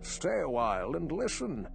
Stay a while and listen.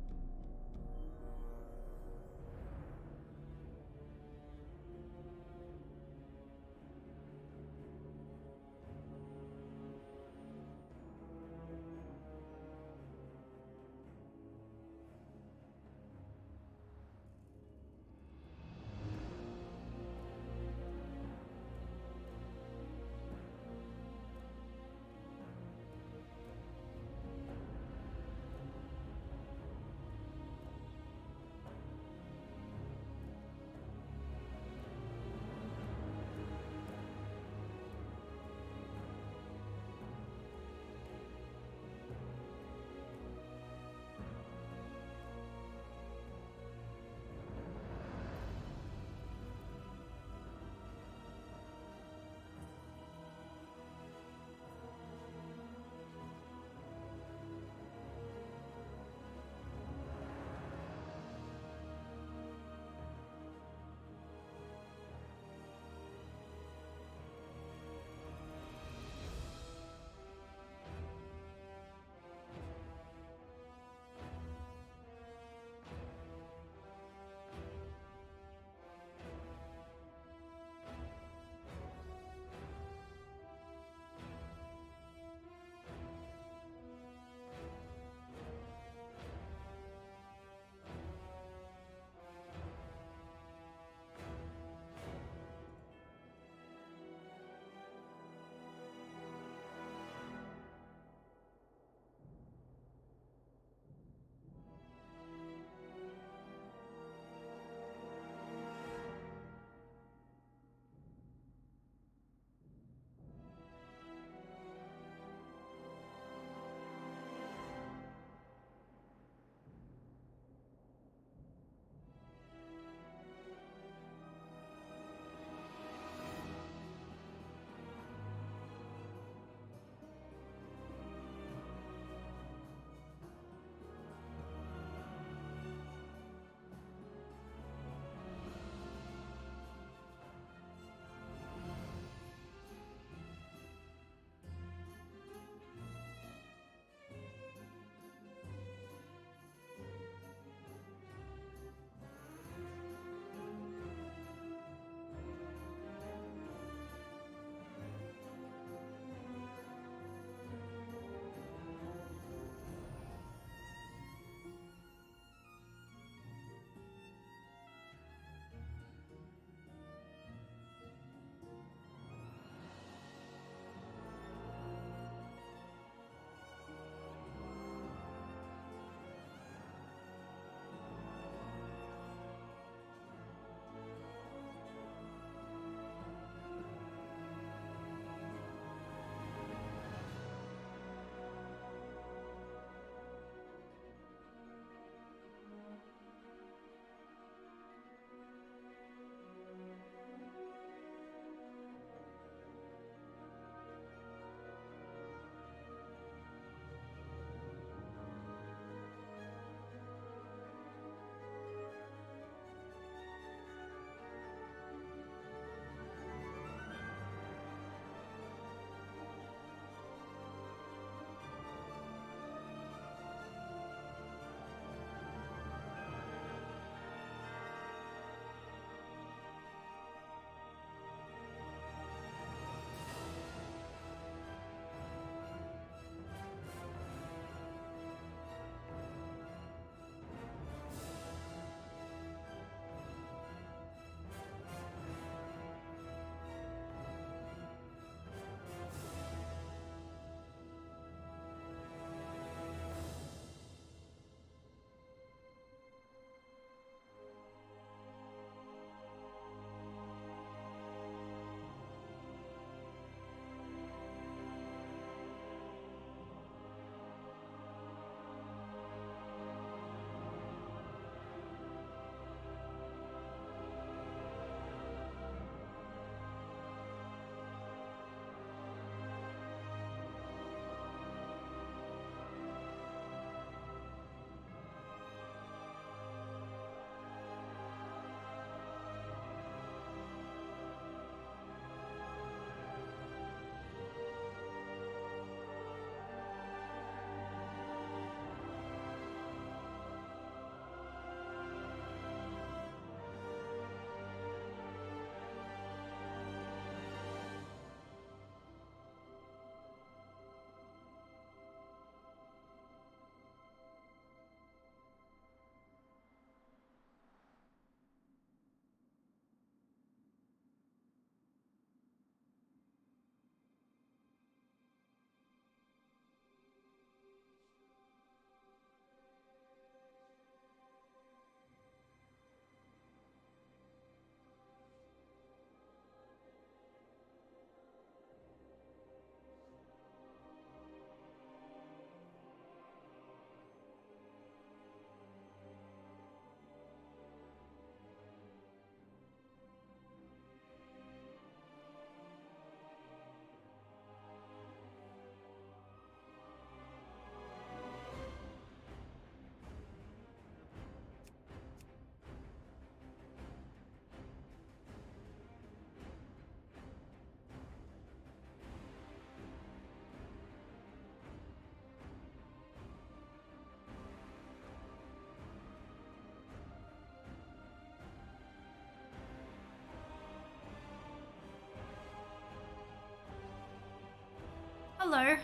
hello.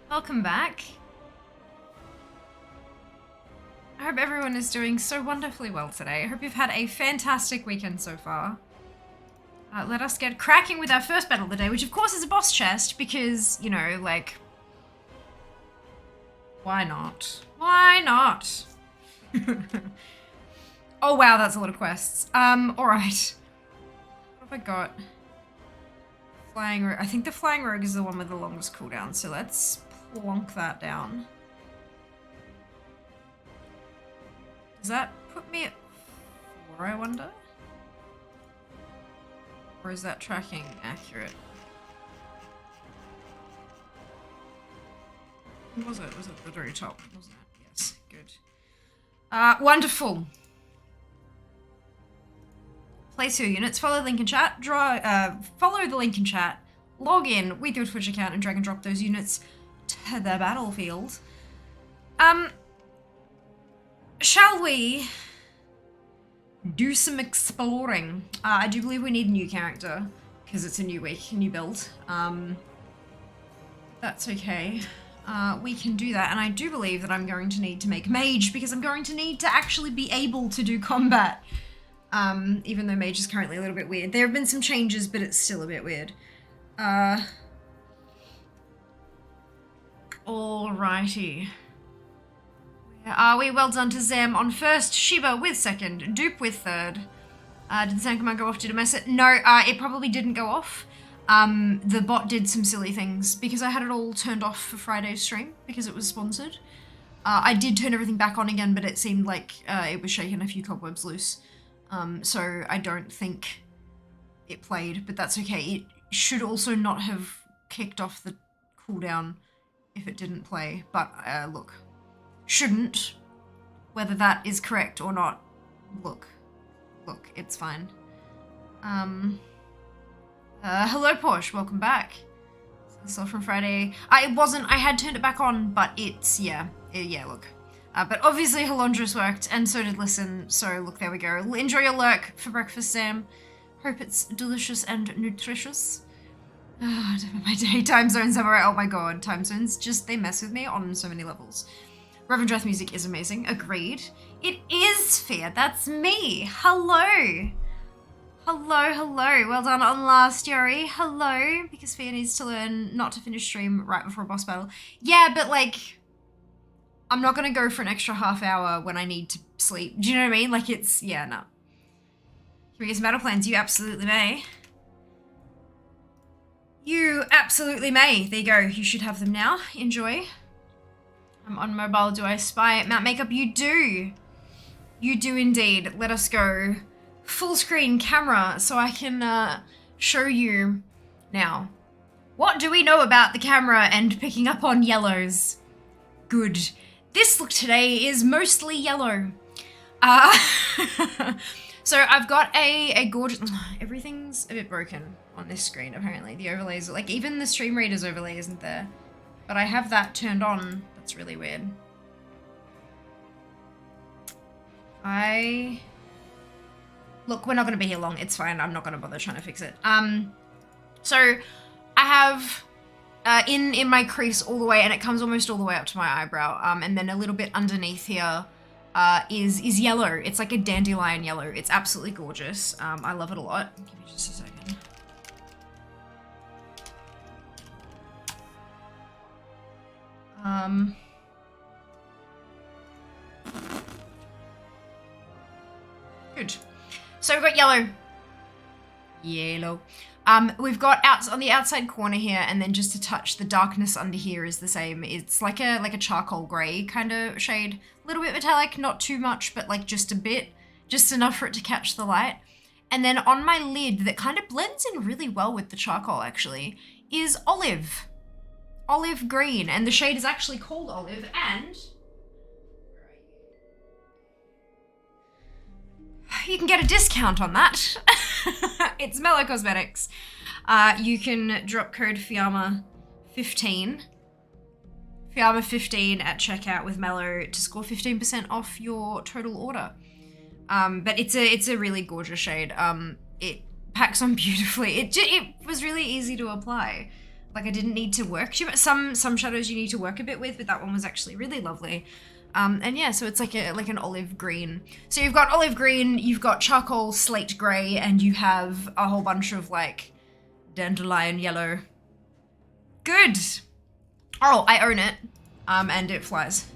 Welcome back. I hope everyone is doing so wonderfully well today. I hope you've had a fantastic weekend so far. Let us get cracking with our first battle of the day, which of course is a boss chest, because, you know, like, why not? Why not? Oh wow, that's a lot of quests. Alright. What have I got? Flying Rogue. I think the Flying Rogue is the one with the longest cooldown, so let's plonk that down. Does that put me at 4, I wonder? Or is that tracking accurate? Was it? Was it the very top? Wasn't it? Yes, good. Wonderful. Place your units, follow the link in chat, follow the link in chat, log in with your Twitch account and drag and drop those units to the battlefield. Shall we do some exploring? I do believe we need a new character, because it's a new week, a new build. That's okay. We can do that, and I do believe that I'm going to need to make mage, because I'm going to need to actually be able to do combat. Even though mage is currently a little bit weird. There have been some changes, but it's still a bit weird. Alrighty. Where are we? Well done to Zem on first, Shiba with second, Dupe with third. Did the same command go off? Did I mess it? No, it probably didn't go off. The bot did some silly things because I had it all turned off for Friday's stream because it was sponsored. I did turn everything back on again, but it seemed like it was shaking a few cobwebs loose. So I don't think it played, but that's okay. It should also not have kicked off the cooldown if it didn't play, but look, shouldn't. Whether that is correct or not, look, it's fine. Hello Porsche, welcome back. This is all from Friday. It wasn't, I had turned it back on, but it's, yeah, look. But obviously Halondrus worked, and so did Listen, so look, there we go. Enjoy your lurk for breakfast, Sam. Hope it's delicious and nutritious. My day, time zones, am I right? Oh my god, time zones, just, they mess with me on so many levels. Reverend Drath music is amazing, agreed. It is Fear, that's me, hello. Hello, well done on last, Yuri, hello. Because Fear needs to learn not to finish stream right before a boss battle. Yeah, but like, I'm not gonna go for an extra half hour when I need to sleep. Do you know what I mean? Like it's, yeah, no. Can we get some battle plans? You absolutely may. You absolutely may. There you go. You should have them now. Enjoy. I'm on mobile. Do I spy Mount Makeup? You do. You do indeed. Let us go. Full screen camera so I can show you now. What do we know about the camera and picking up on yellows? Good. This look today is mostly yellow. So I've got a gorgeous, everything's a bit broken on this screen apparently. The overlays, like even the stream reader's overlay isn't there. But I have that turned on. That's really weird. Look, we're not gonna be here long. It's fine. I'm not gonna bother trying to fix it. So I have in my crease all the way, and it comes almost all the way up to my eyebrow, and then a little bit underneath here is yellow. It's like a dandelion yellow. It's absolutely gorgeous. I love it a lot. Give me just a second. Good. So we've got yellow. We've got on the outside corner here, and then just a touch, the darkness under here is the same. It's like a charcoal gray kind of shade. A little bit metallic, not too much, but like just a bit, just enough for it to catch the light. And then on my lid, that kind of blends in really well with the charcoal actually, is olive. Olive green, and the shade is actually called olive, and you can get a discount on that. It's Mellow Cosmetics. You can drop code Fiamma15 at checkout with Mellow to score 15% off your total order. But it's a really gorgeous shade. It packs on beautifully. It was really easy to apply. Like I didn't need to work too much. Some shadows you need to work a bit with, but that one was actually really lovely. And yeah, so it's like an olive green. So you've got olive green, you've got charcoal, slate gray, and you have a whole bunch of like dandelion yellow. Good. Oh, I own it. And it flies.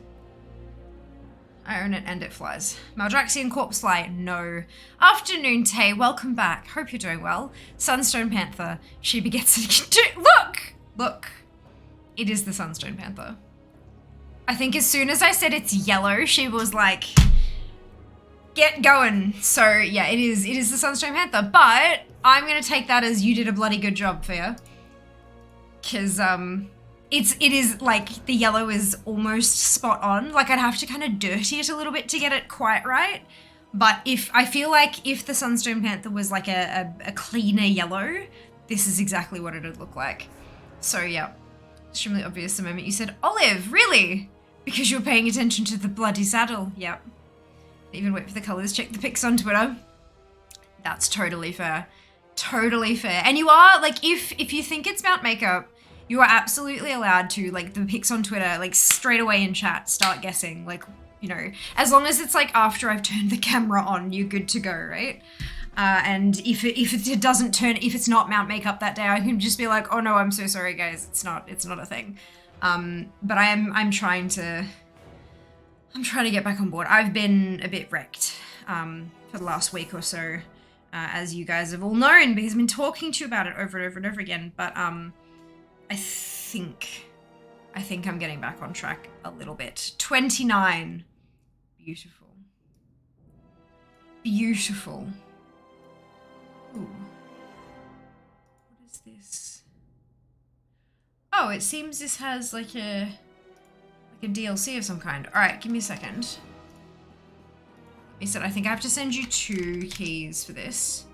I own it and it flies. Maldraxian Corpse Fly, no. Afternoon Tay, welcome back. Hope you're doing well. Sunstone Panther, she begets Look. It is the Sunstone Panther. I think as soon as I said it's yellow, she was like, get going. So yeah, it is the Sunstone Panther, but I'm gonna take that as you did a bloody good job, Fia. Cause it is like the yellow is almost spot on. Like I'd have to kind of dirty it a little bit to get it quite right. But I feel like if the Sunstone Panther was like a cleaner yellow, this is exactly what it'd look like. So yeah, extremely obvious the moment you said olive, really? Because you're paying attention to the bloody saddle. Yep. Even wait for the colors, check the pics on Twitter. That's totally fair. Totally fair. And you are, like, if you think it's Mount Makeup, you are absolutely allowed to, like, the pics on Twitter, like, straight away in chat, start guessing. Like, you know, as long as it's, like, after I've turned the camera on, you're good to go, right? And if it's not Mount Makeup that day, I can just be like, oh no, I'm so sorry guys, it's not a thing. But I'm trying to get back on board. I've been a bit wrecked, for the last week or so, as you guys have all known, because I've been talking to you about it over and over and over again, but, I think I'm getting back on track a little bit. 29. Beautiful. Beautiful. Ooh. What is this? Oh, it seems this has like a DLC of some kind. All right, give me a second. He said, I think I have to send you 2 keys for this.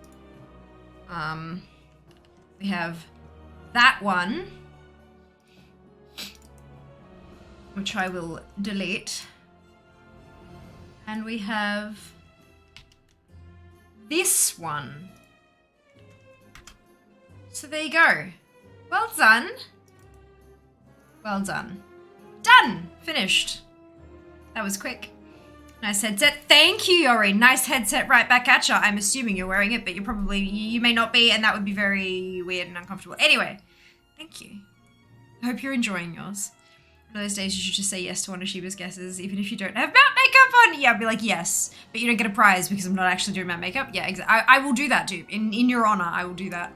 We have that one, which I will delete. And we have this one. So there you go. Well done. Well done. Done! Finished. That was quick. Nice headset. Thank you, Yori. Nice headset right back at you. I'm assuming you're wearing it, but you may not be, and that would be very weird and uncomfortable. Anyway, thank you. I hope you're enjoying yours. One of those days you should just say yes to one of Shiba's guesses, even if you don't have matte makeup on. Yeah, I'd be like, yes, but you don't get a prize because I'm not actually doing matte makeup. Yeah, exactly. I will do that, dude. In your honor, I will do that.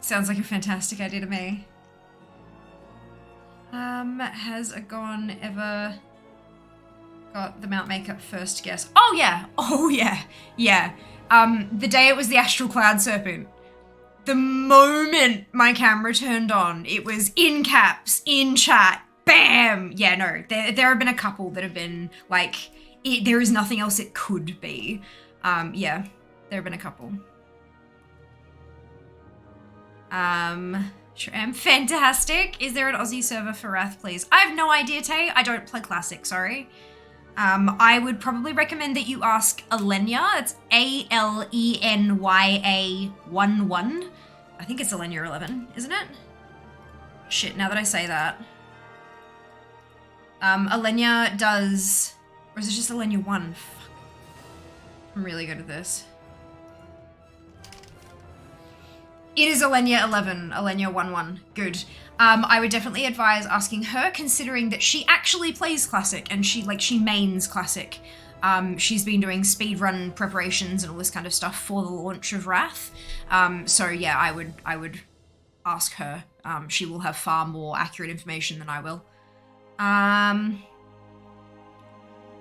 Sounds like a fantastic idea to me. Has Agon ever got the Mount Makeup first guess? Oh yeah, yeah. The day it was the Astral Cloud Serpent. The moment my camera turned on, it was in caps, in chat, bam! Yeah, no, there have been a couple that have been like, there is nothing else it could be. Yeah, there have been a couple. Sure am. Fantastic. Is there an Aussie server for Wrath, please? I have no idea, Tay. I don't play Classic, sorry. I would probably recommend that you ask Alenya. It's ALENYA11. I think it's Alenya 11, isn't it? Shit, now that I say that. Alenya does... Or is it just Alenya 1? Fuck. I'm really good at this. It is Alenya 11, Alenya 11. Good. I would definitely advise asking her, considering that she actually plays Classic and she mains Classic. She's been doing speedrun preparations and all this kind of stuff for the launch of Wrath. So yeah, I would ask her. She will have far more accurate information than I will. I'm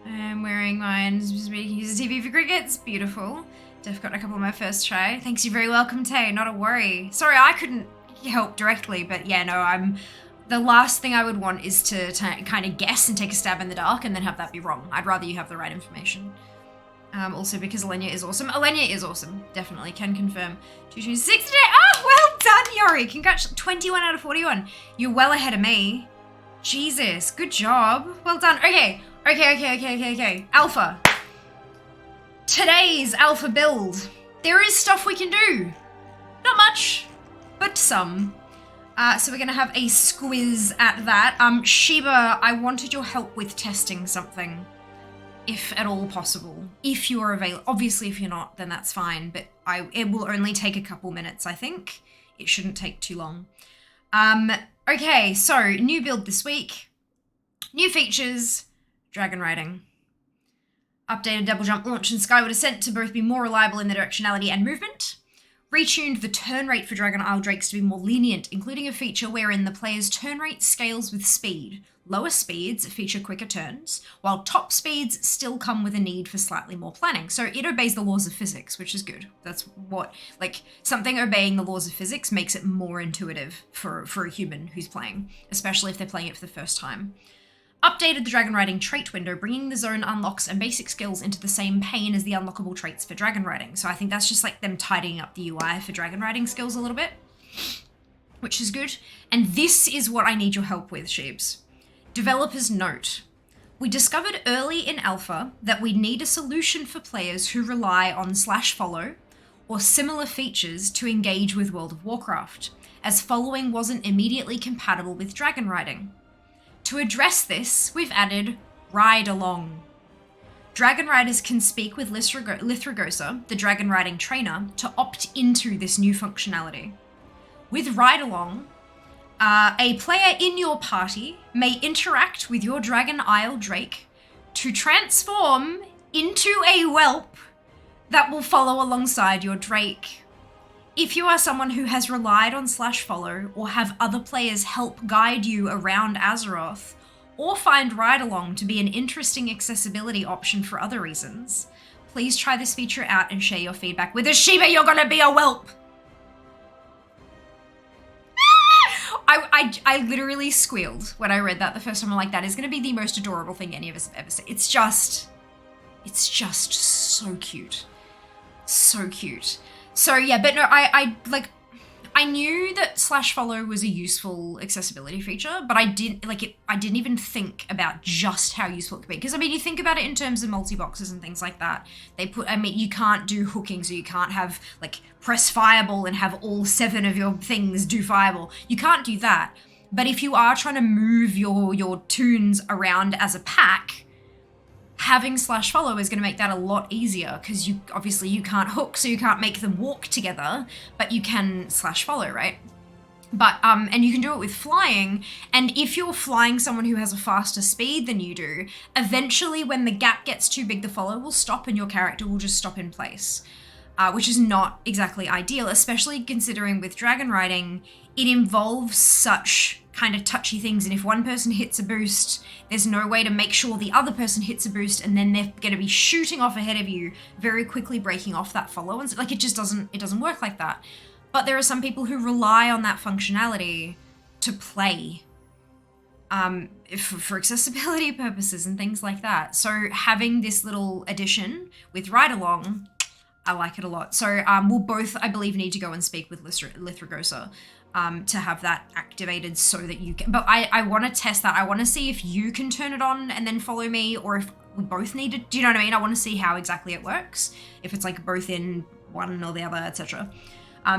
wearing mine. Use a TV for crickets. Beautiful. Def got a couple of my first try. Thanks, you're very welcome, Tay. Not a worry. Sorry, I couldn't help directly, but yeah, no, the last thing I would want is to kind of guess and take a stab in the dark and then have that be wrong. I'd rather you have the right information. Also because Alenya is awesome. Alenya is awesome. Definitely can confirm. 226 today. Oh, well done, Yori. Congrats. 21 out of 41. You're well ahead of me. Jesus, good job. Well done. Okay. Alpha. Today's alpha build. There is stuff we can do. Not much, but some. So we're going to have a squiz at that. Sheba, I wanted your help with testing something, if at all possible. If you are available. Obviously, if you're not, then that's fine. But it will only take a couple minutes, I think. It shouldn't take too long. Okay, so new build this week. New features. Dragon riding. Updated double jump launch and skyward ascent to both be more reliable in their directionality and movement. Retuned the turn rate for Dragon Isle Drakes to be more lenient, including a feature wherein the player's turn rate scales with speed. Lower speeds feature quicker turns, while top speeds still come with a need for slightly more planning. So it obeys the laws of physics, which is good. That's what, like, something obeying the laws of physics makes it more intuitive for a human who's playing, especially if they're playing it for the first time. Updated the dragon riding trait window, bringing the zone unlocks and basic skills into the same pane as the unlockable traits for dragon riding. So I think that's just like them tidying up the UI for dragon riding skills a little bit, which is good. And this is what I need your help with, Sheebs. Developer's note. We discovered early in alpha that we need a solution for players who rely on /follow or similar features to engage with World of Warcraft, as following wasn't immediately compatible with dragon riding. To address this, we've added Ride Along. Dragon Riders can speak with Lithragosa, the dragon riding trainer, to opt into this new functionality. With Ride Along, a player in your party may interact with your Dragon Isle Drake to transform into a whelp that will follow alongside your Drake. If you are someone who has relied on /follow or have other players help guide you around Azeroth, or find Ride Along to be an interesting accessibility option for other reasons, please try this feature out and share your feedback with us. Sheba, you're gonna be a whelp! I literally squealed when I read that the first time. I'm like, that is gonna be the most adorable thing any of us have ever seen. It's just so cute. So cute. So yeah, but no, I knew that /follow was a useful accessibility feature, but I didn't even think about just how useful it could be. Because I mean, you think about it in terms of multi-boxes and things like that. You can't do hooking, so you can't have like press fireball and have all 7 of your things do fireball. You can't do that. But if you are trying to move your toons around as a pack, having /follow is going to make that a lot easier, because you can't hook, so you can't make them walk together, but you can /follow, right? But and you can do it with flying, and if you're flying someone who has a faster speed than you do, eventually when the gap gets too big, the follow will stop and your character will just stop in place, which is not exactly ideal, especially considering with dragon riding, it involves such kind of touchy things, and if one person hits a boost, there's no way to make sure the other person hits a boost, and then they're going to be shooting off ahead of you, very quickly breaking off that follow, and like it doesn't work like that. But there are some people who rely on that functionality to play, for accessibility purposes and things like that. So having this little addition with Ride Along, I like it a lot. So we'll both, I believe, need to go and speak with Lithragosa to have that activated so that you can, but I want to test that. I want to see if you can turn it on and then follow me, or if we both need it. Do you know what I mean? I want to see how exactly it works, if it's like both in one or the other, etc.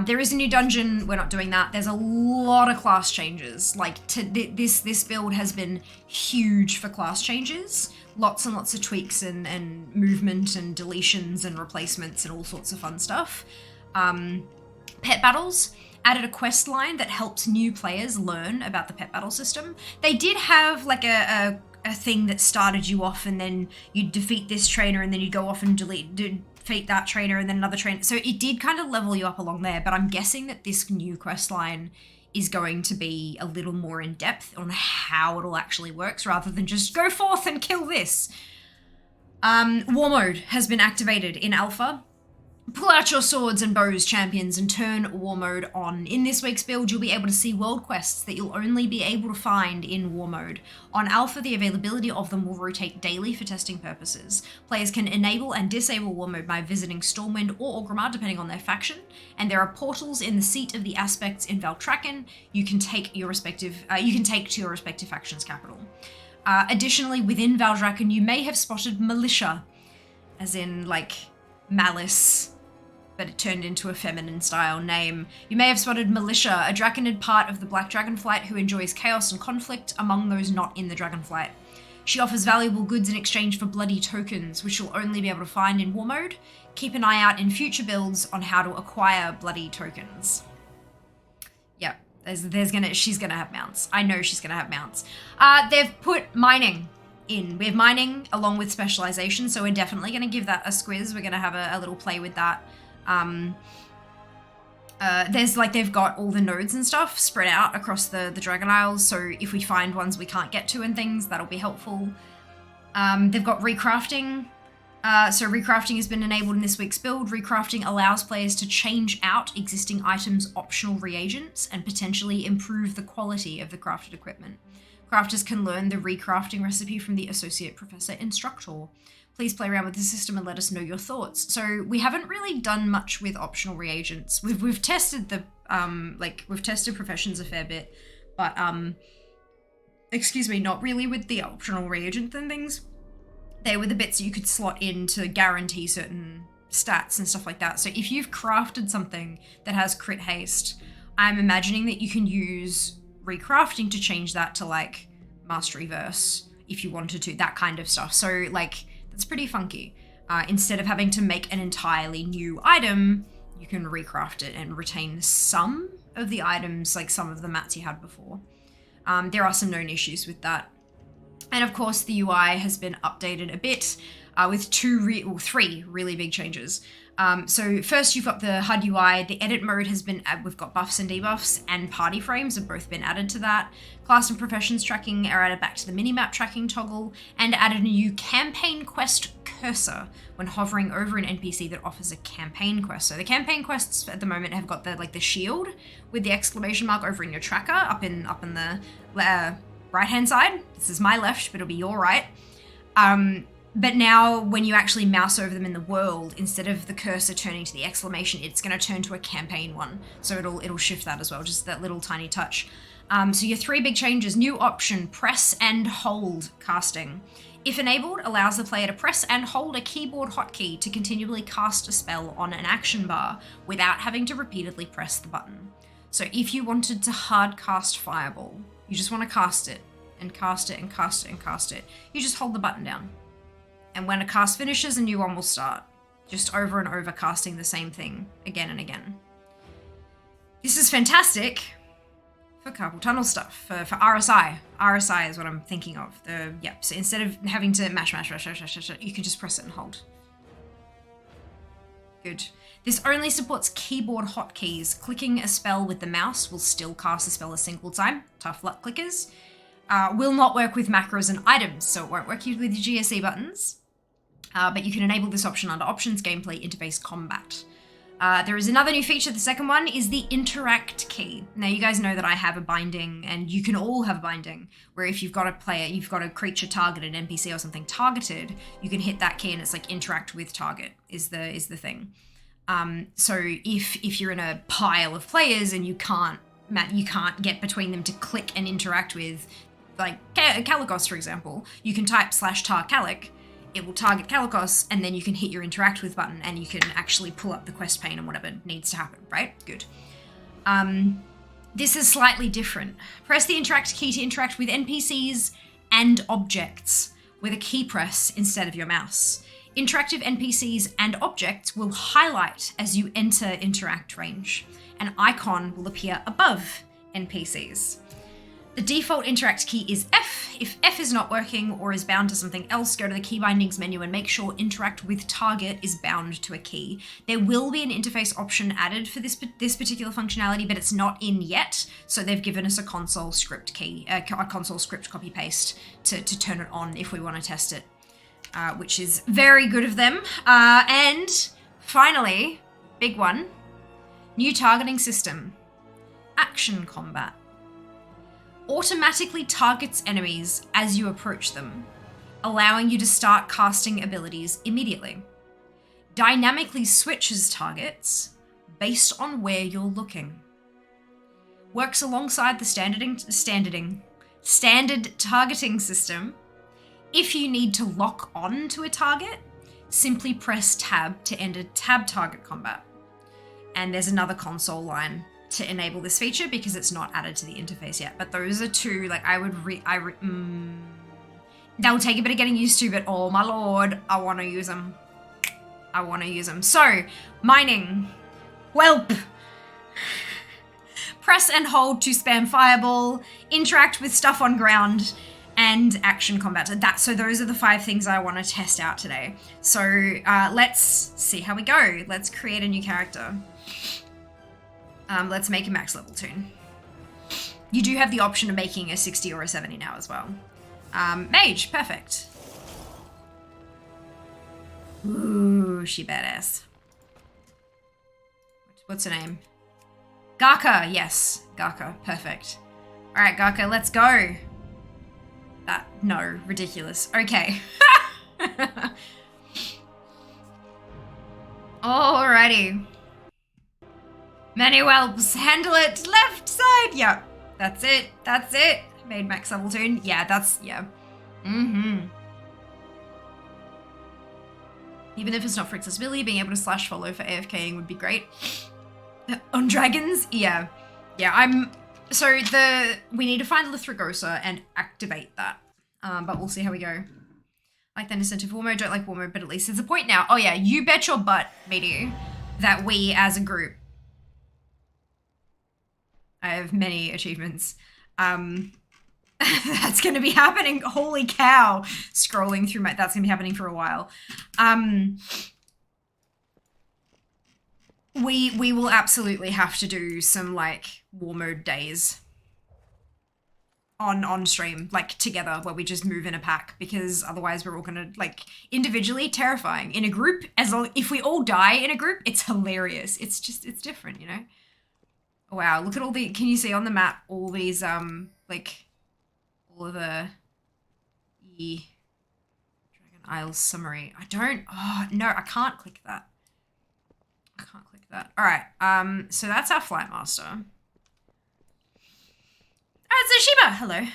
There is a new dungeon. We're not doing that. There's a lot of class changes. Like this build has been huge for class changes. Lots and lots of tweaks and movement and deletions and replacements and all sorts of fun stuff. Pet battles. Added a quest line that helps new players learn about the pet battle system. They did have like a thing that started you off, and then you'd defeat this trainer, and then you'd go off and defeat that trainer, and then another trainer. So it did kind of level you up along there, but I'm guessing that this new quest line is going to be a little more in depth on how it all actually works, rather than just go forth and kill this. War mode has been activated in alpha. Pull out your swords and bows, champions, and turn war mode on. In this week's build, you'll be able to see world quests that you'll only be able to find in war mode. On alpha, the availability of them will rotate daily for testing purposes. Players can enable and disable war mode by visiting Stormwind or Orgrimmar, depending on their faction, and there are portals in the seat of the aspects in Valtrakken you can take to your respective faction's capital. Additionally, within Valtrakken, you may have spotted militia, as in like malice. but it turned into a feminine style name. You may have spotted Militia, a draconid part of the Black Dragonflight who enjoys chaos and conflict among those not in the Dragonflight. She offers valuable goods in exchange for bloody tokens, which you'll only be able to find in war mode. Keep an eye out in future builds on how to acquire bloody tokens. Yep, she's gonna have mounts. I know she's gonna have mounts. They've put mining in. We have mining along with specialization, so we're definitely gonna give that a squiz. We're gonna have a little play with that. They've got all the nodes and stuff spread out across the Dragon Isles, so if we find ones we can't get to and things, that'll be helpful. They've got recrafting. So recrafting has been enabled in this week's build. Recrafting allows players to change out existing items' optional reagents and potentially improve the quality of the crafted equipment. Crafters can learn the recrafting recipe from the Associate Professor Instructor. Please play around with the system and let us know your thoughts. So we haven't really done much with optional reagents. We've tested the we've tested professions a fair bit, but not really with the optional reagents and things. They were the bits you could slot in to guarantee certain stats and stuff like that. So if you've crafted something that has crit haste, I'm imagining that you can use recrafting to change that to like mastery verse if you wanted to, that kind of stuff. So like that's pretty funky. Instead of having to make an entirely new item, you can recraft it and retain some of the items, like some of the mats you had before. There are some known issues with that. And of course, the UI has been updated a bit with three really big changes. So first you've got the HUD UI, the edit mode has been, we've got buffs and debuffs, and party frames have both been added to that. Class and professions tracking are added back to the minimap tracking toggle, and added a new campaign quest cursor when hovering over an NPC that offers a campaign quest. So the campaign quests at the moment have got the shield with the exclamation mark over in your tracker up in the right hand side. This is my left, but it'll be your right. But now when you actually mouse over them in the world, instead of the cursor turning to the exclamation, it's going to turn to a campaign one. So it'll shift that as well, just that little tiny touch. So your three big changes: new option, press and hold casting. If enabled, allows the player to press and hold a keyboard hotkey to continually cast a spell on an action bar without having to repeatedly press the button. So if you wanted to hard cast Fireball, you just want to cast it and cast it and cast it and cast it, you just hold the button down. And when a cast finishes, a new one will start. Just over and over casting the same thing again and again. This is fantastic for carpal tunnel stuff, for RSI. RSI is what I'm thinking of. So instead of having to mash, you can just press it and hold. Good. This only supports keyboard hotkeys. Clicking a spell with the mouse will still cast a spell a single time. Tough luck, clickers. Will not work with macros and items, so it won't work with your GSE buttons. But you can enable this option under Options, Gameplay, Interface, Combat. There is another new feature. The second one is the Interact key. Now, you guys know that I have a binding, and you can all have a binding, where if you've got a creature targeted, an NPC or something targeted, you can hit that key and it's like Interact with Target is the thing. So if you're in a pile of players and you can't get between them to click and interact with, like Calicos, for example, you can type /tar Calic. It will target Calicos, and then you can hit your interact with button and you can actually pull up the quest pane and whatever needs to happen, right? Good. This is slightly different. Press the interact key to interact with NPCs and objects with a key press instead of your mouse. Interactive NPCs and objects will highlight as you enter interact range. An icon will appear above NPCs. The default interact key is F. If F is not working or is bound to something else, go to the key bindings menu and make sure interact with target is bound to a key. There will be an interface option added for this particular functionality, but it's not in yet. So they've given us a console script key, a console script copy paste to turn it on if we want to test it, which is very good of them. And finally, big one, new targeting system, action combat. Automatically targets enemies as you approach them, allowing you to start casting abilities immediately. Dynamically switches targets based on where you're looking. Works alongside the standard targeting system. If you need to lock on to a target, simply press tab to enter tab target combat. and there's another console line to enable this feature because it's not added to the interface yet. But those are two, like, they'll take a bit of getting used to, but oh my lord, I want to use them. I want to use them. So, mining. Welp. Press and hold to spam fireball, interact with stuff on ground, and action combat. So those are the 5 things I want to test out today. So let's see how we go. Let's create a new character. Let's make a max level toon. You do have the option of making a 60 or a 70 now as well. Mage, perfect. Ooh, she badass. What's her name? Garka, yes. Garka, perfect. All right, Garka, let's go. No, ridiculous. Okay. Alrighty. Many whelps, handle it, left side. Yep, that's it, that's it. Made max level toon. Yeah, yeah. Even if it's not for accessibility, being able to slash follow for AFKing would be great. On dragons? Yeah. Yeah, we need to find Lithragosa and activate that. But we'll see how we go. Like the incentive war mode, don't like war mode, but at least there's a point now. Oh yeah, you bet your butt, Meteor, that we as a group, I have many achievements. That's gonna be happening, holy cow. Scrolling through that's gonna be happening for a while. We will absolutely have to do some like war mode days on stream, like together, where we just move in a pack, because otherwise we're all gonna, like, individually terrifying. In a group, if we all die in a group, it's hilarious. It's different, you know? Wow, look at all can you see on the map all these like all of the Dragon Isles summary? I can't click that. All right, so that's our Flight Master. All right, so Sheba, hello.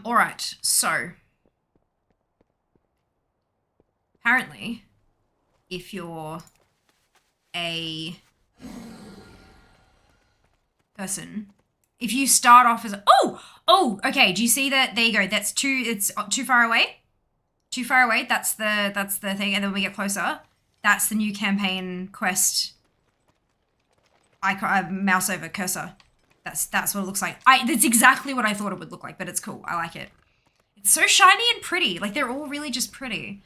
All right, so apparently, if you're a person, if you start off as okay, do you see that? There you go. It's too far away. Too far away. That's the thing. And then when we get closer, that's the new campaign quest icon, mouse over cursor. That's what it looks like. That's exactly what I thought it would look like, but it's cool. I like it. It's so shiny and pretty. Like, they're all really just pretty.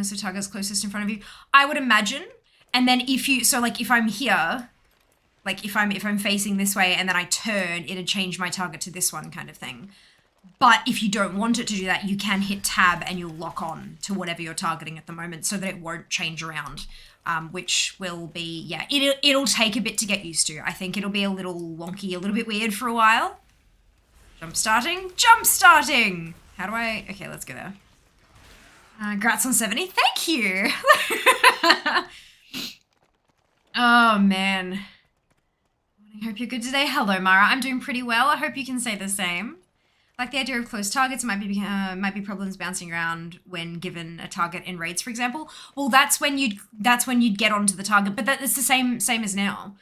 So target's closest in front of you, I would imagine. And then if I'm here, like if I'm facing this way and then I turn, it'd change my target to this one, kind of thing. But if you don't want it to do that, you can hit tab and you'll lock on to whatever you're targeting at the moment so that it won't change around, which will be, yeah, it'll take a bit to get used to. I think it'll be a little wonky, a little bit weird for a while. Jump starting. How do I, okay, let's go there. Grats on 70, thank you. Oh man. I hope you're good today. Hello, Mara. I'm doing pretty well. I hope you can say the same. Like the idea of close targets, might be problems bouncing around when given a target in raids, for example. Well, that's when you'd get onto the target, but it's the same as now.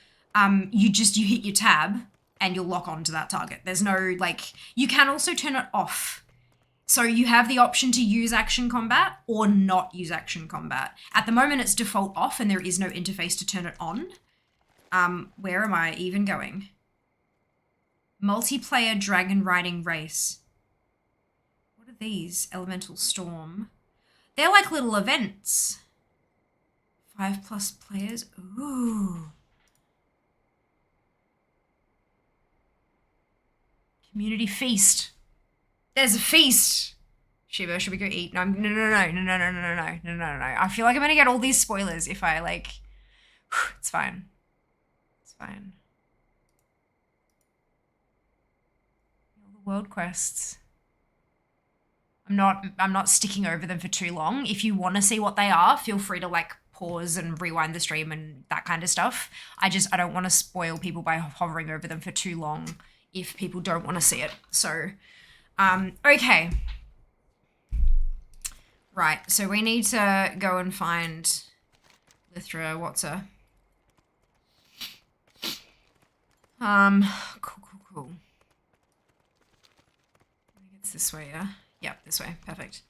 You hit your tab and you'll lock onto that target. There's no, like, you can also turn it off. So you have the option to use action combat or not use action combat. At the moment, it's default off and there is no interface to turn it on. Where am I even going? Multiplayer dragon riding race. What are these? Elemental Storm. They're like little events. 5+ players. Ooh. Community feast. There's a feast. Shiva, should we go eat? No. I feel like I'm gonna get all these spoilers if I like. It's fine. It's fine. All the world quests. I'm not sticking over them for too long. If you want to see what they are, feel free to like pause and rewind the stream and that kind of stuff. I don't want to spoil people by hovering over them for too long if people don't want to see it. So, okay. Right, so we need to go and find Lithra, what's her? Cool. I think it's this way, yeah? Yep, this way, perfect.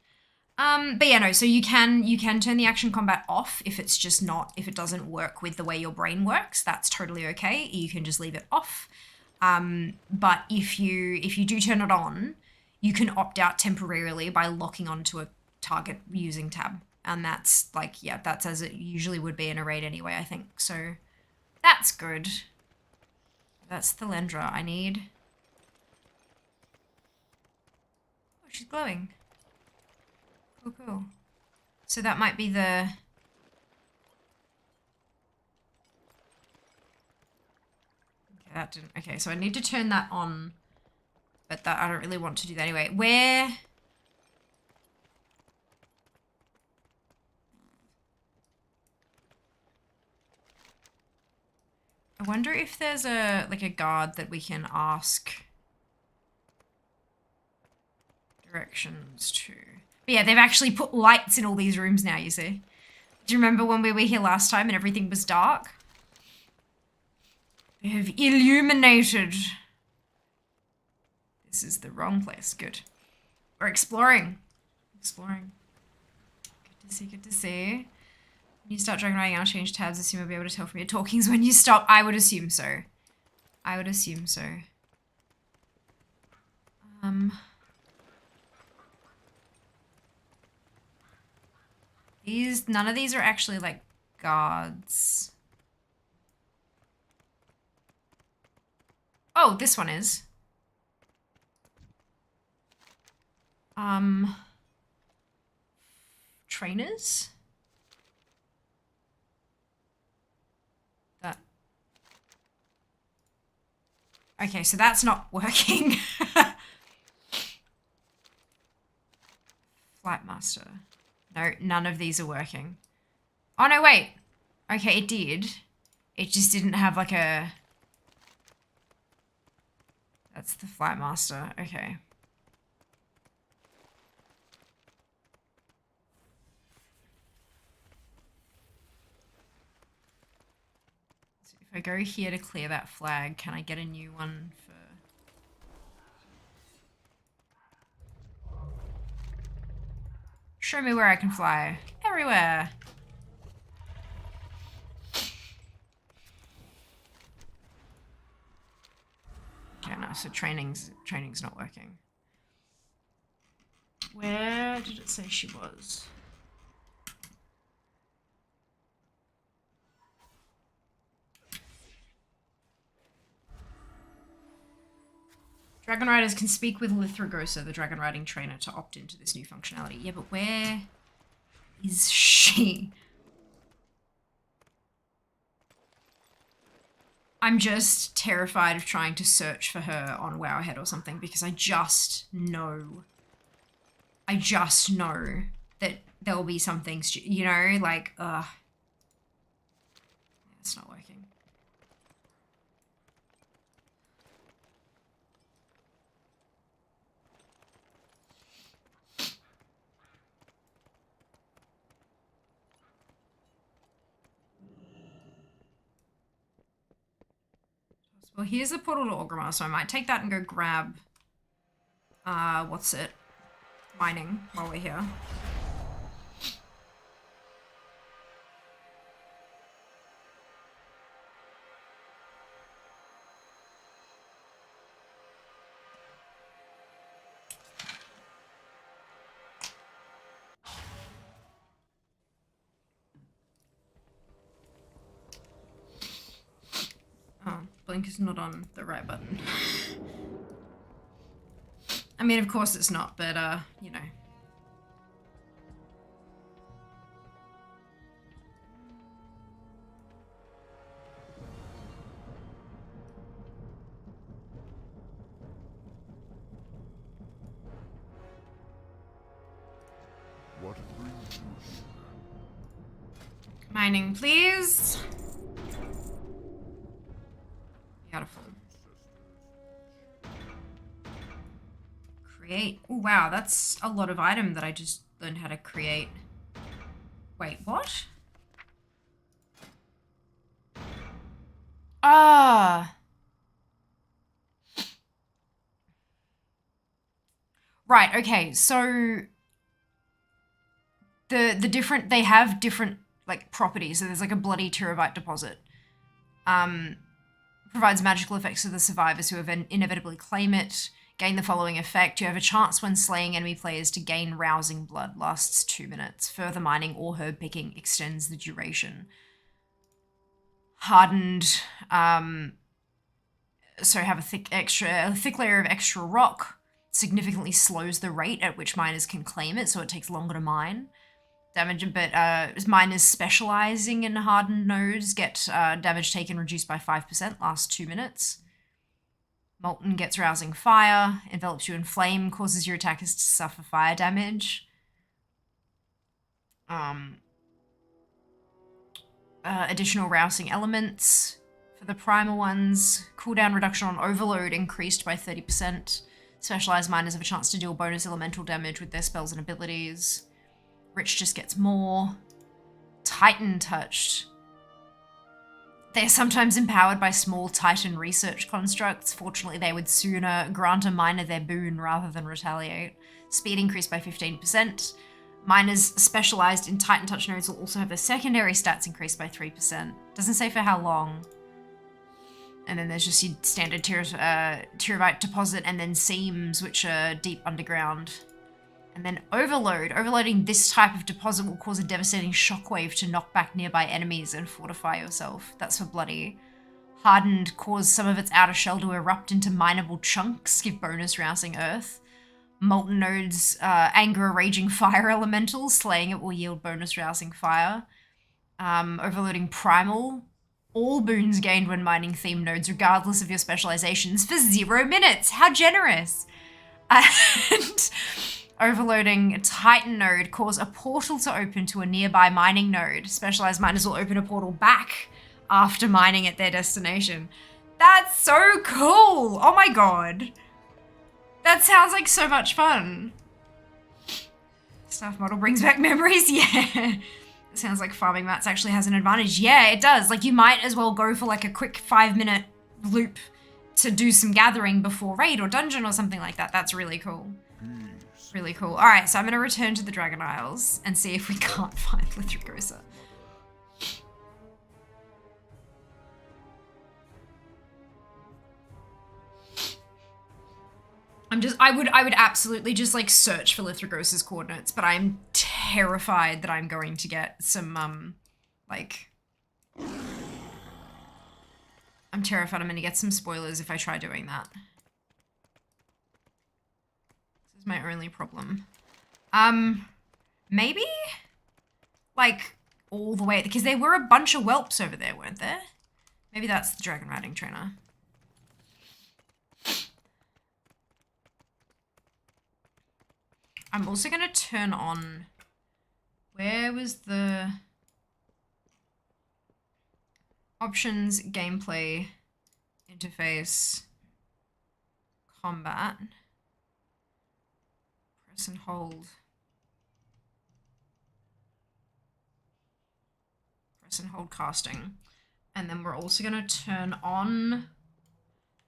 But yeah, no, so you can turn the action combat off if it's just not, if it doesn't work with the way your brain works, that's totally okay. You can just leave it off. But if you do turn it on, you can opt out temporarily by locking onto a target using tab. And that's like, yeah, that's as it usually would be in a raid anyway, I think. So that's good. That's the Lendra I need. Oh, she's glowing. Cool. So that might be the... Okay, that didn't... Okay, so I need to turn that on. But that I don't really want to do that anyway. Where... I wonder if there's a guard that we can ask directions to. But yeah, they've actually put lights in all these rooms now, you see. Do you remember when we were here last time and everything was dark? They have illuminated. This is the wrong place. Good. We're exploring. Good to see. When you start dragon riding, I'll change tabs. Assume I'll be able to tell from your talkings when you stop. I would assume so. None of these are actually like guards. Oh, this one is. Trainers? That. Okay, so that's not working. Flight master. No, none of these are working. Oh, no, wait. Okay, it did. It just didn't have like a... That's the flight master. Okay. So if I go here to clear that flag, can I get a new one for... Show me where I can fly. Everywhere. Okay, no, so training's not working. Where did it say she was? Dragon Riders can speak with Lithragosa, the dragon riding trainer, to opt into this new functionality. Yeah, but where is she? I'm just terrified of trying to search for her on Wowhead or something because I just know that there'll be something, you know, like, yeah, it's not working. Well, here's the portal to Orgrimmar, so I might take that and go grab, what's it? Mining while we're here. Blink is not on the right button. I mean, of course it's not, but, you know. What brings you here? Mining, please. Beautiful. Create. Oh, wow, that's a lot of item that I just learned how to create. Wait, what? Right, okay, so they have different like properties. So there's like a bloody Terabyte deposit. Provides magical effects to the survivors who inevitably claim it. Gain the following effect. You have a chance when slaying enemy players to gain rousing blood. Lasts 2 minutes. Further mining or herb picking extends the duration. Hardened, so have a thick layer of extra rock. Significantly slows the rate at which miners can claim it, so it takes longer to mine. Damage, but miners specializing in hardened nodes get damage taken reduced by 5%, lasts 2 minutes. Molten gets rousing fire, envelops you in flame, causes your attackers to suffer fire damage. Additional rousing elements for the primal ones. Cooldown reduction on overload increased by 30%. Specialized miners have a chance to deal bonus elemental damage with their spells and abilities. Rich just gets more. Titan touched. They are sometimes empowered by small Titan research constructs. Fortunately, they would sooner grant a miner their boon rather than retaliate. Speed increased by 15%. Miners specialized in Titan touch nodes will also have their secondary stats increased by 3%. Doesn't say for how long. And then there's just your standard terabyte deposit, and then seams, which are deep underground. And then overload. Overloading this type of deposit will cause a devastating shockwave to knock back nearby enemies and fortify yourself. That's for bloody. Hardened, cause some of its outer shell to erupt into mineable chunks, give bonus rousing earth. Molten nodes anger a raging fire elemental, slaying it will yield bonus rousing fire. Overloading primal. All boons gained when mining theme nodes, regardless of your specializations, for 0 minutes. How generous! And overloading a Titan node, cause a portal to open to a nearby mining node. Specialized miners will open a portal back after mining at their destination. That's so cool! Oh my god. That sounds like so much fun. Staff model brings back memories, yeah. It sounds like farming mats actually has an advantage. Yeah, it does. Like, you might as well go for like a quick 5-minute loop to do some gathering before raid or dungeon or something like that. That's really cool. Really cool. All right, so I'm going to return to the Dragon Isles and see if we can't find Lithrigosa. I would absolutely just like search for Lithrigosa's coordinates, but I'm terrified that I'm going to get some, like, I'm terrified I'm going to get some spoilers if I try doing that. This is my only problem. Maybe, like, all the way, because there were a bunch of whelps over there, weren't there? Maybe that's the dragon riding trainer. I'm also going to turn on, where was the options, gameplay, interface, combat, press and hold, press and hold casting. And then we're also going to turn on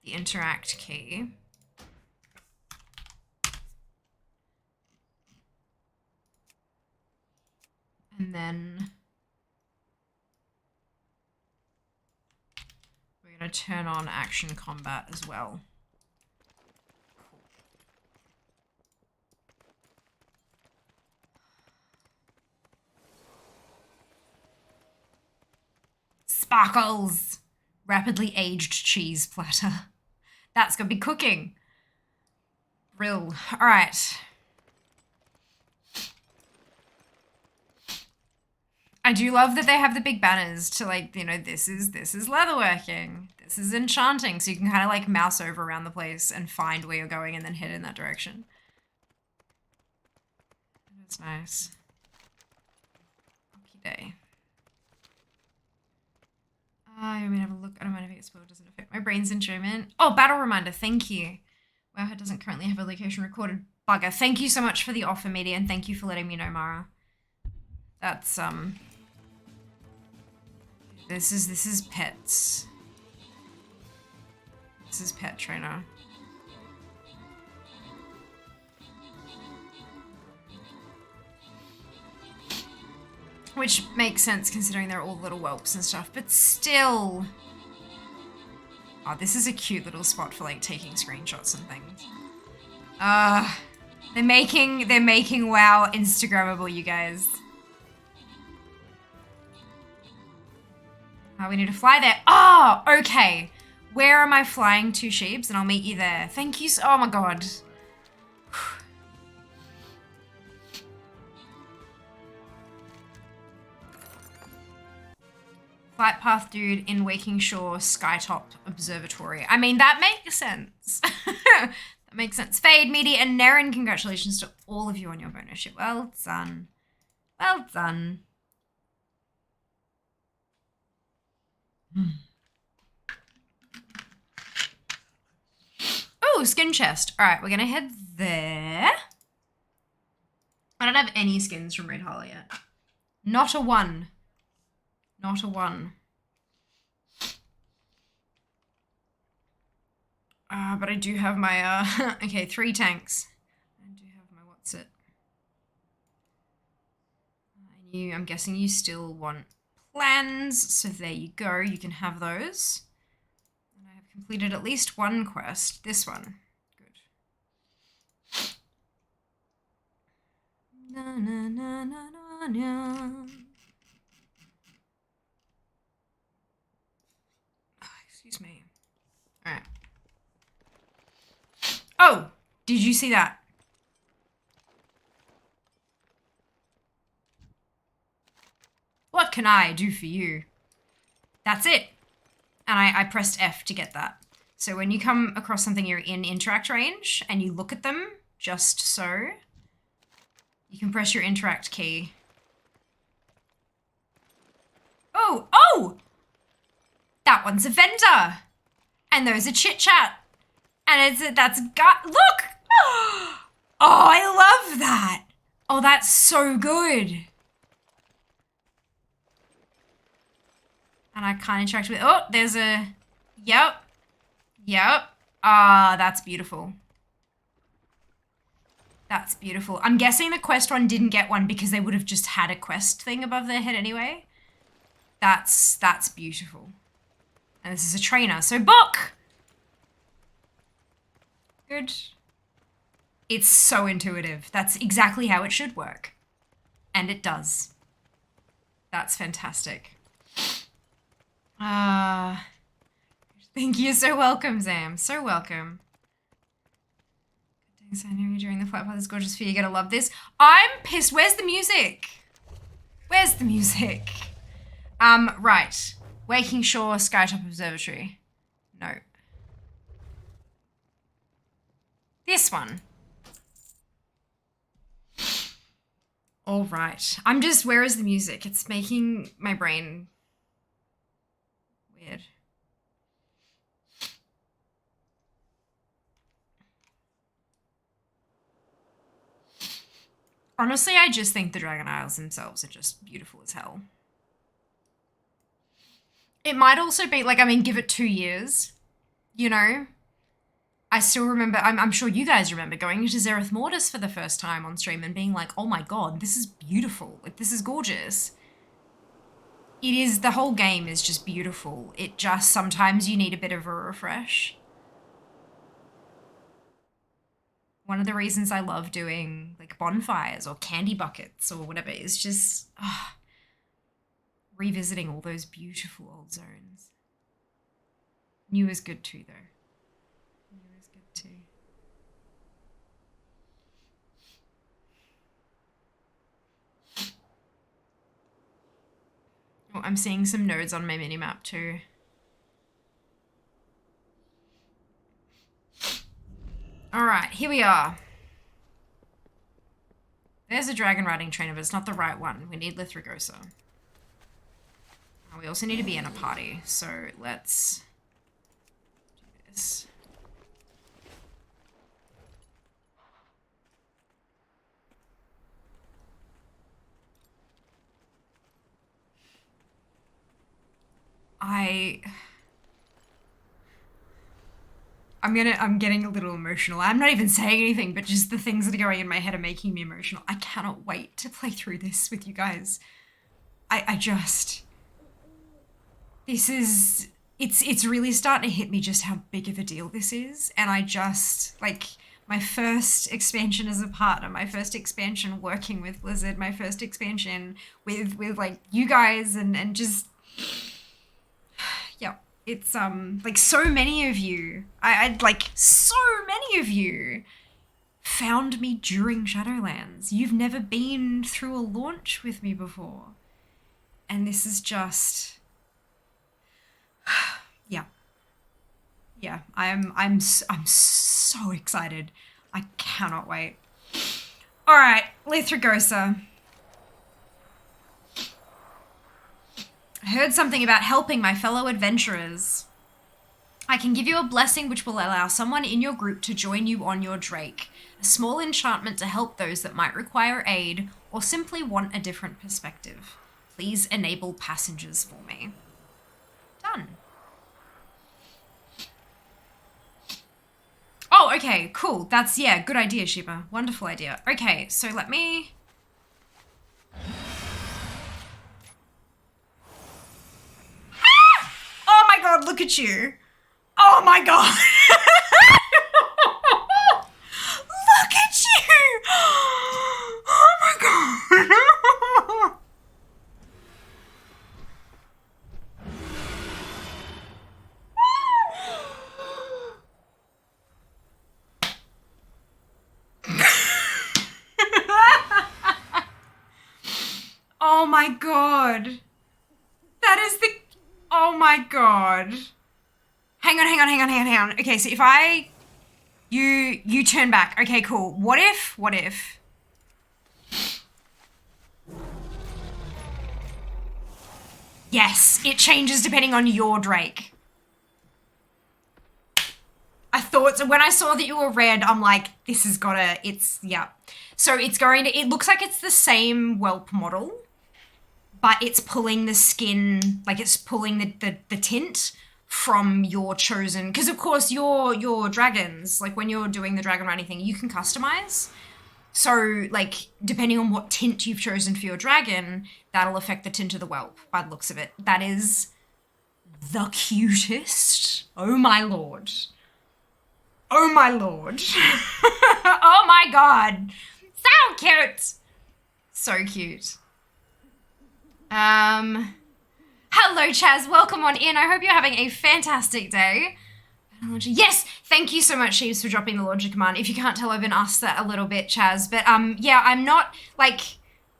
the interact key. And then we're going to turn on action combat as well. Cool. Sparkles! Rapidly aged cheese platter. That's going to be cooking. Brill. All right. I do love that they have the big banners to, like, you know, this is leatherworking, this is enchanting, so you can kind of like mouse over around the place and find where you're going and then head in that direction. That's nice. Okie day. I mean, have a look. I don't mind if it gets spoiled. Doesn't affect my brain's enjoyment. Oh, battle reminder. Thank you. Wowhead doesn't currently have a location recorded. Bugger. Thank you so much for the offer, media, and thank you for letting me know, Mara. That's This is pets. This is pet trainer. Which makes sense considering they're all little whelps and stuff, but still. Oh, this is a cute little spot for like taking screenshots and things. They're making WoW Instagrammable, you guys. Oh, we need to fly there. Oh, okay. Where am I flying to, Sheebs? And I'll meet you there. Thank you so, oh my god. Flight path dude in Waking Shore Skytop Observatory. I mean, that makes sense. That makes sense. Fade, Meaty, and Naren, congratulations to all of you on your bonus ship. Well done. Well done. Oh, skin chest. All right, we're going to head there. I don't have any skins from Red Hollow yet. Not a one. Not a one. But I do have my, okay, 3 tanks. I do have my what's it. I'm guessing you still want plans, so there you go. You can have those. And I have completed at least one quest. This one. Good. Na, na, na, na, na, na. Oh, excuse me. All right. Oh, did you see that? What can I do for you? That's it. And I pressed F to get that. So when you come across something you're in interact range and you look at them just so, you can press your interact key. Oh, oh! That one's a vendor. And those are chit chat. And that's got, look! Oh, I love that. Oh, that's so good. And I can't interact with, oh, there's a, yep. Ah, that's beautiful. That's beautiful. I'm guessing the quest one didn't get one because they would have just had a quest thing above their head anyway. That's beautiful. And this is a trainer, so book! Good. It's so intuitive. That's exactly how it should work. And it does. That's fantastic. Thank you. So welcome, Zam. So welcome. Good day, Sanya, during the flight path is gorgeous for you. You're gonna love this. I'm pissed. Where's the music? Where's the music? Right. Waking Shore Skytop Observatory. No. This one. All right. I'm just, where is the music? It's making my brain weird. Honestly, I just think the Dragon Isles themselves are just beautiful as hell. It might also be, like, I mean, give it 2 years, you know? I still remember, I'm sure you guys remember going into Zereth Mortis for the first time on stream and being like, oh my god, this is beautiful. Like, this is gorgeous. It is, the whole game is just beautiful. It just, sometimes you need a bit of a refresh. One of the reasons I love doing, like, bonfires or candy buckets or whatever is just, revisiting all those beautiful old zones. New is good too, though. Too. Oh, I'm seeing some nodes on my minimap too. All right, here we are. There's a dragon riding trainer, but it's not the right one. We need Lithragosa. We also need to be in a party, so let's do this. I'm getting a little emotional. I'm not even saying anything, but just the things that are going in my head are making me emotional. I cannot wait to play through this with you guys. I just, it's really starting to hit me just how big of a deal this is. And I just, like, my first expansion as a partner, my first expansion working with Blizzard, my first expansion with like you guys and just, yeah, it's, like so many of you, I'd like so many of you found me during Shadowlands. You've never been through a launch with me before. And this is just, yeah. Yeah, I'm so excited. I cannot wait. All right, Lithragosa. I heard something about helping my fellow adventurers. I can give you a blessing which will allow someone in your group to join you on your Drake. A small enchantment to help those that might require aid or simply want a different perspective. Please enable passengers for me. Done. Oh, okay, cool. That's, yeah, good idea, Shiba. Wonderful idea. Okay, so let me... Ah! Oh my god, look at you. Oh my god. Look at you. Oh my god. Oh my god. That is the... Oh my god. Hang on. Okay, so if I... You turn back. Okay, cool. What if... Yes, it changes depending on your Drake. I thought, so when I saw that you were red, I'm like, this has gotta, it's, yeah. So it's going to, it looks like it's the same whelp model, but it's pulling the skin, like it's pulling the tint from your chosen, because of course your dragons, like when you're doing the dragon riding thing, you can customize. So like depending on what tint you've chosen for your dragon, that'll affect the tint of the whelp by the looks of it. That is the cutest. Oh my lord. Oh my lord. Oh my god. So cute. So cute. Hello Chaz, welcome on in. I hope you're having a fantastic day. Yes, thank you so much, Sheeves, for dropping the launcher command. If you can't tell, I've been asked that a little bit, Chaz. But yeah, I'm not like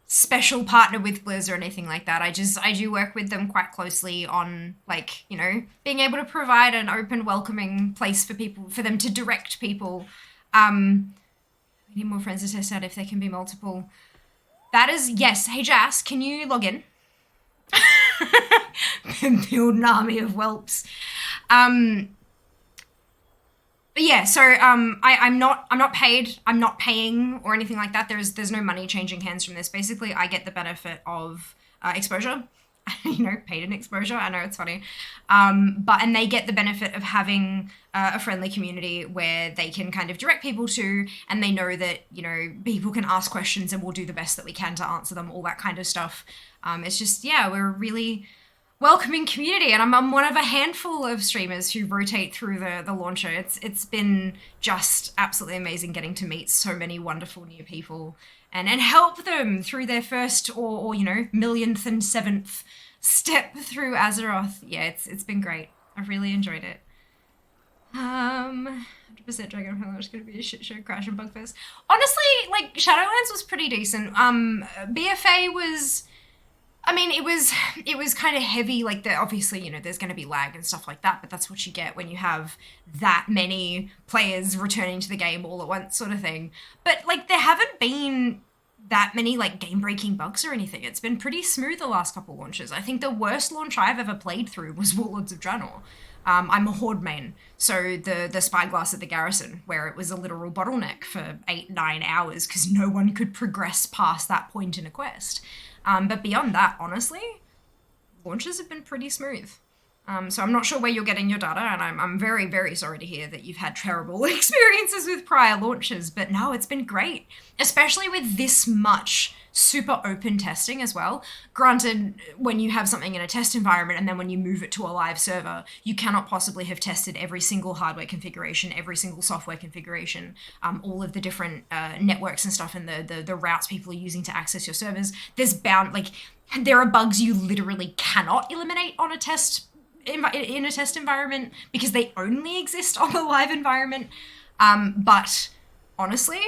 special partner with Blizz or anything like that. I do work with them quite closely on like, you know, being able to provide an open, welcoming place for people, for them to direct people. We need more friends to test out if there can be multiple. That is, yes. Hey, Jas, can you log in? Build an army of whelps. But yeah, so I'm not paid. I'm not paying or anything like that. There's no money changing hands from this. Basically, I get the benefit of exposure. You know, paid in exposure. I know it's funny, and they get the benefit of having a friendly community where they can kind of direct people to, and they know that, you know, people can ask questions and we'll do the best that we can to answer them. All that kind of stuff. It's just, yeah, we're a really welcoming community, and I'm one of a handful of streamers who rotate through the launcher. It's been just absolutely amazing getting to meet so many wonderful new people and help them through their first or you know, millionth and seventh step through Azeroth. Yeah, it's been great. I've really enjoyed it. 100% Dragonflight is going to be a shit show, crash and bugfest. Honestly, like Shadowlands was pretty decent. BFA was, I mean, it was kind of heavy, like obviously, you know, there's going to be lag and stuff like that, but that's what you get when you have that many players returning to the game all at once sort of thing. But like there haven't been that many like game-breaking bugs or anything. It's been pretty smooth the last couple launches. I think the worst launch I've ever played through was Warlords of Draenor. I'm a Horde main, so the spyglass at the garrison, where it was a literal bottleneck for 8-9 hours because no one could progress past that point in a quest. But beyond that, honestly, launches have been pretty smooth. So I'm not sure where you're getting your data, and I'm very, very sorry to hear that you've had terrible experiences with prior launches, but no, it's been great, especially with this much super open testing as well. Granted, when you have something in a test environment and then when you move it to a live server, you cannot possibly have tested every single hardware configuration, every single software configuration, all of the different networks and stuff, and the routes people are using to access your servers. There are bugs you literally cannot eliminate on a test in a test environment because they only exist on a live environment. But honestly,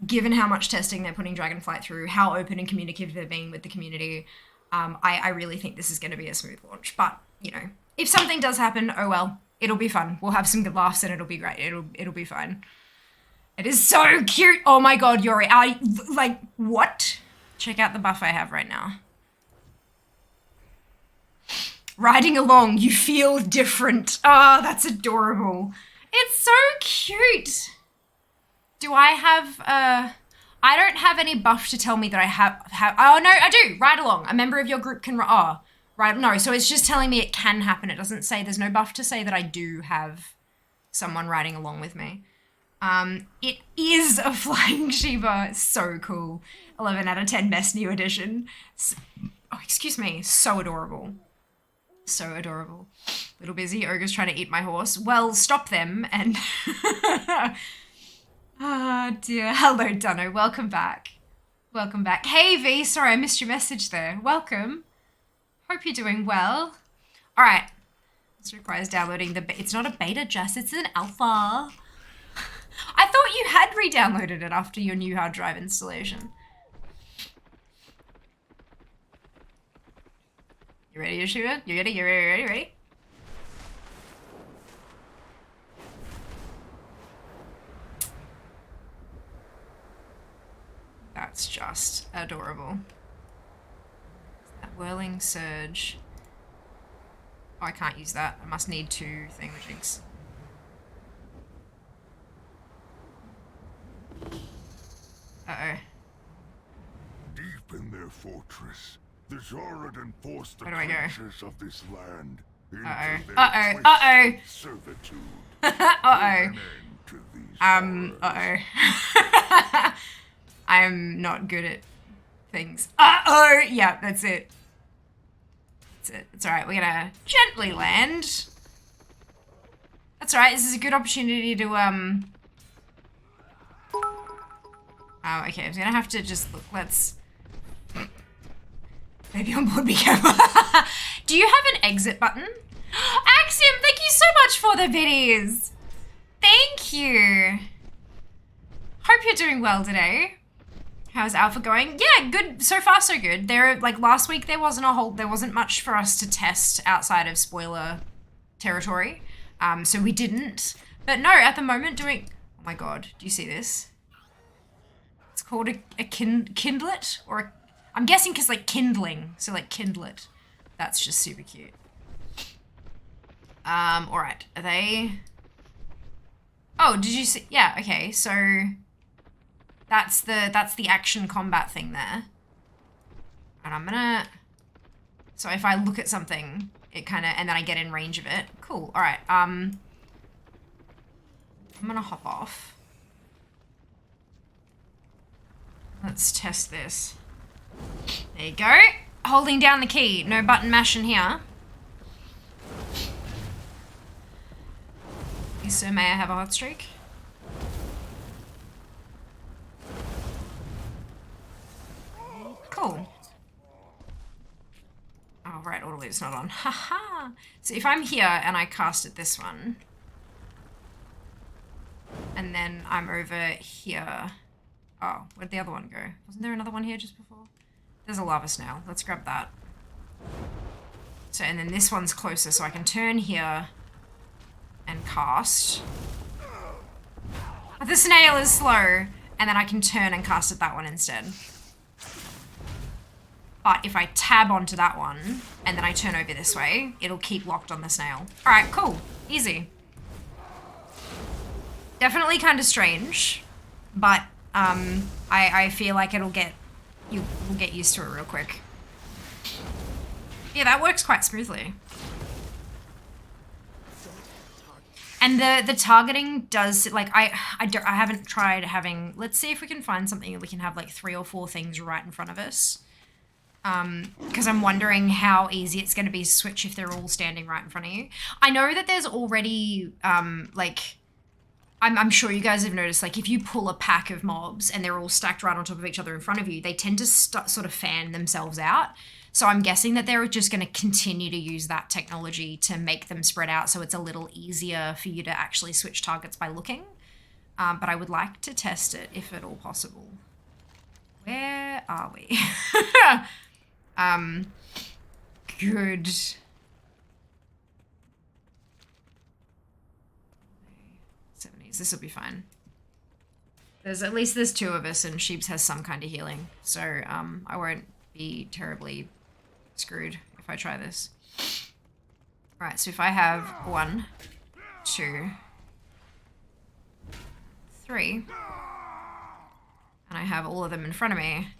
given how much testing they're putting Dragonflight through, how open and communicative they're being with the community, I really think this is going to be a smooth launch. But, you know, if something does happen, oh well, it'll be fun. We'll have some good laughs and it'll be great. It'll be fine. It is so cute. Oh my god, Yuri. What? Check out the buff I have right now. Riding along, you feel different. Oh, that's adorable. It's so cute. Do I have, I don't have any buff to tell me that I have, oh no, I do, ride along. A member of your group can, right, no, so it's just telling me it can happen. It doesn't say, there's no buff to say that I do have someone riding along with me. It is a flying Shiba. It's so cool. 11 out of 10 best new edition. Oh, excuse me, so adorable. So adorable. Little busy, ogre's trying to eat my horse. Well, stop them and... Oh dear. Hello, Dunno. Welcome back. Welcome back. Hey, V. Sorry, I missed your message there. Welcome. Hope you're doing well. All right. This requires downloading it's not a beta, Jess. It's an alpha. I thought you had re-downloaded it after your new hard drive installation. You ready to shoot it? You ready? You ready? Ready? That's just adorable. That whirling surge. Oh, I can't use that. I must need 2 thingamajigs. Uh-oh. Deep in their fortress, the Zoradan forced the Where do I go? creatures of this land into Uh-oh. their Uh-oh. twisted servitude. Uh-oh. Put an end to these horrors. Uh-oh. I'm not good at things. Uh-oh! Yeah, that's it. That's it. It's alright, we're gonna gently land. That's alright, this is a good opportunity to, Oh, okay, I'm gonna have to just look, let's... Maybe on board, be careful. Do you have an exit button? Axiom, thank you so much for the biddies! Thank you! Hope you're doing well today. How's Alpha going? Yeah, good. So far, so good. Last week there wasn't much for us to test outside of spoiler territory. So we didn't. But no, at the moment doing... Oh my god, do you see this? It's called a kindlet, or I'm guessing because like kindling, so like kindlet. That's just super cute. All right, are they... Oh, did you see? Yeah, okay, so that's the action combat thing there. And I'm gonna... So if I look at something, it kind of, and then I get in range of it. Cool, all right, I'm gonna hop off. Let's test this. There you go. Holding down the key. No button mashing here. Please, sir, may I have a hot streak? Cool. Oh, right, autoloop's not on. Haha. So if I'm here and I cast at this one, and then I'm over here. Oh, where'd the other one go? Wasn't there another one here just before? There's a lava snail. Let's grab that. So, and then this one's closer, so I can turn here and cast. But the snail is slow, and then I can turn and cast at that one instead. But if I tab onto that one, and then I turn over this way, it'll keep locked on the snail. Alright, cool. Easy. Definitely kind of strange, but I feel like we'll get used to it real quick. Yeah, that works quite smoothly. And the targeting does, like, I haven't tried having, let's see if we can find something that we can have like 3 or 4 things right in front of us. Because I'm wondering how easy it's going to be to switch if they're all standing right in front of you. I know that there's already, like, I'm sure you guys have noticed, like, if you pull a pack of mobs and they're all stacked right on top of each other in front of you, they tend to sort of fan themselves out. So I'm guessing that they're just going to continue to use that technology to make them spread out so it's a little easier for you to actually switch targets by looking. But I would like to test it if at all possible. Where are we? Good. 70s, this will be fine. At least there's 2 of us and Sheeps has some kind of healing. So I won't be terribly screwed if I try this. Alright, so if I have 1, 2, 3, and I have all of them in front of me,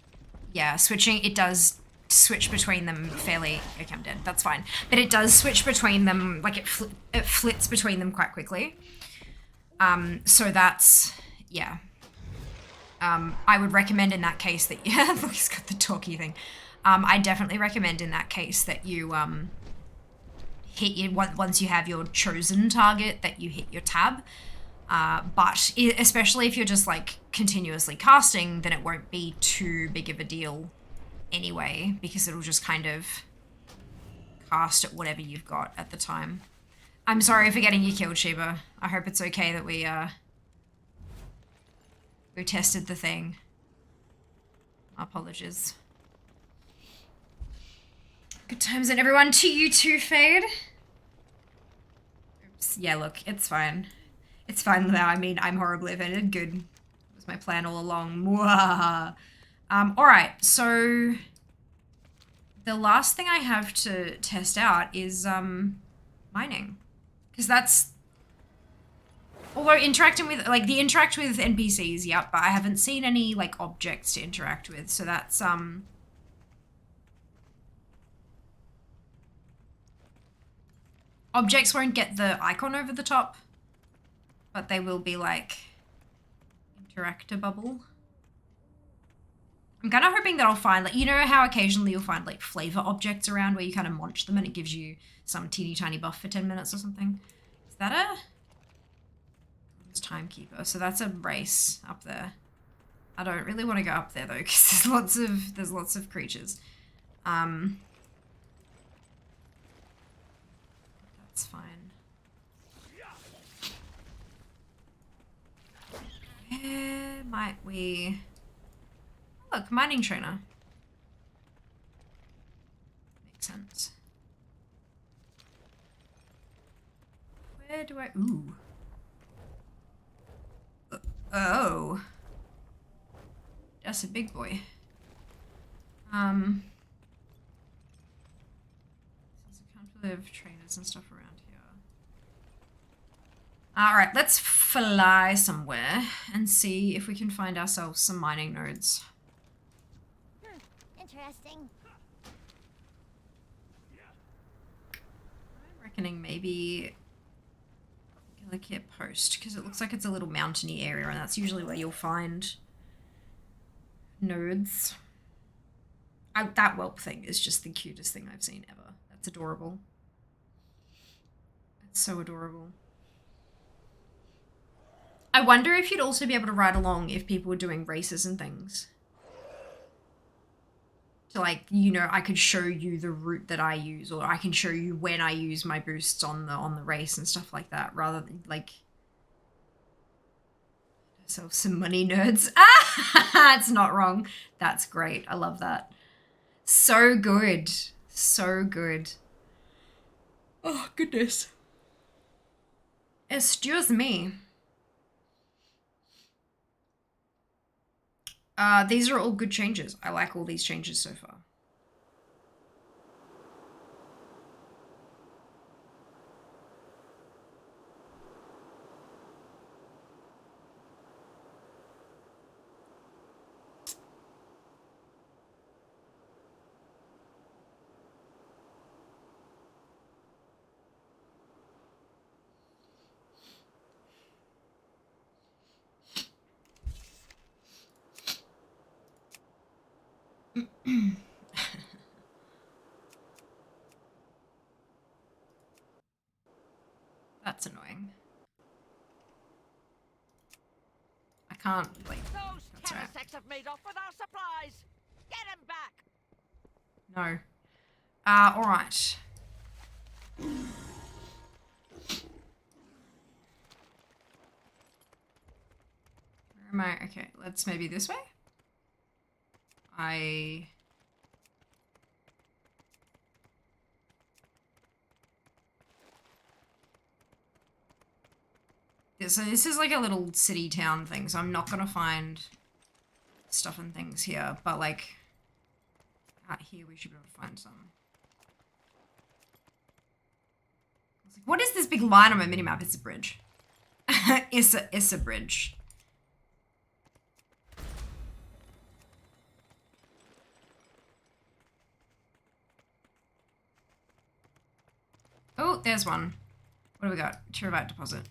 yeah, switching, it does switch between them fairly, okay, I'm dead, that's fine. But it does switch between them, like it flits between them quite quickly. So that's, yeah. I would recommend in that case that, yeah, look, he's got the talkie thing. I definitely recommend in that case that you hit your, once you have your chosen target, that you hit your tab. But especially if you're just like continuously casting, then it won't be too big of a deal anyway, because it'll just kind of cast at whatever you've got at the time. I'm sorry for getting you killed, Sheba. I hope it's okay that we tested the thing. My apologies. Good times and everyone, to you too, Fade. Oops, yeah, look, it's fine. It's fine now. I mean, I'm horribly offended. Good. It was my plan all along. Mwah. Alright, so the last thing I have to test out is mining. Because that's, although interacting with, like, the interact with NPCs, yep, but I haven't seen any, like, objects to interact with, so that's, objects won't get the icon over the top, but they will be, like, interactor bubble. I'm kind of hoping that I'll find, like, you know how occasionally you'll find, like, flavor objects around where you kind of munch them and it gives you some teeny tiny buff for 10 minutes or something? Is that a... It's Timekeeper, so that's a race up there. I don't really want to go up there though, because there's lots of creatures. That's fine. Where might we... Look, mining trainer. Makes sense. Where do I... Ooh. Oh. That's a big boy. There's a couple of trainers and stuff around here. Alright, let's fly somewhere and see if we can find ourselves some mining nodes. Interesting. I'm reckoning maybe Gillikit Post, because it looks like it's a little mountainy area and that's usually where you'll find nodes. That whelp thing is just the cutest thing I've seen ever. That's adorable. It's so adorable. I wonder if you'd also be able to ride along if people were doing races and things. So, like, you know, I could show you the route that I use, or I can show you when I use my boosts on the race and stuff like that, rather than, like... So, some money nerds. Ah! It's not wrong. That's great. I love that. So good. So good. Oh, goodness. Excuse me. These are all good changes. I like all these changes so far. That's annoying. I can't, like, Those that's right. terrasecks have made off with our supplies. Get him back. No. Alright. Where am I? Okay, let's maybe this way. So this is like a little city town thing, so I'm not gonna find stuff and things here, but like out here we should be able to find some. Like, what is this big line on my minimap? It's a bridge. It's a bridge. Oh, there's one. What do we got? Terabyte deposit.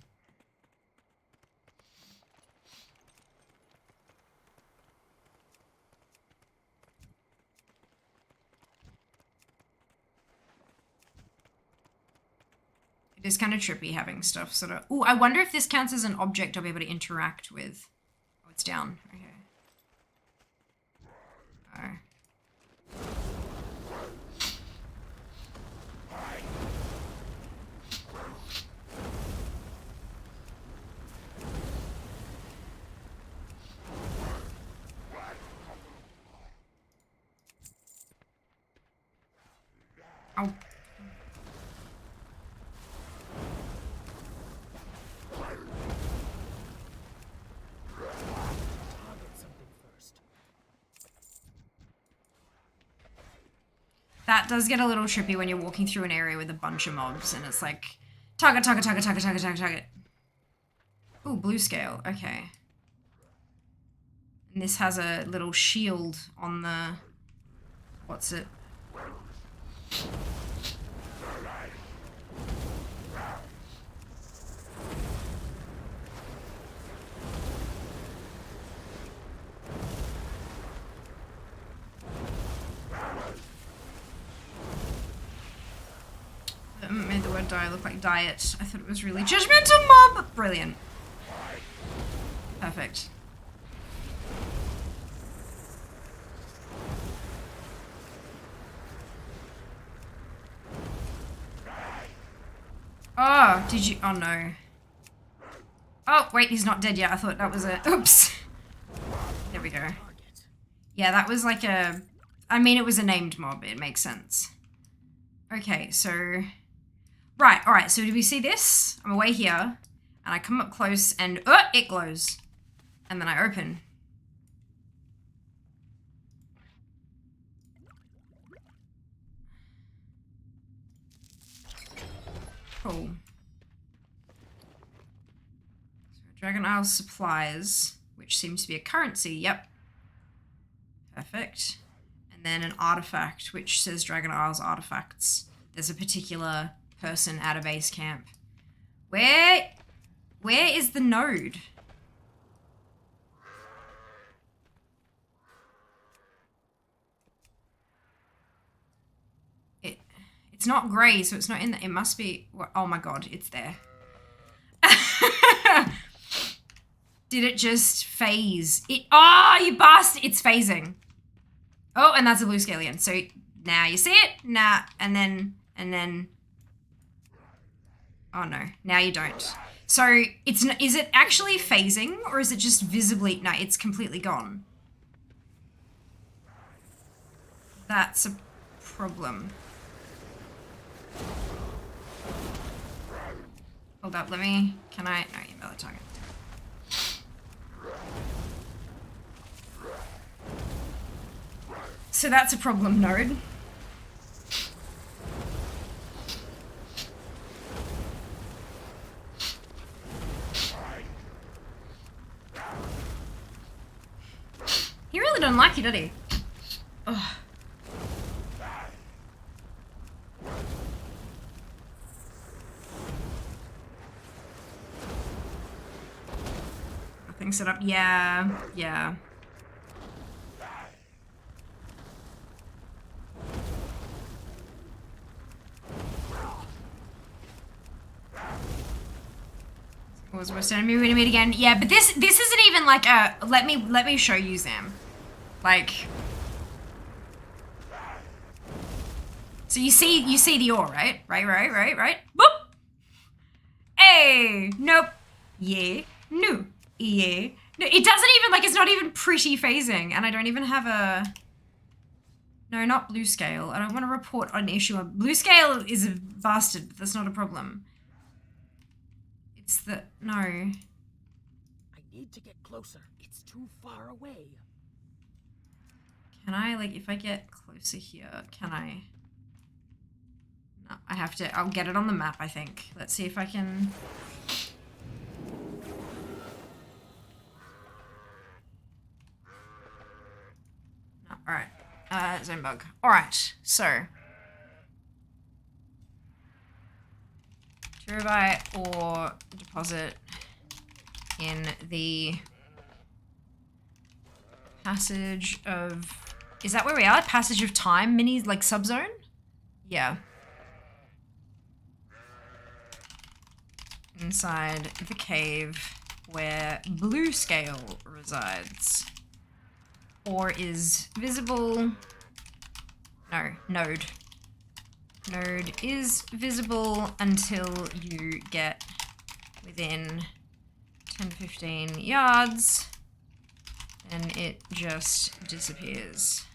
It is kind of trippy having stuff sort of... Ooh, I wonder if this counts as an object I'll be able to interact with. Oh, it's down. Okay. Oh. Ow. That does get a little trippy when you're walking through an area with a bunch of mobs and it's like target, target, target, target, target, target, target. Ooh, blue scale. Okay. And this has a little shield on the... What's it? That made the word die look like diet. I thought it was really judgmental mob. Brilliant. Perfect. Oh, did you? Oh no. Oh, wait, he's not dead yet. I thought that was a... Oops. There we go. Yeah, that was like a... I mean, it was a named mob. It makes sense. Okay, so... Right, alright, so do we see this? I'm away here, and I come up close, and it glows. And then I open. Cool. So Dragon Isle supplies, which seems to be a currency, yep. Perfect. And then an artifact, which says Dragon Isle's artifacts. There's a particular person at a base camp. Where is the node? It's not grey, so it's not in the... It must be... Oh my god, it's there. Did it just phase? Oh, you bastard! It's phasing. Oh, and that's a blue scallion. So now you see it. Nah, and then... Oh no, now you don't. So it's... Is it actually phasing, or is it just visibly... No, it's completely gone. That's a problem. Hold up, let me... Can I... No, you better target. So that's a problem node. He really don't like you, does he? Ugh. Nothing set up. Yeah, yeah. Cause worst enemy we're gonna meet again. Yeah, but this isn't even like a let me show you Zam. Like, so you see the ore, right? Right. Boop. Hey, nope. Yeah, no. Yeah. No, it doesn't even, like, it's not even pretty phasing, and I don't even have a... No, not blue scale. I don't want to report an issue. Blue scale is a bastard, but that's not a problem. It's the... No. I need to get closer. It's too far away. Can I, like, if I get closer here, can I... No, I have to... I'll get it on the map, I think. Let's see if I can... No, alright. Zone bug. Alright, so... Terabyte or deposit in the passage of... Is that where we are? Passage of time mini, like, subzone? Yeah. Inside the cave where blue scale resides. Or is visible... No, node. Node is visible until you get within 10-15 yards. And it just disappears.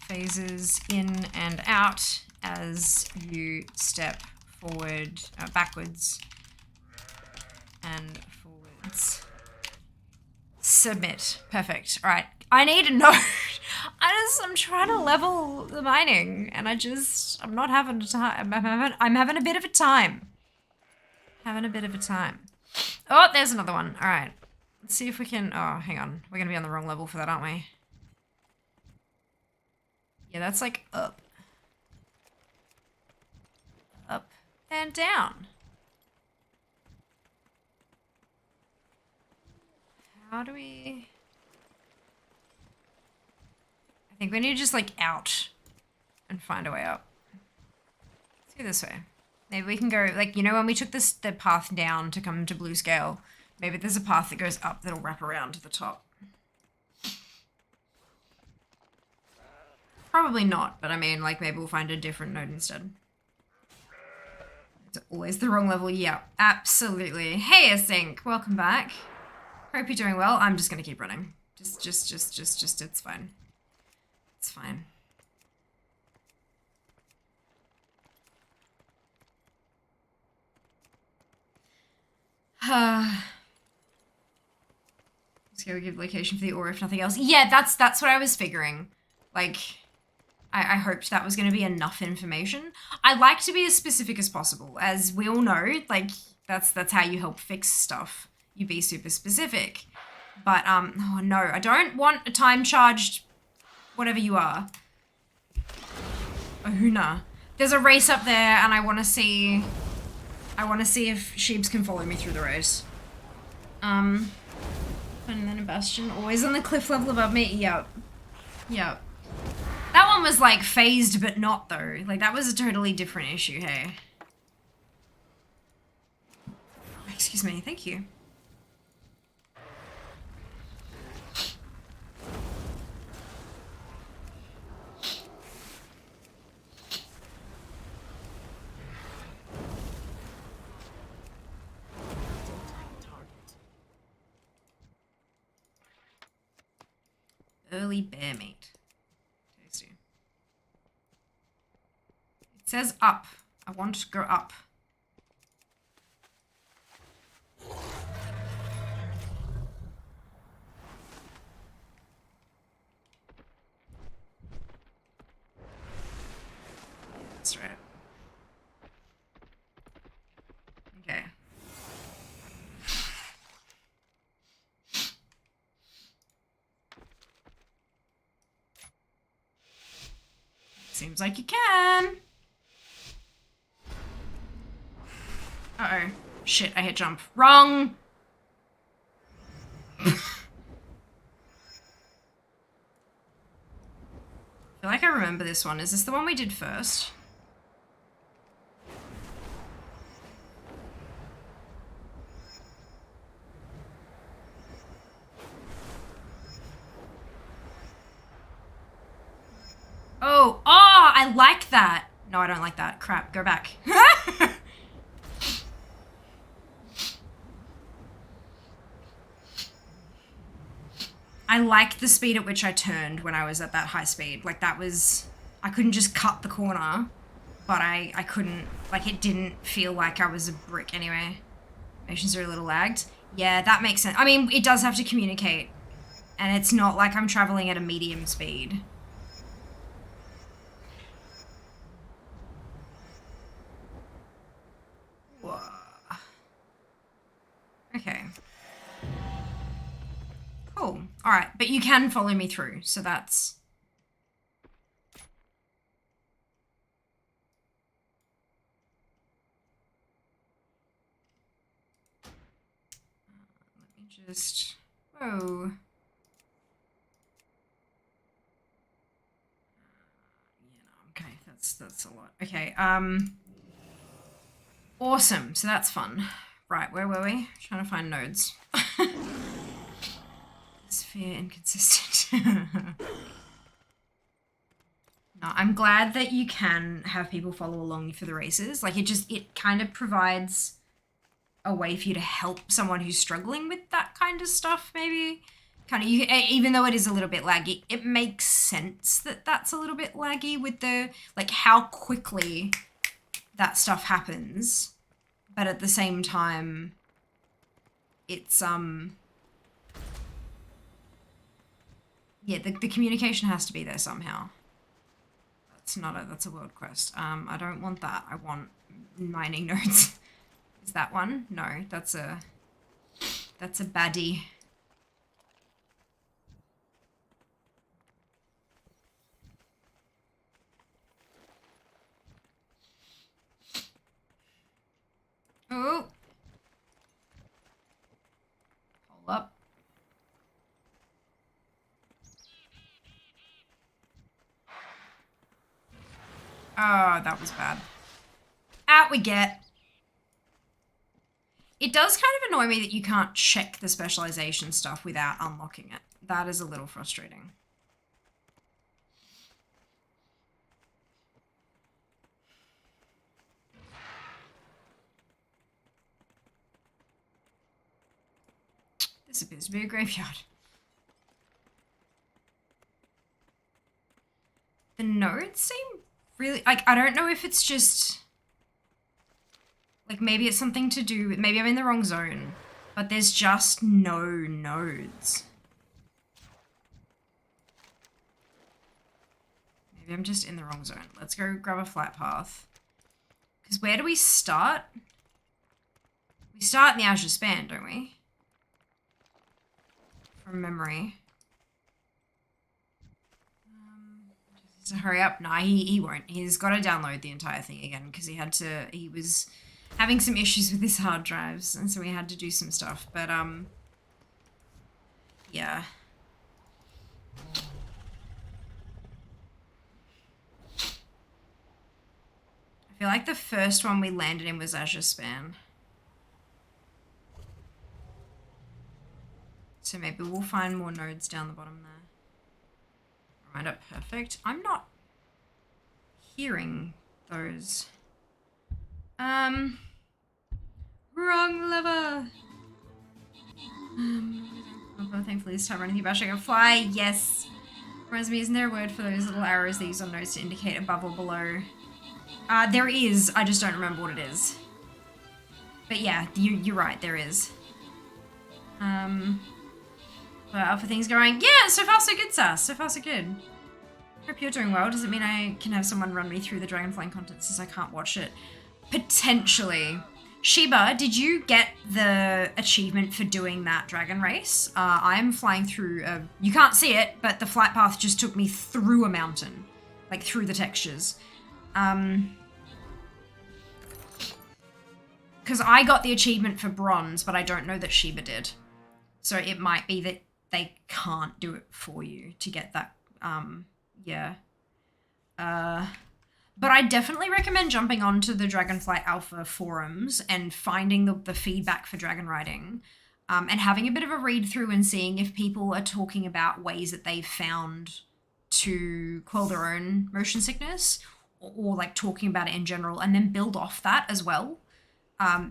Phases in and out as you step forward, backwards and forwards. Submit. Perfect. All right. I need a node. I'm trying to level the mining, and I'm not having a time. I'm having a bit of a time. Having a bit of a time. Oh, there's another one. All right. Let's see if we can... Oh, hang on. We're going to be on the wrong level for that, aren't we? Yeah, that's like up. Up and down. How do we... I think we need to just, like, out and find a way up. Let's go this way. Maybe we can go, like, you know when we took the path down to come to blue scale, maybe there's a path that goes up that'll wrap around to the top. Probably not, but I mean, like, maybe we'll find a different node instead. It's always the wrong level. Yeah, absolutely. Hey, Async, welcome back. Hope you're doing well. I'm just gonna keep running. Just, it's fine. It's fine. Let's go give location for the ore if nothing else. Yeah, that's what I was figuring. Like, I hoped that was going to be enough information. I like to be as specific as possible. As we all know, like, that's how you help fix stuff. You be super specific. But, oh no, I don't want a time-charged whatever you are. Ahuna. There's a race up there, and I want to see if Sheebs can follow me through the race. And then a bastion, always on the cliff level above me. Yep. Yep. That one was, like, phased, but not, though. Like, that was a totally different issue, hey. Excuse me, thank you. Early bear meat. Tasty. It says up. I want to go up. That's right. Okay. Seems like you can. Uh-oh. Shit, I hit jump. Wrong! I feel like I remember this one. Is this the one we did first? that. No, I don't like that. Crap, go back. I liked the speed at which I turned when I was at that high speed. Like that was, I couldn't just cut the corner, but I couldn't, like it didn't feel like I was a brick anyway. Motions are a little lagged. Yeah, that makes sense. I mean, it does have to communicate, and it's not like I'm traveling at a medium speed. Whoa. Okay. Cool. All right, but you can follow me through, so that's... let me just... Whoa. Okay, that's a lot. Okay, awesome, so that's fun. Right, where were we? Trying to find nodes. Sphere inconsistent. No, I'm glad that you can have people follow along for the races. Like it kind of provides a way for you to help someone who's struggling with that kind of stuff, maybe. Kind of, even though it is a little bit laggy, it makes sense that that's a little bit laggy with the, like, how quickly that stuff happens. But at the same time, it's, yeah, the communication has to be there somehow. That's a world quest. I don't want that. I want mining nodes. Is that one? No, that's a baddie. Oh. Hold up. Oh, that was bad. Out we get. It does kind of annoy me that you can't check the specialization stuff without unlocking it. That is a little frustrating. This appears to be a graveyard. The nodes seem really, like, I don't know if it's just, like, maybe it's something to do with, maybe I'm in the wrong zone, but there's just no nodes. Maybe I'm just in the wrong zone. Let's go grab a flight path. Because where do we start? We start in the Azure Span, don't we? From memory. So hurry up. Nah, he won't. He's got to download the entire thing again because he was having some issues with his hard drives, and so we had to do some stuff. But, yeah. I feel like the first one we landed in was Azure Span. So maybe we'll find more nodes down the bottom there. Right up, perfect. I'm not hearing those. Wrong lever. Thankfully this time running through Bash I can fly. Yes. Reminds me, isn't there a word for those little arrows they use on nodes to indicate above or below? There is. I just don't remember what it is. But yeah, you're right. There is. How for things going? Yeah, so far so good, Sass. So far so good. Hope you're doing well. Does it mean I can have someone run me through the Dragonflight content since I can't watch it? Potentially. Sheba, did you get the achievement for doing that dragon race? I am flying through, you can't see it, but the flight path just took me through a mountain. Like, through the textures. Because I got the achievement for bronze, but I don't know that Sheba did. So it might be that they can't do it for you to get that, yeah. But I definitely recommend jumping onto the Dragonflight Alpha forums and finding the feedback for dragon riding, and having a bit of a read through and seeing if people are talking about ways that they've found to quell their own motion sickness, or like talking about it in general, and then build off that as well.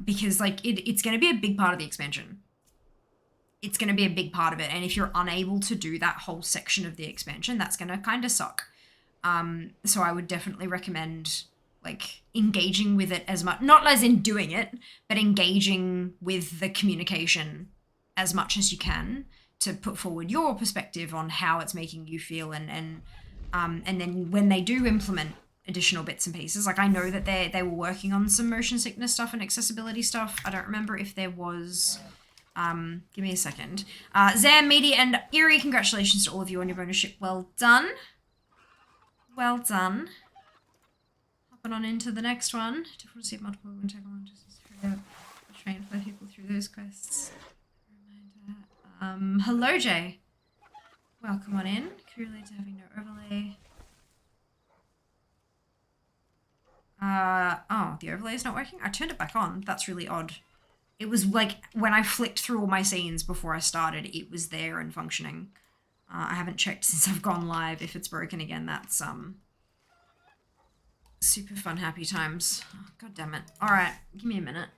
Because like it's going to be a big part of the expansion. It's going to be a big part of it. And if you're unable to do that whole section of the expansion, that's going to kind of suck. So I would definitely recommend like engaging with it as much, not as in doing it, but engaging with the communication as much as you can to put forward your perspective on how it's making you feel. And then when they do implement additional bits and pieces, like I know that they were working on some motion sickness stuff and accessibility stuff. I don't remember if there was... give me a second. Zam, Meaty, and Eerie, congratulations to all of you on your bonus ship. Well done. Well done. Hopping on into the next one. Difficult to see multiple and take on to train for people through those quests. Hello, Jay. Welcome on in. Could relate to having no overlay. Oh, the overlay is not working? I turned it back on. That's really odd. It was like when I flicked through all my scenes before I started, it was there and functioning. I haven't checked since I've gone live. If it's broken again, that's super fun, happy times. Oh, God damn it. All right, give me a minute.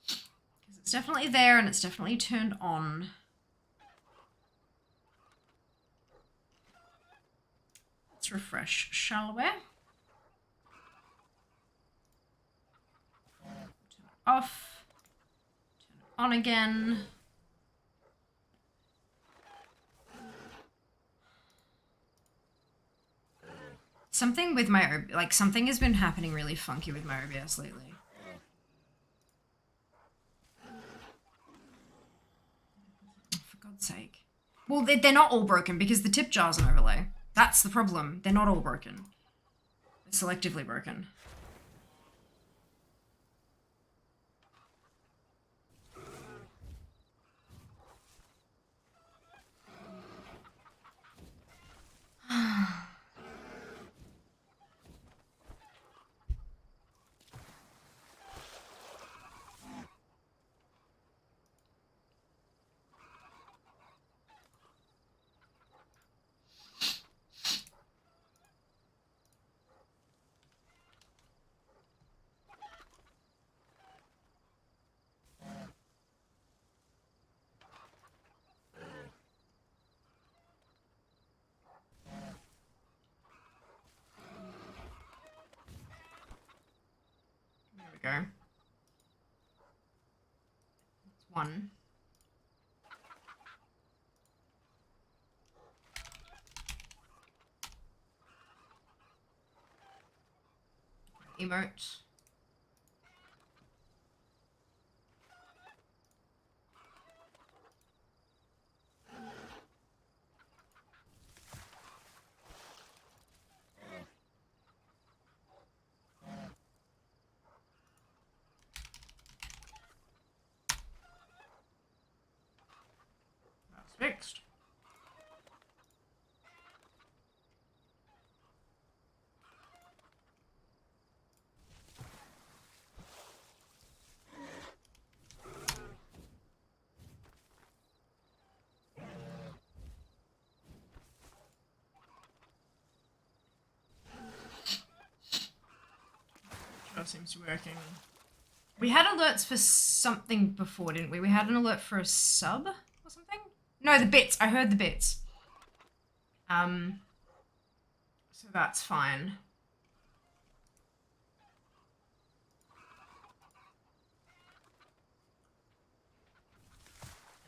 Because it's definitely there and it's definitely turned on. Let's refresh, shall we? Off, turn it on again. Something with my, like, something has been happening really funky with my OBS lately. For God's sake. Well, they're not all broken because the tip jar's an overlay. That's the problem. They're not all broken. They're selectively broken. Go. That's one. Emote. Fixed. That seems to be working. We had alerts for something before, didn't we? We had an alert for a sub or something? No, the bits. I heard the bits. So that's fine.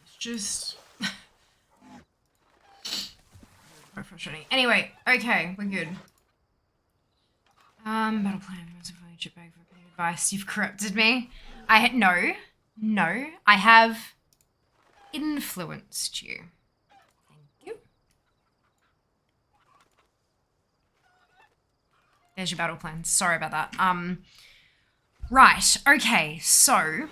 It's just... quite frustrating. Anyway, okay, we're good. Battle plan. Chip bag for getting advice. You've corrupted me. No, I have influenced you. Thank you. There's your battle plan. Sorry about that. Right. Okay. So.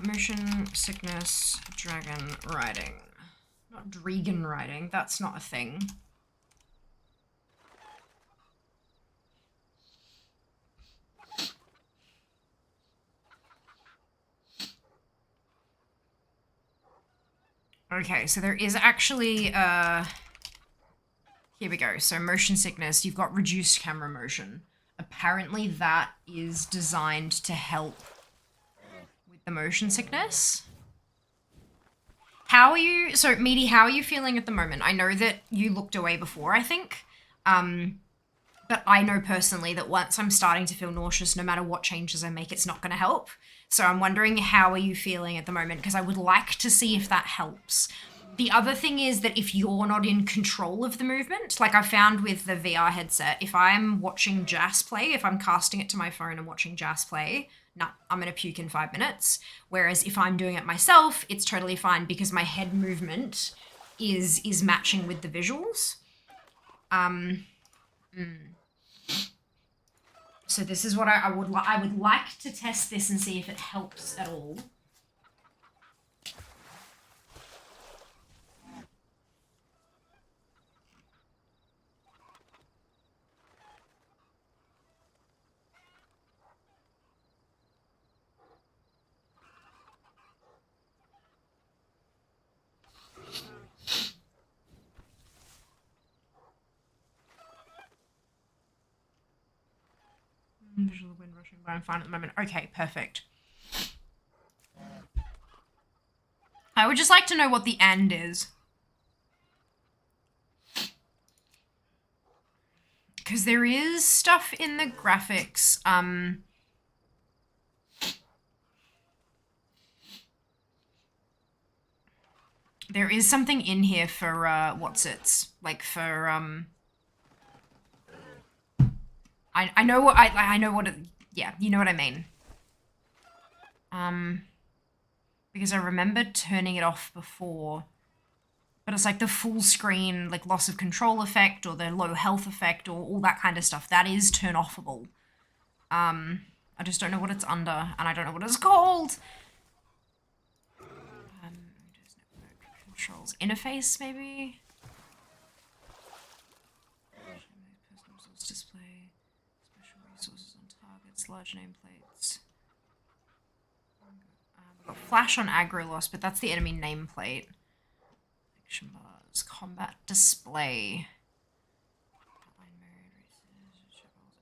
Motion sickness, dragon riding. Not dragon riding. That's not a thing. Okay, so there is actually, here we go. So motion sickness, you've got reduced camera motion. Apparently that is designed to help with the motion sickness. How are you, so Meaty, how are you feeling at the moment? I know that you looked away before, I think. But I know personally that once I'm starting to feel nauseous, no matter what changes I make, it's not going to help. So I'm wondering, how are you feeling at the moment? Because I would like to see if that helps. The other thing is that if you're not in control of the movement, like I found with the VR headset, if I'm watching Jas play, if I'm casting it to my phone and watching Jas play, nah, I'm going to puke in 5 minutes. Whereas if I'm doing it myself, it's totally fine because my head movement is matching with the visuals. So this is what I would like to test this and see if it helps at all. Visual wind rushing, but I'm fine at the moment. Okay, perfect. I would just like to know what the "and" is. Because there is stuff in the graphics, there is something in here for, like for, I know what, I know what it, yeah, you know what I mean. Because I remember turning it off before, but it's like the full screen, like loss of control effect or the low health effect or all that kind of stuff. That is turn-offable. I just don't know what it's under, and I don't know what it's called. Just network controls interface, maybe. Personal resource display, special resources on targets, large nameplates. We've got flash on aggro loss, but that's the enemy nameplate. Action bars, combat display.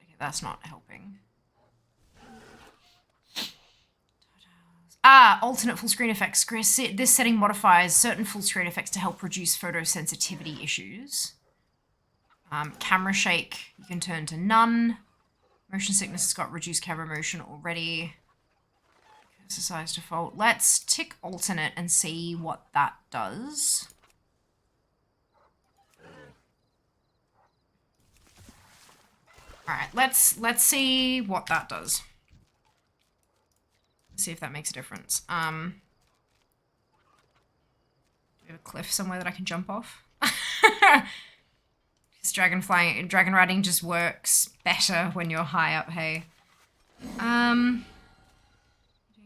Okay, that's not helping. Alternate full screen effects. This setting modifies certain full screen effects to help reduce photosensitivity issues. Camera shake, you can turn to none. Motion sickness has got reduced camera motion already. Exercise default. Let's tick alternate and see what that does. Alright, let's see what that does. See if that makes a difference. Do we have a cliff somewhere that I can jump off? Because dragon riding just works better when you're high up, hey. Doing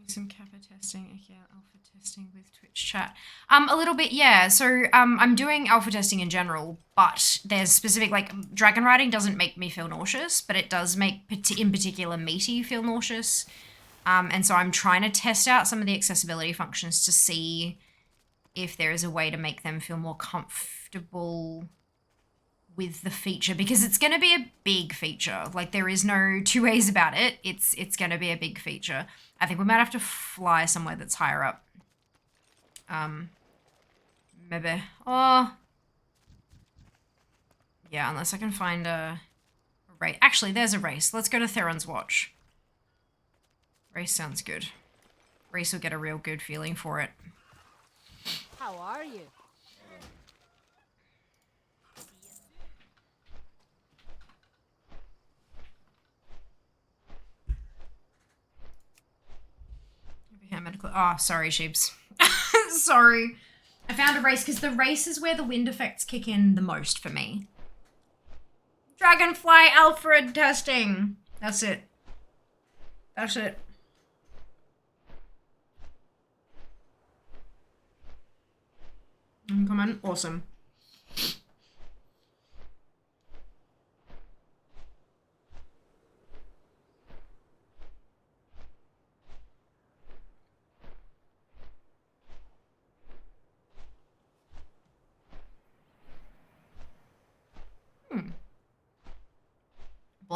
some kappa testing, yeah, alpha testing with Twitch chat. A little bit, yeah. So I'm doing alpha testing in general, but there's specific, like, dragon riding doesn't make me feel nauseous, but it does make, in particular, Meaty feel nauseous. And so I'm trying to test out some of the accessibility functions to see if there is a way to make them feel more comfortable with the feature, because it's going to be a big feature. Like, there is no two ways about it. It's going to be a big feature. I think we might have to fly somewhere that's higher up. Maybe. Oh. Yeah, unless I can find a race. Actually, there's a race. Let's go to Theron's Watch. Race sounds good. Race will get a real good feeling for it. How are you? Oh, sorry, sheeps. Sorry. I found a race because the race is where the wind effects kick in the most for me. Dragonflight Alpha testing. That's it. That's it. Come on, awesome.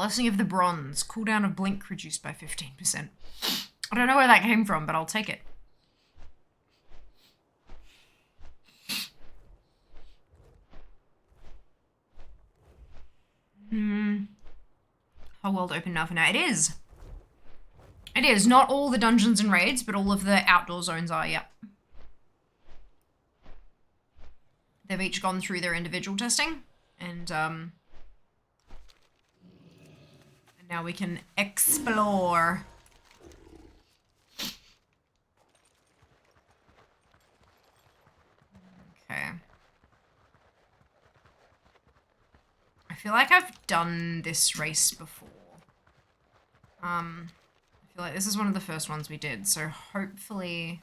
Blessing of the Bronze. Cooldown of Blink reduced by 15%. I don't know where that came from, but I'll take it. Whole world open now for now. It is. It is. Not all the dungeons and raids, but all of the outdoor zones are, yep. They've each gone through their individual testing, and now we can explore. Okay. I feel like I've done this race before. I feel like this is one of the first ones we did, so hopefully...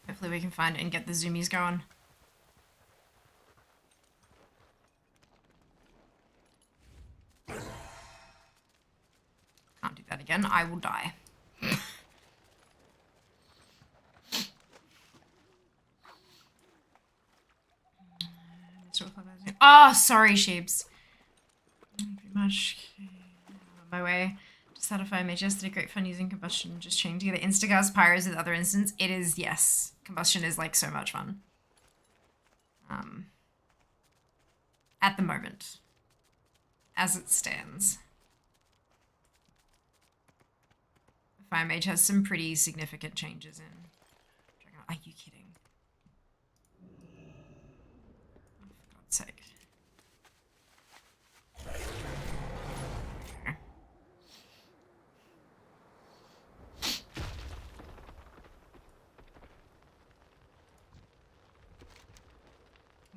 Hopefully we can find it and get the zoomies going. Can't do that again. I will die. Oh, sorry, sheeps. Pretty much on my way to satisfy my yesterday. Great fun using combustion. Just chained together Instagas pyros with other instants. It is, yes. Combustion is like so much fun. At the moment. As it stands. Fire Mage has some pretty significant changes in. Are you kidding? Oh, for God's sake.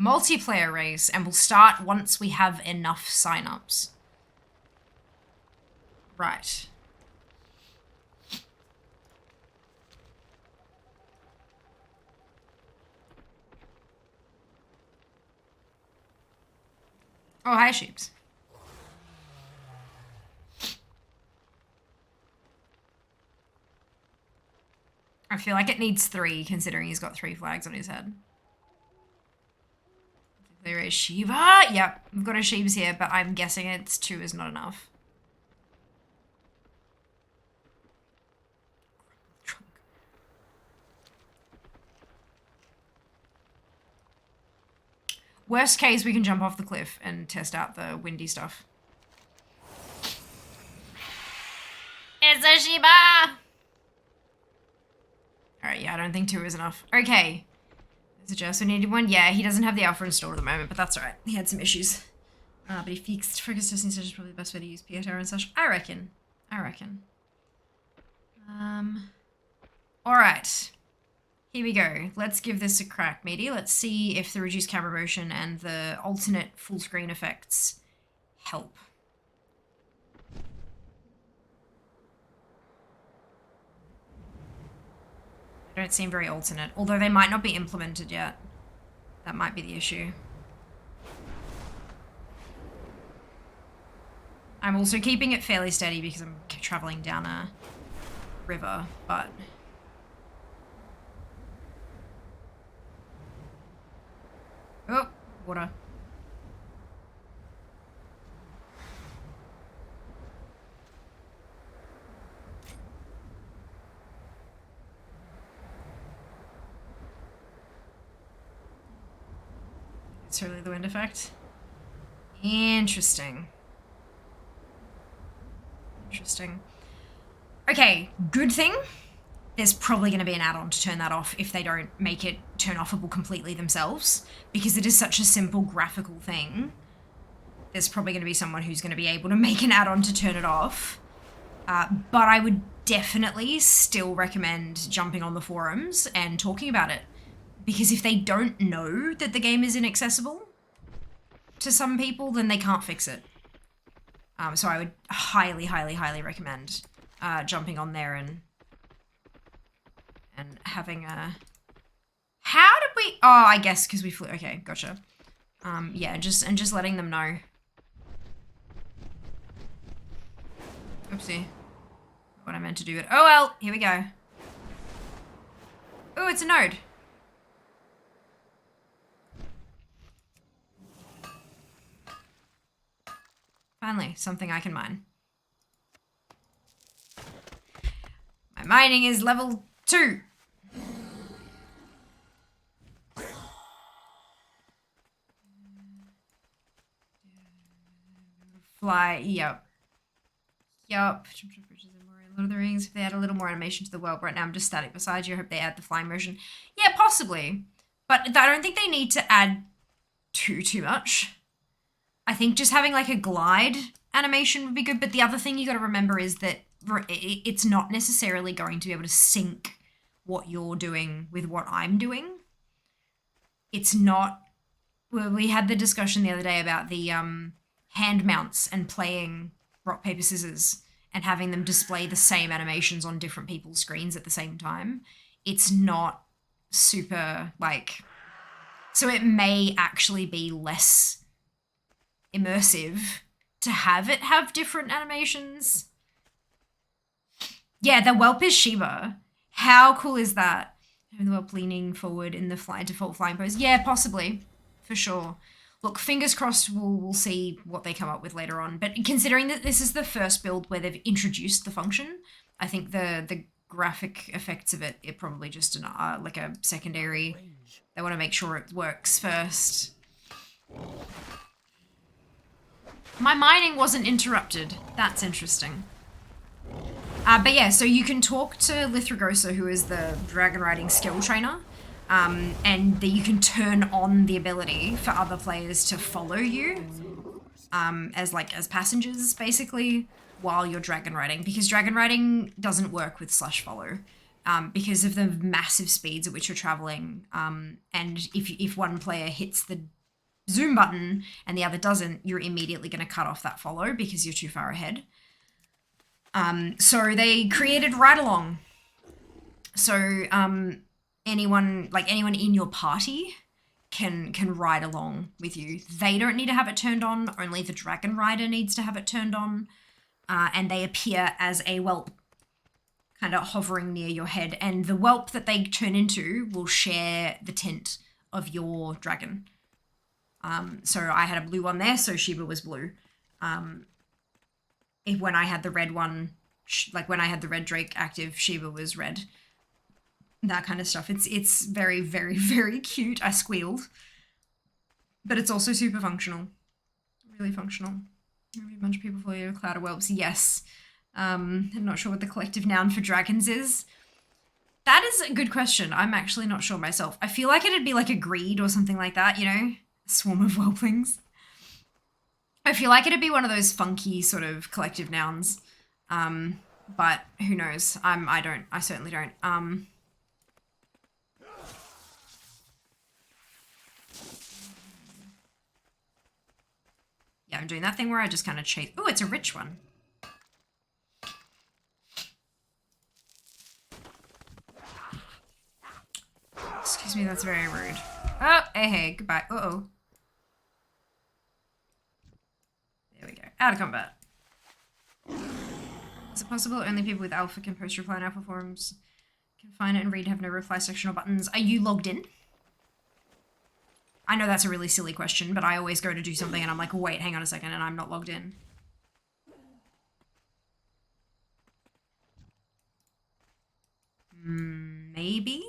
Multiplayer race, and we'll start once we have enough signups. Right. Oh, hi, sheeps. I feel like it needs 3, considering he's got 3 flags on his head. There is Shiva. Yep, we've got a Sheebs here, but I'm guessing it's 2 is not enough. Worst case, we can jump off the cliff and test out the windy stuff. It's a Shiba! Alright, yeah, I don't think 2 is enough. Okay. Suggest we needed 1. Yeah, he doesn't have the alpha installed at the moment, but that's alright. He had some issues. But he fixed focus testing such is probably the best way to use PSR and such. I reckon. Alright. Here we go. Let's give this a crack, matey. Let's see if the reduced camera motion and the alternate full screen effects help. They don't seem very alternate, although they might not be implemented yet. That might be the issue. I'm also keeping it fairly steady because I'm traveling down a river, but... Oh, water. It's really the wind effect. Interesting. Okay, good thing. There's probably going to be an add-on to turn that off if they don't make it turn offable completely themselves, because it is such a simple graphical thing. There's probably going to be someone who's going to be able to make an add-on to turn it off. But I would definitely still recommend jumping on the forums and talking about it, because if they don't know that the game is inaccessible to some people, then they can't fix it. So I would highly, highly, highly recommend jumping on there and having a... How did we... Oh, I guess because we flew... Okay, gotcha. Yeah, just letting them know. Oopsie. Not what I meant to do, but oh well, here we go. Oh, it's a node. Finally, something I can mine. My mining is level 2. Fly, yep. Yup. Lord of the Rings, if they add a little more animation to the world. Right now I'm just static beside you. I hope they add the flying motion. Yeah, possibly. But I don't think they need to add too much. I think just having like a glide animation would be good. But the other thing you got to remember is that it's not necessarily going to be able to sync what you're doing with what I'm doing. It's not... Well, we had the discussion the other day about the hand mounts and playing rock, paper, scissors and having them display the same animations on different people's screens at the same time. It's not super, like... So it may actually be less immersive to have it have different animations. Yeah, the whelp is Shiba. How cool is that? The whelp leaning forward in the default flying pose. Yeah, possibly. For sure. Look, fingers crossed we'll see what they come up with later on. But considering that this is the first build where they've introduced the function, I think the graphic effects of it probably just like a secondary. They want to make sure it works first. My mining wasn't interrupted. That's interesting. But yeah, so you can talk to Lithragosa, who is the dragon riding skill trainer. And you can turn on the ability for other players to follow you as passengers, basically, while you're dragon riding. Because dragon riding doesn't work with /follow because of the massive speeds at which you're traveling. And if one player hits the zoom button and the other doesn't, you're immediately going to cut off that follow because you're too far ahead. So they created ride along. So anyone in your party can ride along with you. They don't need to have it turned on. Only the dragon rider needs to have it turned on. And they appear as a whelp, kind of hovering near your head. And the whelp that they turn into will share the tint of your dragon. So I had a blue one there, so Shiba was blue. When I had the red one, when I had the red Drake active, Shiba was red. That kind of stuff. It's very, very, very cute. I squealed. But it's also super functional. Really functional. Maybe a bunch of people follow you, cloud of whelps. Yes. I'm not sure what the collective noun for dragons is. That is a good question. I'm actually not sure myself. I feel like it'd be like a greed or something like that, you know? A swarm of whelplings. I feel like it'd be one of those funky sort of collective nouns. But who knows? I certainly don't. Yeah, I'm doing that thing where I just kind of chase. Oh, it's a rich one. Excuse me, that's very rude. Oh, hey, goodbye. Uh-oh. There we go. Out of combat. Is it possible only people with alpha can post reply in alpha forums? Can find it and read, have no reply section or buttons. Are you logged in? I know that's a really silly question, but I always go to do something and I'm like, wait, hang on a second, and I'm not logged in. Maybe?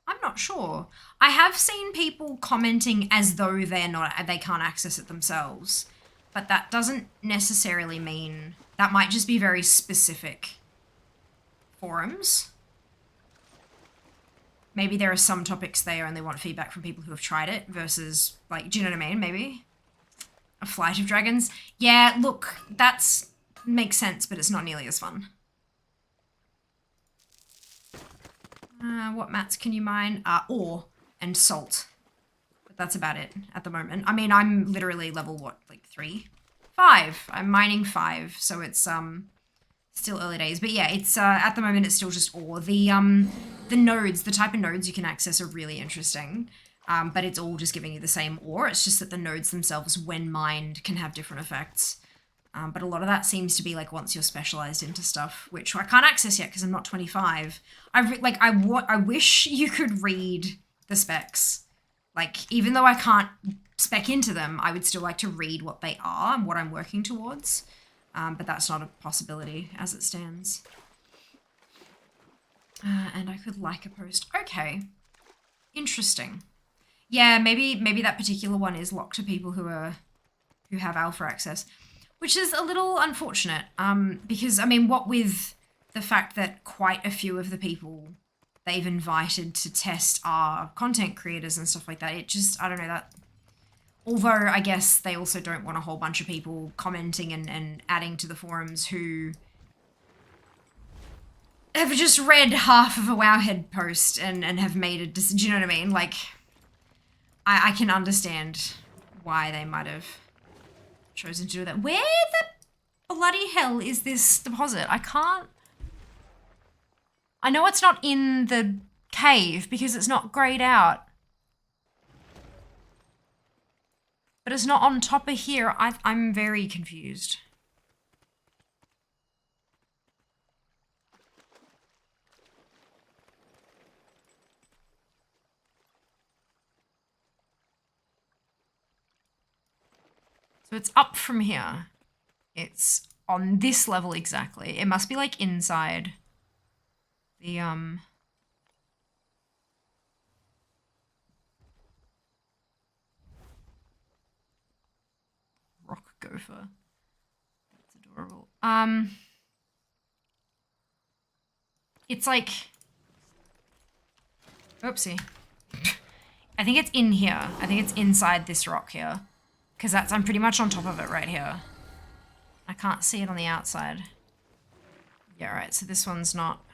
I'm not sure. I have seen people commenting as though they can't access it themselves, but that doesn't necessarily mean... That might just be very specific forums. Maybe there are some topics they only want feedback from people who have tried it versus, like, do you know what I mean? Maybe a flight of dragons. Yeah, look, that's makes sense, but it's not nearly as fun. What mats can you mine? Ore and salt. But that's about it at the moment. I mean, I'm literally level, what, like 3? 5. I'm mining 5, so it's still early days. But yeah, it's at the moment it's still just ore. The nodes, the type of nodes you can access are really interesting. But it's all just giving you the same ore. It's just that the nodes themselves, when mined, can have different effects. But a lot of that seems to be like once you're specialized into stuff, which I can't access yet because I'm not 25. I wish you could read the specs. Like, even though I can't spec into them, I would still like to read what they are and what I'm working towards. But that's not a possibility as it stands. And I could like a post. Okay. Interesting. Yeah, maybe that particular one is locked to people who have alpha access, which is a little unfortunate. Because I mean, what with the fact that quite a few of the people they've invited to test are content creators and stuff like that, it just, I don't know, that, although I guess they also don't want a whole bunch of people commenting and adding to the forums who have just read half of a Wowhead post and have made a decision. Do you know what I mean? Like, I can understand why they might have chosen to do that. Where the bloody hell is this deposit? I know it's not in the cave because it's not grayed out. But it's not on top of here. I'm very confused. So it's up from here. It's on this level exactly. It must be like inside the rock gopher. That's adorable. It's like, oopsie. I think it's in here. I think it's inside this rock here. Because I'm pretty much on top of it right here. I can't see it on the outside. Yeah, right, so this one's not.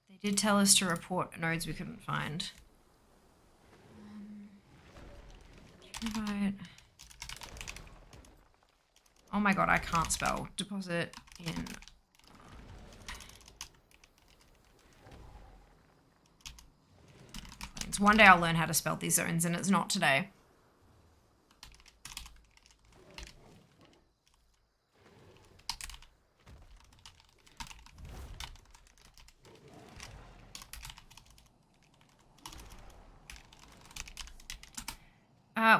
They did tell us to report nodes we couldn't find. Invite. Oh my god, I can't spell. Deposit in. One day I'll learn how to spell these zones, and it's not today.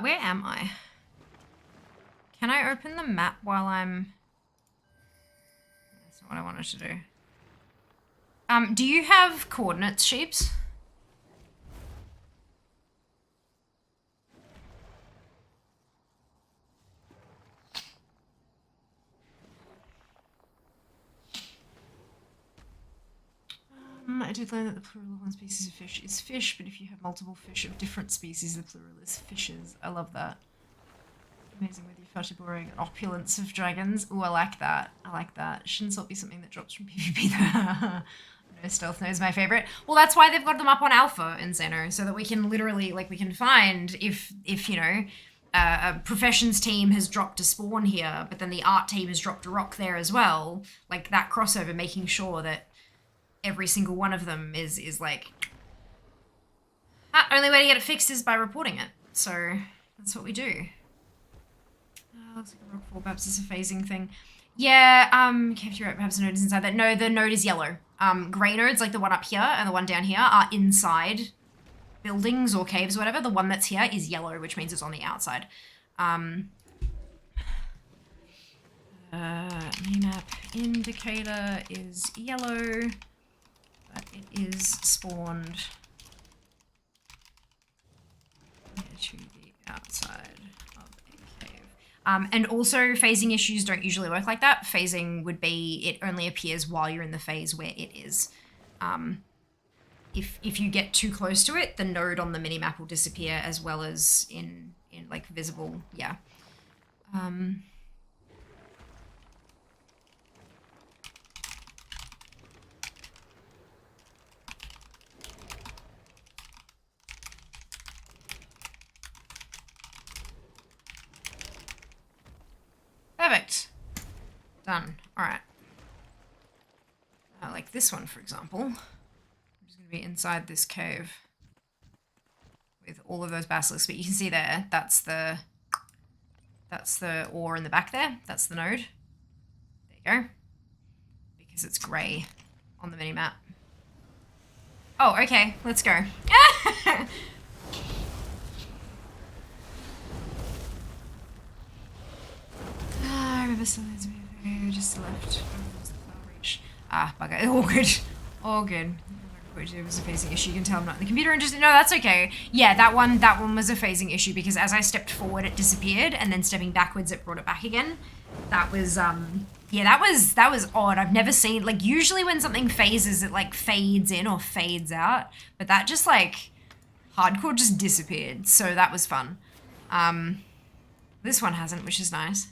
Where am I? Can I open the map while I'm... That's not what I wanted to do. Do you have coordinates, sheeps? I did learn that the plural of one species of fish is fish, but if you have multiple fish of different species, the plural is fishes. I love that. Amazing with your fetty boring opulence of dragons. Ooh, I like that. I like that. Shouldn't salt be something that drops from PvP though. No, stealth node is my favorite. Well, that's why they've got them up on alpha in Xeno, so that we can literally, like, we can find if you know, a professions team has dropped a spawn here, but then the art team has dropped a rock there as well. Like, that crossover, making sure that every single one of them is like, only way to get it fixed is by reporting it. So that's what we do. Looks like a rock fall, perhaps it's a phasing thing. Yeah, Kev, you're right, perhaps a node is inside that. No, the node is yellow. Grey nodes, like the one up here and the one down here, are inside buildings or caves or whatever. The one that's here is yellow, which means it's on the outside. Minimap indicator is yellow, but it is spawned to the outside of a cave. And also phasing issues don't usually work like that. Phasing would be, it only appears while you're in the phase where it is. If you get too close to it, the node on the minimap will disappear, as well as in like visible, yeah. Perfect. Done. All right. Like this one, for example. I'm just going to be inside this cave with all of those basilisks. But you can see there, that's the That's the ore in the back there. That's the node. There you go. Because it's grey on the minimap. Oh, okay. Let's go. I remember something just left. Ah, bugger. All good. All good. It was a phasing issue. You can tell I'm not in the computer and just no, that's okay. Yeah, that one was a phasing issue because as I stepped forward it disappeared and then stepping backwards it brought it back again. That was yeah, that was odd. I've never seen, like, usually when something phases it like fades in or fades out, but that just like hardcore just disappeared. So that was fun. This one hasn't, which is nice.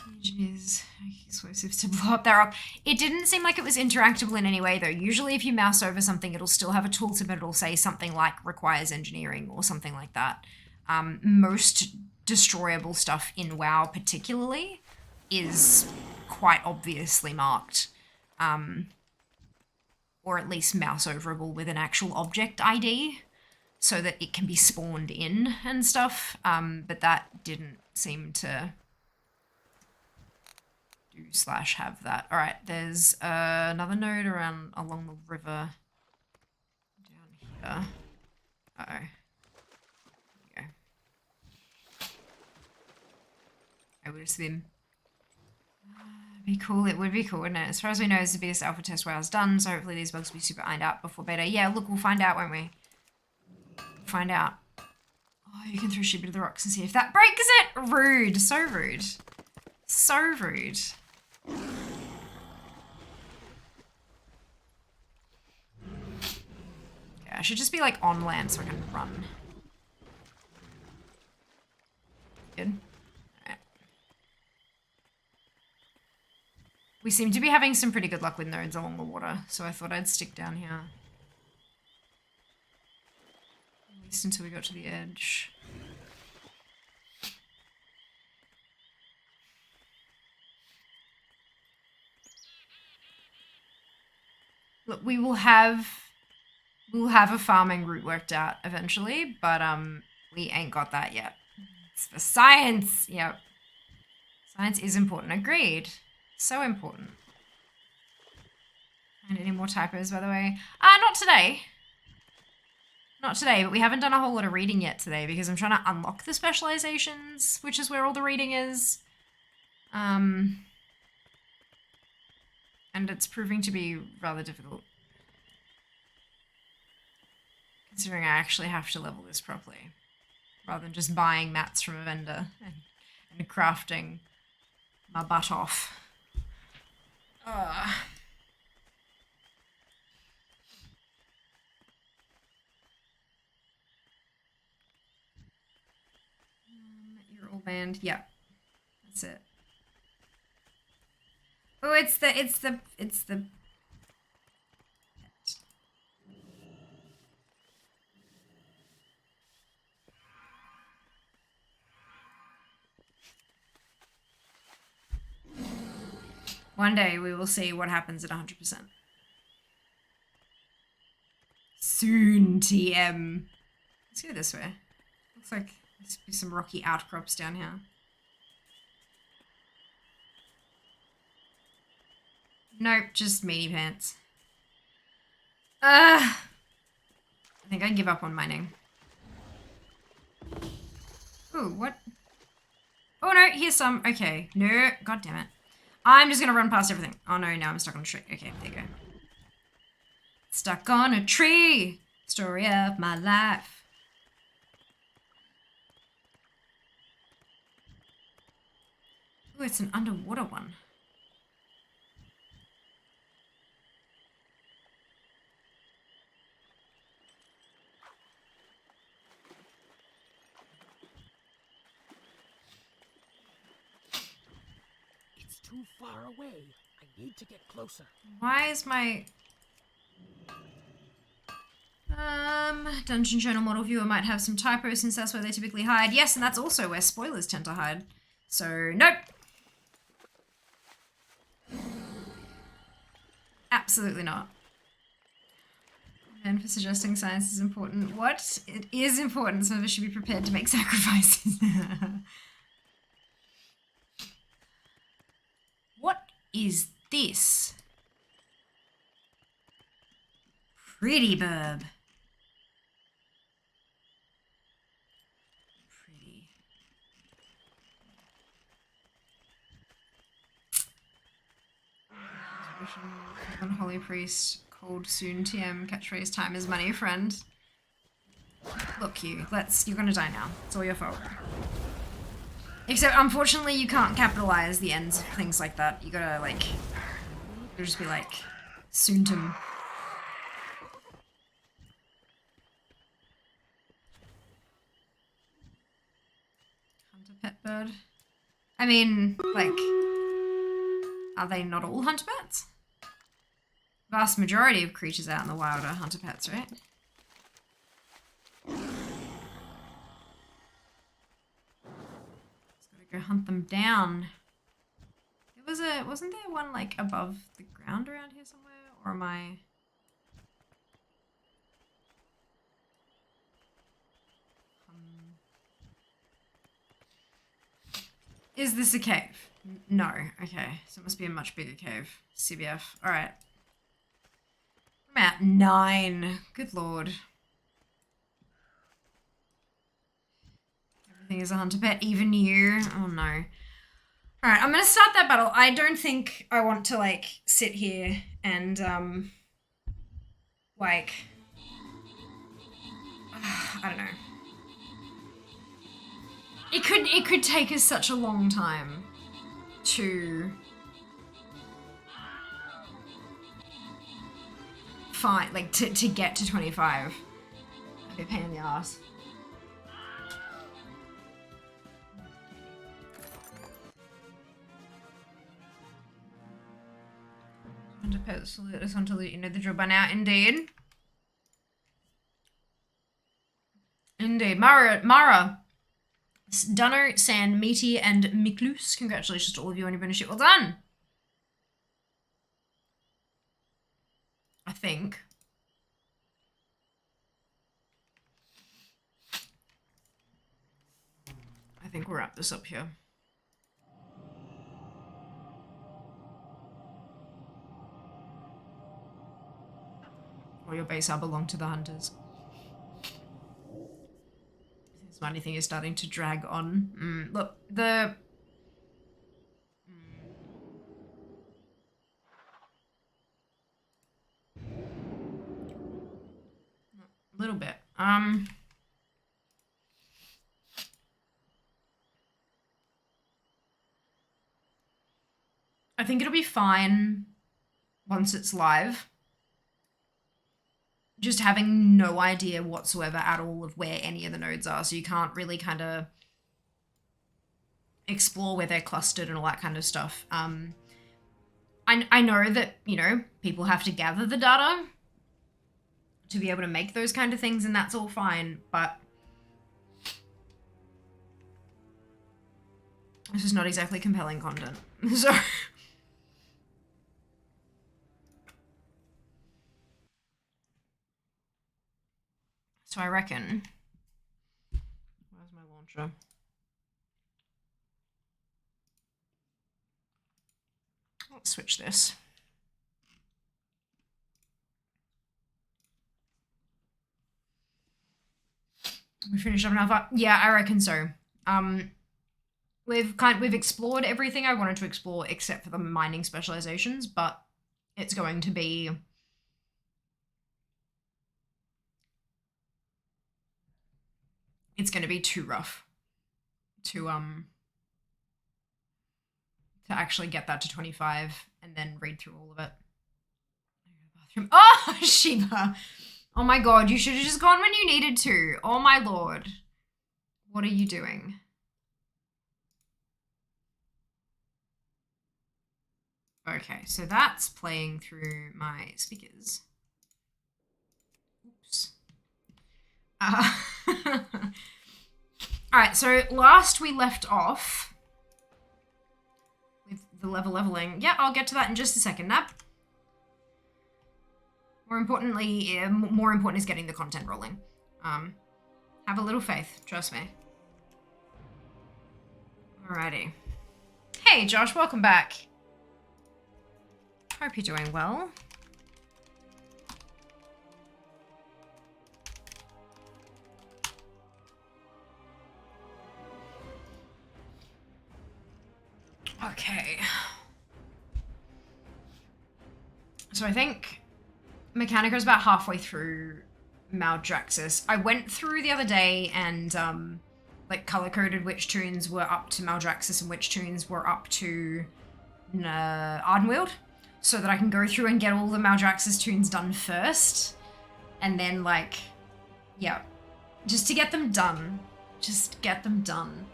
Engineers explosives to blow up that rock. It didn't seem like it was interactable in any way though. Usually if you mouse over something it'll still have a tooltip, but it'll say something like requires engineering or something like that. Most destroyable stuff in WoW particularly is quite obviously marked. Or at least mouse overable with an actual object ID so that it can be spawned in and stuff. But that didn't seem to do/have that. All right, there's another node along the river down here. Uh-oh. There we go. I would swim. Be cool. It would be cool, wouldn't it? As far as we know, it's the biggest alpha test WoW's done, so hopefully these bugs will be super ironed out before beta. Yeah, look, we'll find out, won't we? We'll find out. Oh, you can throw shit into the rocks and see if that breaks it. Rude. So rude. So rude. Yeah, I should just be like on land so I can run. Good. Alright. We seem to be having some pretty good luck with nodes along the water, so I thought I'd stick down here. At least until we got to the edge. Look, we'll have a farming route worked out eventually, but we ain't got that yet. It's for science. Yep. Science is important. Agreed. So important. And any more typos, by the way? Not today. Not today, but we haven't done a whole lot of reading yet today because I'm trying to unlock the specializations, which is where all the reading is. And it's proving to be rather difficult. Considering I actually have to level this properly. Rather than just buying mats from a vendor and crafting my butt off. Your old band. Yeah. That's it. Oh, it's the One day we will see what happens at 100%. Soon, TM. Let's go this way. Looks like there's some rocky outcrops down here. Nope, just meaty pants. I think I give up on mining. Ooh, what? Oh no, here's some. Okay, no, god damn it. I'm just gonna run past everything. Oh no, now I'm stuck on a tree. Okay, there you go. Stuck on a tree. Story of my life. Ooh, it's an underwater one. Too far away. I need to get closer. Why is my Dungeon Journal model viewer might have some typos since that's where they typically hide. Yes, and that's also where spoilers tend to hide. So nope. Absolutely not. And for suggesting science is important. What? It is important. Some of us should be prepared to make sacrifices. What is this? Pretty burb. Pretty. Unholy priest. Called soon TM catchphrase time is money, friend. Look, you're gonna die now. It's all your fault. Except, unfortunately, you can't capitalize the ends of things like that. You gotta, like, you'll just be like, soontum. Hunter pet bird. I mean, like, are they not all hunter pets? Vast majority of creatures out in the wild are hunter pets, right? Just gotta go hunt them down. Wasn't there one like above the ground around here somewhere? Or am I? Is this a cave? No. Okay, so it must be a much bigger cave. CBF. All right. I'm at 9. Good lord. Everything is a hunter pet, even you. Oh no. Alright, I'm gonna start that battle. I don't think I want to, like, sit here and, like, I don't know. It could take us such a long time to find, like, to get to 25. I'd be a pain in the ass. This one to loot, you know the drill by now. Indeed. Indeed. Mara. Dunno, Sand, Meaty, and Miklus. Congratulations to all of you on your bonus. Well done. I think. We'll wrap this up here. Or your base, I belong to the hunters. This money thing is starting to drag on. Look, the... A little bit. I think it'll be fine once it's live. Just having no idea whatsoever at all of where any of the nodes are, so you can't really kind of explore where they're clustered and all that kind of stuff. I know that, you know, people have to gather the data to be able to make those kind of things, and that's all fine, but this is not exactly compelling content. So I reckon, where's my launcher? Let's switch this. We finished up an alpha? Yeah, I reckon so. We've explored everything I wanted to explore except for the mining specializations, but it's going to be too rough to actually get that to 25 and then read through all of it. Bathroom. Oh, Shiba! Oh my god, you should have just gone when you needed to. Oh my lord. What are you doing? Okay, so that's playing through my speakers. Oops. Alright, so last we left off with the leveling. Yeah, I'll get to that in just a second, Nap. More importantly, more important is getting the content rolling. Have a little faith, trust me. Alrighty. Hey Josh, welcome back. Hope you're doing well. Okay. So I think Mechanica's about halfway through Maldraxxus. I went through the other day and like color-coded which tunes were up to Maldraxxus and which tunes were up to Ardenweald, so that I can go through and get all the Maldraxxus tunes done first. And then like, yeah, just to get them done. Just get them done.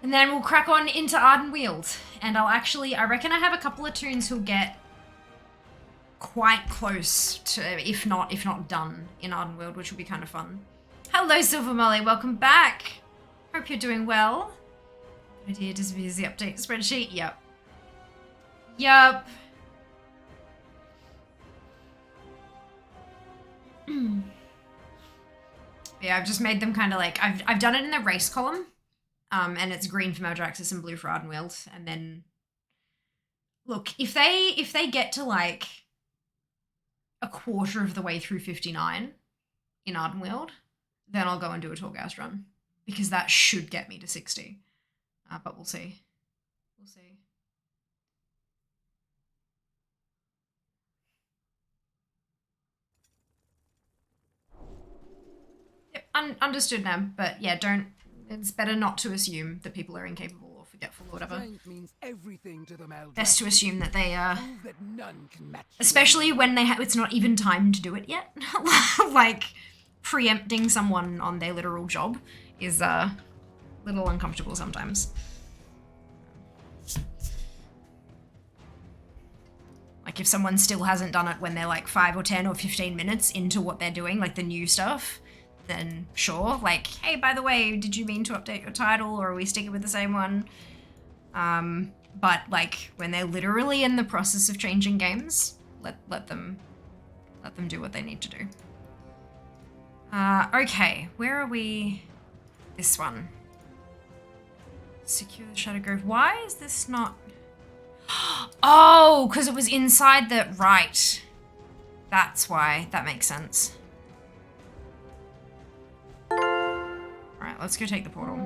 And then we'll crack on into Ardenweald. And I reckon I have a couple of tunes who'll get quite close to, if not done in Ardenweald, which will be kind of fun. Hello, Silver Molly, welcome back. Hope you're doing well. Good idea, just use the update spreadsheet. Yep. Yep. Yeah, I've just made them kind of like, I've done it in the race column. And it's green for Maldraxxus and blue for Ardenweald. And then, look, if they get to like a quarter of the way through 59 in Ardenweald, then I'll go and do a Torghast run, because that should get me to 60. But we'll see. We'll see. Yep, understood, Nam. But yeah, it's better not to assume that people are incapable or forgetful or whatever. Means everything to the Best to assume that they that none can match, especially when it's not even time to do it yet. Like preempting someone on their literal job is a little uncomfortable sometimes. Like if someone still hasn't done it when they're like 5 or 10 or 15 minutes into what they're doing, like the new stuff, then sure, like, hey, by the way, did you mean to update your title, or are we sticking with the same one? But like when they're literally in the process of changing games, let them do what they need to do. Okay, where are we? This one. Secure the Shadow Grove. Why is this not? Oh, because it was inside the right. That's why. That makes sense. Alright, let's go take the portal.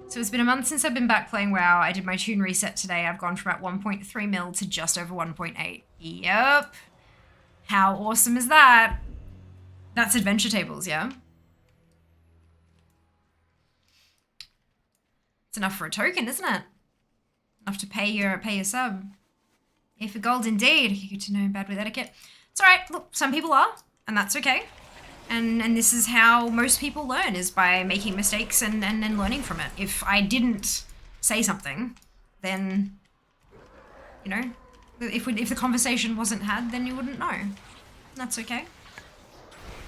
So it's been a month since I've been back playing WoW. I did my tune reset today. I've gone from about 1.3 mil to just over 1.8. Yep. How awesome is that? That's adventure tables, yeah? It's enough for a token, isn't it? Enough to pay your sub. A for gold indeed. Good to know, bad with etiquette. It's alright, look, some people are, and that's okay. And this is how most people learn, is by making mistakes and then learning from it. If I didn't say something, then, you know, if the conversation wasn't had, then you wouldn't know. That's okay.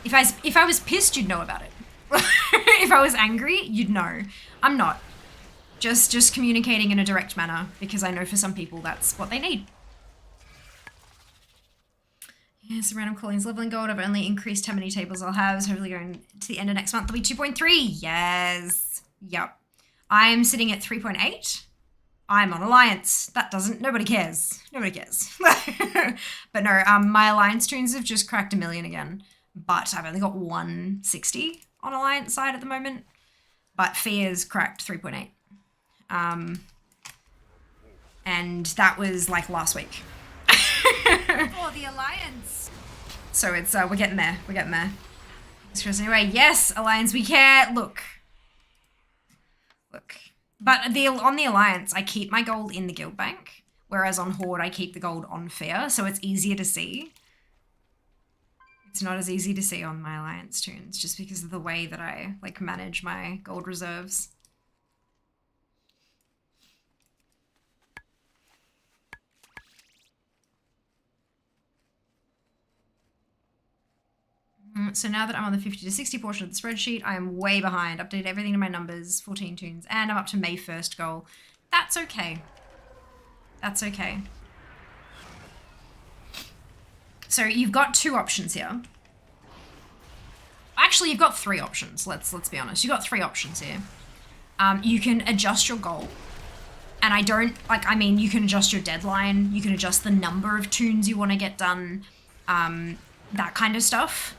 If I was pissed, you'd know about it. If I was angry, you'd know. I'm not. Just communicating in a direct manner, because I know for some people that's what they need. Yes, random callings, leveling gold. I've only increased how many tables I'll have. So hopefully going to the end of next month, there'll be 2.3. Yes. Yep. I'm sitting at 3.8. I'm on Alliance. Nobody cares. Nobody cares. But no, my Alliance tunes have just cracked 1 million again. But I've only got 160 on Alliance side at the moment. But Fear's cracked 3.8. And that was like last week. For the Alliance. So it's we're getting there. We're getting there. Anyway, yes, Alliance, we care. Look. But on the Alliance, I keep my gold in the guild bank, whereas on Horde, I keep the gold on Fear, so it's easier to see. It's not as easy to see on my Alliance tunes, just because of the way that I like manage my gold reserves. So now that I'm on the 50 to 60 portion of the spreadsheet, I am way behind. Updated everything to my numbers, 14 tunes, and I'm up to May 1st goal. That's okay. That's okay. So you've got two options here. Actually, you've got three options. Let's be honest. You've got three options here. You can adjust your goal. And you can adjust your deadline. You can adjust the number of tunes you want to get done. That kind of stuff.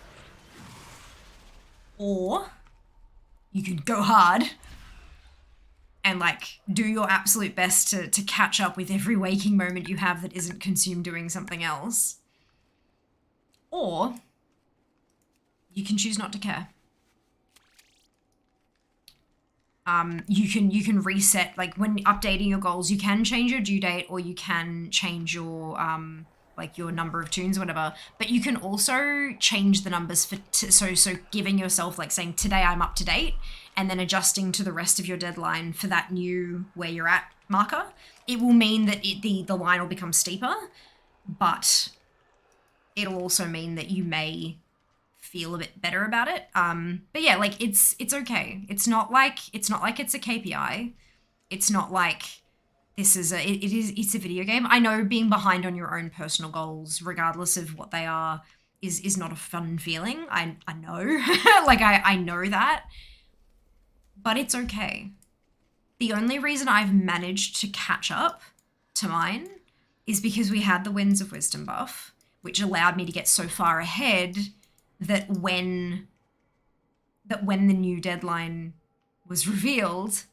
Or you could go hard and like do your absolute best to catch up with every waking moment you have that isn't consumed doing something else. Or you can choose not to care. You can reset, like when updating your goals, you can change your due date or you can change your like your number of tunes or whatever, but you can also change the numbers so giving yourself, like saying today I'm up to date and then adjusting to the rest of your deadline for that new where you're at marker. It will mean that the line will become steeper, but it'll also mean that you may feel a bit better about it. But yeah, like it's okay. It's not like it's a KPI. It's not like this is it's a video game. I know being behind on your own personal goals, regardless of what they are, is not a fun feeling. I know. Like I know that. But it's okay. The only reason I've managed to catch up to mine is because we had the Winds of Wisdom buff, which allowed me to get so far ahead that when the new deadline was revealed,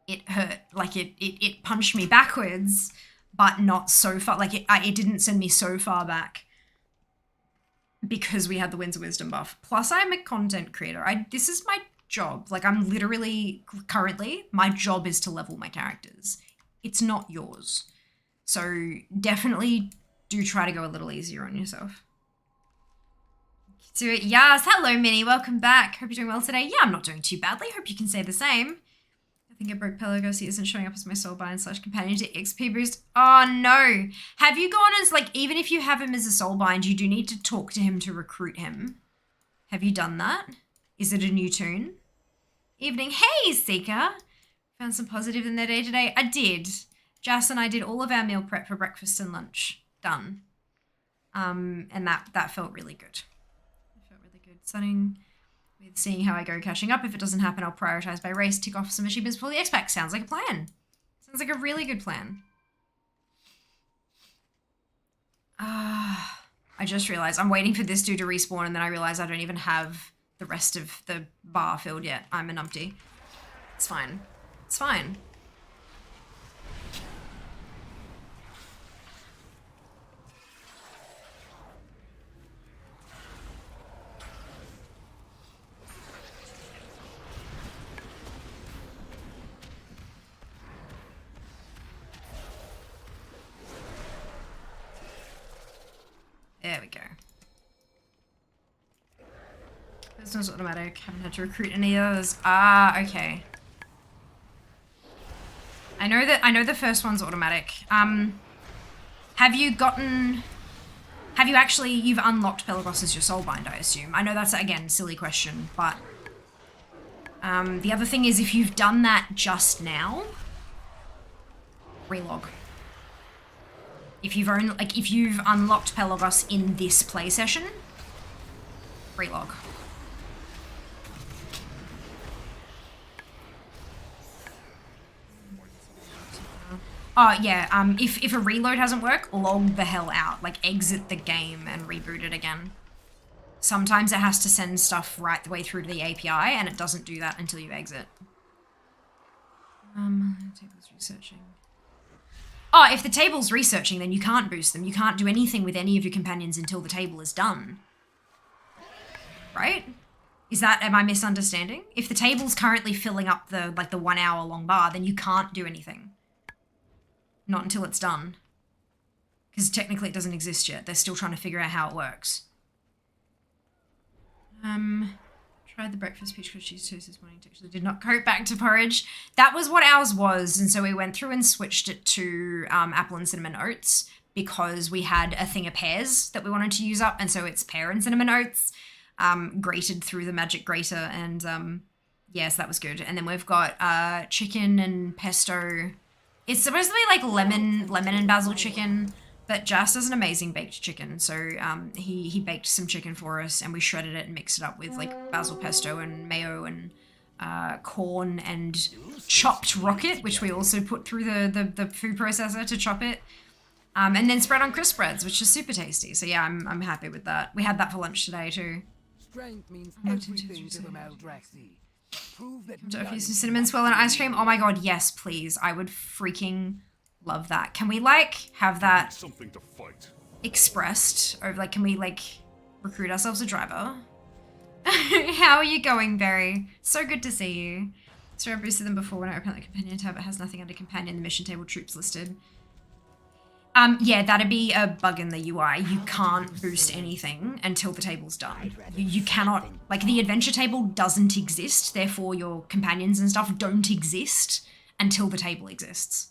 it hurt. Like it punched me backwards, but not so far. Like it didn't send me so far back because we had the Winds of Wisdom buff. Plus I'm a content creator. This is my job. Like I'm literally currently, my job is to level my characters. It's not yours. So definitely do try to go a little easier on yourself. So yes, hello Minnie, welcome back. Hope you're doing well today. Yeah, I'm not doing too badly. Hope you can say the same. I think I broke Pelagos. He isn't showing up as my soulbind / companion to XP boost. Oh no. Have you gone as, like, even if you have him as a soulbind, you do need to talk to him to recruit him. Have you done that? Is it a new tune? Evening. Hey, Seeker. Found some positive in their day today. I did. Jas and I did all of our meal prep for breakfast and lunch. Done. And that felt really good. Starting with seeing how I go catching up. If it doesn't happen, I'll prioritize by race, tick off some achievements before the X-Pack. Sounds like a plan. Sounds like a really good plan. I just realized I'm waiting for this dude to respawn and then I realize I don't even have the rest of the bar filled yet. I'm an umpty. It's fine. It's fine. There we go. This one's automatic. Haven't had to recruit any of those. Ah, okay. I know the first one's automatic. You've unlocked Pelagos as your soulbind, I assume. I know that's, again, a silly question, but the other thing is if you've done that just now, relog. If you've unlocked Pelagos in this play session, relog. Oh yeah, if a reload hasn't worked, log the hell out. Like exit the game and reboot it again. Sometimes it has to send stuff right the way through to the API and it doesn't do that until you exit. Table's researching. Oh, if the table's researching, then you can't boost them. You can't do anything with any of your companions until the table is done. Right? Am I misunderstanding? If the table's currently filling up the 1 hour long bar, then you can't do anything. Not until it's done. Because technically it doesn't exist yet. They're still trying to figure out how it works. Tried the breakfast peach cheese toast this morning. Actually did not go back to porridge. That was what ours was, and so we went through and switched it to apple and cinnamon oats because we had a thing of pears that we wanted to use up, and so it's pear and cinnamon oats grated through the magic grater, and yes, that was good. And then we've got chicken and pesto. It's supposed to be like lemon and basil chicken, But Jas does an amazing baked chicken, so he baked some chicken for us, and we shredded it and mixed it up with like basil pesto and mayo and corn and chopped rocket, which we also put through the food processor to chop it, and then spread on crisp breads, which is super tasty. So yeah, I'm happy with that. We had that for lunch today too. Strength means everything to the Maldraxi. Prove that Some cinnamon swirl and ice cream. Oh my god, yes, please. I would freaking love that. Can we like have that Something to fight. expressed, or like can we like recruit ourselves a driver? How are you going, Barry? So good to see you. So I boosted them before when I opened the companion tab. It has nothing under companion. The mission table troops listed. Yeah, that'd be a bug in the UI. You can't boost anything until the table's done. You cannot, like the adventure table doesn't exist, therefore your companions and stuff don't exist until the table exists.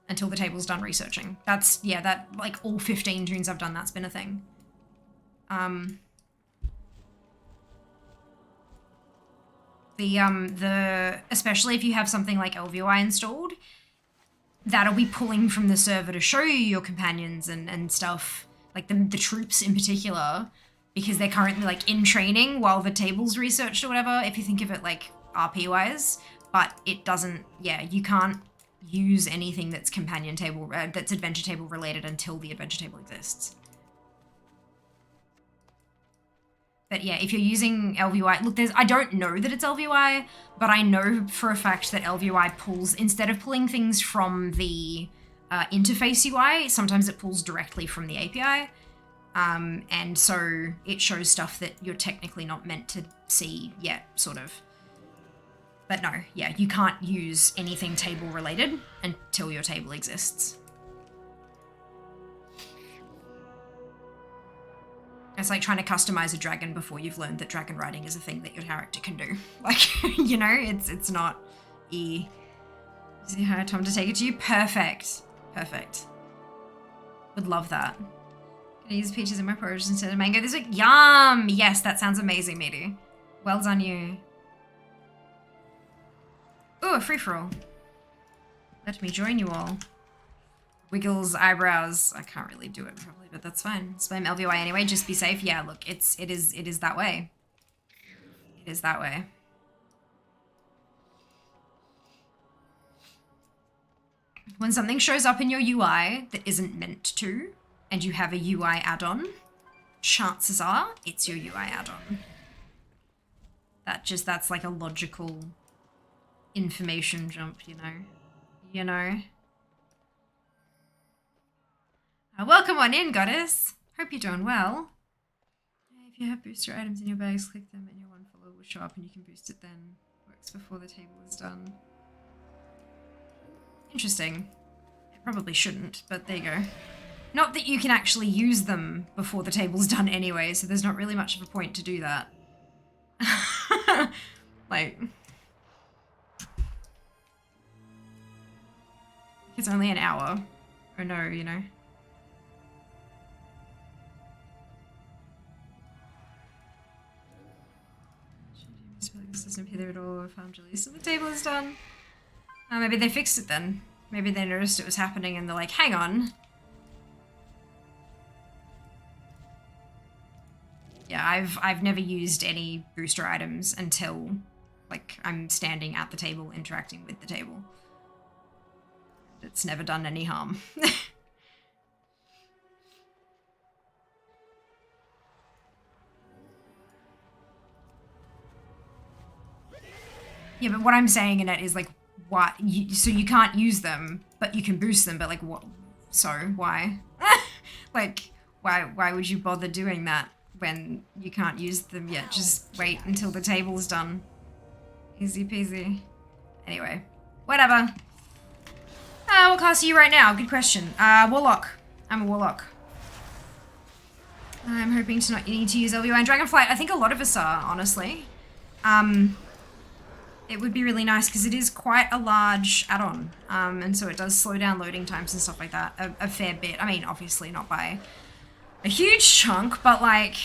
Until the table's done researching. That's, yeah, that, like all 15 tunes I've done, that's been a thing. Especially if you have something like LVOI installed, that'll be pulling from the server to show you your companions and stuff, like the troops in particular, because they're currently like in training while the table's researched or whatever, if you think of it like RP-wise, but it doesn't, yeah, you can't use anything that's companion table, that's adventure table related until the adventure table exists. But yeah, if you're using LVUI, look, I don't know that it's LVUI, but I know for a fact that LVUI pulls, instead of pulling things from the interface UI, sometimes it pulls directly from the API. And so it shows stuff that you're technically not meant to see yet, sort of. But no, yeah, you can't use anything table related until your table exists. It's like trying to customize a dragon before you've learned that dragon riding is a thing that your character can do. Like, you know, it's not Is it hard time to take it to you? Perfect. Perfect. Would love that. Can I use peaches in my porridge instead of mango this week? Yum! Yes, that sounds amazing, matey. Well done, you. Ooh, a free-for-all. Let me join you all. Wiggles eyebrows. I can't really do it properly, but that's fine. Spam LVY anyway, just be safe. Yeah, look, it is that way. It is that way. When something shows up in your UI that isn't meant to, and you have a UI add-on, chances are it's your UI add-on. That's like a logical information jump, you know? You know? Welcome on in, goddess. Hope you're doing well. If you have booster items in your bags, click them and your one follower will show up and you can boost it then. Works before the table is done. Interesting. It probably shouldn't, but there you go. Not that you can actually use them before the table's done anyway, so there's not really much of a point to do that. Like... It's only an hour. Or no, you know. This doesn't appear there at all. If I'm Julie, so the table is done. Maybe they fixed it then. Maybe they noticed it was happening and they're like, hang on. Yeah, I've never used any booster items until like I'm standing at the table interacting with the table. It's never done any harm. Yeah, but what I'm saying in it is like, what? So you can't use them, but you can boost them. But like, what? So why? Like, why would you bother doing that when you can't use them yet? Just wait until the table's done. Easy peasy. Anyway, whatever. What class are you right now? Good question. Warlock. I'm a warlock. I'm hoping to not need to use LVI and Dragonflight. I think a lot of us are, honestly. It would be really nice because it is quite a large add-on, and so it does slow down loading times and stuff like that a fair bit. I mean, obviously not by a huge chunk, but like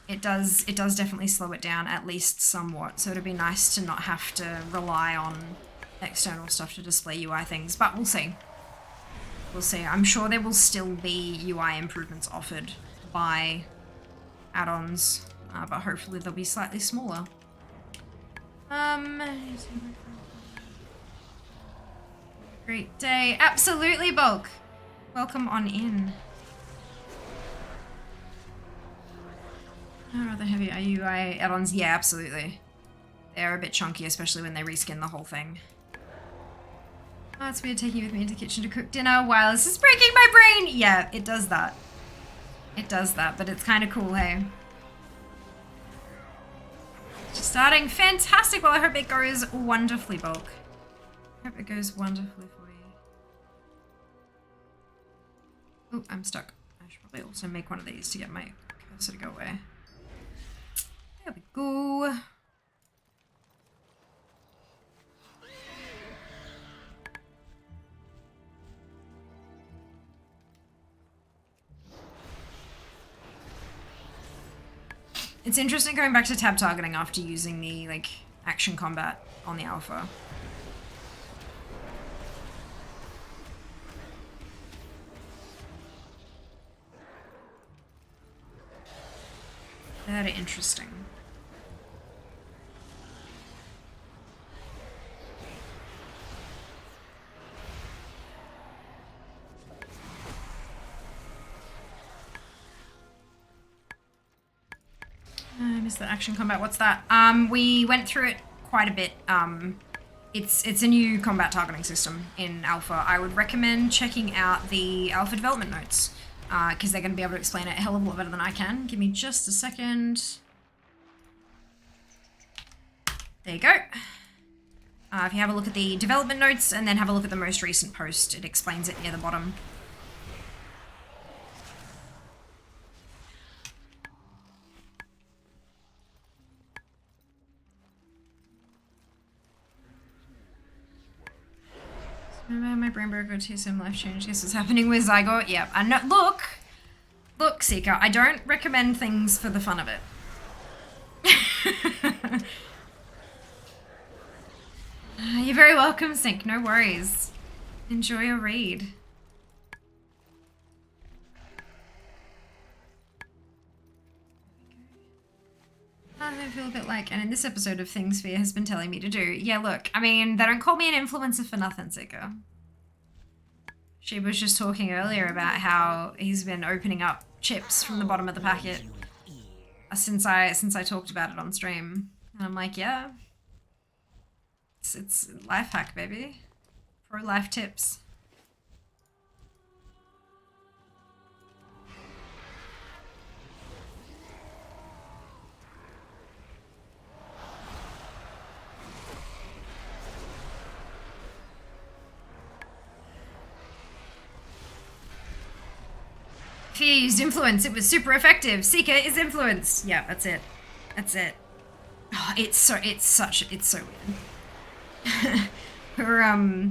it does definitely slow it down at least somewhat. So it'd be nice to not have to rely on external stuff to display UI things, but we'll see. we'll see. I'm sure there will still be UI improvements offered by add-ons, but hopefully they'll be slightly smaller. Great day. Absolutely, Bulk. Welcome on in. Oh, rather heavy UI add-ons. Yeah, absolutely. They're a bit chunky, especially when they reskin the whole thing. Oh, it's weird taking you with me into the kitchen to cook dinner while this is breaking my brain. Yeah, it does that. It does that, but it's kind of cool, hey? Just starting. Fantastic. Well, I hope it goes wonderfully, Bulk. I hope it goes wonderfully for you. Oh, I'm stuck. I should probably also make one of these to get my cursor to go away. There we go. It's interesting going back to tab targeting after using the, like, action combat on the alpha. Very interesting. I missed the action combat. What's that? We went through it quite a bit. It's a new combat targeting system in Alpha. I would recommend checking out the Alpha development notes, because they're going to be able to explain it a hell of a lot better than I can. Give me just a second. There you go. If you have a look at the development notes and then have a look at the most recent post, it explains it near the bottom. Remember my brain broke to some life change. Guess what's happening with Zygote? Yep. And no, look, Seeker. I don't recommend things for the fun of it. You're very welcome, Sync. No worries. Enjoy your read. I feel a bit like, and in this episode of Things Fear has been telling me to do. Yeah, look, I mean, they don't call me an influencer for nothing, Seeker. She was just talking earlier about how he's been opening up chips from the bottom of the packet since I talked about it on stream. And I'm like, yeah. It's life hack, baby. Pro-life tips. Fear used influence. It was super effective. Seeker is influence. Yeah, that's it. That's it. Oh, it's so weird. We were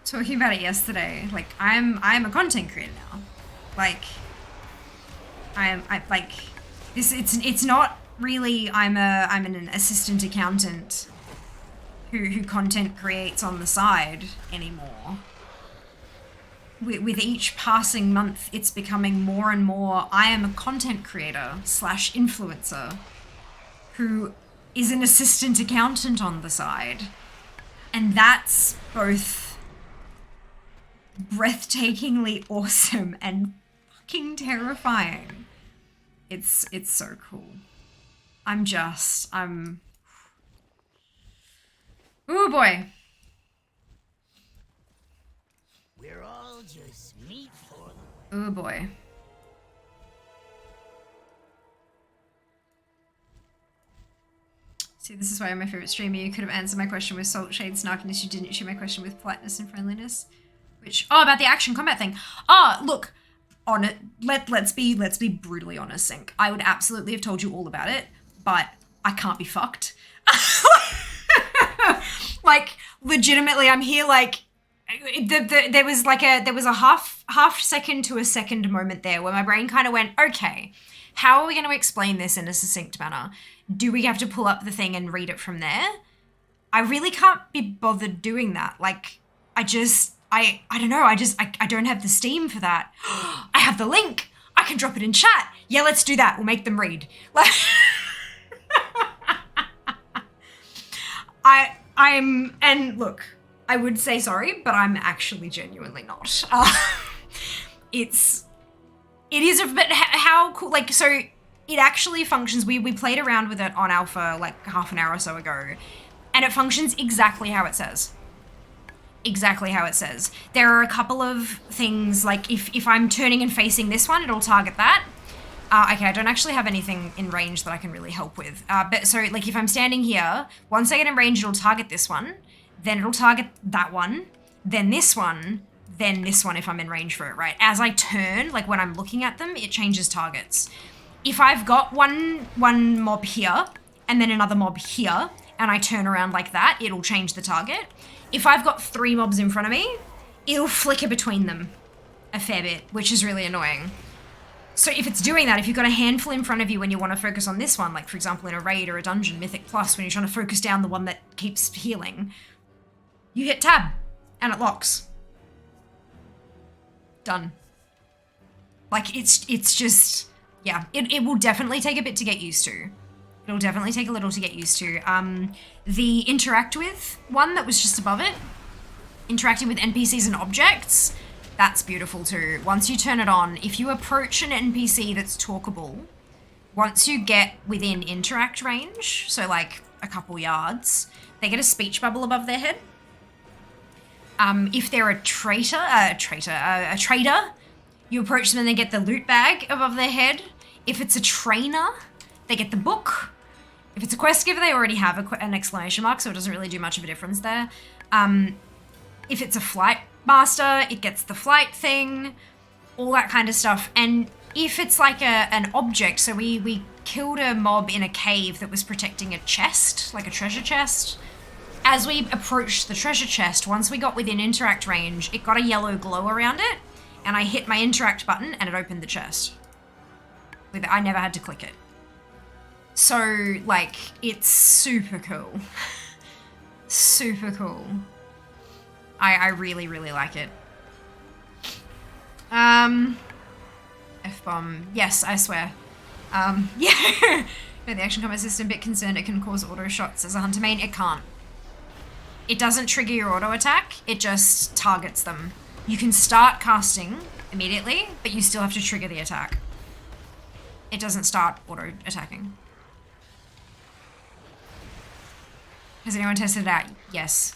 talking about it yesterday. Like, I'm a content creator now. Like, it's not really I'm an assistant accountant who content creates on the side anymore. With each passing month, it's becoming more and more, I am a content creator / influencer who is an assistant accountant on the side. And that's both breathtakingly awesome and fucking terrifying. It's so cool. Ooh boy. We're all just meat for them. Oh boy. See, this is why I'm my favorite streamer. You could have answered my question with salt, shade, snarkiness. You didn't. Issue my question with politeness and friendliness. About the action combat thing. Look, on it. Let's be brutally honest, Sync. I would absolutely have told you all about it, but I can't be fucked. Like, legitimately, I'm here like. There was a half second to a second moment there where my brain kind of went, okay, how are we going to explain this in a succinct manner? Do we have to pull up the thing and read it from there? I really can't be bothered doing that. Like, I just I don't know, I don't have the steam for that. I have the link. I can drop it in chat. Yeah, let's do that. We'll make them read. Like, and look, I would say sorry, but I'm actually genuinely not. It is a bit, how cool, like, so it actually functions, we played around with it on Alpha like half an hour or so ago, and it functions exactly how it says. Exactly how it says. There are a couple of things, like if I'm turning and facing this one, it'll target that. Okay, I don't actually have anything in range that I can really help with. But so, like, if I'm standing here, once I get in range, it'll target this one, then it'll target that one, then this one if I'm in range for it, right? As I turn, like when I'm looking at them, it changes targets. If I've got one mob here, and then another mob here, and I turn around like that, it'll change the target. If I've got 3 mobs in front of me, it'll flicker between them a fair bit, which is really annoying. So if it's doing that, if you've got a handful in front of you when you want to focus on this one, like for example in a raid or a dungeon, Mythic Plus, when you're trying to focus down the one that keeps healing, you hit tab and it locks. Done. Like it's just, yeah, it will definitely take a bit to get used to. It'll definitely take a little to get used to. The interact with one that was just above it, interacting with NPCs and objects, that's beautiful too. Once you turn it on, if you approach an NPC that's talkable, once you get within interact range, so like a couple yards, they get a speech bubble above their head. If they're a trader, you approach them and they get the loot bag above their head. If it's a trainer, they get the book. If it's a quest giver, they already have an exclamation mark, so it doesn't really do much of a difference there. If it's a flight master, it gets the flight thing, all that kind of stuff. And if it's like an object, so we killed a mob in a cave that was protecting a chest, like a treasure chest. As we approached the treasure chest, once we got within interact range, it got a yellow glow around it, and I hit my interact button and it opened the chest. I never had to click it. So, like, it's super cool. Super cool. I really, really like it. F-bomb. Yes, I swear. Yeah. No, the action combat system, a bit concerned it can cause auto shots as a hunter main. It can't. It doesn't trigger your auto attack, it just targets them. You can start casting immediately, but you still have to trigger the attack. It doesn't start auto attacking. Has anyone tested it out? Yes.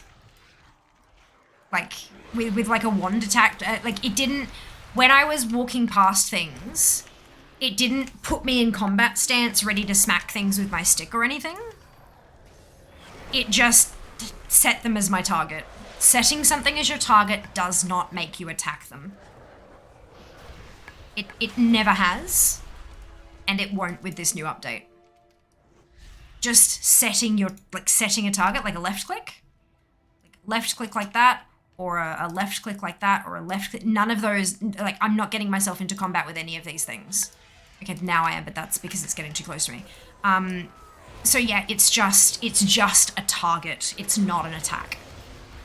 Like, with like a wand attack, like it didn't, when I was walking past things, it didn't put me in combat stance ready to smack things with my stick or anything. It just set them as my target. Setting something as your target does not make you attack them. It never has, and it won't with this new update. Just setting your, like setting a target, like a left click like that, or a left click like that, or a left click, none of those, like I'm not getting myself into combat with any of these things. Okay, now I am, but that's because it's getting too close to me. So yeah, it's just a target. It's not an attack.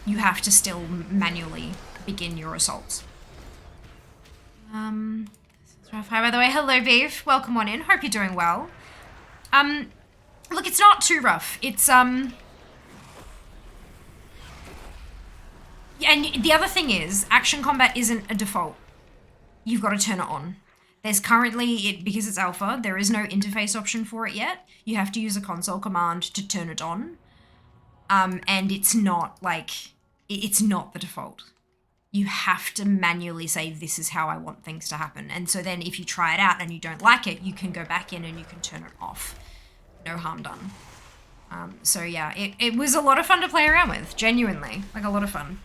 You have to still manually begin your assaults. Hi, by the way. Hello, Beef. Welcome on in. Hope you're doing well. Look, it's not too rough. It's, yeah, and the other thing is, action combat isn't a default. You've got to turn it on. There's currently, because it's alpha, there is no interface option for it yet. You have to use a console command to turn it on. And it's not like, it's not the default. You have to manually say, this is how I want things to happen. And so then if you try it out and you don't like it, you can go back in and you can turn it off. No harm done. So yeah, it was a lot of fun to play around with, genuinely, like a lot of fun.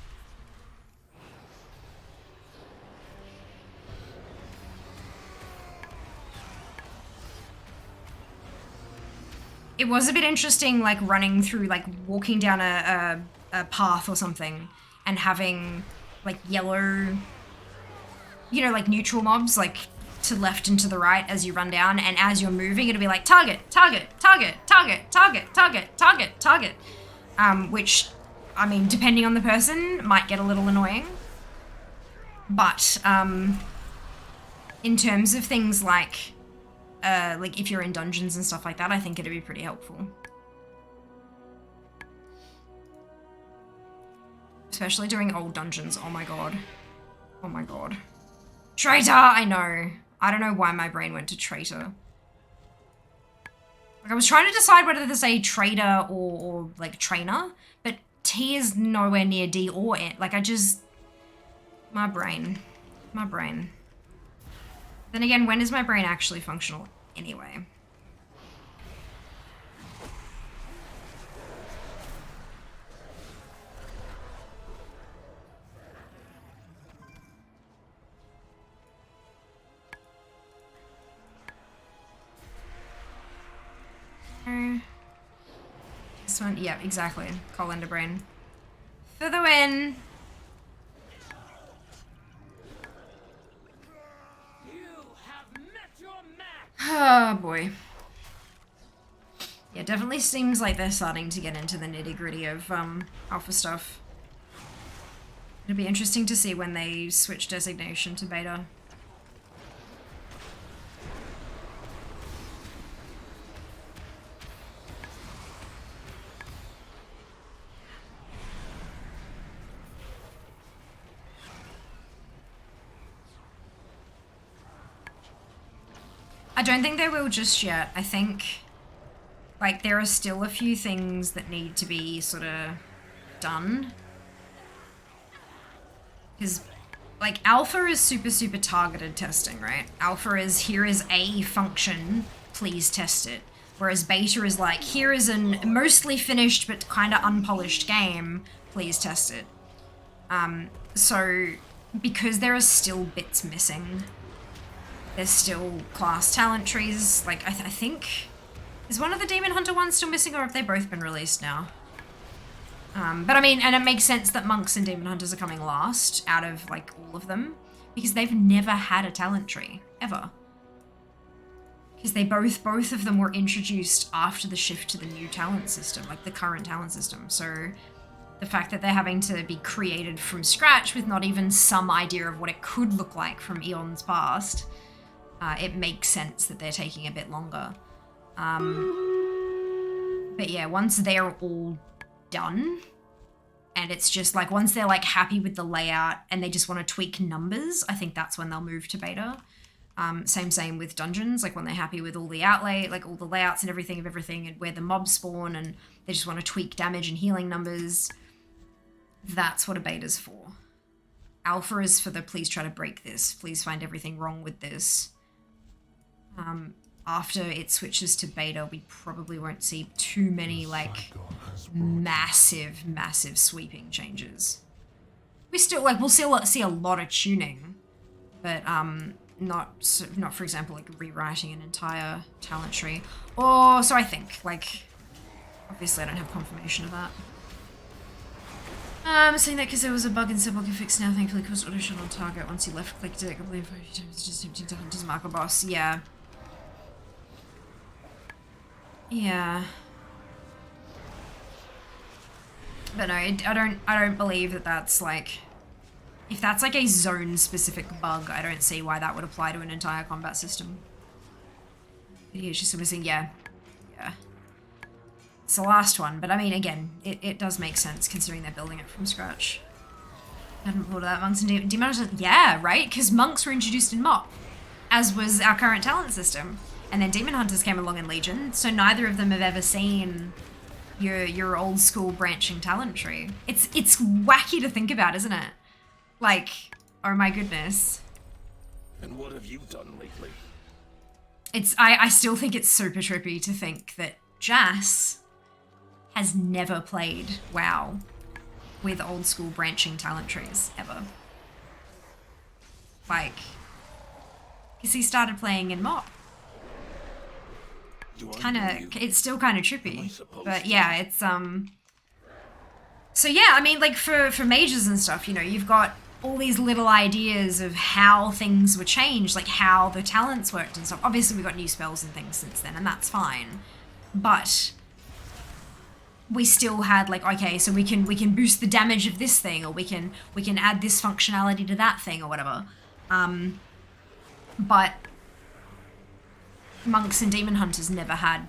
It was a bit interesting, like running through, like walking down a path or something and having like yellow, you know, like neutral mobs, like to left and to the right as you run down, and as you're moving it'll be like target, target, target, target, target, target, target, target, which, I mean, depending on the person, might get a little annoying. But in terms of things like if you're in dungeons and stuff like that, I think it'd be pretty helpful. Especially doing old dungeons. Oh my god. Oh my god. Traitor! I know. I don't know why my brain went to traitor. Like, I was trying to decide whether to say trader or like trainer, but T is nowhere near D or N. Like, I just... My brain. My brain. Then again, when is my brain actually functional anyway? This one, yeah, exactly. Colander brain. For the win! You have met your match. Oh boy. Yeah, definitely seems like they're starting to get into the nitty-gritty of alpha stuff. It'll be interesting to see when they switch designation to beta. I don't think they will just yet. I think, like, there are still a few things that need to be sort of done. Because, like, alpha is super targeted testing, right? Alpha is, here is a function, please test it. Whereas beta is like, here is a mostly finished but kind of unpolished game, please test it. So, because there are still bits missing, there's still class talent trees. Like, I think... Is one of the Demon Hunter ones still missing, or have they both been released now? But I mean, and it makes sense that Monks and Demon Hunters are coming last out of, like, all of them. Because they've never had a talent tree. Ever. Because they both of them were introduced after the shift to the new talent system. Like, the current talent system. So, the fact that they're having to be created from scratch with not even some idea of what it could look like from eons past... it makes sense that they're taking a bit longer. But yeah, once they're all done, and it's just like, once they're like happy with the layout and they just want to tweak numbers, I think that's when they'll move to beta. Same with dungeons, like when they're happy with all the outlay, like all the layouts and everything and where the mobs spawn, and they just want to tweak damage and healing numbers. That's what a beta's for. Alpha is for the please try to break this, please find everything wrong with this. After it switches to beta, we probably won't see too many, like, massive sweeping changes. We still, like, we'll still see a lot of tuning, but, not, for example, like, rewriting an entire talent tree. Or, so I think, like, obviously I don't have confirmation of that. I'm saying that because there was a bug in Subblock and fixed now, thankfully, caused auto shot on target once you left-clicked it. Completely 5 times, just attempting to hunt his marker boss. Yeah. Yeah. But no, I don't believe that that's like... If that's like a zone-specific bug, I don't see why that would apply to an entire combat system. It's just missing, yeah. Yeah. It's the last one, but I mean, again, it does make sense considering they're building it from scratch. I hadn't thought of that. Monks and Demon Hunters, yeah, right? Because monks were introduced in MOP, as was our current talent system. And then Demon Hunters came along in Legion, so neither of them have ever seen your old school branching talent tree. It's wacky to think about, isn't it? Like, oh my goodness. And what have you done lately? I still think it's super trippy to think that Jas has never played WoW with old school branching talent trees, ever. Like, because he started playing in MOP. It's still kind of trippy, but yeah, it's so yeah, I mean, like for mages and stuff, you know, you've got all these little ideas of how things were changed, like how the talents worked and stuff. Obviously we got new spells and things since then, and that's fine, but we still had like, okay, so we can boost the damage of this thing, or we can add this functionality to that thing or whatever. But monks and demon hunters never had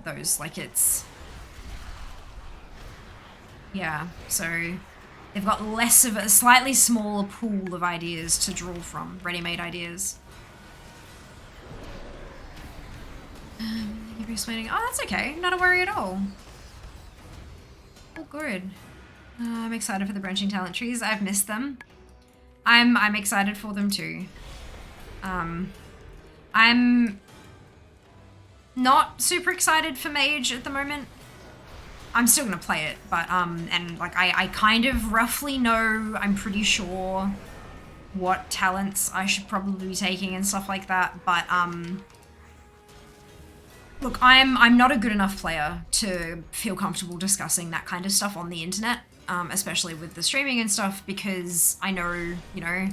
those. Like, it's, yeah, so they've got less of a slightly smaller pool of ideas to draw from, ready-made ideas. Keep explaining. Oh, that's okay. Not a worry at all. Oh, good. I'm excited for the branching talent trees. I've missed them. I'm excited for them too. I'm not super excited for mage at the moment. I'm still gonna play it, but and like I kind of roughly know, I'm pretty sure what talents I should probably be taking and stuff like that, but look, I'm not a good enough player to feel comfortable discussing that kind of stuff on the internet, especially with the streaming and stuff, because I know, you know,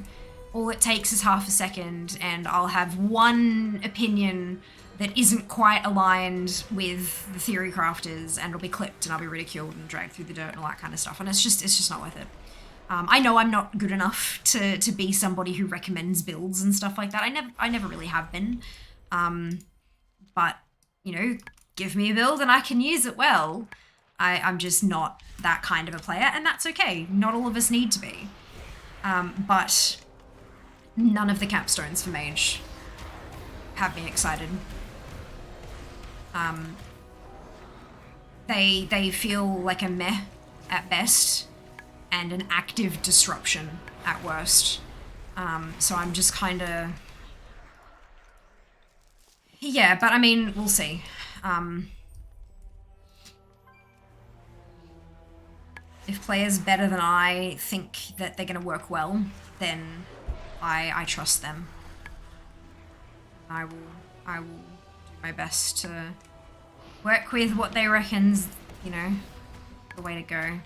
all it takes is half a second and I'll have one opinion that isn't quite aligned with the theory crafters, and it'll be clipped and I'll be ridiculed and dragged through the dirt and all that kind of stuff, and it's just not worth it. I know I'm not good enough to be somebody who recommends builds and stuff like that. I never really have been, but you know, give me a build and I can use it well. I'm just not that kind of a player, and that's okay. Not all of us need to be. But none of the capstones for mage have me excited. They feel like a meh at best and an active disruption at worst. So I'm just kind of, yeah, but I mean, we'll see. If players better than I think that they're gonna work well, then I trust them. I will do my best to work with what they reckon's, you know, the way to go.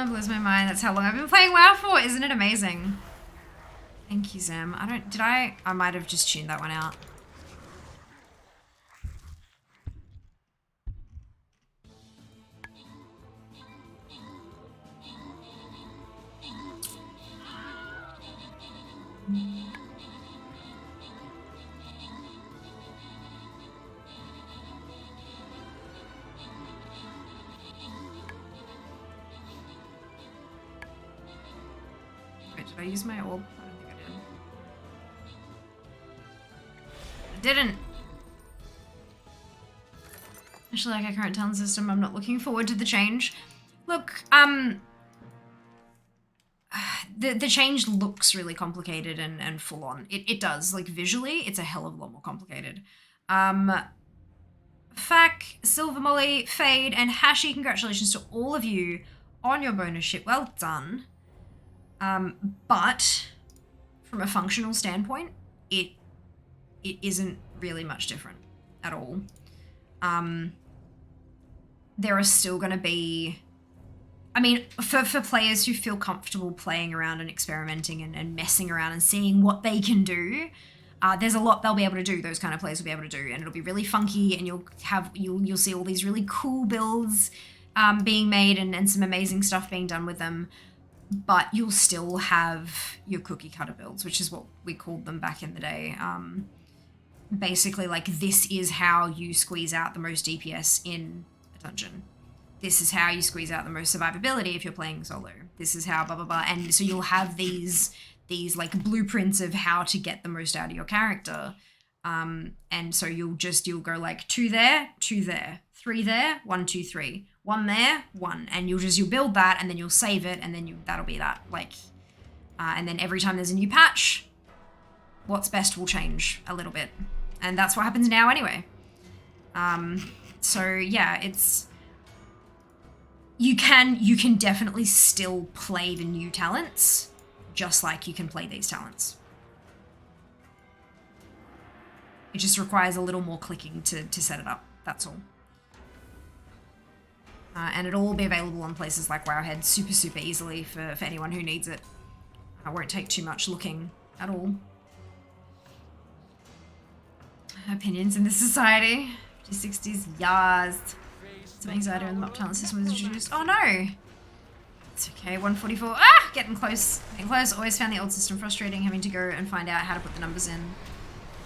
Blows my mind. That's how long I've been playing WoW for. Isn't it amazing? Thank you, Zem. I might have just tuned that one out. Wait, did I use my orb? I don't think I did. I didn't. Especially like our current talent system, I'm not looking forward to the change. Look, the change looks really complicated and full on. It does. Like, visually, it's a hell of a lot more complicated. Fac, Silver Molly, Fade, and Hashi, congratulations to all of you on your bonus ship. Well done. But from a functional standpoint, it isn't really much different at all. There are still going to be, I mean, for players who feel comfortable playing around and experimenting and messing around and seeing what they can do, there's a lot they'll be able to do. Those kind of players will be able to do, and it'll be really funky, and you'll see all these really cool builds being made and some amazing stuff being done with them. But you'll still have your cookie cutter builds, which is what we called them back in the day. Basically, like, this is how you squeeze out the most DPS in a dungeon. This is how you squeeze out the most survivability if you're playing solo. This is how blah, blah, blah. And so you'll have these like blueprints of how to get the most out of your character. And so you'll go like 2 there, 2 there, 3 there, 1, 2, 3, 1 there, 1. And you'll build that, and then you'll save it, and then that'll be that. Like, and then every time there's a new patch, what's best will change a little bit. And that's what happens now anyway. So yeah, you can definitely still play the new talents, just like you can play these talents. It just requires a little more clicking to set it up, that's all. And it'll all be available on places like Wowhead super, super easily for anyone who needs it. It won't take too much looking at all. Opinions in this society. 50-60s, yas. Some anxiety when the mock talent system was introduced. Oh no! It's okay, 144. Ah! Getting close. Getting close. Always found the old system frustrating, having to go and find out how to put the numbers in.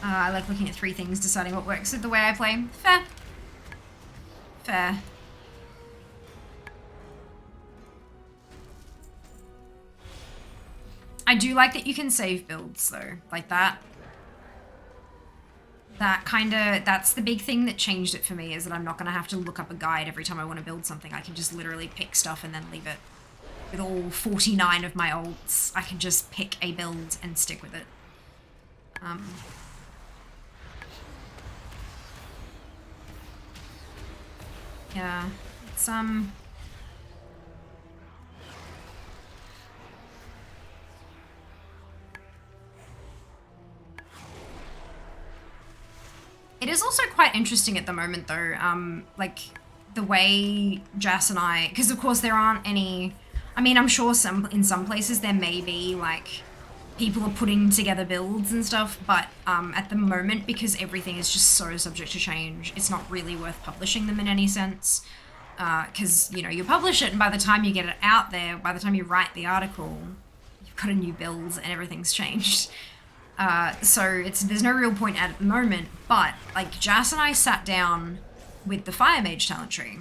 I like looking at 3 things, deciding what works with the way I play. Fair. Fair. I do like that you can save builds though, like that. That's the big thing that changed it for me, is that I'm not gonna have to look up a guide every time I want to build something. I can just literally pick stuff and then leave it. With all 49 of my ults, I can just pick a build and stick with it. Yeah, it's It is also quite interesting at the moment though, like the way Jas and I, because of course there aren't any, I mean I'm sure in some places there may be like people are putting together builds and stuff, but at the moment, because everything is just so subject to change, it's not really worth publishing them in any sense. Because, you know, you publish it and by the time you get it out there, by the time you write the article, you've got a new build and everything's changed. So there's no real point at the moment, but like Jas and I sat down with the Fire Mage talent tree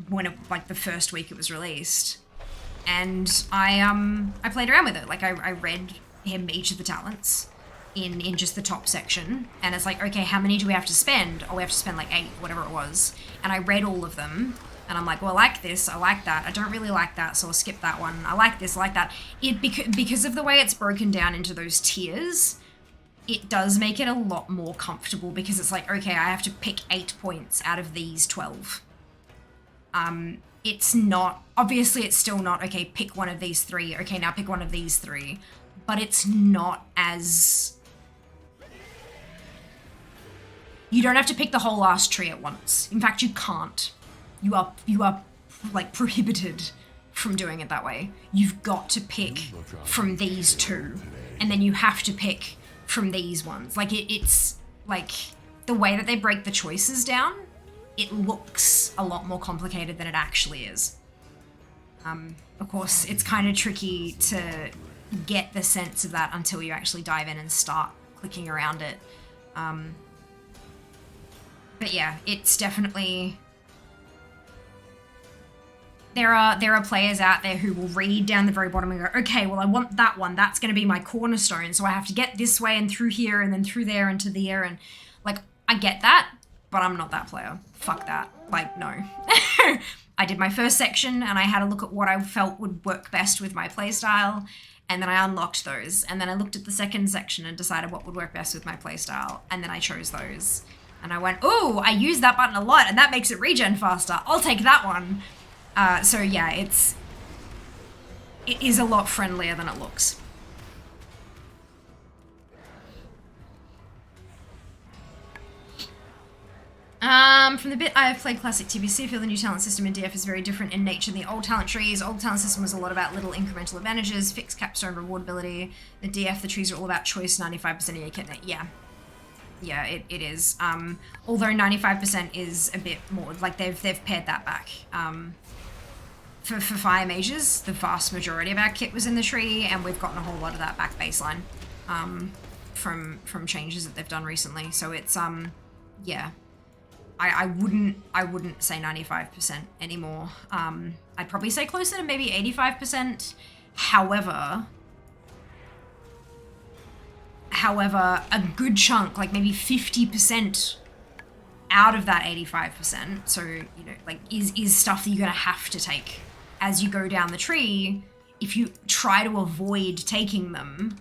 when it, like the first week it was released, and I played around with it. Like I read him each of the talents in just the top section, and it's like, okay, how many do we have to spend? Oh, we have to spend like 8, whatever it was. And I read all of them, and I'm like, well, I like this, I like that, I don't really like that, so I'll skip that one. I like this, I like that. Because of the way it's broken down into those tiers, it does make it a lot more comfortable, because it's like, okay, I have to pick 8 points out of these 12. It's not, obviously it's still not, okay, pick one of these 3, okay, now pick one of these 3, but it's not as, you don't have to pick the whole last tree at once. In fact, you can't. You are like prohibited from doing it that way. You've got to pick from these 2, and then you have to pick from these ones. Like it's like the way that they break the choices down, it looks a lot more complicated than it actually is. Of course, it's kind of tricky to get the sense of that until you actually dive in and start clicking around it. But yeah, it's definitely, there are players out there who will read down the very bottom and go, okay, well I want that one, that's going to be my cornerstone, so I have to get this way and through here and then through there and to there, and like, I get that, but I'm not that player. Fuck that. Like, no. I did my first section and I had a look at what I felt would work best with my playstyle, and then I unlocked those, and then I looked at the second section and decided what would work best with my playstyle, and then I chose those. And I went, ooh, I use that button a lot and that makes it regen faster. I'll take that one. So yeah, it is a lot friendlier than it looks. From the bit I have played classic TBC, I feel the new talent system in DF is very different in nature than the old talent trees. Old talent system was a lot about little incremental advantages, fixed capstone rewardability. The DF, the trees are all about choice, 95% of your kit. Yeah, it is. Although 95% is a bit more, like they've pared that back. For fire mages, the vast majority of our kit was in the tree, and we've gotten a whole lot of that back baseline from changes that they've done recently. So it's yeah. I wouldn't say 95% anymore. I'd probably say closer to maybe 85%. However, a good chunk, like maybe 50% out of that 85%, so, you know, like, is stuff that you're gonna have to take as you go down the tree. If you try to avoid taking them,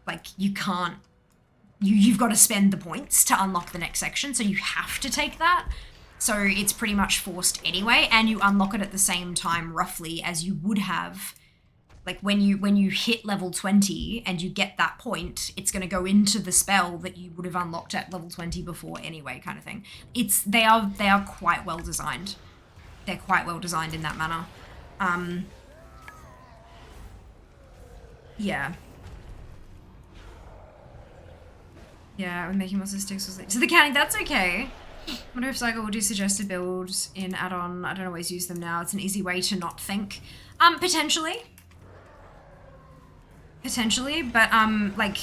like, you can't, you've got to spend the points to unlock the next section, so you have to take that. So it's pretty much forced anyway, and you unlock it at the same time, roughly, as you would have. Like, when you hit level 20 and you get that point, it's going to go into the spell that you would have unlocked at level 20 before anyway, kind of thing. They are quite well designed. They're quite well designed in that manner. Yeah. Yeah, when making monster sticks was late. So the counting, that's okay. Wonder if Cycle will do suggested builds in add-on. I don't always use them now. It's an easy way to not think. Potentially. Potentially, but like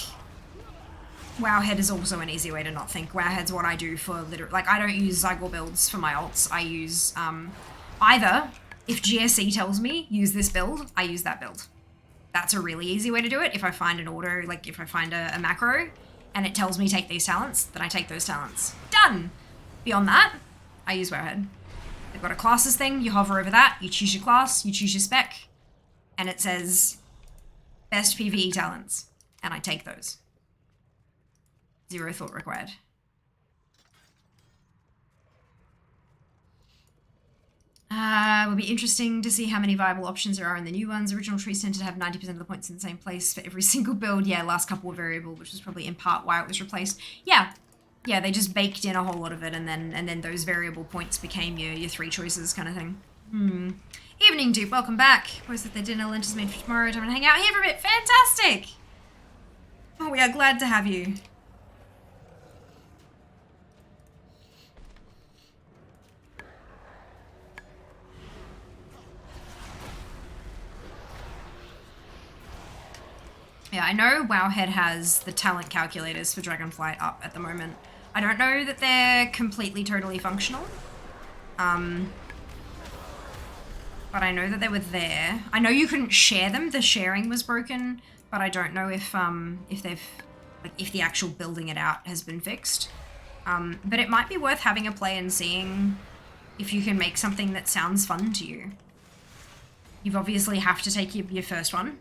Wowhead is also an easy way to not think. Wowhead's what I do for literally, like I don't use Zygle builds for my alts. I use either if GSC tells me use this build, I use that build. That's a really easy way to do it. If I find an order, like if I find a macro and it tells me take these talents, then I take those talents. Done. Beyond that, I use Wowhead. They've got a classes thing, you hover over that, you choose your class, you choose your spec, and it says best PvE talents, and I take those. Zero thought required. Will be interesting to see how many viable options there are in the new ones. Original trees tend to have 90% of the points in the same place for every single build. Yeah, last couple were variable, which was probably in part why it was replaced. Yeah, they just baked in a whole lot of it, and then those variable points became your three choices kind of thing. Evening, Duke. Welcome back. Boys at their dinner. Lunch is made for tomorrow. Time to hang out here for a bit. Fantastic. Oh, we are glad to have you. Yeah, I know Wowhead has the talent calculators for Dragonflight up at the moment. I don't know that they're completely, totally functional. But I know that they were there. I know you couldn't share them. The sharing was broken, but I don't know if they've, like, if the actual building it out has been fixed. But it might be worth having a play and seeing if you can make something that sounds fun to you. You've obviously have to take your first one,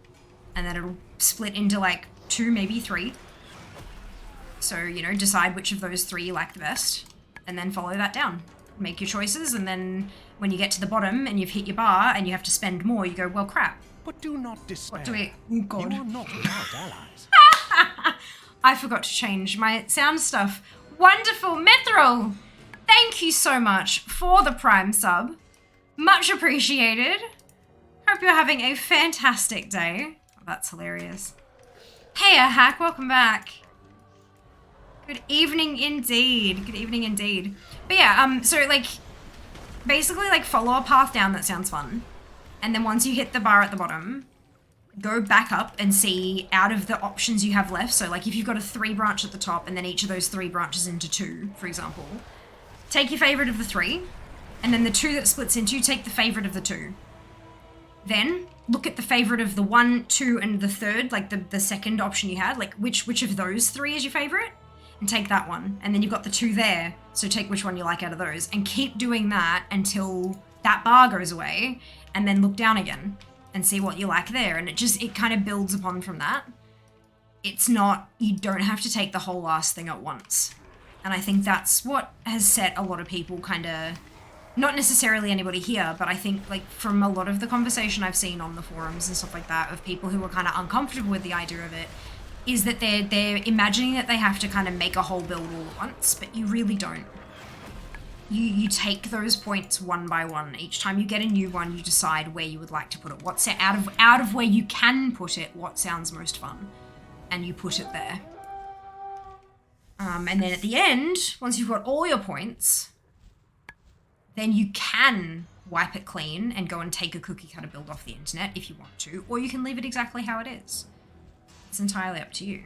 and then it'll split into like 2, maybe 3. So, you know, decide which of those 3 you like the best, and then follow that down. Make your choices, and then when you get to the bottom and you've hit your bar and you have to spend more, you go, well, crap. But do not despair. What do we... Oh, God. You are not without allies. I forgot to change my sound stuff. Wonderful. Mithril, thank you so much for the Prime sub. Much appreciated. Hope you're having a fantastic day. Oh, that's hilarious. Hey, Hack, welcome back. Good evening indeed. Good evening indeed. But yeah, so like, basically like follow a path down that sounds fun. And then once you hit the bar at the bottom, go back up and see out of the options you have left. So like if you've got a 3 branch at the top and then each of those 3 branches into 2, for example, take your favorite of the 3, and then the 2 that splits into, take the favorite of the 2. Then look at the favorite of the 1, 2, and the 3rd, like the second option you had, like which of those 3 is your favorite, and take that one. And then you've got the 2 there, so take which one you like out of those, and keep doing that until that bar goes away, and then look down again and see what you like there. And it kind of builds upon from that. It's not, you don't have to take the whole last thing at once. And I think that's what has set a lot of people kind of, not necessarily anybody here, but I think like from a lot of the conversation I've seen on the forums and stuff like that of people who are kind of uncomfortable with the idea of it, is that they're imagining that they have to kind of make a whole build all at once, but you really don't. You take those points one by one. Each time you get a new one, you decide where you would like to put it. What's out of where you can put it, what sounds most fun, and you put it there. And then at the end, once you've got all your points, then you can wipe it clean and go and take a cookie cutter build off the internet if you want to, or you can leave it exactly how it is. It's entirely up to you.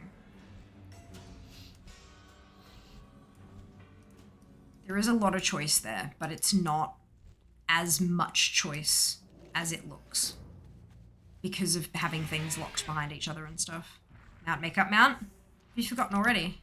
There is a lot of choice there, but it's not as much choice as it looks because of having things locked behind each other and stuff. Mount, makeup, mount. Have you forgotten already?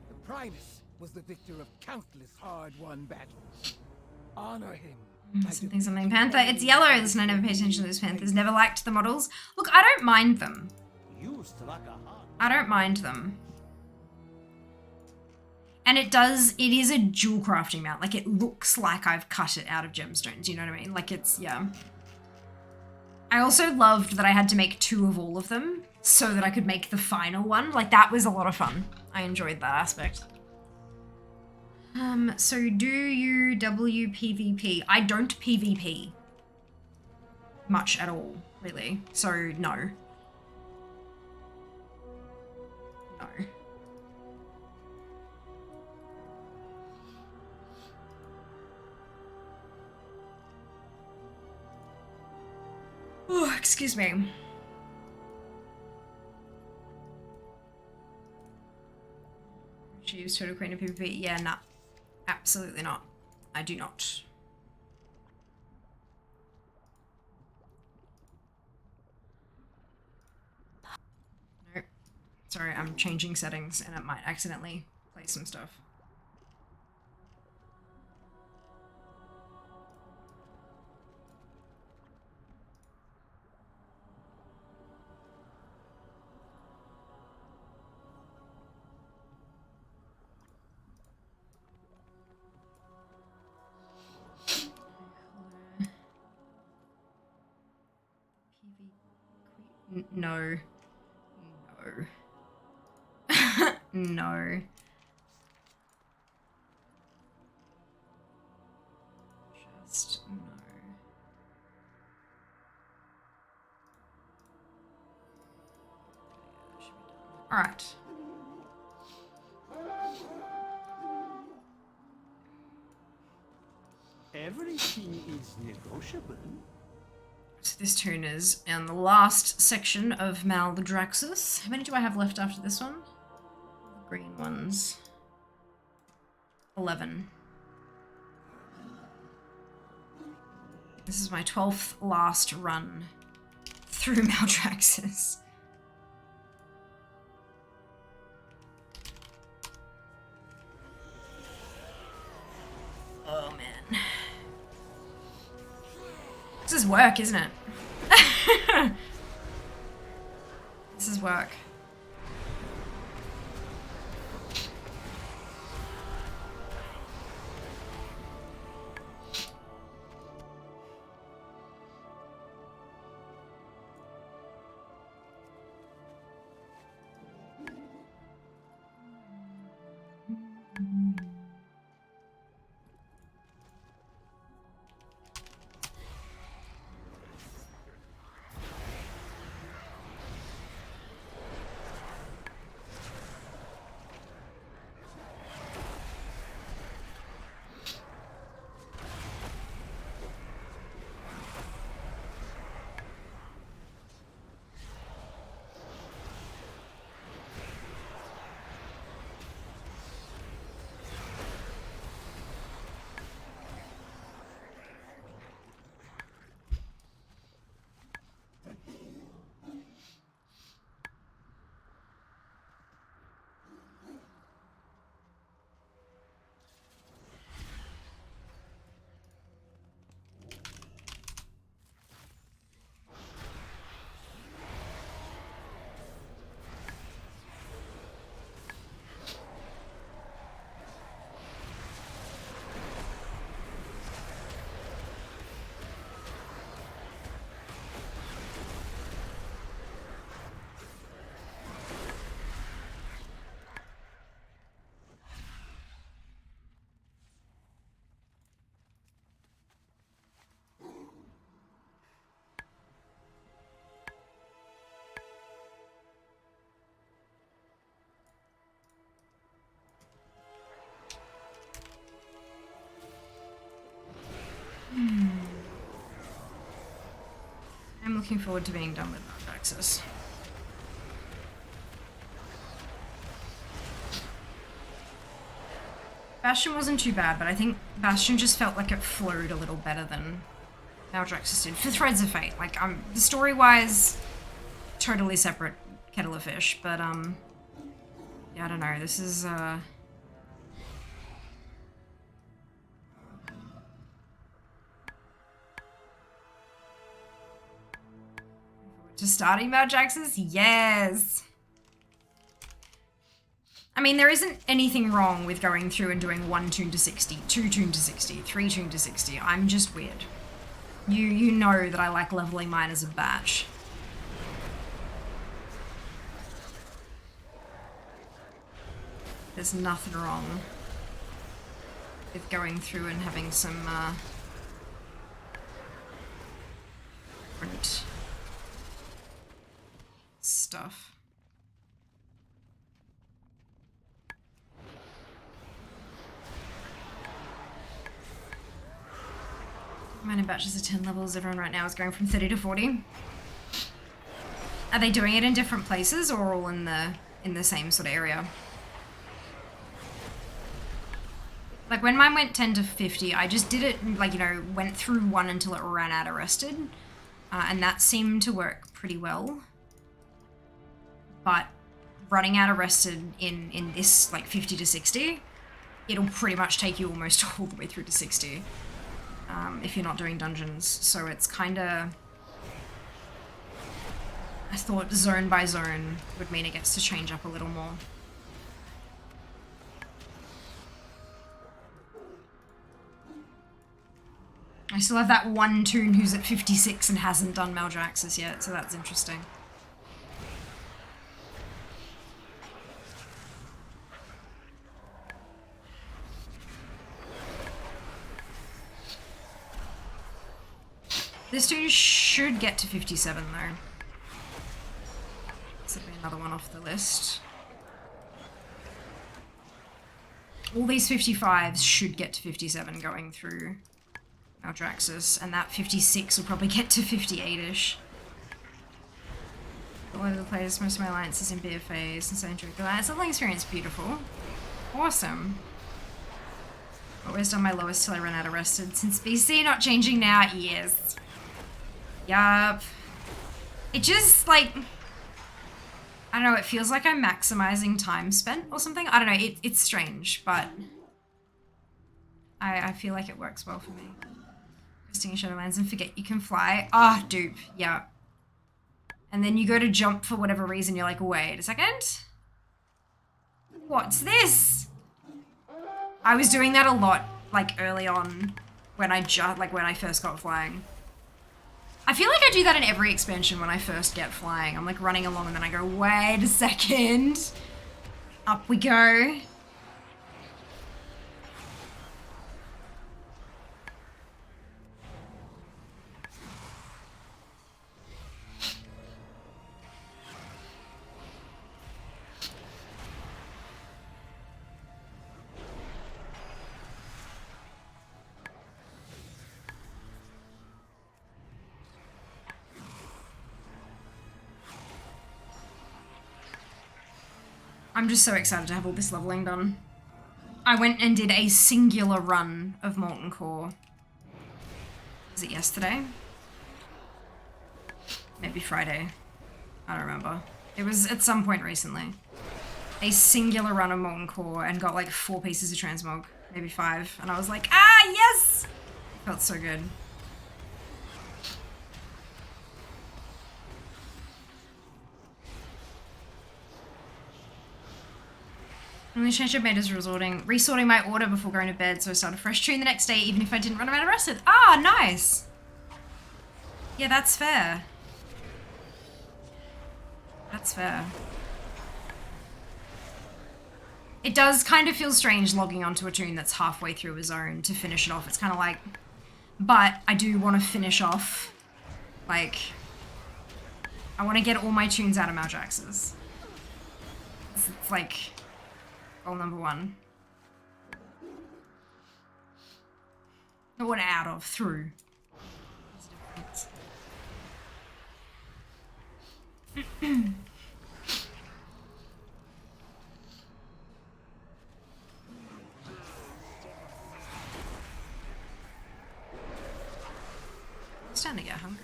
The Primus was the victor of countless hard-won battles. Honor him. Something Panther. It's yellow. Listen, I never paid attention to those Panthers. Never liked the models. Look, I don't mind them. I don't mind them. And it is a dual crafting mount. Like, it looks like I've cut it out of gemstones, you know what I mean? Like, it's, yeah. I also loved that I had to make 2 of all of them. so that I could make the final one. Like, that was a lot of fun. I enjoyed that aspect. So do you WPVP? I don't PvP much at all, really. So, no. No. Oh, excuse me. She used Total Queen of PvP? Yeah, nah. Absolutely not. I do not. Nope. Sorry, I'm changing settings and it might accidentally play some stuff. No. No. No. Just no. Alright. Everything is negotiable. So this tune is in the last section of Maldraxxus. How many do I have left after this one? The green ones. 11. This is my 12th last run through Maldraxxus. Oh man. This is work, isn't it? This is work. I'm looking forward to being done with Maldraxxus. Bastion wasn't too bad, but I think Bastion just felt like it flowed a little better than Maldraxxus did. For Threads of Fate, like, story-wise, totally separate kettle of fish, but, yeah, I don't know, this is, just starting Maldraxxus? Yes! I mean, there isn't anything wrong with going through and doing 1 tune to 60, 2 tune to 60, 3 tune to 60. I'm just weird. You know that I like leveling mine as a batch. There's nothing wrong with going through and having some different stuff. Mine in batches of 10 levels. Everyone right now is going from 30 to 40. Are they doing it in different places or all in the same sort of area? Like when mine went 10 to 50, I just did it, like, you know, went through one until it ran out of rested. And that seemed to work pretty well. But running out of rested in this, like, 50 to 60, it'll pretty much take you almost all the way through to 60. If you're not doing dungeons. So it's kind of... I thought zone by zone would mean it gets to change up a little more. I still have that one toon who's at 56 and hasn't done Maldraxxus yet, so that's interesting. This dude should get to 57 though. This will be another one off the list. All these 55s should get to 57 going through Maldraxxus, and that 56 will probably get to 58-ish. A lot of the players, most of my alliances in BFAs, and so I enjoyed the alliance. Leveling experience, beautiful. Awesome. Always done my lowest till I run out of rested. Since BC not changing now, yes. Yup. It just, like, I don't know, it feels like I'm maximizing time spent or something. I don't know, it's strange, but I feel like it works well for me. Resting in Shadowlands and forget you can fly. Ah, dupe, yeah. And then you go to jump for whatever reason, you're like, wait a second. What's this? I was doing that a lot, like, early on when I first got flying. I feel like I do that in every expansion when I first get flying. I'm like running along and then I go, wait a second. Up we go. I'm just so excited to have all this leveling done. I went and did a singular run of Molten Core. Was it yesterday? Maybe Friday. I don't remember. It was at some point recently. A singular run of Molten Core and got like 4 pieces of transmog. Maybe 5. And I was like, ah, yes! Felt so good. The only change I've made is resorting my order before going to bed, so I start a fresh tune the next day, even if I didn't run out of rested. Ah, nice! Yeah, that's fair. That's fair. It does kind of feel strange logging onto a tune that's halfway through a zone to finish it off. It's kind of like, but I do want to finish off, like, I want to get all my tunes out of Maldraxxus. It's like... goal number 1. Not what out of, through. It's starting to get hungry.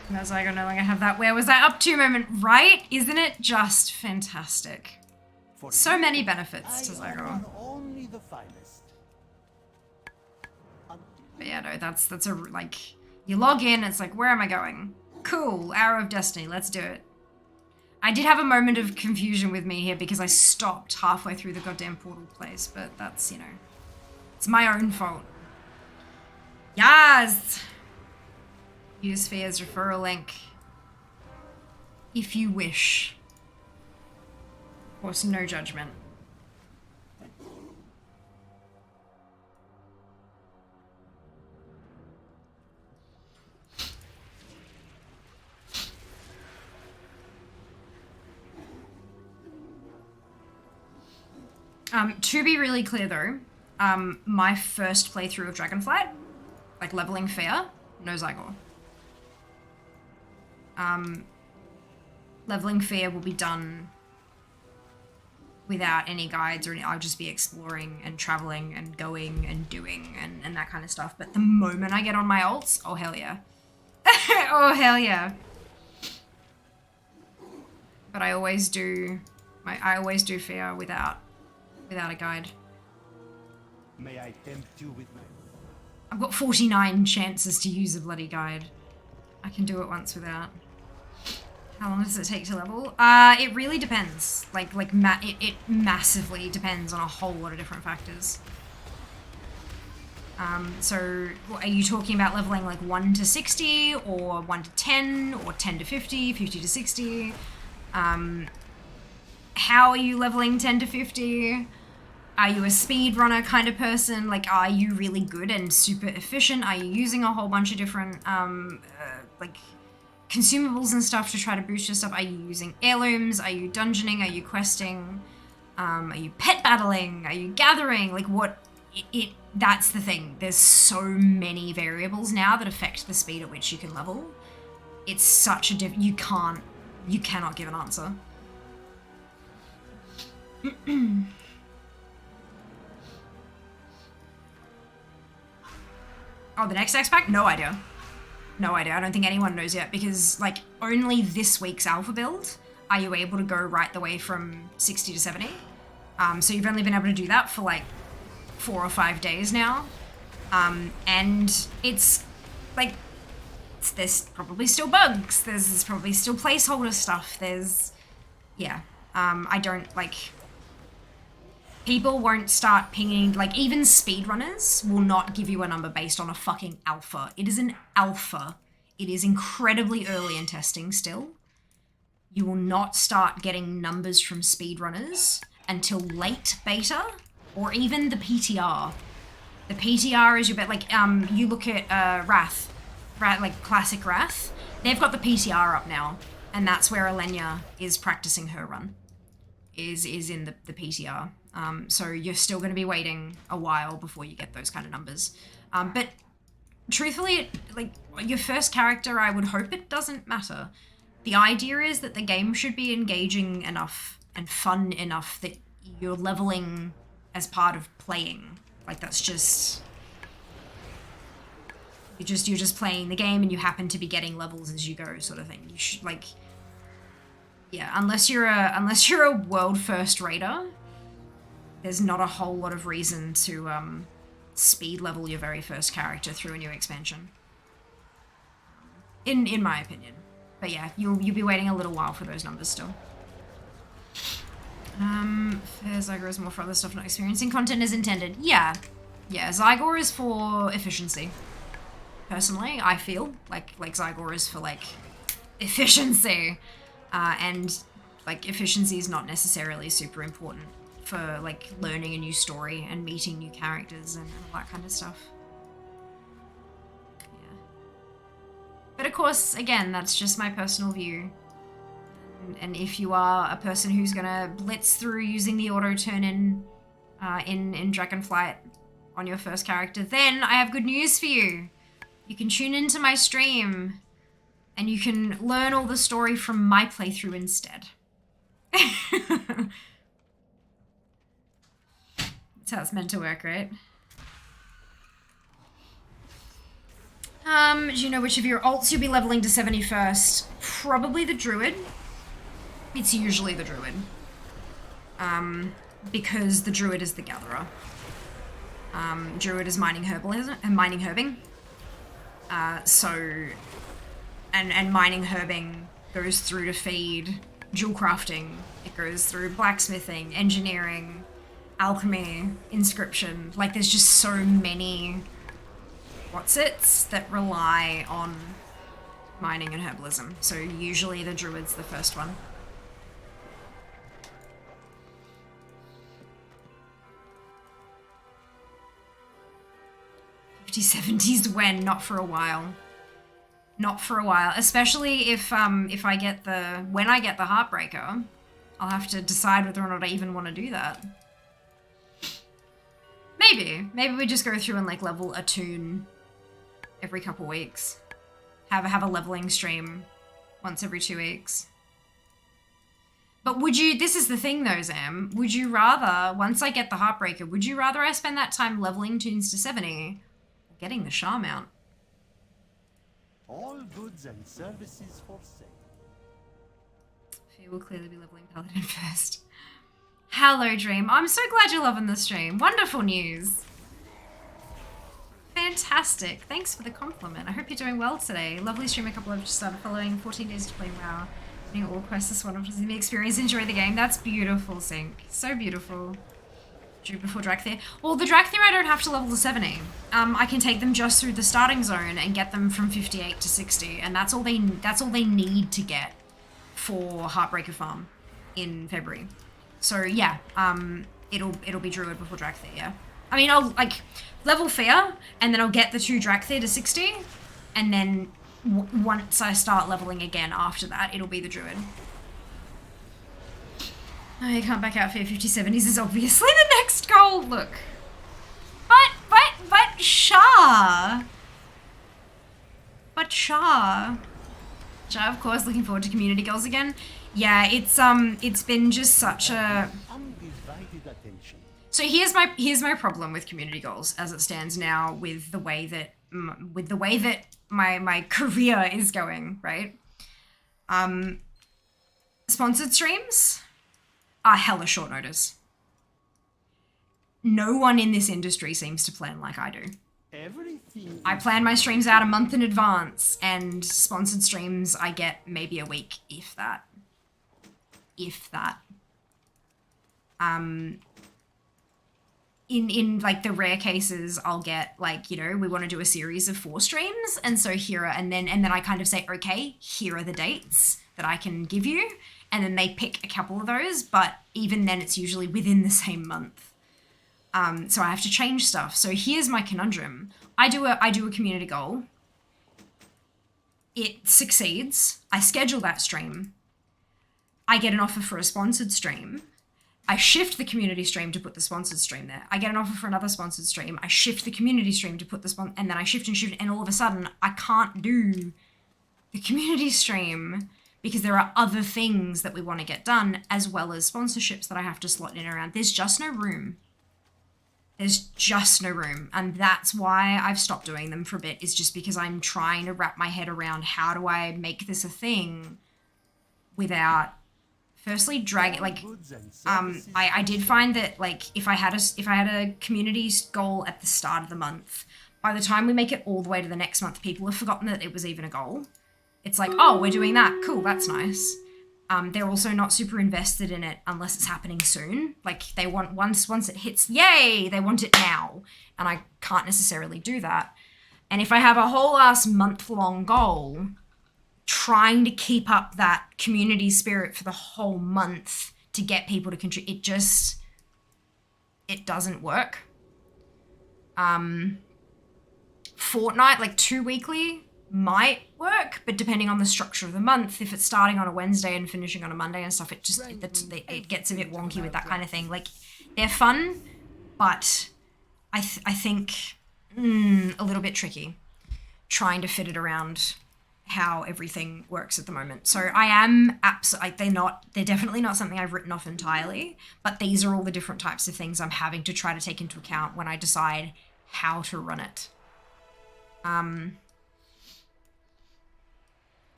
And I was like, I no longer have that where was I up to moment, right? Isn't it just fantastic? So many benefits to Zygo. Only the finest. But yeah, no, that's a, like, you log in, it's like, where am I going? Cool, Arrow of Destiny, let's do it. I did have a moment of confusion with me here because I stopped halfway through the goddamn portal place, but that's, you know, It's my own fault. Yes! Use Fear's referral link. If you wish. Of course, no judgment. To be really clear though, my first playthrough of Dragonflight, like leveling Fear, no Zygor. Leveling Fear will be done without any guides or any, I'll just be exploring and traveling and going and doing and that kind of stuff. But the moment I get on my alts, oh hell yeah. Oh hell yeah. But I always do Fear without a guide. May I tempt you with my... I've got 49 chances to use a bloody guide. I can do it once without. How long does it take to level? It really depends. It massively depends on a whole lot of different factors. So are you talking about leveling like 1 to 60 or 1 to 10 or 10 to 50, 50 to 60? How are you leveling 10 to 50? Are you a speedrunner kind of person? Like, are you really good and super efficient? Are you using a whole bunch of different, like, consumables and stuff to try to boost your stuff? Are you using heirlooms? Are you dungeoning? Are you questing? Are you pet battling? Are you gathering? Like, what? That's the thing. There's so many variables now that affect the speed at which you can level. It's such a you cannot give an answer. Oh, the next X-Pack? No idea. No idea. I don't think anyone knows yet because, like, only this week's alpha build are you able to go right the way from 60 to 70. So you've only been able to do that for, like, 4 or 5 days now. And it's, like, there's probably still bugs. There's probably still placeholder stuff. There's, yeah. I don't, like... People won't start pinging, like, even speedrunners will not give you a number based on a fucking alpha. It is an alpha. It is incredibly early in testing still. You will not start getting numbers from speedrunners until late beta or even the PTR. The PTR is your bet, like, you look at Wrath, like classic Wrath, they've got the PTR up now, and that's where Alenia is practicing her run, is in the PTR. So you're still going to be waiting a while before you get those kind of numbers. But truthfully, like, your first character, I would hope it doesn't matter. The idea is that the game should be engaging enough and fun enough that you're leveling as part of playing. Like, that's just... You're just playing the game and you happen to be getting levels as you go, sort of thing. You should, like... Yeah, unless you're a world first raider, there's not a whole lot of reason to speed level your very first character through a new expansion. In my opinion. But yeah, you'll be waiting a little while for those numbers still. Fair Zygor is more for other stuff, not experiencing content as intended. Yeah. Yeah, Zygor is for efficiency. Personally, I feel like Zygor is for, like, efficiency. And, like, efficiency is not necessarily super important for, like, learning a new story and meeting new characters and all that kind of stuff. Yeah. But of course, again, that's just my personal view. And if you are a person who's gonna blitz through using the auto turn in Dragonflight on your first character, then I have good news for you. You can tune into my stream and you can learn all the story from my playthrough instead. That's how it's meant to work, right? Do you know which of your alts you'll be leveling to 70 first? Probably the Druid. It's usually the Druid. Because the Druid is the Gatherer. Druid is mining herbalism and mining herbing. And mining herbing goes through to feed jewel crafting. It goes through blacksmithing, engineering, alchemy, inscription. Like there's just so many whatsits that rely on mining and herbalism. So usually the druid's the first one. 50/70s when, not for a while. Not for a while, especially if I get when I get the Heartbreaker, I'll have to decide whether or not I even want to do that. Maybe we just go through and like level a toon every couple weeks. Have a leveling stream once every 2 weeks. But would you, this is the thing though, Zam, would you rather, once I get the Heartbreaker, would you rather I spend that time leveling toons to 70 or getting the Shah mount? All goods and services for sale. Fear will clearly be leveling Paladin first. Hello, Dream. I'm so glad you're loving the stream. Wonderful news. Fantastic. Thanks for the compliment. I hope you're doing well today. Lovely stream. A couple of just started following. 14 days to play WoW. Doing all quests this wonderful to the experience. Enjoy the game. That's beautiful, Sync. So beautiful. Drew before Drakthir. Well, the Drakthir I don't have to level to 70. I can take them just through the starting zone and get them from 58 to 60, and that's all they need to get for Heartbreaker farm in February. So yeah, it'll be Druid before Drakthir. Yeah, I mean I'll like level Fear, and then I'll get the 2 Drakthir to 60, and then once I start leveling again after that, it'll be the Druid. Oh, you can't back out Fear 50/70s is obviously the next goal. Look. But Shah. Shah, of course, looking forward to community goals again. Yeah, it's been just such a... Undivided attention. So here's my problem with community goals as it stands now with the way that my career is going, right? Sponsored streams are hella short notice. No one in this industry seems to plan like I do. Everything. I plan my streams out a month in advance, and sponsored streams I get maybe a week, if that. In like the rare cases, I'll get like, you know, we want to do a series of 4 streams, and so and then I kind of say, okay, here are the dates that I can give you, and then they pick a couple of those, but even then it's usually within the same month. So I have to change stuff. So here's my conundrum. I do a community goal. It succeeds. I schedule that stream. I get an offer for a sponsored stream. I shift the community stream to put the sponsored stream there. I get an offer for another sponsored stream. I shift the community stream to put the and then I shift, and all of a sudden I can't do the community stream because there are other things that we want to get done, as well as sponsorships that I have to slot in around. There's just no room. And that's why I've stopped doing them for a bit, is just because I'm trying to wrap my head around how do I make this a thing without firstly dragging, like, I did find that, like, if I had a community goal at the start of the month, by the time we make it all the way to the next month, people have forgotten that it was even a goal. It's like, oh, we're doing that. Cool, that's nice. They're also not super invested in it unless it's happening soon. Like, they want, once it hits, yay, they want it now. And I can't necessarily do that. And if I have a whole ass month-long goal, trying to keep up that community spirit for the whole month to get people to contribute, it doesn't work. Fortnight, like 2 weekly, might work, but depending on the structure of the month, if it's starting on a Wednesday and finishing on a Monday and stuff, it gets a bit wonky with that kind of thing. Like, they're fun, but I think a little bit tricky trying to fit it around how everything works at the moment. So I am they're definitely not something I've written off entirely, but these are all the different types of things I'm having to try to take into account when I decide how to run it.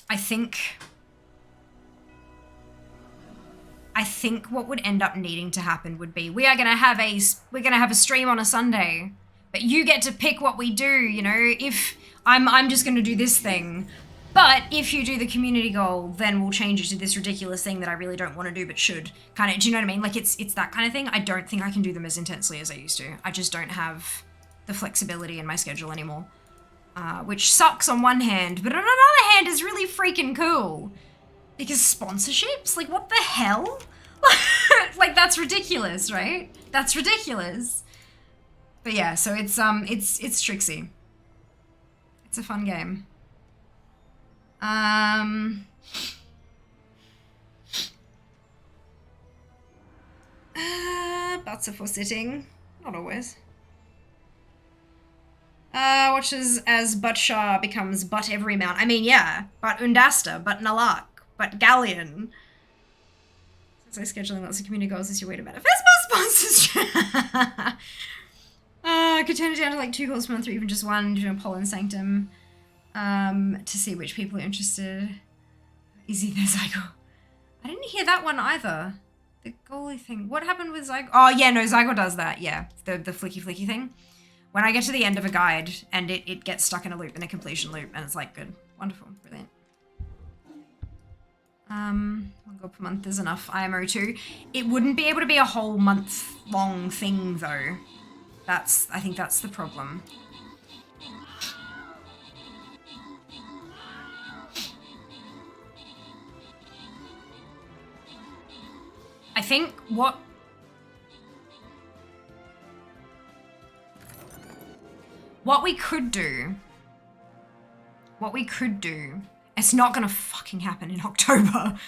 I think what would end up needing to happen would be, we're gonna have a stream on a Sunday, but you get to pick what we do. You know, if I'm just gonna do this thing, But if you do the community goal, then we'll change it to this ridiculous thing that I really don't want to do but should. Kind of, do you know what I mean? Like it's that kind of thing. I don't think I can do them as intensely as I used to. I just don't have the flexibility in my schedule anymore. Which sucks on one hand, but on another hand is really freaking cool. Because sponsorships? Like, what the hell? Like, that's ridiculous, right? That's ridiculous. But yeah, so it's tricksy. It's a fun game. Butts are for sitting. Not always. Watches as Butshar becomes But Every Mount. I mean, yeah. But Undasta, But Nalak, But Galleon. So scheduling lots of community goals is your way to manifest more sponsorship. Could turn it down to like 2 calls per month or even just one, doing a poll in Sanctum. To see which people are interested. Easy there, Zygo. I didn't hear that one either. The goalie thing. What happened with Zygo? Oh, yeah, no, Zygo does that, yeah. The flicky thing. When I get to the end of a guide and it gets stuck in a loop, in a completion loop, and it's like, good. Wonderful. Brilliant. 1 goal per month is enough. IMO 2. It wouldn't be able to be a whole month-long thing, though. I think that's the problem. I think what we could do, it's not gonna fucking happen in October,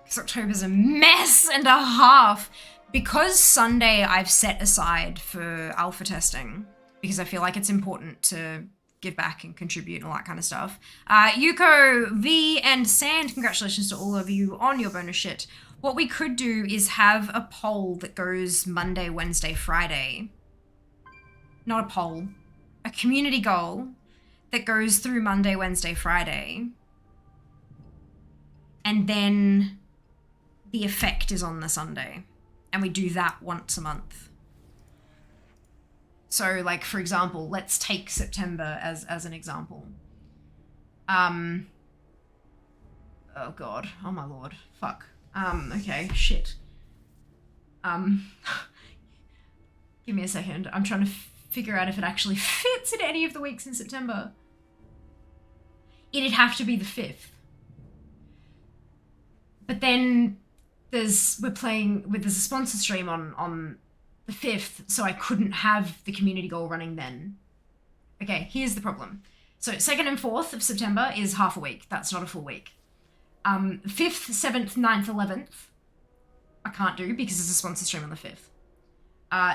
because October's a mess and a half. Because Sunday I've set aside for alpha testing, because I feel like it's important to give back and contribute and all that kind of stuff. Yuko, V, and Sand, congratulations to all of you on your bonus shit. What we could do is have a poll that goes Monday, Wednesday, Friday. Not a poll. A community goal that goes through Monday, Wednesday, Friday. And then the effect is on the Sunday. And we do that once a month. So, like, for example, let's take September as an example. Oh, God. Oh, my Lord. Fuck. Okay, shit. Give me a second. I'm trying to figure out if it actually fits in any of the weeks in September. It'd have to be the 5th. But then there's a sponsor stream on the 5th, so I couldn't have the community goal running then. Okay, here's the problem. So 2nd and 4th of September is half a week. That's not a full week. 5th, 7th, 9th, 11th, I can't do because there's a sponsor stream on the 5th.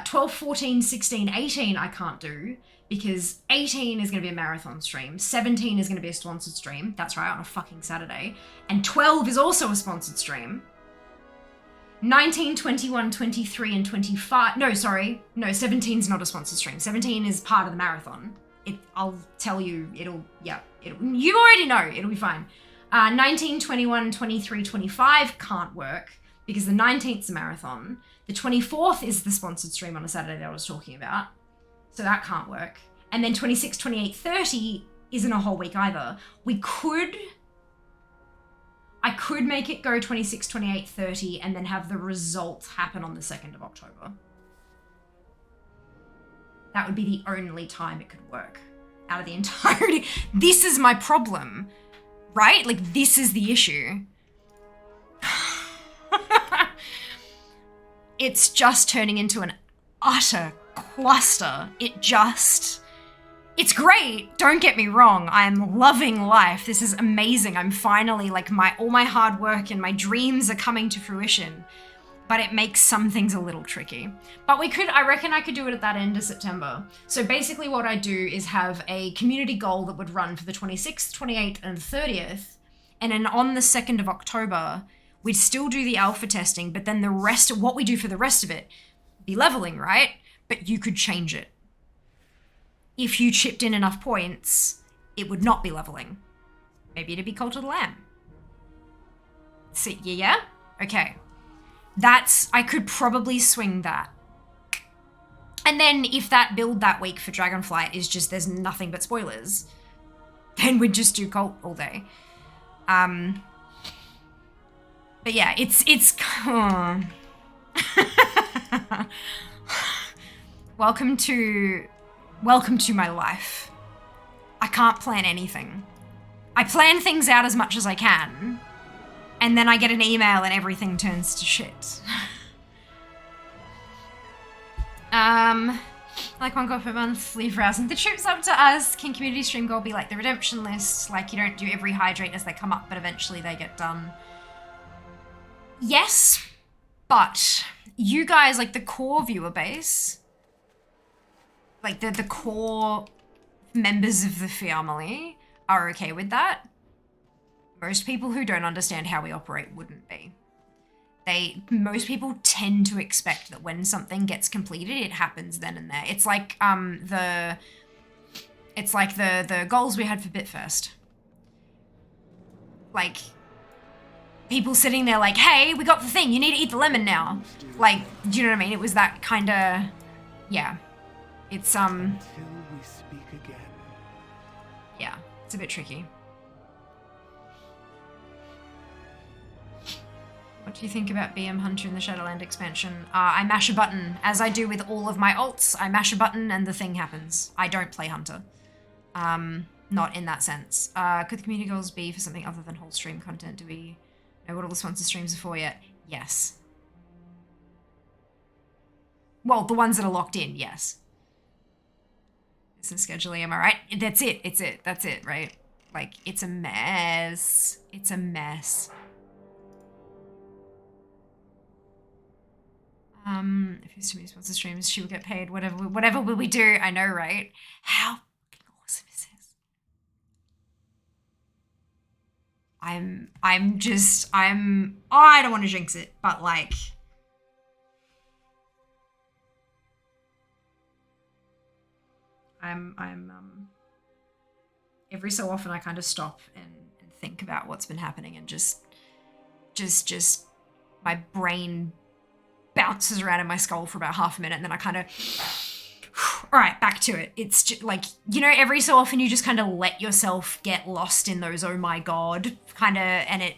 12, 14, 16, 18, I can't do because 18 is going to be a marathon stream. 17 is going to be a sponsored stream. That's right, on a fucking Saturday. And 12 is also a sponsored stream. 19, 21, 23, and 25. No, sorry. No, 17 is not a sponsored stream. 17 is part of the marathon. I'll tell you, you already know, it'll be fine. 19, 21, 23, 25 can't work because the 19th is a marathon. The 24th is the sponsored stream on a Saturday that I was talking about. So that can't work. And then 26, 28, 30 isn't a whole week either. I could make it go 26, 28, 30 and then have the results happen on the 2nd of October. That would be the only time it could work out of the entirety. This is my problem, right? Like, this is the issue. It's just turning into an utter cluster. It's great. Don't get me wrong. I'm loving life. This is amazing. I'm finally, like, all my hard work and my dreams are coming to fruition. But it makes some things a little tricky. But I reckon I could do it at that end of September. So basically what I do is have a community goal that would run for the 26th, 28th, and 30th. And then on the 2nd of October, we'd still do the alpha testing, but then the rest of what we do for the rest of it, be leveling, right? But you could change it. If you chipped in enough points, it would not be leveling. Maybe it'd be Cult of the Lamb. See, yeah? Okay. I could probably swing that. And then if that build that week for Dragonflight is just there's nothing but spoilers, then we'd just do Cult all day. But yeah, it's welcome to my life. I can't plan anything. I plan things out as much as I can, and then I get an email and everything turns to shit. Like 1 goal per month, leave browsing. The troops up to us. Can community stream goal be like the redemption list? Like, you don't do every hydrate as they come up, but eventually they get done. Yes, but you guys, like the core viewer base, like the core members of the family are okay with that. Most people who don't understand how we operate wouldn't be. Most people tend to expect that when something gets completed, it happens then and there. It's like the goals we had for Bitfirst. Like, people sitting there like, hey, we got the thing, you need to eat the lemon now. Like, do you know what I mean? It was that kind of, yeah. It's Until we speak again. yeah, it's a bit tricky. What do you think about BM Hunter in the Shadowland expansion? I mash a button. As I do with all of my alts, I mash a button and the thing happens. I don't play Hunter. Not in that sense. Could the community goals be for something other than whole stream content? Do we know what all the sponsor streams are for yet? Yes. Well, the ones that are locked in, yes. Business scheduling, am I right? That's it. That's it, right? Like, it's a mess. It's a mess. If it's too many sponsor streams, she will get paid. Whatever will we do? I know, right? How awesome is this? I don't want to jinx it, but like, every so often I kind of stop and think about what's been happening and just my brain bounces around in my skull for about half a minute and then I kind of, all right, back to it. It's just like, you know, every so often you just kind of let yourself get lost in those, oh my God, kind of, and it,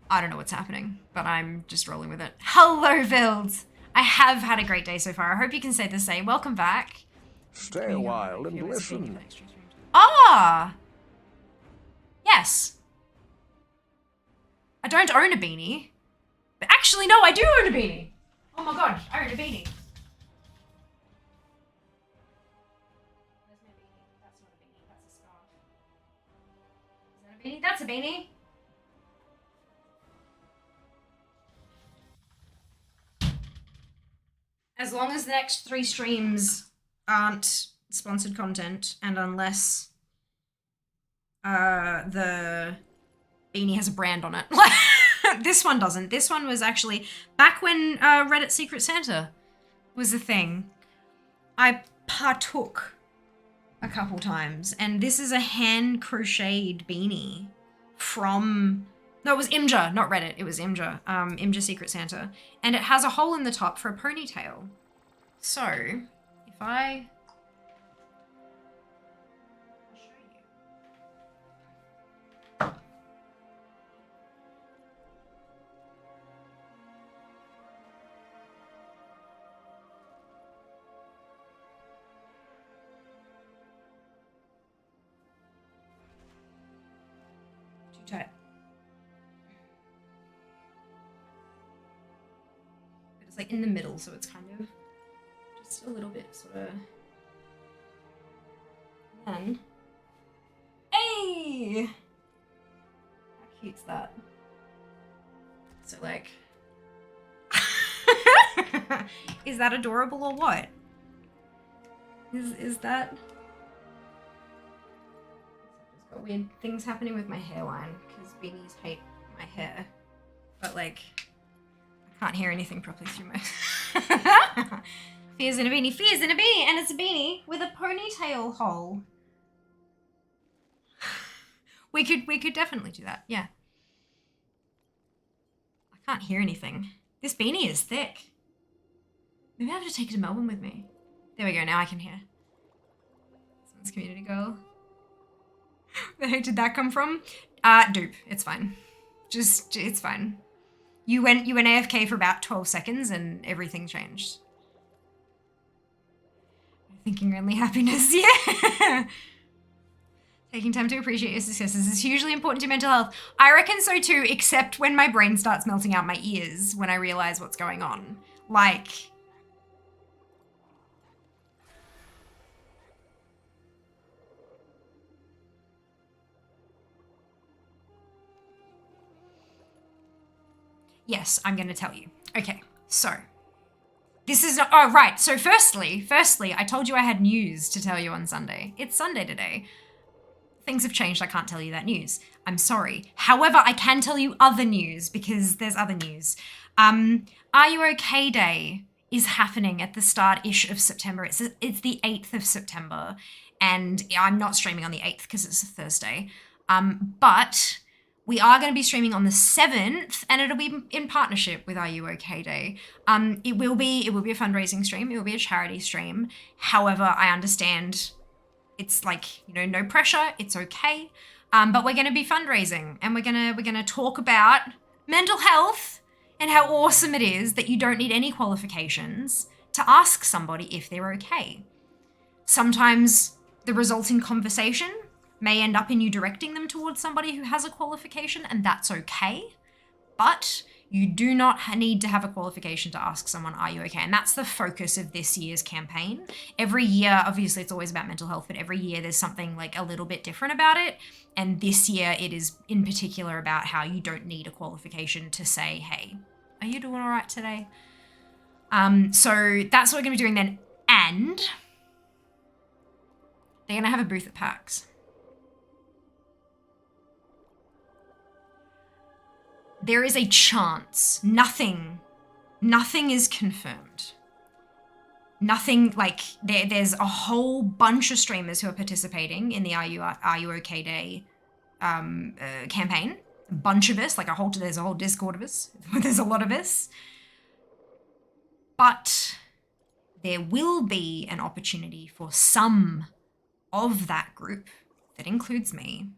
I don't know what's happening, but I'm just rolling with it. Hello, Build. I have had a great day so far. I hope you can say the same. Welcome back. Stay a while and listen. Ah! Yes. I don't own a beanie. But actually, no, I do own a beanie. Oh my God, I own a beanie. Where's my beanie? That's not a beanie, that's a scarf. Is that a beanie? That's a beanie. As long as the next 3 streams aren't sponsored content, and unless the beanie has a brand on it. This one doesn't. This one was actually back when Reddit Secret Santa was a thing. I partook a couple times, and this is a hand crocheted beanie from, no, it was Imgur, not Reddit. It was Imgur, Imgur Secret Santa, and it has a hole in the top for a ponytail. So if I'll show you. Too tight. But it's like in the middle, so it's kind of just a little bit sort of. And then, hey! How cute's that? So like, is that adorable or what? Is that? I've just got weird things happening with my hairline because beanies hate my hair, but like, I can't hear anything properly through my. Fears in a beanie, fears in a beanie, and it's a beanie with a ponytail hole. We could definitely do that, yeah. I can't hear anything. This beanie is thick. Maybe I have to take it to Melbourne with me. There we go, now I can hear. Someone's community goal. Where the heck did that come from? Dupe. It's fine. It's fine. You went AFK for about 12 seconds and everything changed. Thinking only happiness, yeah. Taking time to appreciate your successes is hugely important to mental health. I reckon so too, except when my brain starts melting out my ears when I realize what's going on. Like... Yes, I'm going to tell you. Okay, so... This is not... Oh, right. So firstly, I told you I had news to tell you on Sunday. It's Sunday today. Things have changed. I can't tell you that news. I'm sorry. However, I can tell you other news because there's other news. Are You OK Day is happening at the start-ish of September. It's the 8th of September. And I'm not streaming on the 8th because it's a Thursday. But... we are going to be streaming on the 7th, and it'll be in partnership with Are You OK Day. It will be a fundraising stream. It will be a charity stream. However, I understand it's like, no pressure. It's okay. But we're going to be fundraising, and we're going to talk about mental health and how awesome it is that you don't need any qualifications to ask somebody if they're okay. Sometimes the resulting conversation may end up in you directing them towards somebody who has a qualification, and that's okay. But you do not need to have a qualification to ask someone, are you okay? And that's the focus of this year's campaign. Every year, obviously it's always about mental health, but every year there's something like a little bit different about it. And this year it is in particular about how you don't need a qualification to say, hey, are you doing all right today? So that's what we're gonna be doing then. And they're gonna have a booth at PAX. There is a chance, nothing is confirmed. Nothing, like, there's a whole bunch of streamers who are participating in the Are You OK Day campaign. A bunch of us, there's a whole Discord of us. There's a lot of us. But there will be an opportunity for some of that group, that includes me,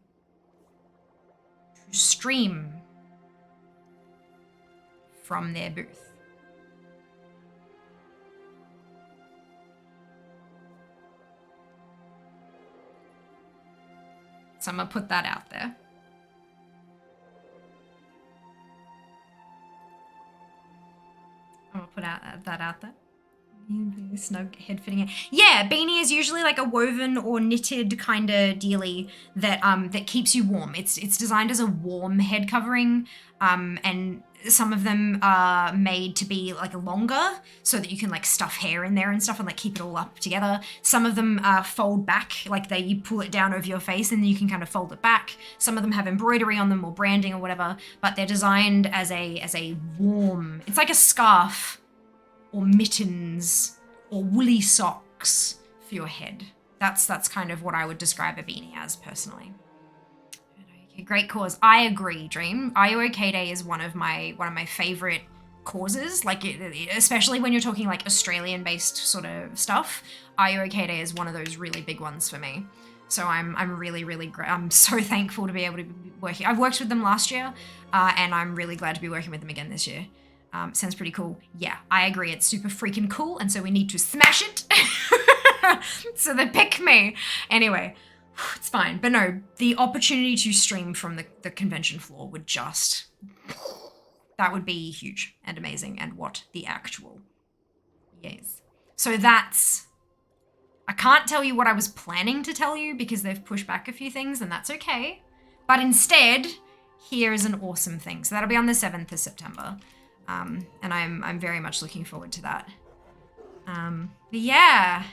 to stream from their booth. So I'm gonna put that out there. I'm gonna put that out there. Snug head fitting it. Yeah, beanie is usually like a woven or knitted kind of dealie that that keeps you warm. It's designed as a warm head covering, and some of them are made to be like longer so that you can like stuff hair in there and stuff and like keep it all up together. Some of them fold back, like you pull it down over your face and then you can kind of fold it back. Some of them have embroidery on them or branding or whatever, but they're designed as a warm, it's like a scarf or mittens or woolly socks for your head. That's kind of what I would describe a beanie as personally. Okay, great cause. I agree, Dream. Are You OK Day is one of my favorite causes. Like, especially when you're talking like Australian-based sort of stuff. Are You OK Day is one of those really big ones for me. So I'm really I'm so thankful to be able to be working. I've worked with them last year, and I'm really glad to be working with them again this year. Sounds pretty cool. Yeah, I agree. It's super freaking cool, and so we need to smash it. So they pick me. Anyway, it's fine. But no, the opportunity to stream from the convention floor would just... that would be huge and amazing, and what the actual... yes. So that's... I can't tell you what I was planning to tell you because they've pushed back a few things, and that's okay. But instead, here is an awesome thing. So that'll be on the 7th of September. And I'm very much looking forward to that. But yeah.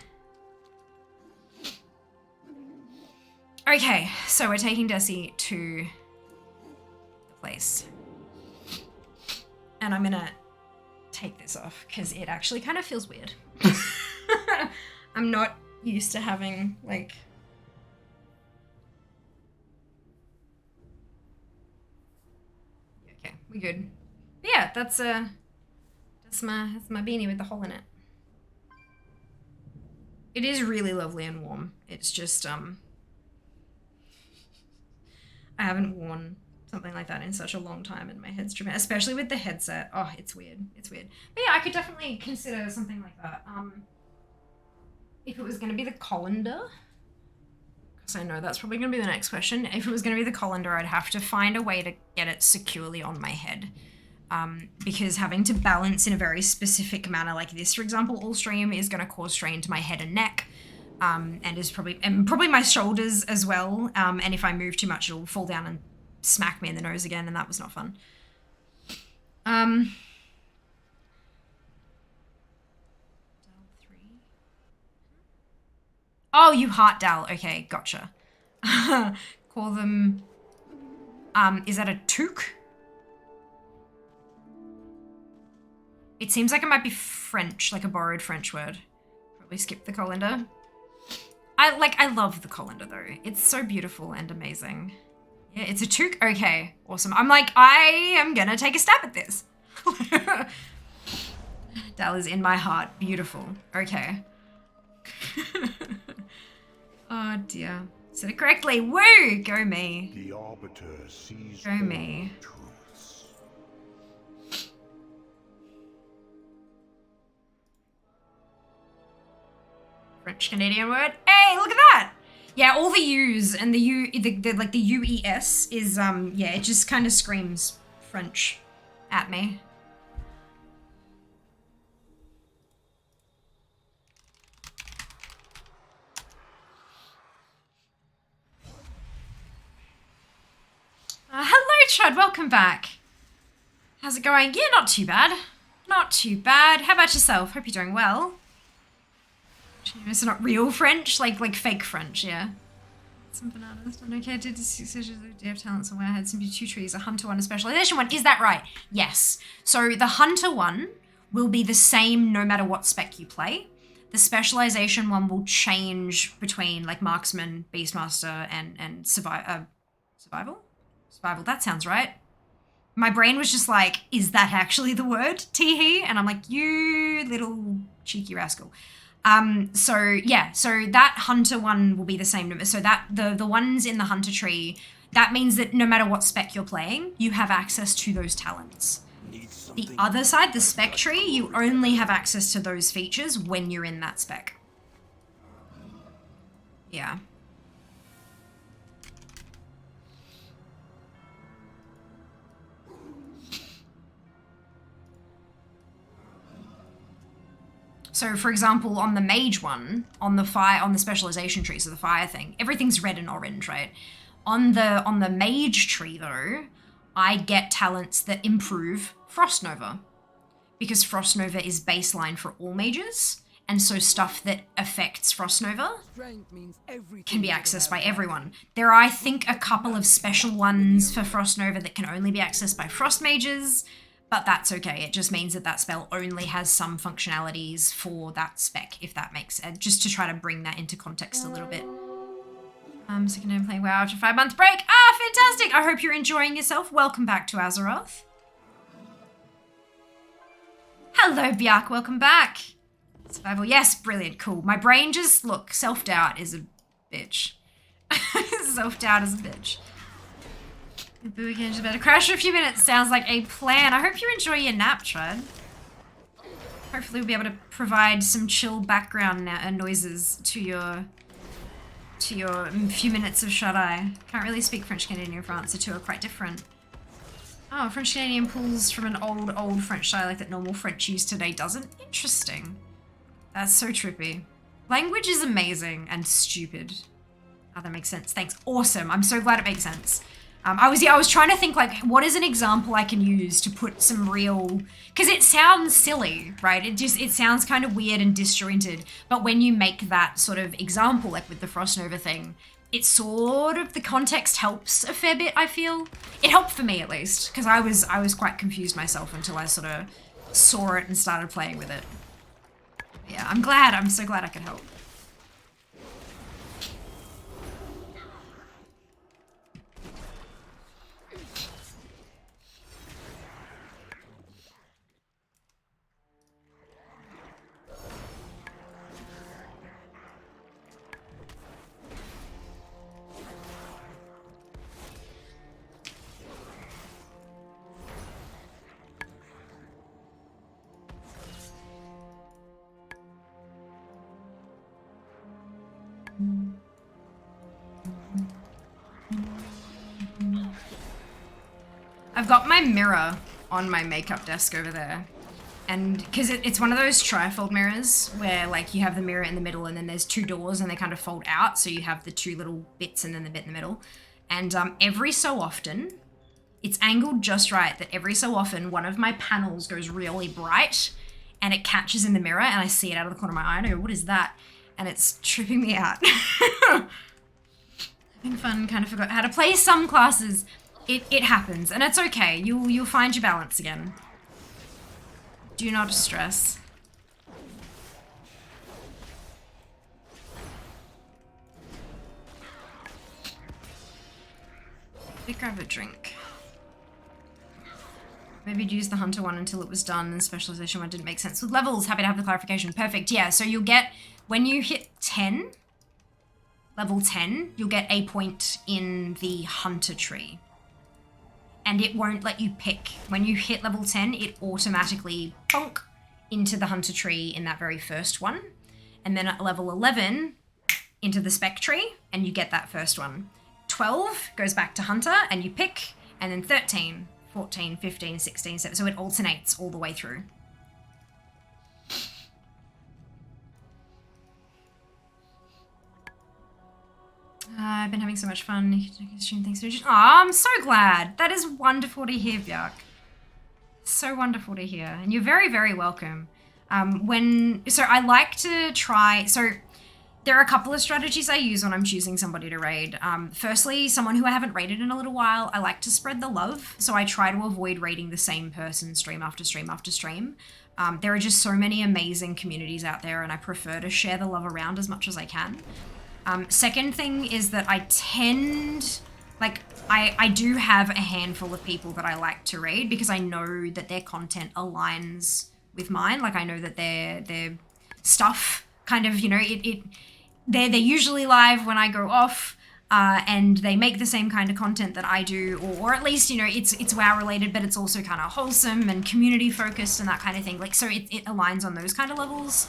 Okay, so we're taking Desi to the place. And I'm gonna take this off because it actually kind of feels weird. I'm not used to having like... okay, we good. But yeah, that's my beanie with the hole in it. It is really lovely and warm. It's just I haven't worn something like that in such a long time and my head's tripping, especially with the headset. Oh, it's weird. It's weird. But yeah, I could definitely consider something like that. If it was going to be the colander, because I know that's probably going to be the next question. If it was going to be the colander, I'd have to find a way to get it securely on my head. Because having to balance in a very specific manner like this, for example, all stream is going to cause strain to my head and neck. And is probably my shoulders as well. And if I move too much, it'll fall down and smack me in the nose again, and that was not fun. Oh, you heart Dal. Okay, gotcha. Call them. Is that a toque? It seems like it might be French, like a borrowed French word. Probably skip the colander. I love the colander though. It's so beautiful and amazing. Yeah, it's a toque. Okay, awesome. I'm like, I am gonna take a stab at this. Dal is in my heart. Beautiful. Okay. Oh dear. Said it correctly. Woo! Go me. The Arbiter sees Go me. truths. French Canadian word. Hey, look at that! Yeah, all the U's and the like the UES is yeah, it just kind of screams French at me. Hello, Chud. Welcome back. How's it going? Yeah, not too bad. Not too bad. How about yourself? Hope you're doing well. It's not real French, like fake French, yeah. Some bananas. Don't okay. Did you have talents and where I had some 2 trees, a hunter one, a specialization one. Is that right? Yes. So the hunter one will be the same no matter what spec you play. The specialization one will change between like marksman, beastmaster, and survival. Survival. That sounds right. My brain was just like, is that actually the word? Teehee? And I'm like, you little cheeky rascal. So yeah, so that hunter one will be the same number. So that the ones in the hunter tree, that means that no matter what spec you're playing, you have access to those talents. The other side, the spec tree, you only have access to those features when you're in that spec. Yeah. So, for example, on the mage one, on the specialization tree, so the fire thing, everything's red and orange, right? On the mage tree, though, I get talents that improve Frost Nova, because Frost Nova is baseline for all mages, and so stuff that affects Frost Nova can be accessed by everyone. There are, I think, a couple of special ones for Frost Nova that can only be accessed by Frost mages. But that's okay. It just means that that spell only has some functionalities for that spec, if that makes sense. Just to try to bring that into context a little bit. Second time playing WoW after 5-month break. Ah, fantastic! I hope you're enjoying yourself. Welcome back to Azeroth. Hello, Bjark. Welcome back. Survival. Yes, brilliant. Cool. My brain just, look, self-doubt is a bitch. Self-doubt is a bitch. The weekend is about to crash for a few minutes. Sounds like a plan. I hope you enjoy your nap, Trud. Hopefully we'll be able to provide some chill background noises to your few minutes of shut-eye. Can't really speak French Canadian or France. The two are quite different. Oh, French Canadian pulls from an old French dialect that normal French used today doesn't. Interesting. That's so trippy. Language is amazing and stupid. Oh, that makes sense. Thanks. Awesome. I'm so glad it makes sense. I was trying to think, like, what is an example I can use to put some real... Because it sounds silly, right? It sounds kind of weird and disjointed. But when you make that sort of example, like with the Frost Nova thing, it sort of... The context helps a fair bit, I feel. It helped for me, at least. Because I was quite confused myself until I sort of saw it and started playing with it. Yeah, I'm so glad I could help. I've got my mirror on my makeup desk over there. And because it's one of those trifold mirrors where like you have the mirror in the middle and then there's two doors and they kind of fold out. So you have the two little bits and then the bit in the middle. And every so often, it's angled just right that every so often one of my panels goes really bright and it catches in the mirror and I see it out of the corner of my eye and I go, what is that? And it's tripping me out. Having fun, kind of forgot how to play some classes. It happens and it's okay. You'll find your balance again. Do not stress. Did grab a drink. Maybe use the hunter one until it was done and specialization one didn't make sense with levels. Happy to have the clarification. Perfect. Yeah, so you'll get, when you hit 10, level 10, you'll get a point in the hunter tree. And it won't let you pick. When you hit level 10, it automatically bonk into the hunter tree in that very first one. And then at level 11, into the spec tree, and you get that first one. 12 goes back to hunter, and you pick, and then 13, 14, 15, 16, 17. So it alternates all the way through. I've been having so much fun. Thanks for I'm so glad. That is wonderful to hear, Bjark. So wonderful to hear. And you're very, very welcome. So I like to try, so there are a couple of strategies I use when I'm choosing somebody to raid. Firstly, someone who I haven't raided in a little while, I like to spread the love. So I try to avoid raiding the same person stream after stream after stream. There are just so many amazing communities out there and I prefer to share the love around as much as I can. Second thing is that I tend, like, I do have a handful of people that I like to raid because I know that their content aligns with mine. Like, I know that their stuff kind of, you know, they're usually live when I go off, and they make the same kind of content that I do, or at least, you know, it's WoW related, but it's also kind of wholesome and community focused and that kind of thing. Like, so it aligns on those kind of levels.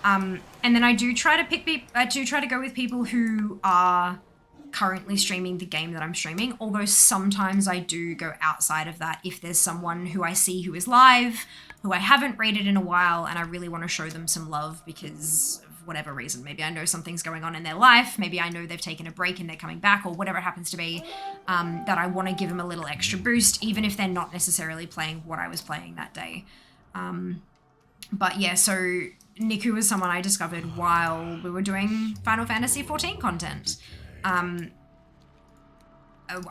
And then I do try to go with people who are currently streaming the game that I'm streaming, although sometimes I do go outside of that if there's someone who I see who is live, who I haven't raided in a while, and I really want to show them some love because of whatever reason. Maybe I know something's going on in their life, maybe I know they've taken a break and they're coming back, or whatever it happens to be, that I want to give them a little extra boost, even if they're not necessarily playing what I was playing that day. But yeah, so Niku was someone I discovered while we were doing Final Fantasy XIV content. I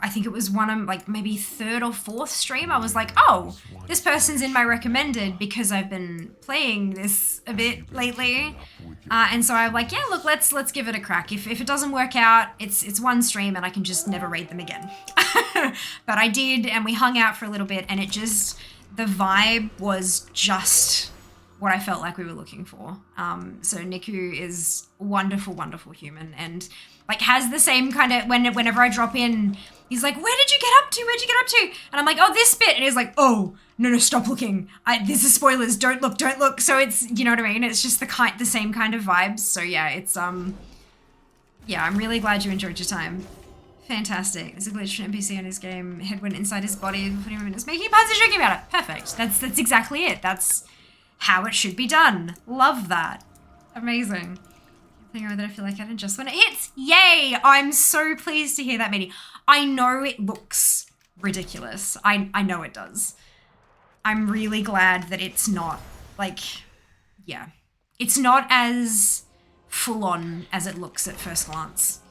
think it was one of like maybe third or fourth stream. I was like, oh, this person's in my recommended because I've been playing this a bit lately. And so I'm like, yeah, look, let's give it a crack. If it doesn't work out, it's one stream and I can just never raid them again. But I did, and we hung out for a little bit, and it just, the vibe was just what I felt like we were looking for. So Niku is a wonderful, wonderful human, and like has the same kind of, whenever I drop in, he's like, where did you get up to? Where'd you get up to? And I'm like, oh, this bit. And he's like, oh, no, stop looking. This is spoilers. Don't look. So it's, you know what I mean? It's just the same kind of vibes. So yeah, it's, yeah, I'm really glad you enjoyed your time. Fantastic. There's a glitch from NPC on his game. Head went inside his body for 20 minutes, making puns and joking about it. Perfect. That's exactly it. That's how it should be done. Love that. Amazing. Thing over that I feel like I can just when it hits. Yay! I'm so pleased to hear that, Medi. I know it looks ridiculous. I know it does. I'm really glad that it's not like, yeah, it's not as full on as it looks at first glance.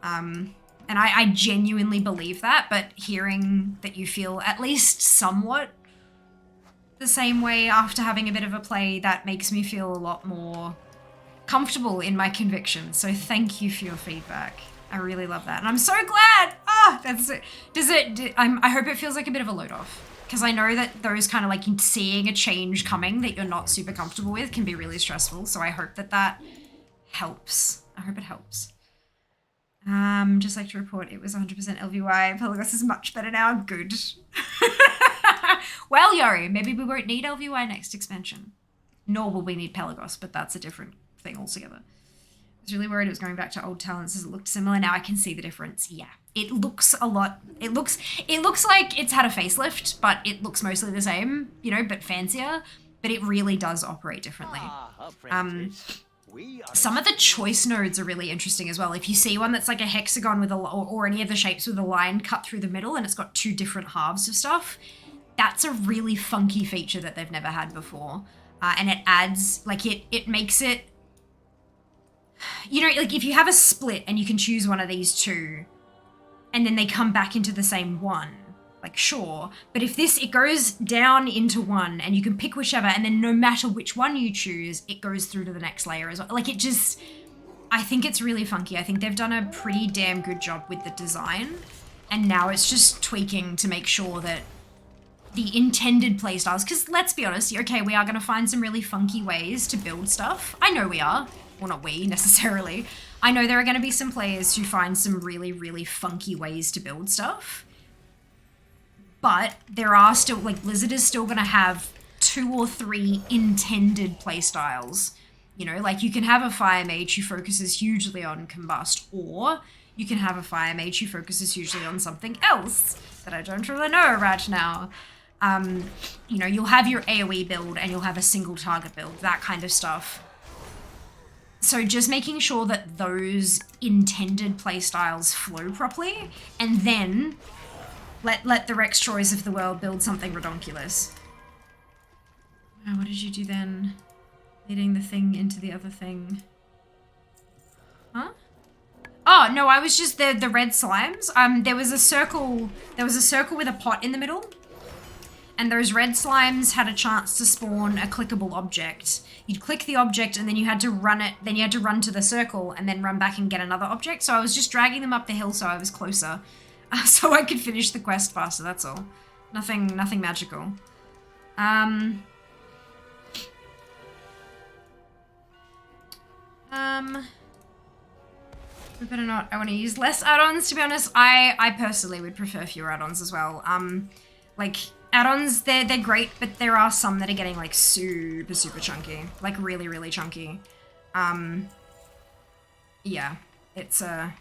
And I genuinely believe that, but hearing that you feel at least somewhat the same way after having a bit of a play, that makes me feel a lot more comfortable in my convictions. So thank you for your feedback. I really love that. And I'm so glad. That's it. I hope it feels like a bit of a load off, because I know that those kind of like seeing a change coming that you're not super comfortable with can be really stressful. So I hope that helps. I hope it helps. Just like to report, it was 100% LVY. Pelagos is much better now. Good. Well, Yori, maybe we won't need LVY next expansion. Nor will we need Pelagos, but that's a different thing altogether. was really worried it was going back to old talents as it looked similar. Now I can see the difference. Yeah, it looks a lot. It looks like it's had a facelift, but it looks mostly the same, you know, but fancier. But it really does operate differently. Some of the choice nodes are really interesting as well. If you see one that's like a hexagon with or any of the shapes with a line cut through the middle and it's got two different halves of stuff, that's a really funky feature that they've never had before. And it adds, like, it makes it, you know, like if you have a split and you can choose one of these two and then they come back into the same one, like, sure. But if it goes down into one and you can pick whichever, and then no matter which one you choose, it goes through to the next layer as well. Like, it just, I think it's really funky. I think they've done a pretty damn good job with the design. And now it's just tweaking to make sure that the intended playstyles, because let's be honest, okay, we are going to find some really funky ways to build stuff. I know we are. Well, not we necessarily. I know there are going to be some players who find some really, really funky ways to build stuff. But there are still, like, Blizzard is still going to have 2 or 3 intended playstyles. You know, like, you can have a fire mage who focuses hugely on combust, or you can have a fire mage who focuses hugely on something else that I don't really know right now. You know, you'll have your AoE build and you'll have a single target build, that kind of stuff. So just making sure that those intended playstyles flow properly, and then let the Rex Troys of the world build something redonkulous. Oh, what did you do then? Leading the thing into the other thing. Huh? Oh, no, I was just the red slimes. There was a circle with a pot in the middle. And those red slimes had a chance to spawn a clickable object. You'd click the object and then you had to run it, then you had to run to the circle and then run back and get another object. So I was just dragging them up the hill so I was closer. So I could finish the quest faster, that's all. Nothing magical. We better not. I want to use less add-ons, to be honest. I personally would prefer fewer add-ons as well. Like, add-ons, they're great, but there are some that are getting, like, super, super chunky. Like, really, really chunky. Yeah, it's a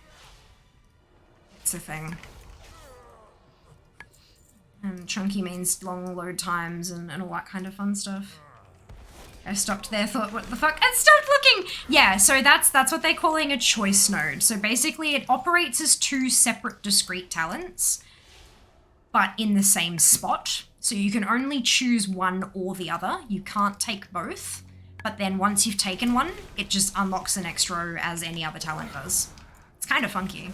thing. And chunky means long load times and all that kind of fun stuff. I stopped there, thought, what the fuck? And stopped looking! Yeah, so that's what they're calling a choice node. So basically it operates as 2 separate discrete talents, but in the same spot. So you can only choose one or the other. You can't take both. But then once you've taken one, it just unlocks the next row as any other talent does. It's kind of funky.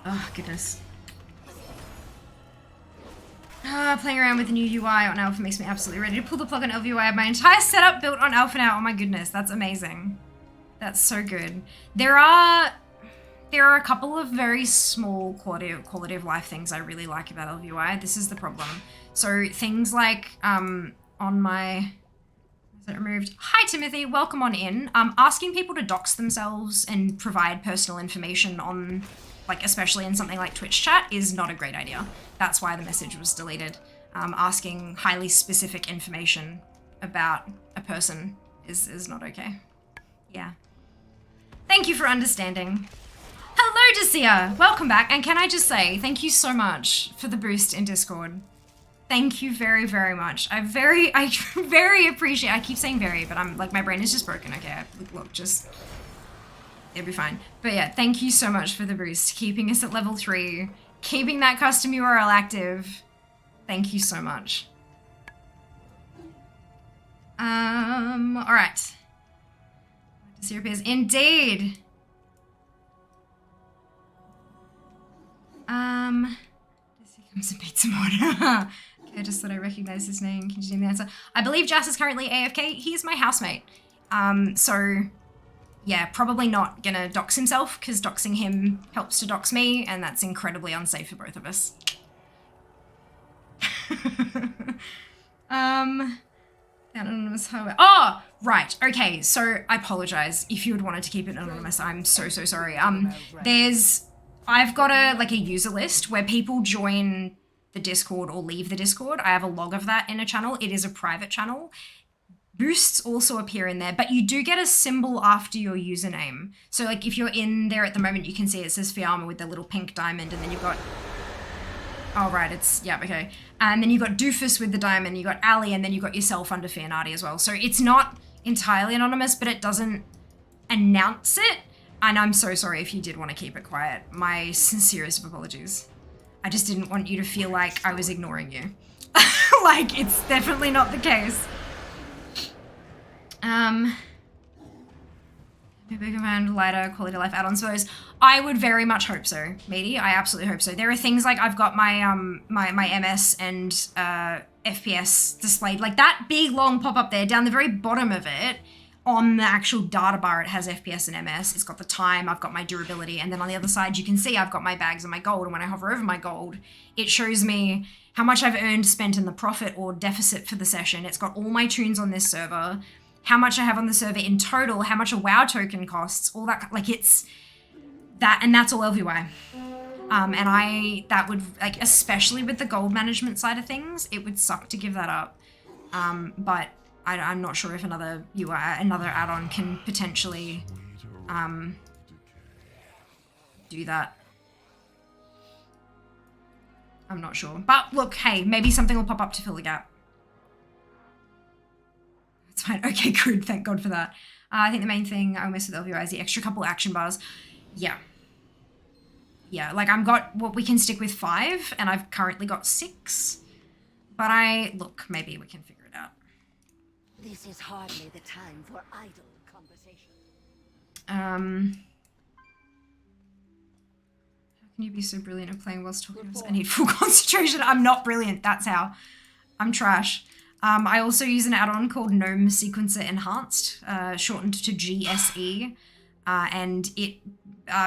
Oh, goodness. Playing around with the new UI on Alpha makes me absolutely ready to pull the plug on LVUI. I have my entire setup built on Alpha now. Oh my goodness, that's amazing. That's so good. There are a couple of very small quality of life things I really like about LVUI. This is the problem. So things like, on my... Is it removed? Hi, Timothy. Welcome on in. Asking people to dox themselves and provide personal information on... like, especially in something like Twitch chat, is not a great idea. That's why the message was deleted. Asking highly specific information about a person is not okay. Yeah. Thank you for understanding. Hello, Dacia! Welcome back, and can I just say, thank you so much for the boost in Discord. Thank you very, very much. I very appreciate, I keep saying very, but I'm, like, my brain is just broken, okay? Look, just... It'll be fine. But yeah, thank you so much for the boost. Keeping us at level 3. Keeping that custom URL active. Thank you so much. Alright. Syrup is indeed. This becomes a pizza mod. Okay, I just thought I recognized his name. Can you give me the answer? I believe Jas is currently AFK. He is my housemate. So... yeah, probably not gonna dox himself, because doxing him helps to dox me, and that's incredibly unsafe for both of us. Anonymous highway. Oh, right, okay, so I apologize if you had wanted to keep it anonymous. I'm so sorry. I've got a user list where people join the Discord or leave the Discord. I have a log of that in a channel. It is a private channel. Boosts also appear in there, but you do get a symbol after your username. So like if you're in there at the moment, you can see it says Fiamma with the little pink diamond, and then you've got, oh right, it's, yeah, okay. And then you've got Doofus with the diamond, you got Ali, and then you've got yourself under Fianardi as well. So it's not entirely anonymous, but it doesn't announce it. And I'm so sorry if you did want to keep it quiet. My sincerest of apologies. I just didn't want you to feel like I was ignoring you. Like, it's definitely not the case. Maybe we can find lighter quality of life add-ons for those. I would very much hope so, matey. I absolutely hope so. There are things like I've got my my MS and FPS displayed. Like that big long pop-up there down the very bottom of it, on the actual data bar, it has FPS and MS. It's got the time, I've got my durability, and then on the other side you can see I've got my bags and my gold, and when I hover over my gold, it shows me how much I've earned, spent, and the profit or deficit for the session. It's got all my tunes on this server, how much I have on the server in total, how much a WoW token costs, all that, like it's that, and that's all LVY. And that would, like, especially with the gold management side of things, it would suck to give that up. But I'm not sure if another add-on can potentially do that. I'm not sure. But look, hey, maybe something will pop up to fill the gap. It's fine. Okay, good. Thank God for that. I think the main thing I miss with LVI is the extra couple action bars. Yeah. Yeah, like I've got what we can stick with 5, and I've currently got 6. But look, maybe we can figure it out. This is hardly the time for idle conversation. How can you be so brilliant at playing whilst talking? I need full concentration. I'm not brilliant, that's how. I'm trash. I also use an add-on called Gnome Sequencer Enhanced, shortened to GSE, and it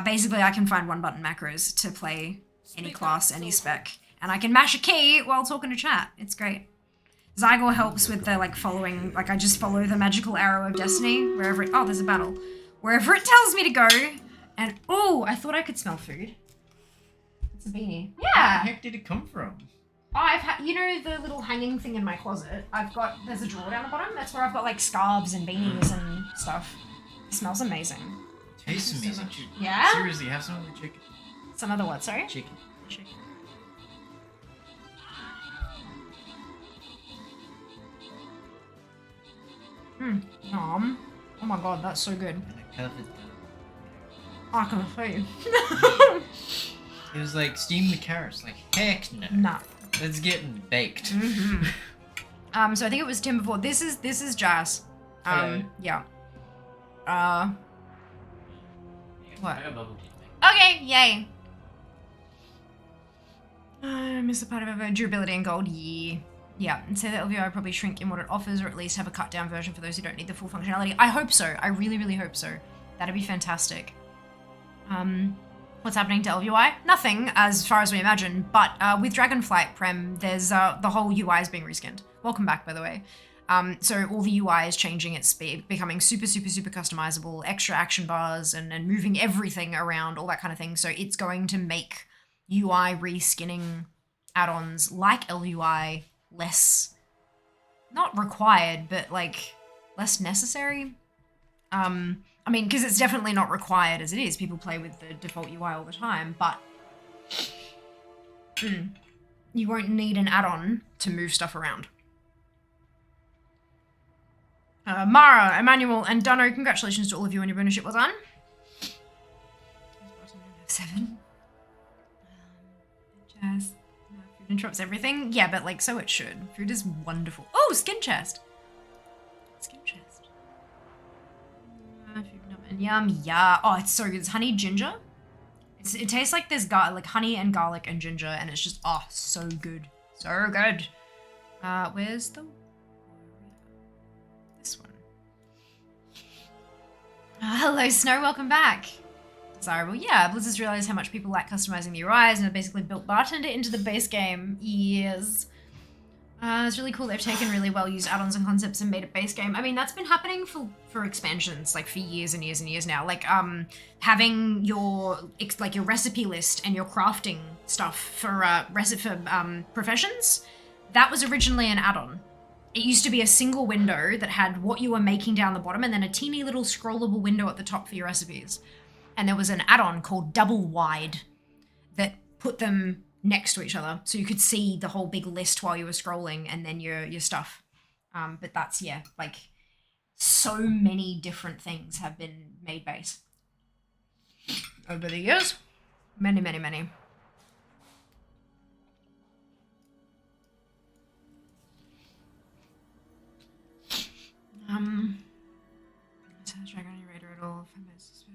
basically I can find one-button macros to play any class, any spec, and I can mash a key while talking to chat. It's great. Zygor helps with the following, I just follow the magical arrow of destiny wherever it, oh, there's a battle. Wherever it tells me to go, and oh, I thought I could smell food. It's a beanie. Yeah. Where the heck did it come from? Oh, I've had, you know the little hanging thing in my closet? There's a drawer down the bottom. That's where I've got scarves and beanies and stuff. It smells amazing. Tastes amazing. Yeah? Seriously, have some of the chicken. Some other what, sorry? Chicken. Nom. Oh my god, that's so good. And I cut it I can see. It was like steam the carrots. Like heck no. Nah. It's getting baked. Mm-hmm. So I think it was Tim before. This is Jazz. Yeah. What? Okay, yay. I miss the part of durability and gold. Yeah, and say that LVI will probably shrink in what it offers, or at least have a cut down version for those who don't need the full functionality. I hope so. I really, really hope so. That'd be fantastic. What's happening to LUI? Nothing, as far as we imagine, but with Dragonflight Prem, there's the whole UI is being reskinned. Welcome back, by the way. So all the UI is changing, it's becoming super, super, super customizable, extra action bars and moving everything around, all that kind of thing. So it's going to make UI reskinning add-ons like LUI less, not required, but less necessary. I mean, because it's definitely not required as it is. People play with the default UI all the time, but you won't need an add-on to move stuff around. Mara, Emmanuel, and Dunno, congratulations to all of you on your ownership. Well done. 7. Jazz. Food interrupts everything. Yeah, but so it should. Food is wonderful. Oh, skin chest. Skin chest. Yum, yeah. Oh, it's so good. It's honey ginger. It tastes like there's honey and garlic and ginger, and it's just so good, so good. Where's this one? Hello, Snow. Welcome back. Desirable. Yeah, Blizzard's realized how much people like customizing the UIs and have basically bartended it into the base game. Yes. It's really cool. They've taken really well-used add-ons and concepts and made a base game. I mean, that's been happening for expansions like for years and years and years now. Like having your recipe list and your crafting stuff for professions. That was originally an add-on. It used to be a single window that had what you were making down the bottom and then a teeny little scrollable window at the top for your recipes. And there was an add-on called Double Wide that put them next to each other so you could see the whole big list while you were scrolling and then your stuff. But that's, yeah, like so many different things have been made base over the years. Many, many, many. Dragon Raider at all?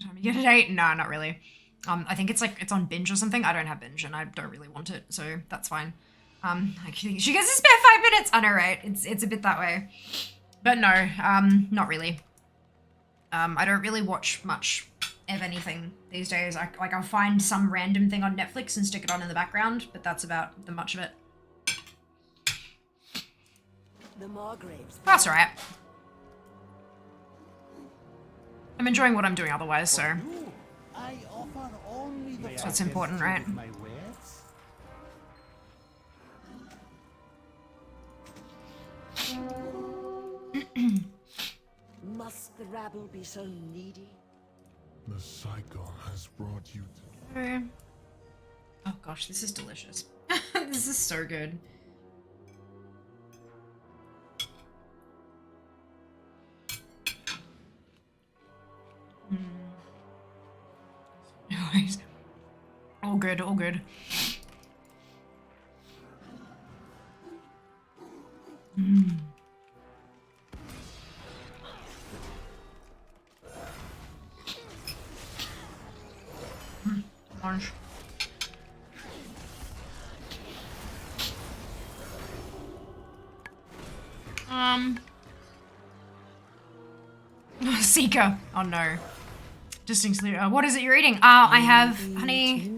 Time you get a date? No, not really. I think it's on binge or something. I don't have binge and I don't really want it, so that's fine. She gets to spare 5 minutes. I know, right? It's a bit that way, but no, not really. I don't really watch much of anything these days. I'll find some random thing on Netflix and stick it on in the background, but that's about the much of it. The Margraves. That's alright. I'm enjoying what I'm doing otherwise, so I offer only the that's what's important, right? my wares. Must the rabble be so needy? The cycle has brought you to... Oh gosh, this is delicious. This is so good. Anyways, all good, all good. Orange. Seeker. Oh no. Distinctly. What is it you're eating? I have honey.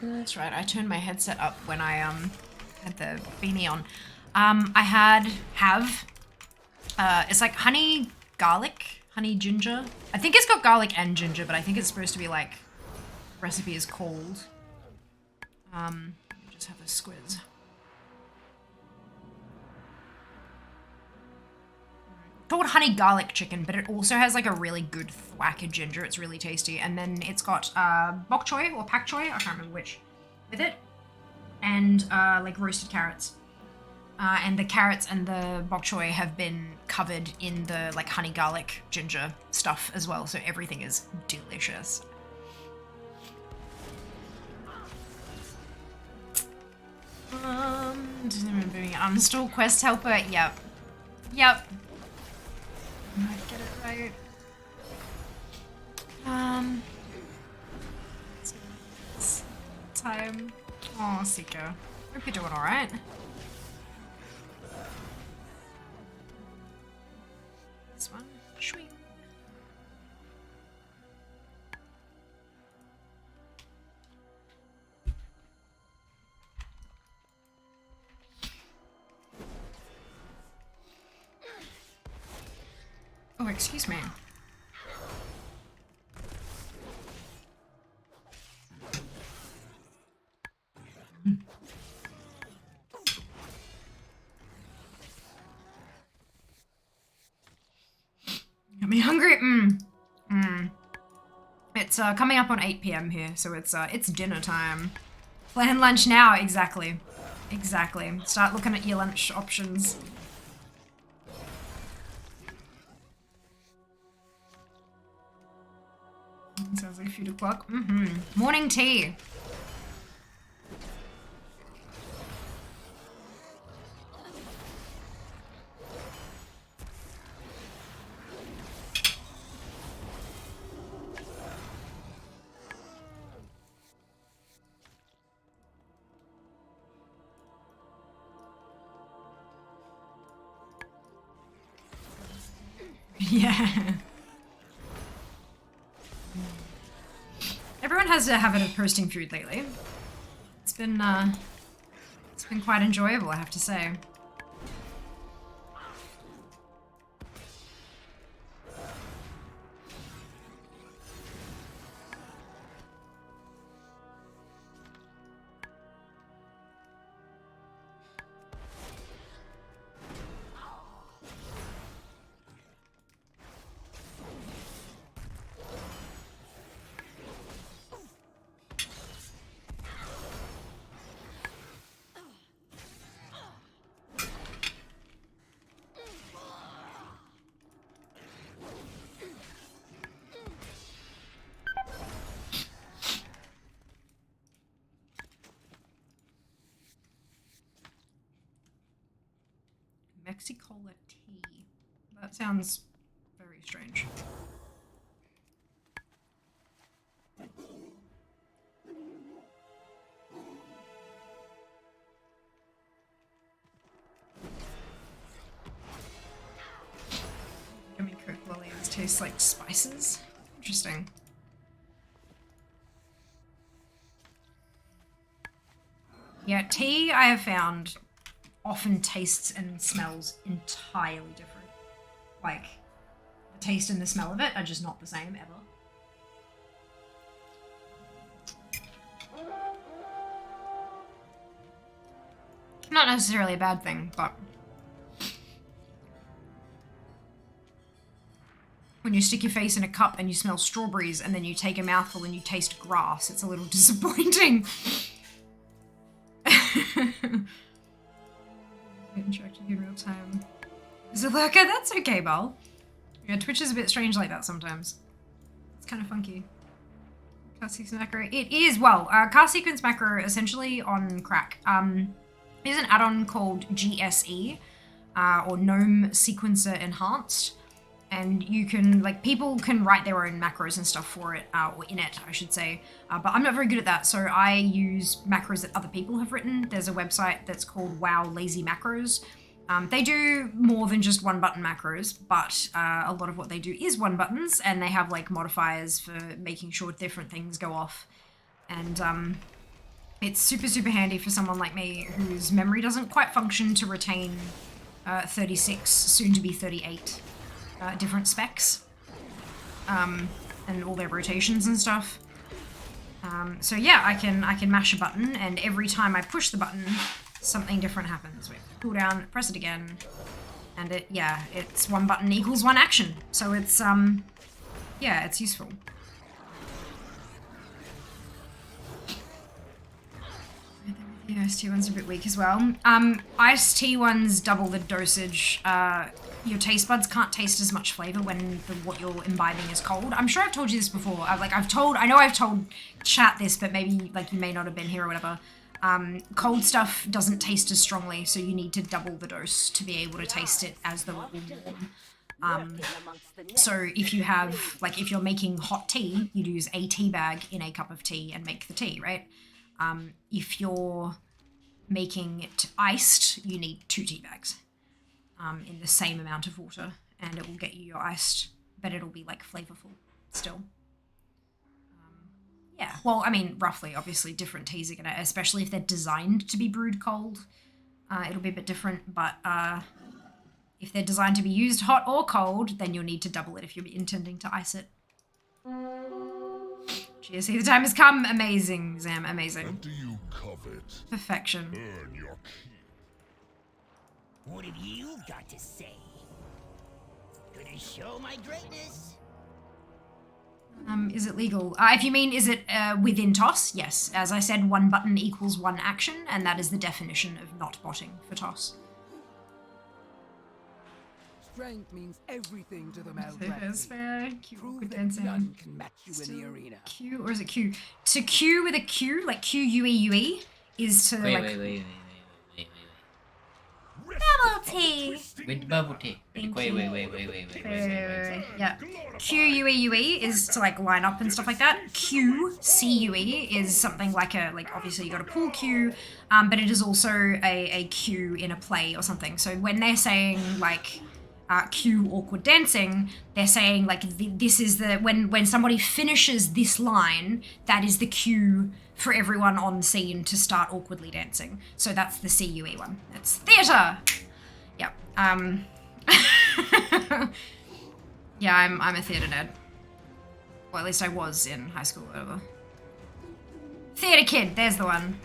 That's right. I turned my headset up when I had the beanie on. I have. It's like honey garlic, honey ginger. I think it's got garlic and ginger, but I think it's supposed to be like recipe is called. Let me just have a squiz. Called honey garlic chicken, but it also has like a really good thwack of ginger. It's really tasty. And then it's got bok choy or pak choy, I can't remember which, with it, and like roasted carrots. And the carrots and the bok choy have been covered in the like honey garlic ginger stuff as well, so everything is delicious. Uninstall quest helper. Yep. Might get it right. Time. Oh, Sika. Hope you're doing alright. This one. Sweet. Oh, excuse me. Got me hungry. It's coming up on 8 PM here, so it's dinner time. Plan lunch now. Exactly. Start looking at your lunch options. Sounds like 8 o'clock. Morning tea. Yeah. Everyone has a habit of posting food lately. It's been been quite enjoyable, I have to say. Mexicola tea. That sounds very strange. Gummy Coke lollies taste like spices. Interesting. Yeah, tea I have found often tastes and smells entirely different. Like, the taste and the smell of it are just not the same ever. Not necessarily a bad thing, but when you stick your face in a cup and you smell strawberries and then you take a mouthful and you taste grass, it's a little disappointing. Interacting in real time. Is it lurker? That's okay, Bal. Yeah, Twitch is a bit strange like that sometimes. It's kind of funky. Cast sequence macro. It is, well, cast sequence macro essentially on crack. There's an add-on called GSE, or Gnome Sequencer Enhanced. And you can, like, people can write their own macros and stuff for it, or in it, I should say. But I'm not very good at that, so I use macros that other people have written. There's a website that's called Wow Lazy Macros. They do more than just one button macros, but a lot of what they do is one buttons, and they have, like, modifiers for making sure different things go off. And it's super, super handy for someone like me whose memory doesn't quite function to retain 36, soon to be 38. Different specs, and all their rotations and stuff. So yeah, I can mash a button, and every time I push the button, something different happens. Wait, cool down, press it again, and it's one button equals one action. So it's yeah, it's useful. The iced tea one's a bit weak as well. Iced tea ones double the dosage. Your taste buds can't taste as much flavor when what you're imbibing is cold. I'm sure I've told you this before. I know I've told chat this, but maybe like you may not have been here or whatever. Cold stuff doesn't taste as strongly, so you need to double the dose to be able to taste it as though it were warm. So if you have, like, if you're making hot tea, you'd use a tea bag in a cup of tea and make the tea, right? If you're making it iced, you need 2 tea bags in the same amount of water, and it will get you your iced, but it'll be like flavorful still. Yeah, well, I mean, roughly, obviously, different teas are gonna, especially if they're designed to be brewed cold, it'll be a bit different, but if they're designed to be used hot or cold, then you'll need to double it if you're intending to ice it. GSC, the time has come. Amazing, Zam, amazing. What do you covet? Perfection. Earn your keep. What have you got to say? Gonna show my greatness? Is it legal? If you mean, is it within TOS? Yes. As I said, one button equals one action, and that is the definition of not botting for TOS. Strength means everything to the That's Maldraxxi. fair. Q, Prove good that dancing. none can match you in the arena. Q, or is it Q? To Q with a Q, like Q-U-E-U-E, is to Wait. Bubble tea. With bubble tea. Thank Wait. Yeah. Q-U-E-U-E is to like line up and stuff like that. Q, C-U-E is something like obviously you got a pull Q, but it is also a Q in a play or something. So when they're saying like, cue awkward dancing, they're saying like this is the when somebody finishes this line, that is the cue for everyone on scene to start awkwardly dancing. So that's the CUE one. That's theatre. Yep. Yeah, I'm a theatre nerd. Well, at least I was in high school, whatever. Theatre kid, there's the one.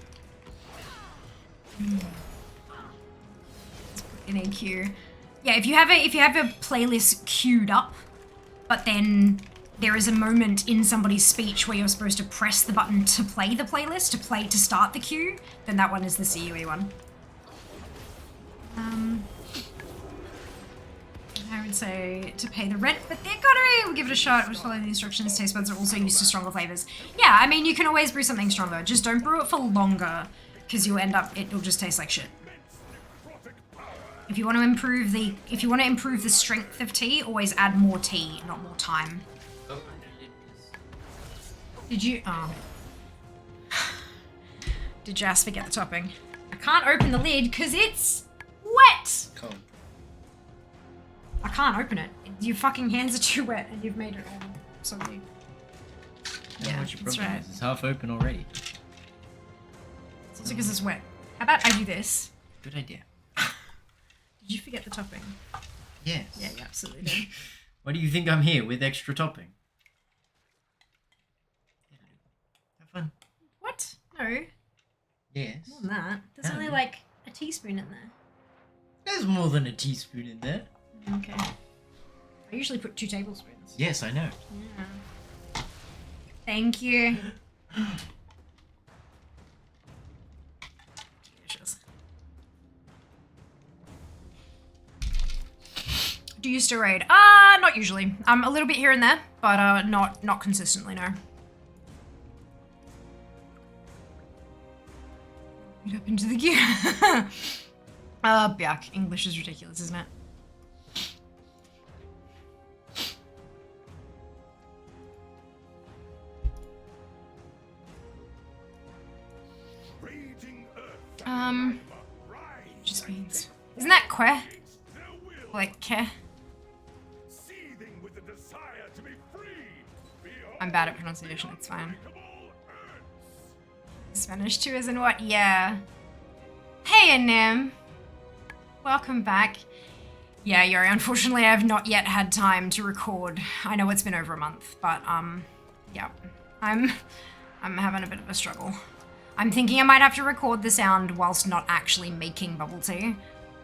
Let's put in a queue. Yeah, if you have a playlist queued up, but then there is a moment in somebody's speech where you're supposed to press the button to play the playlist, to start the queue, then that one is the CUE one. I would say to pay the rent, but they're gotta we'll give it a shot. We'll follow the instructions. Taste buds are also used to stronger flavors. Yeah, I mean, you can always brew something stronger. Just don't brew it for longer, because you'll end up, it'll just taste like shit. If you want to improve the strength of tea, always add more tea, not more time. Did you? Oh. Did Jas forget the topping? I can't open the lid because it's wet. Cold. I can't open it. Your fucking hands are too wet, and you've made it all soggy. Yeah, what's your that's problem? right. It's half open already. It's also because it's wet. How about I do this? Good idea. Did you forget the topping? Yes. Yeah, you absolutely did. Why do you think I'm here with extra topping? Have fun. What? No. Yes. More than that. There's No. only like a teaspoon in there. There's more than a teaspoon in there. Okay. I usually put 2 tablespoons. Yes, I know. Yeah. Thank you. Delicious. Do you still raid? Not usually. A little bit here and there, but not consistently, no. Get up into the gear. Byak. English is ridiculous, isn't it? Just means. Isn't that que? Like ke? I'm bad at pronunciation, it's fine. Spanish too, as in what? Yeah. Hey, Anim. Welcome back. Yeah, Yuri, unfortunately I have not yet had time to record. I know it's been over a month, but, yeah. I'm having a bit of a struggle. I'm thinking I might have to record the sound whilst not actually making bubble tea.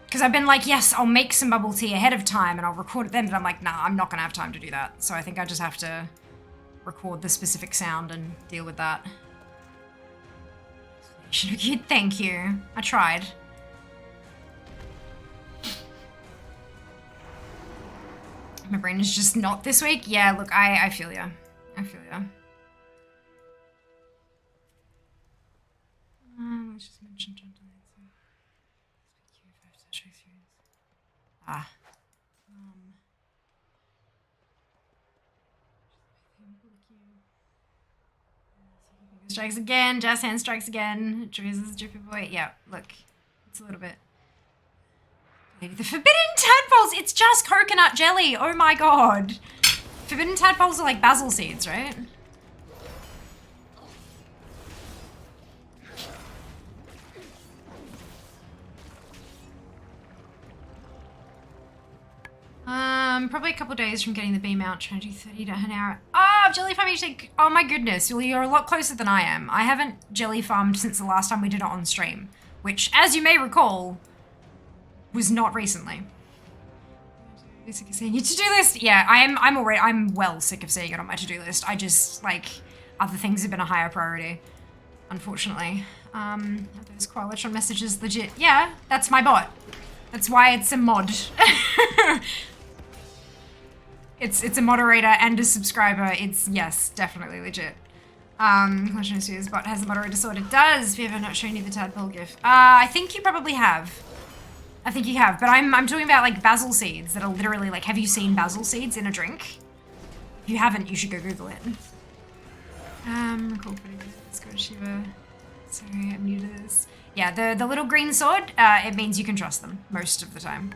Because I've been like, yes, I'll make some bubble tea ahead of time and I'll record it then, but I'm like, nah, I'm not gonna have time to do that. So I think I just have to record the specific sound and deal with that. Thank you. I tried. My brain is just not this week. Yeah, look, I feel ya. I feel ya. Let's just mention strikes again. Jazz hand strikes again. Teresa's drippy boy. Yeah, look, it's a little bit. The forbidden tadpoles. It's just coconut jelly. Oh my god. Forbidden tadpoles are like basil seeds, right? Probably a couple days from getting the beam out, trying to do 30 to an hour. Jelly farming, oh my goodness, well, you're a lot closer than I am. I haven't jelly farmed since the last time we did it on stream, which, as you may recall, was not recently. Sick of seeing your to-do list. Yeah, I'm well sick of seeing it on my to-do list. I just, like, other things have been a higher priority, unfortunately. Are those Qualitron messages legit? Yeah, that's my bot. That's why it's a mod. It's a moderator and a subscriber. It's, yes, definitely legit. Completionist bot has the moderator sword. It does. If you ever not shown you the tadpole gif. I think you probably have. I think you have, but I'm talking about like basil seeds that are literally like, have you seen basil seeds in a drink? If you haven't, you should go Google it. Cool. Let's go to Shiva. Sorry, I'm new to this. Yeah, the little green sword, it means you can trust them most of the time.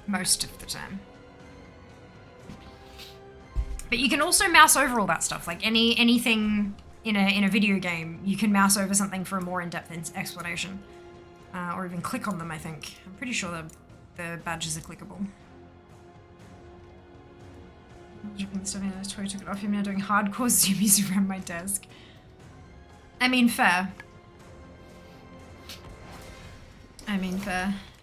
most of the time. But you can also mouse over all that stuff. Like anything in a video game, you can mouse over something for a more in-depth explanation. Or even click on them, I think. I'm pretty sure the badges are clickable. Dripping stuff in his toy, took it off him, now doing hardcore zoomies around my desk. I mean, fair.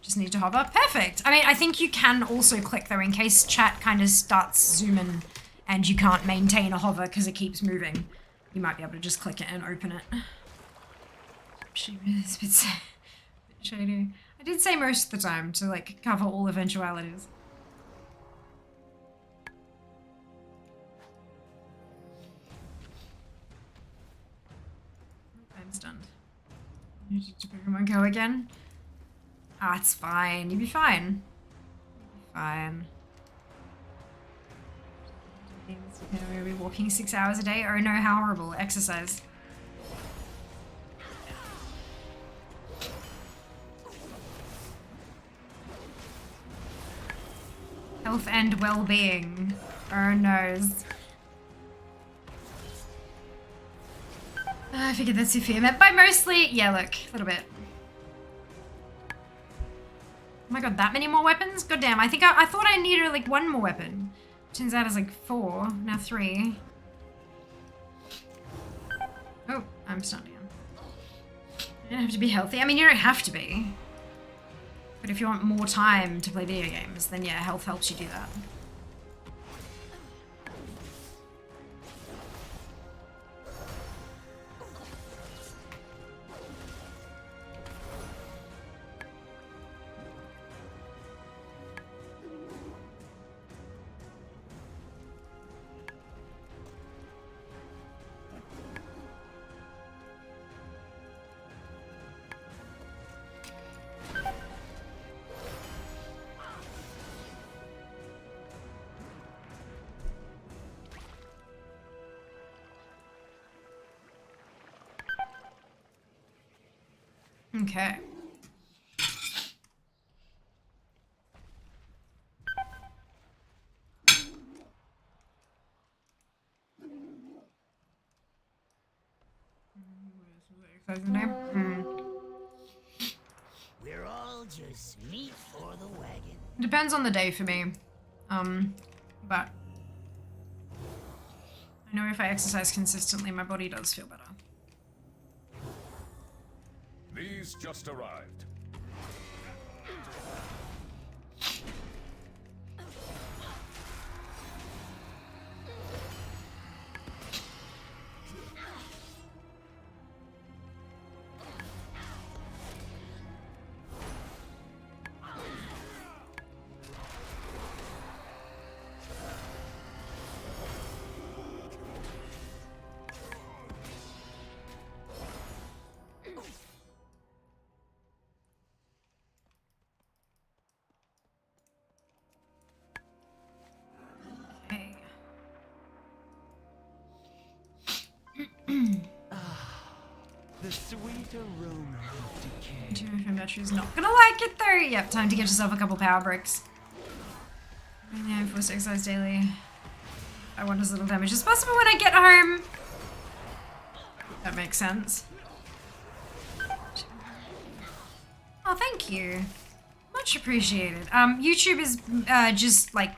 Just need to hover. Perfect! I mean, I think you can also click though in case chat kind of starts zooming and you can't maintain a hover because it keeps moving. You might be able to just click it and open it. It's a bit shady. I did say most of the time to like cover all eventualities. I'm stunned. You need to Pokemon Go again? Ah, it's fine. You'll be fine. You'll be fine. We'll be walking 6 hours a day. Oh no, how horrible. Exercise. Health and well-being. Oh no. I figured that's your fear. By mostly, yeah, look, a little bit. Oh my god, that many more weapons? God damn, I thought I needed like one more weapon. Turns out it's like 4, now 3. Oh, I'm stunned again. You don't have to be healthy. I mean, you don't have to be. But if you want more time to play video games, then yeah, health helps you do that. Okay. We're all just meat for the wagon. Depends on the day for me. But I know if I exercise consistently, my body does feel better. These just arrived. The sweet aroma of decay. Battery's not gonna like it though. Yep, time to get yourself a couple power bricks. Yeah, force exercise daily. I want as little damage as possible when I get home. That makes sense. Oh, thank you. Much appreciated. YouTube is just like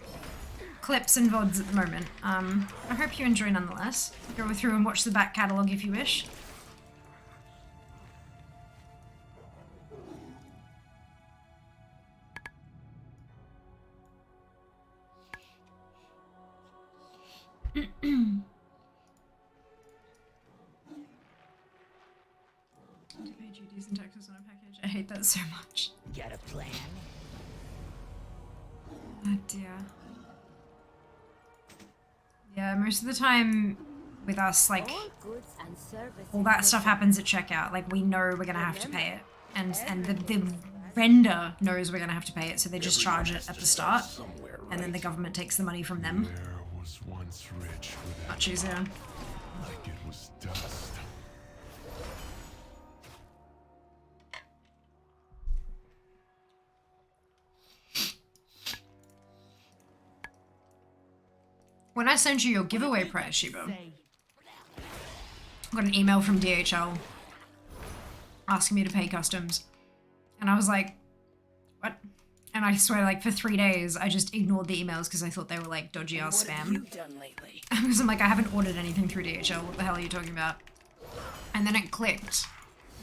clips and VODs at the moment. I hope you enjoy nonetheless. Go through and watch the back catalogue if you wish. Pay duties and taxes on a package. I hate that so much. Got a plan? Oh dear. Yeah, most of the time with us, like, all that stuff happens at checkout. Like, we know we're gonna have to pay it. And the vendor knows we're gonna have to pay it, so they just charge it at the start. And then the government takes the money from them. There was once rich with Much easier. like it was dust. When I sent you your giveaway prize, Shiba, I got an email from DHL asking me to pay customs. And I was like, what? And I swear, like, for 3 days, I just ignored the emails because I thought they were, like, dodgy ass spam. What have you done lately? Because I'm like, I haven't ordered anything through DHL. What the hell are you talking about? And then it clicked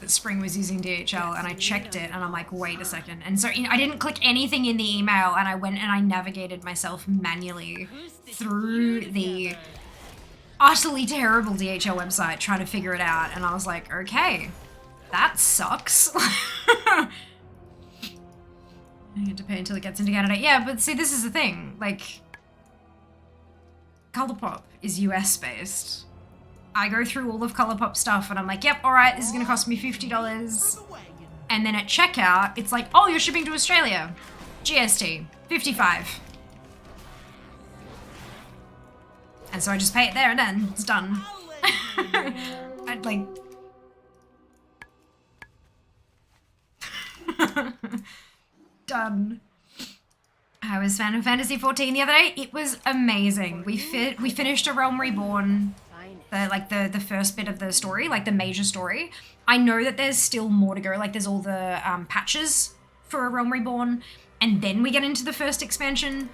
that Spring was using DHL, and I checked it, and I'm like, wait a second. And so I didn't click anything in the email, and I went and I navigated myself manually through the utterly terrible DHL website trying to figure it out. And I was like, okay, that sucks. I get to pay until it gets into Canada. Yeah, but see, this is the thing. Like, Colourpop is US based. I go through all of Colourpop stuff and I'm like, yep, alright, this is gonna cost me $50. And then at checkout, it's like, oh, you're shipping to Australia. GST, 55. And so I just pay it there and then, it's done. I'd like... Done. I was Final Fantasy 14 the other day. It was amazing. We finished A Realm Reborn, the first bit of the story, like the major story. I know that there's still more to go. Like there's all the patches for A Realm Reborn, and then we get into the first expansion.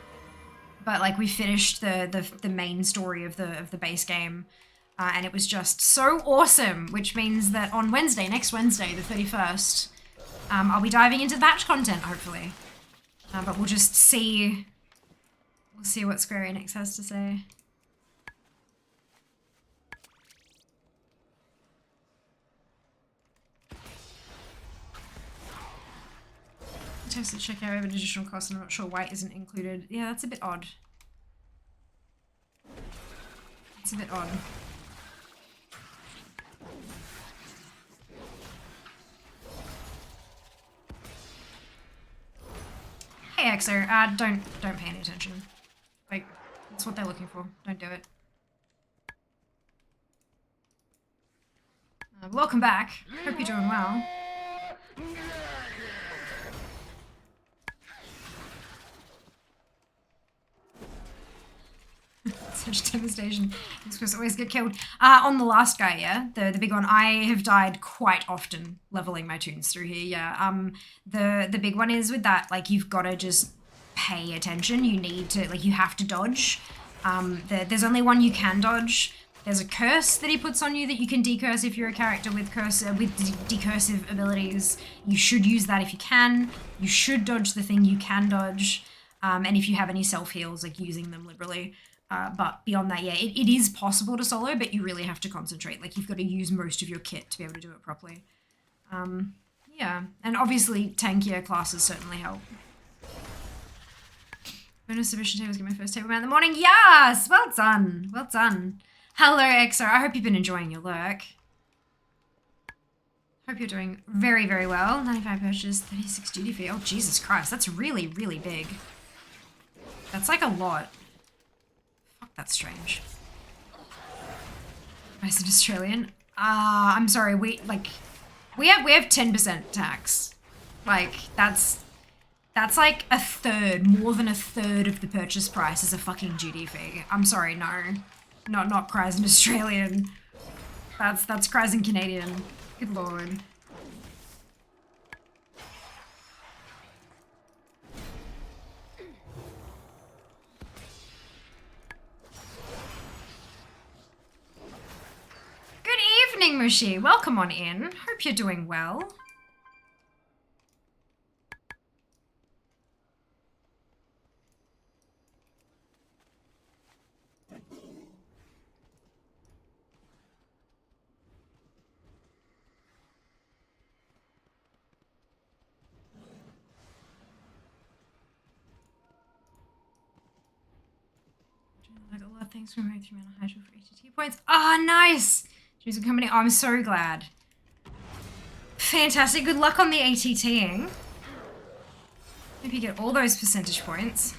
But like we finished the main story of the base game, and it was just so awesome. Which means that on Wednesday, next Wednesday, the 31st, I'll be diving into the patch content hopefully. But we'll just see. We'll see what Square Enix has to say. Test to check out an additional cost, and I'm not sure why it isn't included. Yeah, that's a bit odd. It's a bit odd. Hey Exo, don't pay any attention. Like, that's what they're looking for. Don't do it. Welcome back. Hope you're doing well. Such devastation. This was always get killed. On the last guy, yeah, the big one, I have died quite often leveling my tunes through here, yeah. The big one is with that, like, you've got to just pay attention. You need to, like, you have to dodge. There's only one you can dodge. There's a curse that he puts on you that you can decurse if you're a character with decursive abilities. You should use that if you can. You should dodge the thing you can dodge. And if you have any self-heals, like, using them liberally. But beyond that, yeah, it is possible to solo, but you really have to concentrate. Like, you've got to use most of your kit to be able to do it properly. Yeah, and obviously tankier classes certainly help. Bonus submission today was my first table in the morning. Yes! Well done. Well done. Hello, Exo. I hope you've been enjoying your lurk. Hope you're doing very, very well. 95 purchase, 36 duty fee. Oh, Jesus Christ. That's really, really big. That's like a lot. That's strange. As an Australian, I'm sorry. We have 10% tax. Like that's like a third, more than a third of the purchase price is a fucking duty fee. I'm sorry, no, not cries an Australian. That's cries in Canadian. Good lord. Good evening, Mushi. Welcome on in. Hope you're doing well. Like a lot of things from my 3 mana hydro for 82 points. Ah, oh, nice! Choosing company. Oh, I'm so glad. Fantastic. Good luck on the ATTing. Hope you get all those percentage points.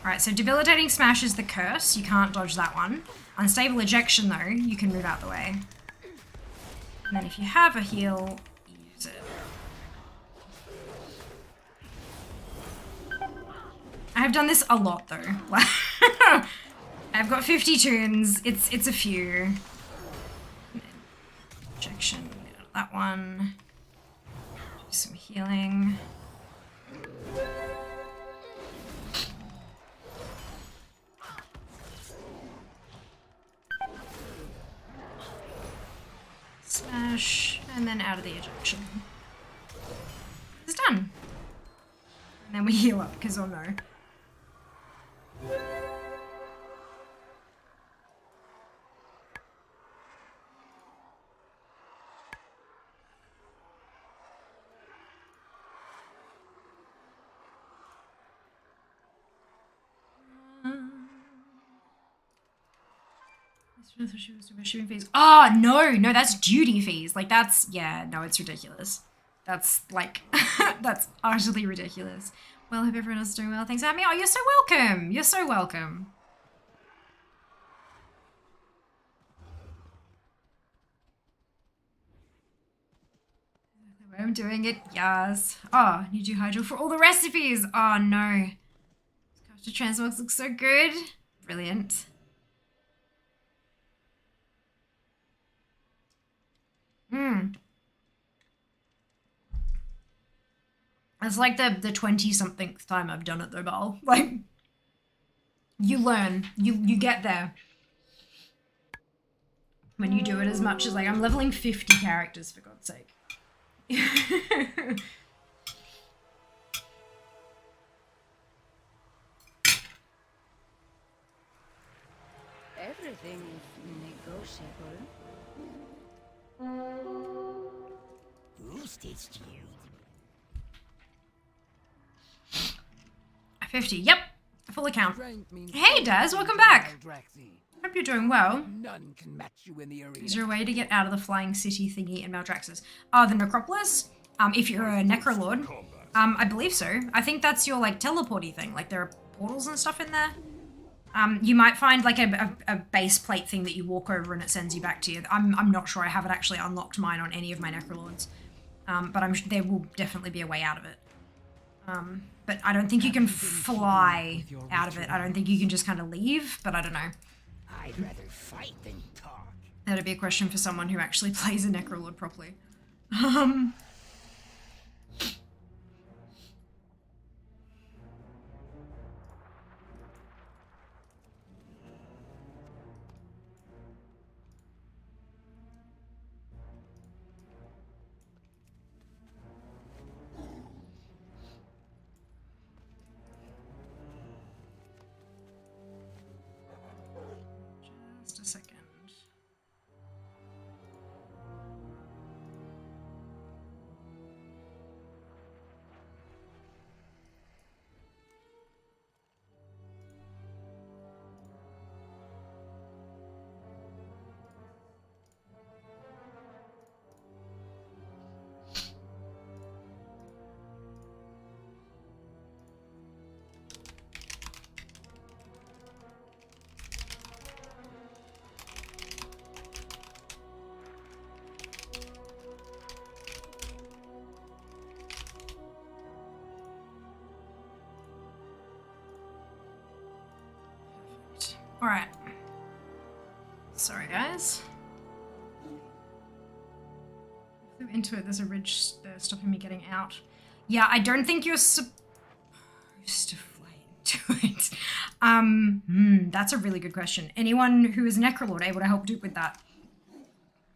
Alright, so debilitating smash is the curse. You can't dodge that one. Unstable ejection, though, you can move out the way. And then if you have a heal, use it. I have done this a lot though. I've got 50 tunes. It's a few. Injection, that one. Do some healing. Smash, and then out of the ejection. It's done. And then we heal up, because oh no. Shooting fees. Oh no, that's duty fees. Like that's no, it's ridiculous. That's like that's utterly ridiculous. Well, hope everyone else is doing well. Thanks for having me. Oh, you're so welcome. You're so welcome. I'm doing it. Yes. Oh, you do hydro for all the recipes. Oh no. Capture transmogs looks so good. Brilliant. It's like the 20-somethingth time I've done it though, Bal. Like, you learn. You get there. When you do it as much as, like, I'm leveling 50 characters, for God's sake. Everything is negotiable. Who stitched you? 50, yep. Full account. Strength means Hey, Daz, welcome back. Maldraxi. Hope you're doing well. None can match you in the arena. Is there a way to get out of the flying city thingy in Maldraxxus? Oh, the Necropolis? If you're a Necrolord. I believe so. I think that's your, like, teleporty thing. Like, there are portals and stuff in there. You might find, like, a base plate thing that you walk over and it sends you back to you. I'm not sure. I haven't actually unlocked mine on any of my Necrolords. But there will definitely be a way out of it. But I don't think you can fly out of it. I don't think you can just kind of leave, but I don't know. I'd rather fight than talk. That'd be a question for someone who actually plays a Necrolord properly. Just a second. All right. Sorry, guys. Flew into it. There's a ridge stopping me getting out. Yeah, I don't think you're supposed to fly into it. That's a really good question. Anyone who is a Necrolord able to help Duke with that?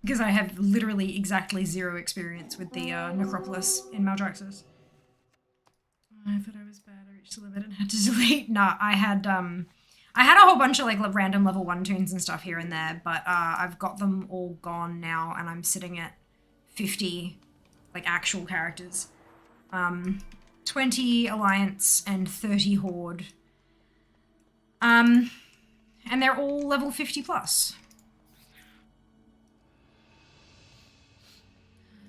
Because I have literally exactly 0 experience with the Necropolis in Maldraxxus. I thought I was bad. I reached the limit and had to delete. Nah, I had a whole bunch of like random level 1 tunes and stuff here and there, but I've got them all gone now and I'm sitting at 50 like actual characters. 20 Alliance and 30 Horde. And they're all level 50 plus.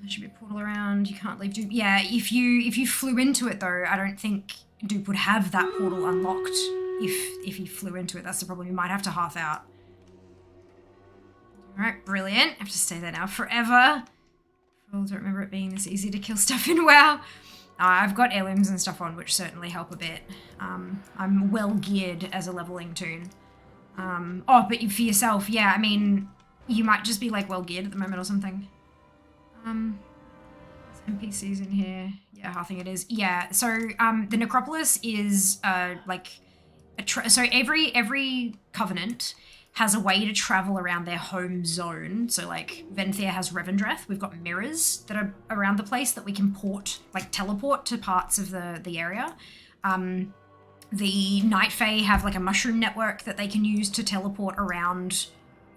There should be a portal around. You can't leave Dupe. Yeah, if you flew into it though, I don't think Dupe would have that portal unlocked if he flew into it. That's the problem. You might have to half out. Alright, brilliant. I have to stay there now forever. I don't remember it being this easy to kill stuff in WoW. I've got heirlooms and stuff on, which certainly help a bit. I'm well geared as a leveling toon. Oh, but for yourself, yeah, I mean, you might just be like well geared at the moment or something. There's NPCs in here. Yeah, I think it is. Yeah, so the Necropolis is like so every covenant has a way to travel around their home zone. So like Venthyr has Revendreth. We've got mirrors that are around the place that we can teleport to parts of the area. The Night Fae have like a mushroom network that they can use to teleport around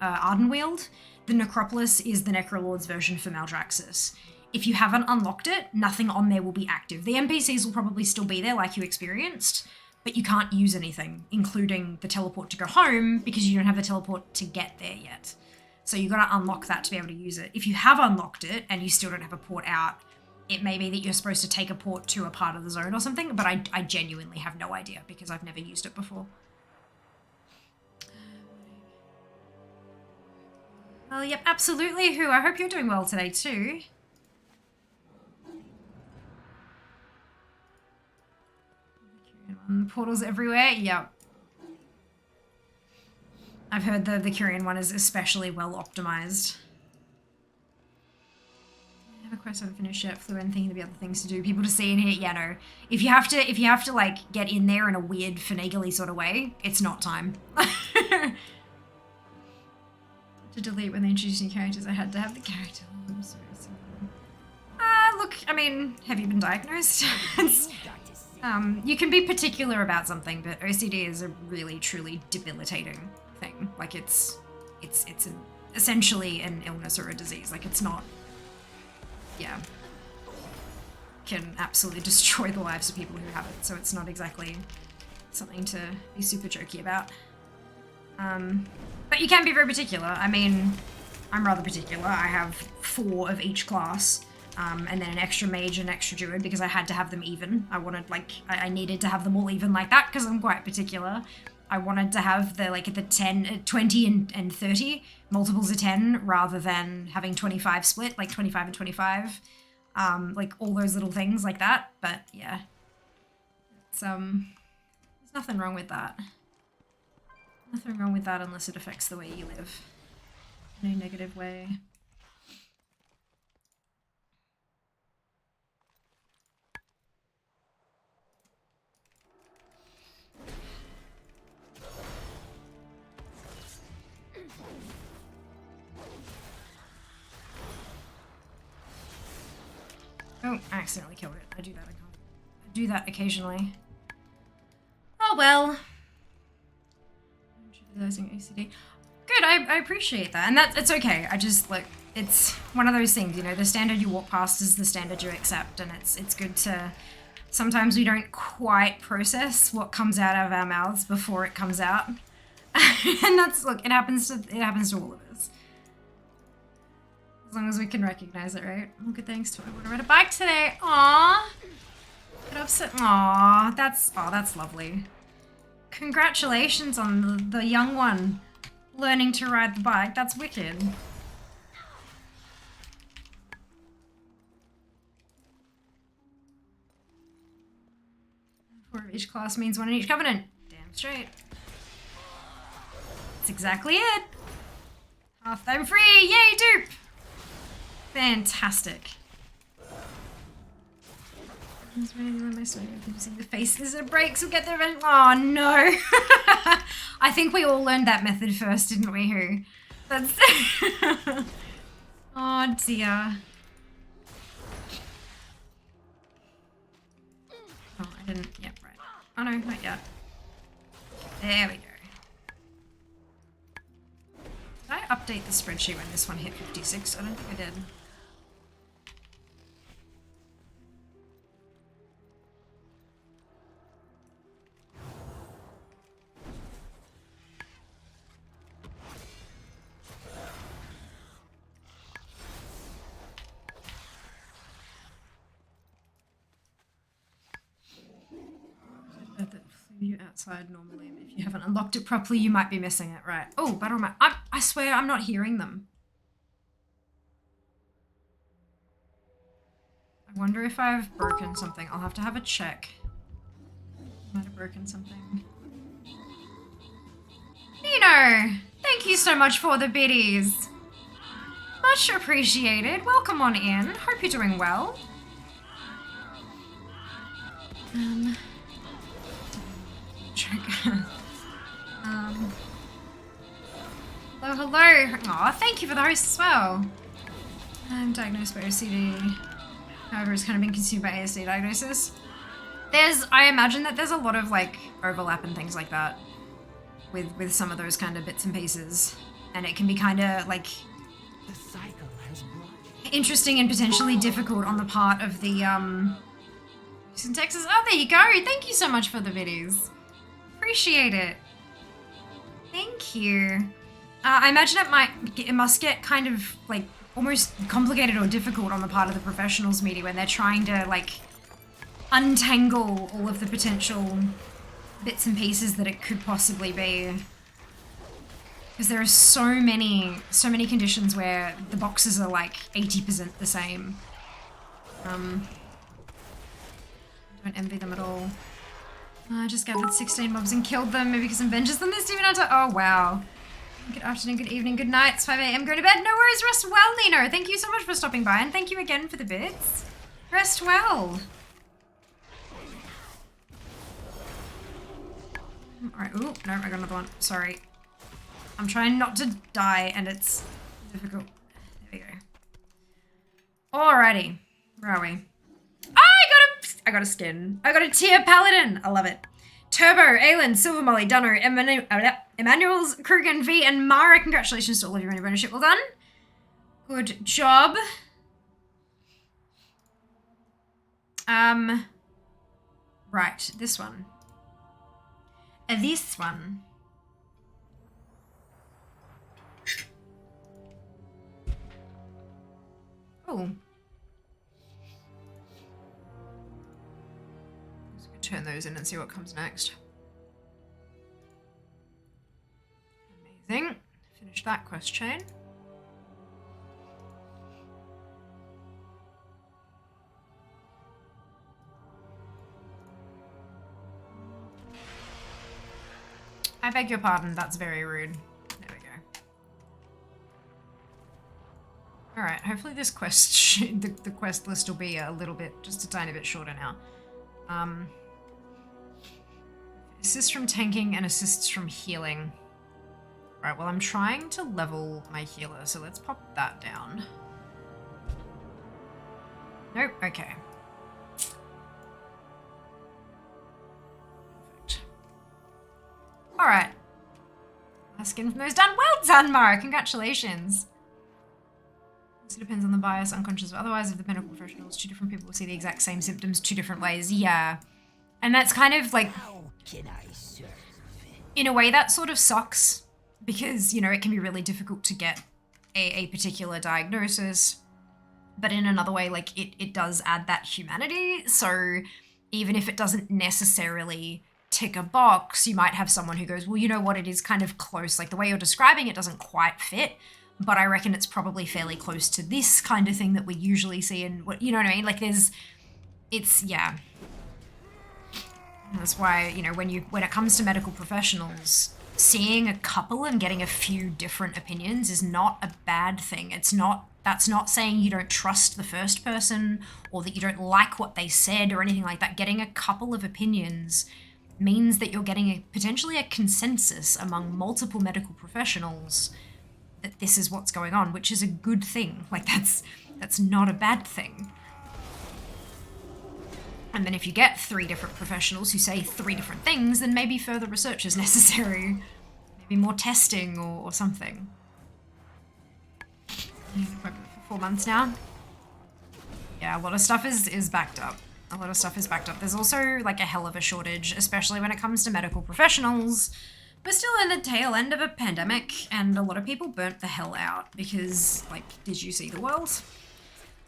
Ardenweald. The Necropolis is the Necrolord's version for Maldraxxus. If you haven't unlocked it, nothing on there will be active. The NPCs will probably still be there like you experienced, but you can't use anything, including the teleport to go home, because you don't have the teleport to get there yet. So you've got to unlock that to be able to use it. If you have unlocked it and you still don't have a port out, it may be that you're supposed to take a port to a part of the zone or something, but I genuinely have no idea because I've never used it before. Well, yep, absolutely, Who. I hope you're doing well today too. Portals everywhere, yep. I've heard the Curian one is especially well optimized. I have a quest I haven't finished yet. Flew in thinking there'd be other things to do. People to see in here. Yeah, no. If you have to like get in there in a weird finagly sort of way, it's not time. To delete when they introduce new characters, I had to have the character. I'm sorry. Look, I mean, have you been diagnosed? You can be particular about something, but OCD is a really, truly debilitating thing. Like it's essentially an illness or a disease. Like it's not, yeah, can absolutely destroy the lives of people who have it. So it's not exactly something to be super jokey about. But you can be very particular. I mean, I'm rather particular. I have 4 of each class. And then an extra mage and an extra druid because I had to have them even. I wanted, like, I needed to have them all even like that because I'm quite particular. I wanted to have the 20 and 30 multiples of 10 rather than having 25 split, like 25 and 25. Like all those little things like that. But yeah, it's, there's nothing wrong with that. Nothing wrong with that unless it affects the way you live. In a negative way. Oh, I accidentally killed it. I do that occasionally. Oh well. ACD. Good, I appreciate that. And it's okay. I just, like, it's one of those things, you know, the standard you walk past is the standard you accept, and it's good to, sometimes we don't quite process what comes out of our mouths before it comes out. And that's, look, it happens to all of us. As long as we can recognize it, right? Oh, good thanks to I want to ride a bike today. Aww. Get upset. Aww, that's lovely. Congratulations on the young one learning to ride the bike. That's wicked. 4 of each class means 1 in each covenant. Damn straight. That's exactly it. Half them free. Yay, dupe. Fantastic. The faces and breaks will get their revenge. Oh no. I think we all learned that method first, didn't we, Who? That's oh dear. Oh, I didn't, yep, right. Oh no, not yet. There we go. Did I update the spreadsheet when this one hit 56? I don't think I did. You outside normally, and if you haven't unlocked it properly, you might be missing it, right? Oh, battle map. I swear I'm not hearing them. I I wonder if I've broken something. I'll have to have a check. Might have broken something. Nino! Thank you so much for the biddies. Much appreciated. Welcome on in. Hope you're doing well. Hello, hello. Aw, thank you for the host as well. I'm diagnosed by OCD. However, it's kind of been consumed by ASD diagnosis. I imagine that there's a lot of like overlap and things like that with some of those kind of bits and pieces. And it can be kind of like The cycle has brought interesting and potentially difficult on the part of the in Texas. Oh, there you go. Thank you so much for the videos. Appreciate it. Thank you. I imagine it must get kind of like almost complicated or difficult on the part of the professionals media when they're trying to like untangle all of the potential bits and pieces that it could possibly be. Because there are so many conditions where the boxes are like 80% the same. Don't envy them at all. I just gathered 16 mobs and killed them. Maybe because I'm vengeance on this demon hunter. Oh, wow. Good afternoon, good evening, good night. It's 5 a.m. Going to bed. No worries. Rest well, Nino. Thank you so much for stopping by. And thank you again for the bits. Rest well. Alright. Oh, no, I got another one. Sorry. I'm trying not to die and it's difficult. There we go. Alrighty. Where are we? I got a skin. I got a tier paladin. I love it. Turbo, Aelin, Silvermolly, Dunno, Emmanuel's, Krugen, V, and Mara. Congratulations to all of you on your ownership. Well done. Good job. Right, this one. This one. Oh. Turn those in and see what comes next. Amazing. Finish that quest chain. I beg your pardon, that's very rude. There we go. Alright, hopefully this quest, the quest list will be a little bit, just a tiny bit shorter now. Assists from tanking and assists from healing. Right, well I'm trying to level my healer, so let's pop that down. Nope, okay. Perfect. Alright. My skin from those done. Well done, Mara! Congratulations! It depends on the bias, unconscious or otherwise, of the medical professionals. Two different people will see the exact same symptoms 2 different ways. Yeah. And that's kind of like, How can I serve? in a way that sort of sucks because, you know, it can be really difficult to get a particular diagnosis. But in another way, like it does add that humanity. So even if it doesn't necessarily tick a box, you might have someone who goes, well, you know what, it is kind of close. Like the way you're describing it doesn't quite fit. But I reckon it's probably fairly close to this kind of thing that we usually see in what, you know what I mean? Like yeah. That's why, you know, when it comes to medical professionals, seeing a couple and getting a few different opinions is not a bad thing. That's not saying you don't trust the first person or that you don't like what they said or anything like that. Getting a couple of opinions means that you're getting potentially a consensus among multiple medical professionals that this is what's going on, which is a good thing. Like that's not a bad thing. And then if you get 3 different professionals who say 3 different things, then maybe further research is necessary. Maybe more testing or something. For 4 months now. Yeah, a lot of stuff is backed up. A lot of stuff is backed up. There's also like a hell of a shortage, especially when it comes to medical professionals. We're still in the tail end of a pandemic, and a lot of people burnt the hell out because, like, did you see the world?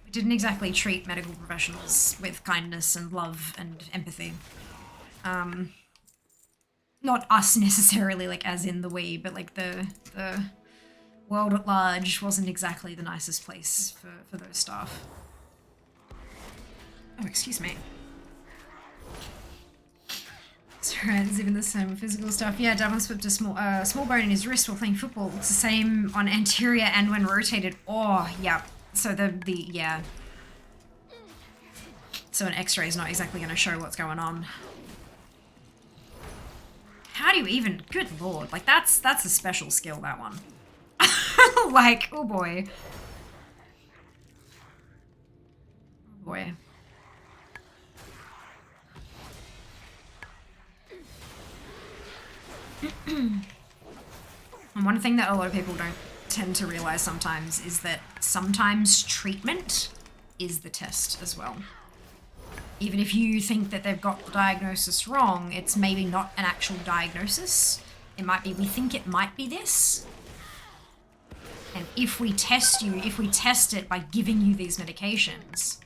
We didn't exactly treat medical professionals with kindness and love and empathy. Not us necessarily, like, as in the we, but, like, the world at large wasn't exactly the nicest place for those staff. Oh, excuse me. Sorry, it's even the same with physical stuff. Yeah, Davin slipped a small bone in his wrist while playing football. It's the same on anterior and when rotated. Oh, yeah. So yeah. So an X-ray is not exactly going to show what's going on. How do you even? Good lord! Like that's a special skill, that one. Like, oh boy. Oh boy. And one thing that a lot of people don't tend to realize sometimes is that sometimes treatment is the test as well. Even if you think that they've got the diagnosis wrong, it's maybe not an actual diagnosis. It might be, we think it might be this. And if we test it by giving you these medications,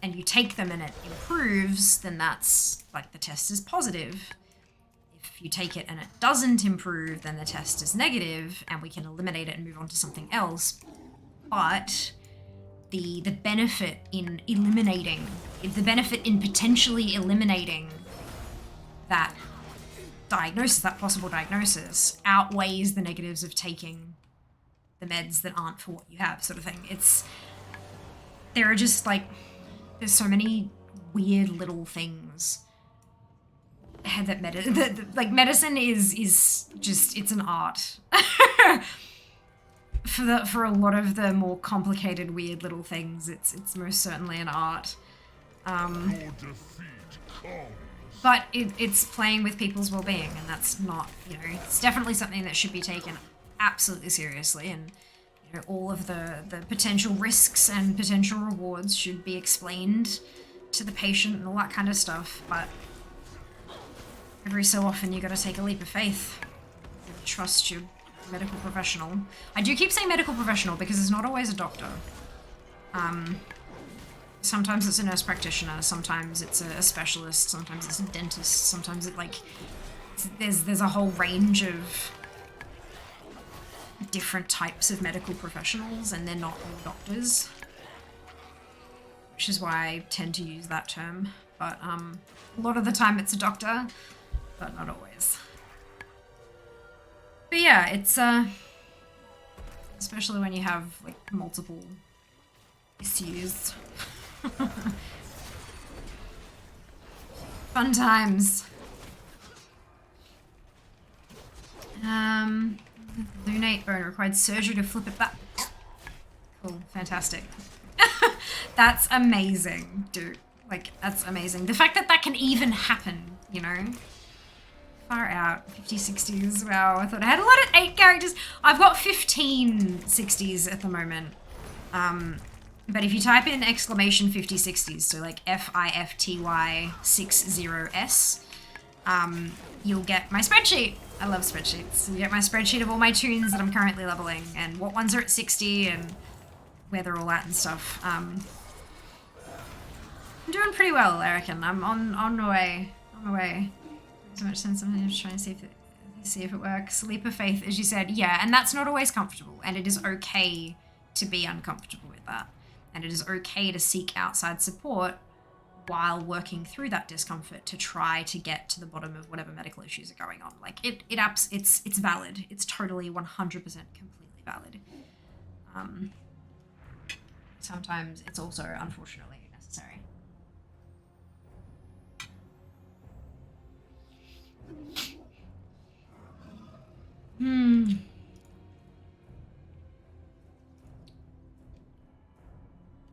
and you take them and it improves, then that's, like, the test is positive. If you take it and it doesn't improve, then the test is negative, and we can eliminate it and move on to something else. But the benefit in potentially eliminating that diagnosis, that possible diagnosis, outweighs the negatives of taking the meds that aren't for what you have, sort of thing. There are just, like, there's so many weird little things that medicine is just, it's an art. For a lot of the more complicated, weird little things, it's most certainly an art. But it's playing with people's well-being, and that's not, it's definitely something that should be taken absolutely seriously, and all of the potential risks and potential rewards should be explained to the patient and all that kind of stuff. But every so often you got to take a leap of faith and trust your medical professional. I do keep saying medical professional because it's not always a doctor. Sometimes it's a nurse practitioner, sometimes it's a specialist, sometimes it's a dentist, sometimes there's a whole range of different types of medical professionals, and they're not all doctors, which is why I tend to use that term. But a lot of the time it's a doctor, but not always. But yeah, it's especially when you have, like, multiple issues. Fun times. Lunate bone required surgery to flip it back. Cool, fantastic. That's amazing, dude. Like, that's amazing. The fact that that can even happen, Far out. 50 60s. Wow, I thought I had a lot of 8 characters. I've got 15 60s at the moment. But if you type in exclamation 50 60s, so like FIFTY 60S, you'll get my spreadsheet. I love spreadsheets. You get my spreadsheet of all my tunes that I'm currently leveling and what ones are at 60 and where they're all at and stuff. I'm doing pretty well, I reckon. I'm on my way. On my way. So much sense. I'm just trying to see if it works. Leap of faith, as you said. Yeah, and that's not always comfortable, and it is okay to be uncomfortable with that. And it is okay to seek outside support while working through that discomfort to try to get to the bottom of whatever medical issues are going on. Like, it's valid. It's totally 100% completely valid. Sometimes it's also, unfortunately, necessary.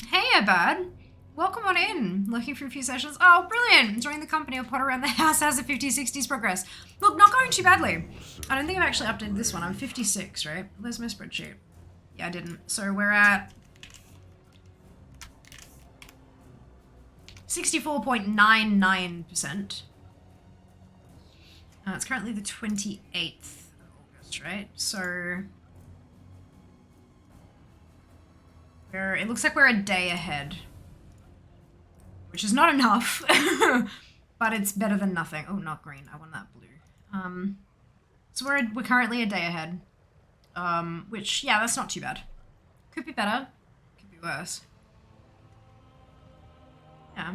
Hey, bud. Welcome on in. Looking for a few sessions. Oh, brilliant. Enjoying the company of Pot around the house. How's the 50-60s progress? Look, not going too badly. I don't think I've actually updated this one. I'm 56, right? Where's my spreadsheet? Yeah, I didn't. So we're at 64.99%. It's currently the 28th of August, right? So it looks like we're a day ahead, which is not enough, but it's better than nothing. Oh, not green. I want that blue. So we're currently a day ahead, which, yeah, that's not too bad. Could be better. Could be worse. Yeah.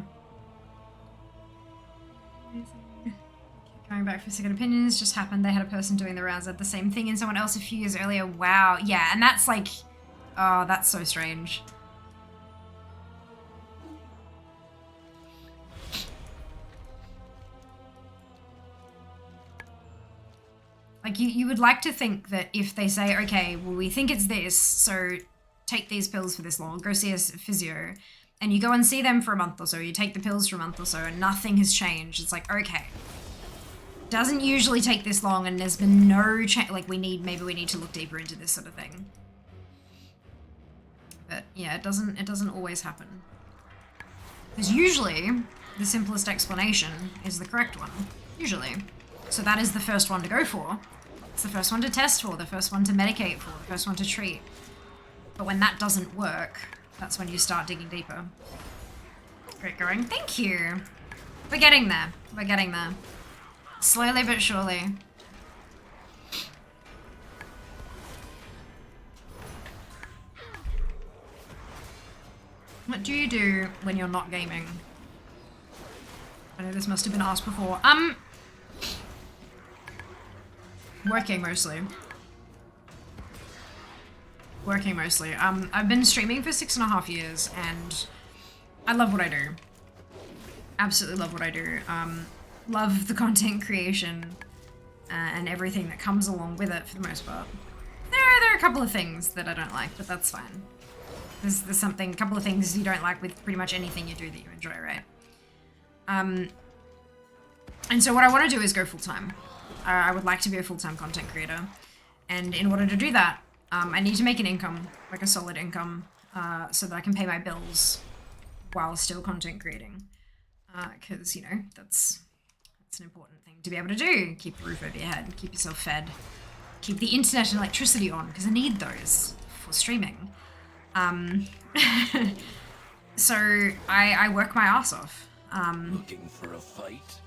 Going back for second opinions, just happened. They had a person doing the rounds at the same thing and someone else a few years earlier. Wow. Yeah, and that's like, oh, that's so strange. Like, you would like to think that if they say, okay, well, we think it's this, so take these pills for this long, go see a physio, and you go and see them for a month or so, you take the pills for a month or so, and nothing has changed. It's like, okay. Doesn't usually take this long, and there's been no change. Like, maybe we need to look deeper into this sort of thing. But yeah, it doesn't always happen. Because usually, the simplest explanation is the correct one. Usually. So that is the first one to go for. It's the first one to test for, the first one to medicate for, the first one to treat. But when that doesn't work, that's when you start digging deeper. Great going. Thank you. We're getting there. We're getting there. Slowly but surely. What do you do when you're not gaming? I know this must have been asked before. Working mostly. Working mostly. I've been streaming for 6.5 years and I love what I do. Absolutely love what I do. Love the content creation and everything that comes along with it for the most part. There are a couple of things that I don't like, but that's fine. There's a couple of things you don't like with pretty much anything you do that you enjoy, right? And so what I want to do is go full-time. I would like to be a full-time content creator. And in order to do that, I need to make an income, like a solid income, so that I can pay my bills while still content creating. Because, you know, that's an important thing to be able to do. Keep the roof over your head, keep yourself fed, keep the internet and electricity on, because I need those for streaming. So I work my ass off. Looking for a fight?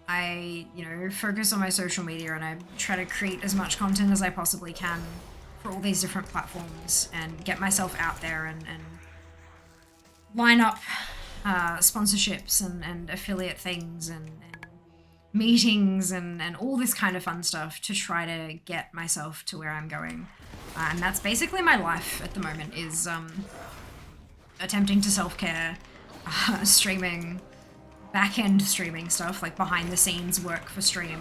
I, you know, focus on my social media and I try to create as much content as I possibly can for all these different platforms and get myself out there and line up sponsorships and affiliate things and meetings and all this kind of fun stuff to try to get myself to where I'm going. And that's basically my life at the moment, is attempting to self-care, streaming, back-end streaming stuff, like behind-the-scenes work for stream.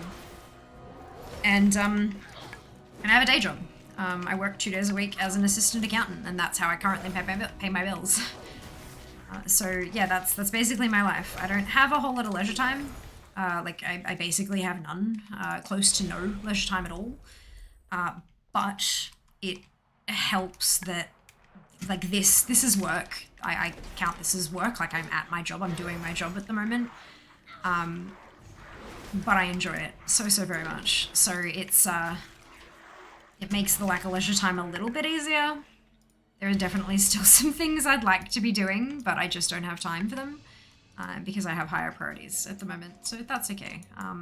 And I have a day job. I work 2 days a week as an assistant accountant, and that's how I currently pay my bills. So yeah, that's basically my life. I don't have a whole lot of leisure time. I basically have none, close to no leisure time at all. But it helps that, like, this is work. I count this as work, like I'm at my job, I'm doing my job at the moment. But I enjoy it so very much. So it's, it makes the lack of leisure time a little bit easier. There are definitely still some things I'd like to be doing, but I just don't have time for them, because I have higher priorities at the moment, so that's okay. I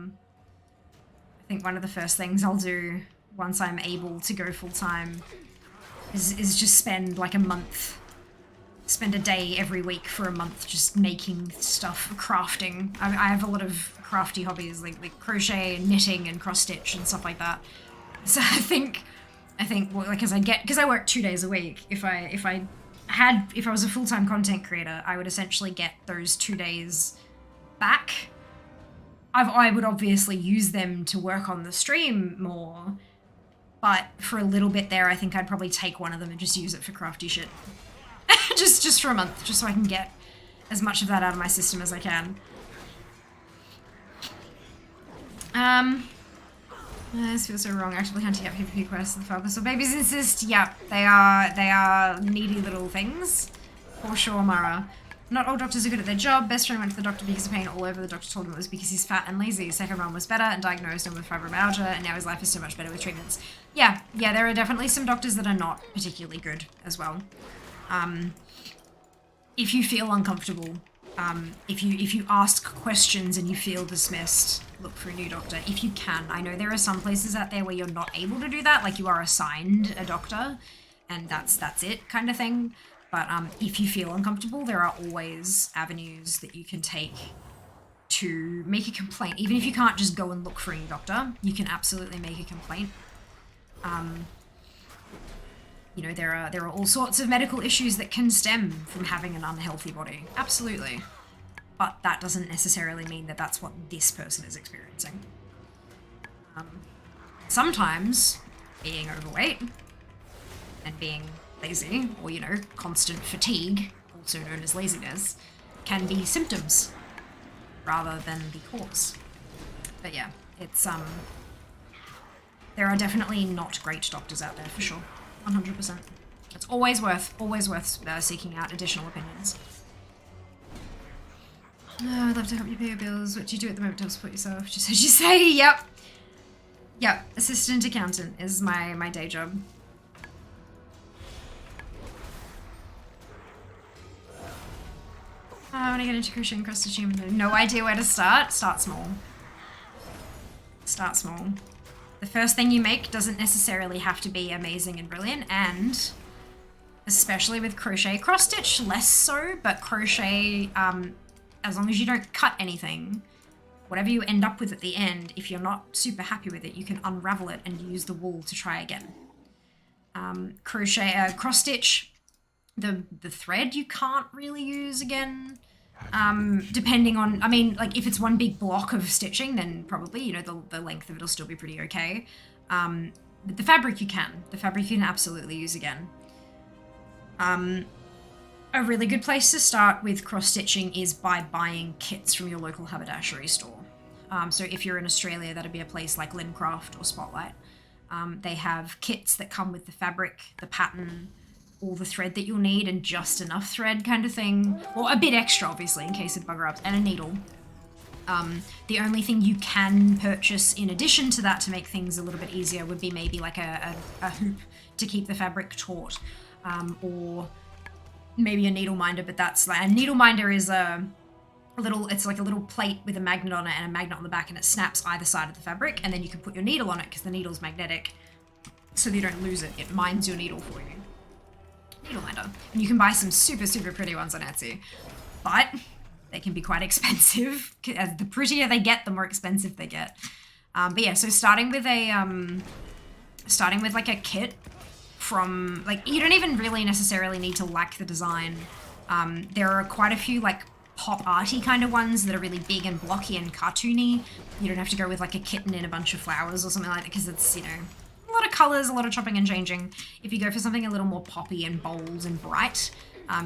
think one of the first things I'll do once I'm able to go full-time is just spend like a month, spend a day every week for a month just making stuff, crafting. I have a lot of crafty hobbies like crochet and knitting and cross-stitch and stuff like that. So I think well, like, because I work 2 days a week, if I was a full-time content creator, I would essentially get those 2 days back. I would obviously use them to work on the stream more, but for a little bit there, I think I'd probably take one of them and just use it for crafty shit. just for a month, just so I can get as much of that out of my system as I can. This feels so wrong, actively hunting up PvP quests and focus. So babies insist, yeah, they are needy little things. For sure, Mara. Not all doctors are good at their job. Best friend went to the doctor because of pain all over. The doctor told him it was because he's fat and lazy. His second run was better and diagnosed him with fibromyalgia, and now his life is so much better with treatments. Yeah, there are definitely some doctors that are not particularly good as well. If you feel uncomfortable, if you ask questions and you feel dismissed, look for a new doctor if you can. I know there are some places out there where you're not able to do that, like you are assigned a doctor and that's it kind of thing. But if you feel uncomfortable, there are always avenues that you can take to make a complaint. Even if you can't just go and look for any doctor, you can absolutely make a complaint. You know, there are all sorts of medical issues that can stem from having an unhealthy body. Absolutely. But that doesn't necessarily mean that that's what this person is experiencing. Sometimes being overweight and being lazy, or, you know, constant fatigue, also known as laziness, can be symptoms rather than the cause. But yeah, it's, there are definitely not great doctors out there, for sure. 100%. It's always worth seeking out additional opinions. No, I'd love to help you pay your bills. What do you do at the moment to help support yourself? Just as you say, yep. Yep, assistant accountant is my day job. I want to get into crocheting, cross stitching. No idea where to start. Start small. Start small. The first thing you make doesn't necessarily have to be amazing and brilliant, and especially with crochet, cross stitch less so, but crochet, as long as you don't cut anything, whatever you end up with at the end, if you're not super happy with it, you can unravel it and use the wool to try again. Cross stitch, the thread you can't really use again, depending on, I mean, like if it's one big block of stitching, then probably, you know, the length of it'll still be pretty okay. But the fabric you can absolutely use again. A really good place to start with cross stitching is by buying kits from your local haberdashery store. So if you're in Australia, that'd be a place like Lincraft or Spotlight. They have kits that come with the fabric, the pattern, all the thread that you'll need, and just enough thread kind of thing. Or a bit extra, obviously, in case of bugger ups, and a needle. The only thing you can purchase in addition to that to make things a little bit easier would be maybe like a hoop to keep the fabric taut. Or maybe a needle minder, but that's like, a needle minder is it's like a little plate with a magnet on it and a magnet on the back, and it snaps either side of the fabric, and then you can put your needle on it because the needle's magnetic, so that you don't lose it. It minds your needle for you. Needle minder. And you can buy some super, super pretty ones on Etsy, but they can be quite expensive. As the prettier they get, the more expensive they get. But yeah, so starting with like a kit from, like, you don't even really necessarily need to like the design. There are quite a few like pop arty kind of ones that are really big and blocky and cartoony. You don't have to go with like a kitten in a bunch of flowers or something like that, because it's, you know, a lot of colors, a lot of chopping and changing. If you go for something a little more poppy and bold and bright,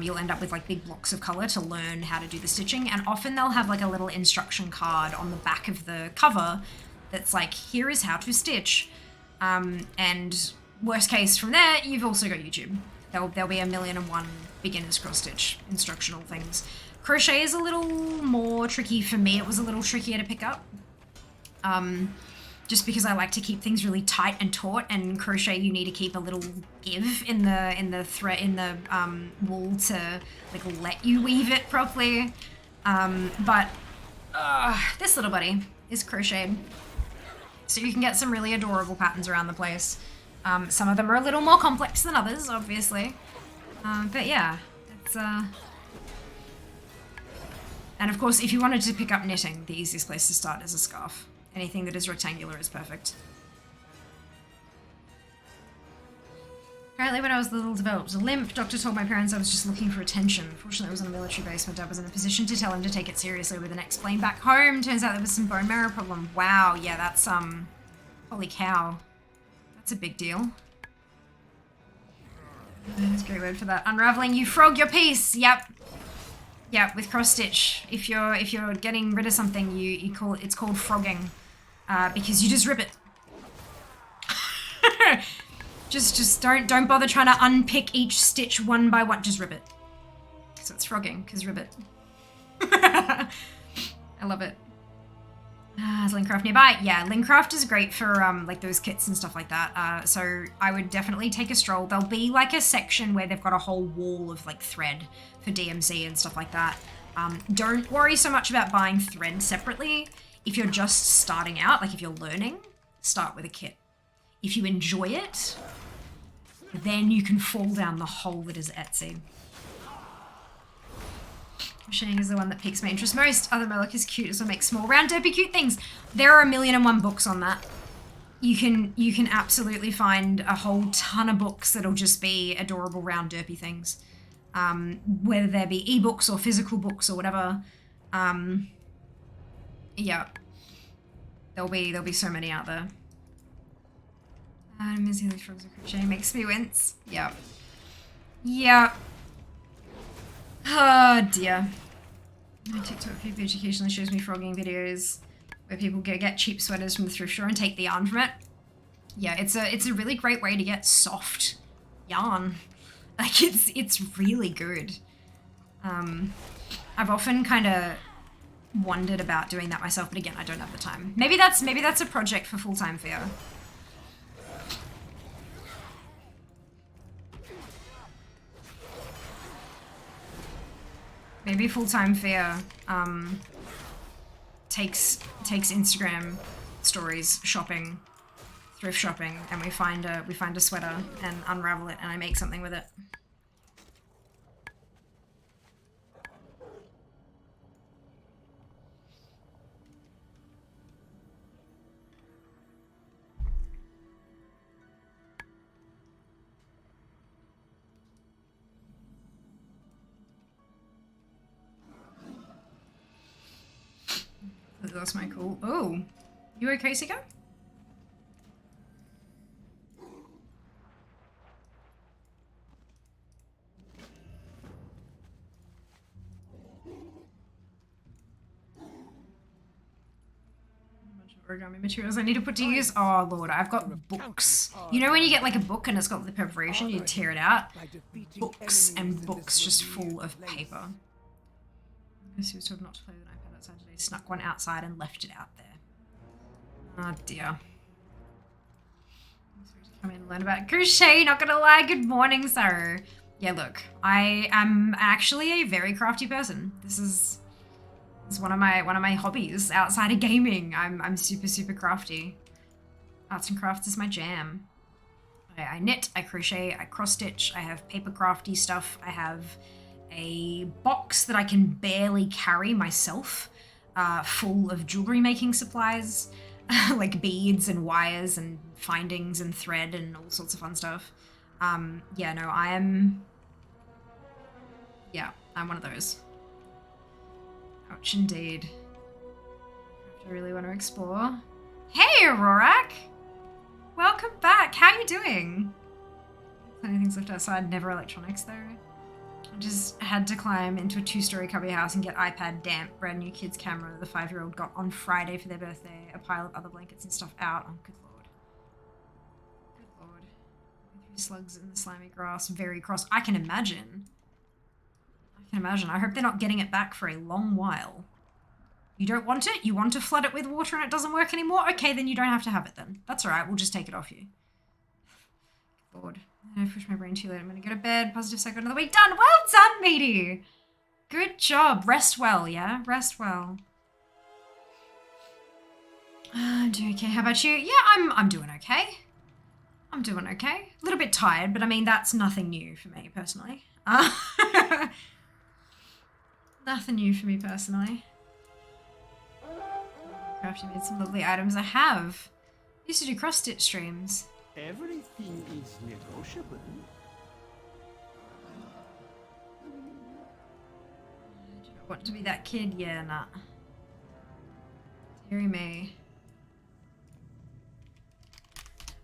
you'll end up with like big blocks of color to learn how to do the stitching. And often they'll have like a little instruction card on the back of the cover that's like, here is how to stitch. And worst case from there, you've also got YouTube. There'll be 1,000,001 beginners cross stitch instructional things. Crochet is a little more tricky for me. It was a little trickier to pick up. Just because I like to keep things really tight and taut, and crochet you need to keep a little give in the thread, in the wool, to like let you weave it properly. But this little buddy is crocheted, so you can get some really adorable patterns around the place. Some of them are a little more complex than others, obviously. But yeah, it's and of course, if you wanted to pick up knitting, the easiest place to start is a scarf. Anything that is rectangular is perfect. Apparently when I was little developed a limp, doctor told my parents I was just looking for attention. Fortunately, I was on a military base. My dad was in a position to tell him to take it seriously with an explain back home. Turns out there was some bone marrow problem. Wow, yeah, that's, holy cow. That's a big deal. That's a great word for that. Unraveling, you frog your piece. Yep. Yeah, with cross stitch. If you're getting rid of something, it's called frogging, because you just rip it. just don't bother trying to unpick each stitch one by one. Just rip it. So it's frogging, because rip it. I love it. Is Lincraft nearby? Yeah, Lincraft is great for like those kits and stuff like that. So I would definitely take a stroll. There'll be like a section where they've got a whole wall of like thread for DMC and stuff like that. Don't worry so much about buying thread separately. If you're just starting out, like if you're learning, start with a kit. If you enjoy it, then you can fall down the hole that is Etsy. Crocheting is the one that piques my interest most. Other Murloc is cute as well, make small, round, derpy, cute things. There are 1,000,001 books on that. You can absolutely find a whole ton of books that'll just be adorable, round, derpy things. Whether there be ebooks or physical books or whatever. Yeah. There'll be so many out there. Missing the frogs of crochet makes me wince. Yep. Yep. Oh dear. My TikTok feed occasionally shows me frogging videos where people get cheap sweaters from the thrift store and take the yarn from it. Yeah, it's a really great way to get soft yarn. Like it's really good. I've often kind of wondered about doing that myself, but again, I don't have the time. Maybe that's a project for full-time Fear. Maybe full-time Fear takes Instagram stories shopping, thrift shopping, and we find a sweater and unravel it, and I make something with it. That's my cool. Oh, you okay, Sika? Origami materials I need to put to use. Oh lord, I've got books. You know when you get like a book and it's got the preparation, you tear it out? Books and books just full of paper. I guess he was told not to play with an iPad outside today. Snuck one outside and left it out there. Oh dear. Come in and learn about crochet, not gonna lie. Good morning, sir. Yeah, look, I am actually a very crafty person. This is one of my hobbies outside of gaming. I'm super crafty. Arts and crafts is my jam. I knit, I crochet, I cross stitch, I have paper crafty stuff, I have a box that I can barely carry myself, full of jewelry making supplies, like beads and wires and findings and thread and all sorts of fun stuff. Yeah, no, I'm one of those. Ouch, indeed. I really want to explore. Hey, Aurorak! Welcome back. How are you doing? Plenty of things left outside. Never electronics, though. I just had to climb into a 2-story cubby house and get iPad damp. Brand new kid's camera the 5-year-old got on Friday for their birthday. A pile of other blankets and stuff out. Oh, good lord. Good lord. 3 slugs in the slimy grass. Very cross. I can imagine. I hope they're not getting it back for a long while. You don't want it? You want to flood it with water and it doesn't work anymore? Okay, then you don't have to have it then. That's alright, we'll just take it off you. Lord. I pushed my brain too late. I'm gonna go to bed. Positive second of the week. Done! Well done, matey! Good job. Rest well, yeah? Rest well. I'm doing okay. How about you? Yeah, I'm doing okay. I'm doing okay. A little bit tired, but I mean, that's nothing new for me, personally. Nothing new for me personally. Crafty made some lovely items. I have. I used to do cross-stitch streams. Everything is negotiable. Do you want to be that kid? Yeah, nah. Deary me.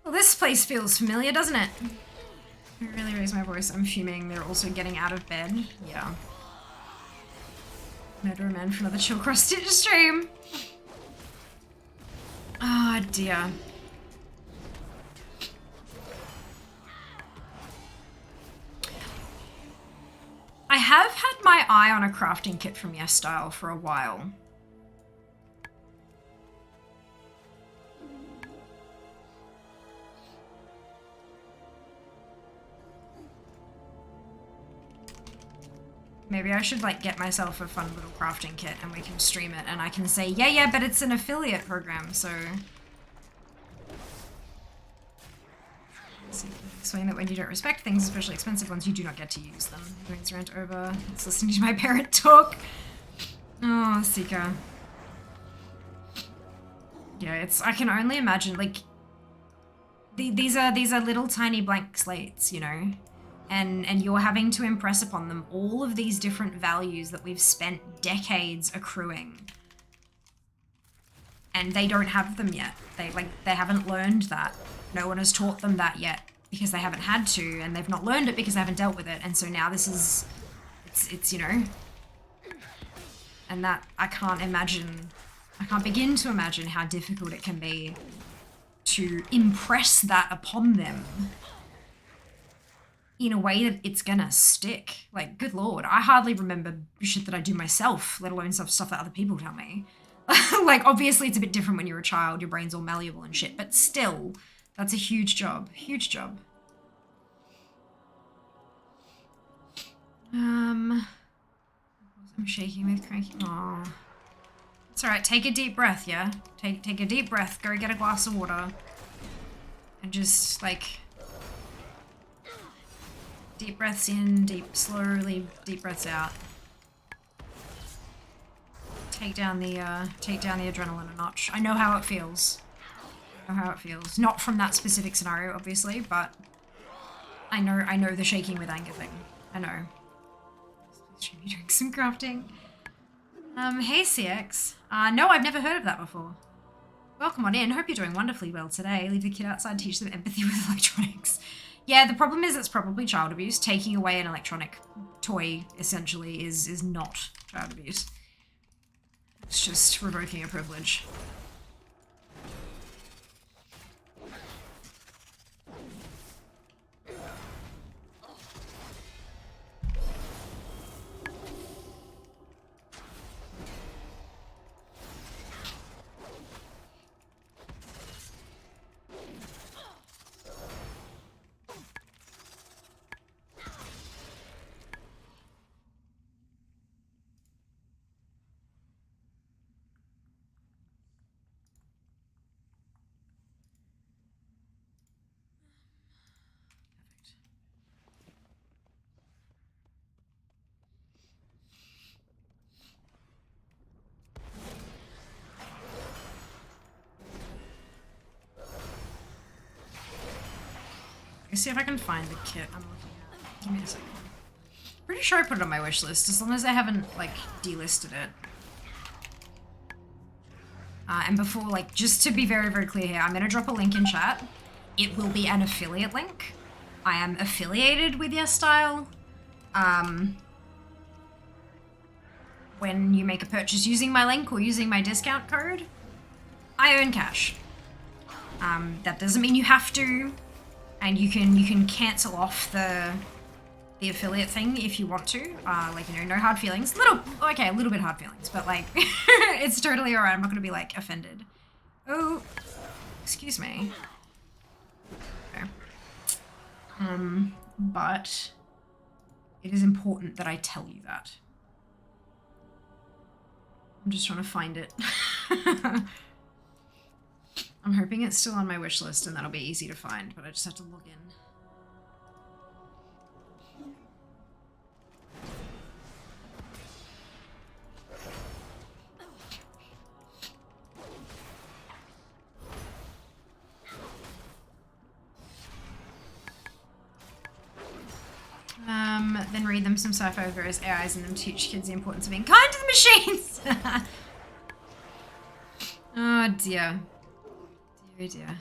Well, this place feels familiar, doesn't it? I really raise my voice. I'm fuming. They're also getting out of bed. Yeah. Murder a man for another chill cross-stitch stream. Oh dear. I have had my eye on a crafting kit from YesStyle for a while. Maybe I should like get myself a fun little crafting kit and we can stream it and I can say, yeah, but it's an affiliate program, so. Let's see if this explain that when you don't respect things, especially expensive ones, you do not get to use them. Brains rant over. It's listening to my parent talk. Oh, Sika. Yeah, I can only imagine, like, these are little tiny blank slates, you know? And you're having to impress upon them all of these different values that we've spent decades accruing. And they don't have them yet. They haven't learned that. No one has taught them that yet because they haven't had to, and they've not learned it because they haven't dealt with it. And so now this is, it's you know, and that I can't begin to imagine how difficult it can be to impress that upon them in a way that it's gonna stick. Like, good lord, I hardly remember shit that I do myself, let alone stuff that other people tell me. Like, obviously it's a bit different when you're a child, your brain's all malleable and shit, but still, that's a huge job. Huge job. I'm shaking with cranky. Aw. It's alright, take a deep breath, yeah? Take a deep breath, go get a glass of water. And just, like, deep breaths in, slowly deep breaths out. Take down the adrenaline a notch. I know how it feels. I know how it feels. Not from that specific scenario, obviously, but I know the shaking with anger thing. I know. Should be doing some crafting. Hey CX. No, I've never heard of that before. Welcome on in. Hope you're doing wonderfully well today. Leave the kid outside, teach them empathy with electronics. Yeah, the problem is it's probably child abuse. Taking away an electronic toy, essentially, is not child abuse. It's just revoking a privilege. Let's see if I can find the kit I'm looking at. Give me a second. Pretty sure I put it on my wish list, as long as I haven't, like, delisted it. And before, like, just to be very, very clear here, I'm gonna drop a link in chat. It will be an affiliate link. I am affiliated with your style. When you make a purchase using my link or using my discount code, I earn cash. That doesn't mean you have to. And you can cancel off the affiliate thing if you want to. Like, you know, no hard feelings. A little bit hard feelings, but like, it's totally alright. I'm not gonna be like offended. Oh, excuse me. Okay. But it is important that I tell you that. I'm just trying to find it. I'm hoping it's still on my wish list and that'll be easy to find, but I just have to log in. Then read them some sci-fi with various AIs and then teach kids the importance of being kind to the machines! Oh dear. Dear, dear.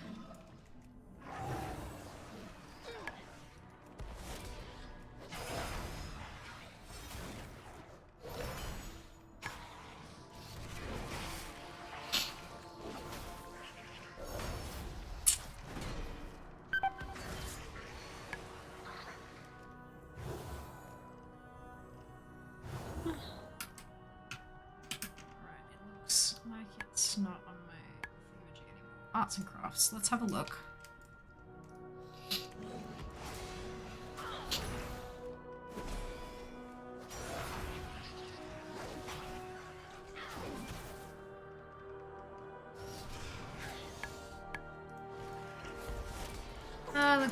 Not on my thingamajig anymore. Arts and crafts. Let's have a look.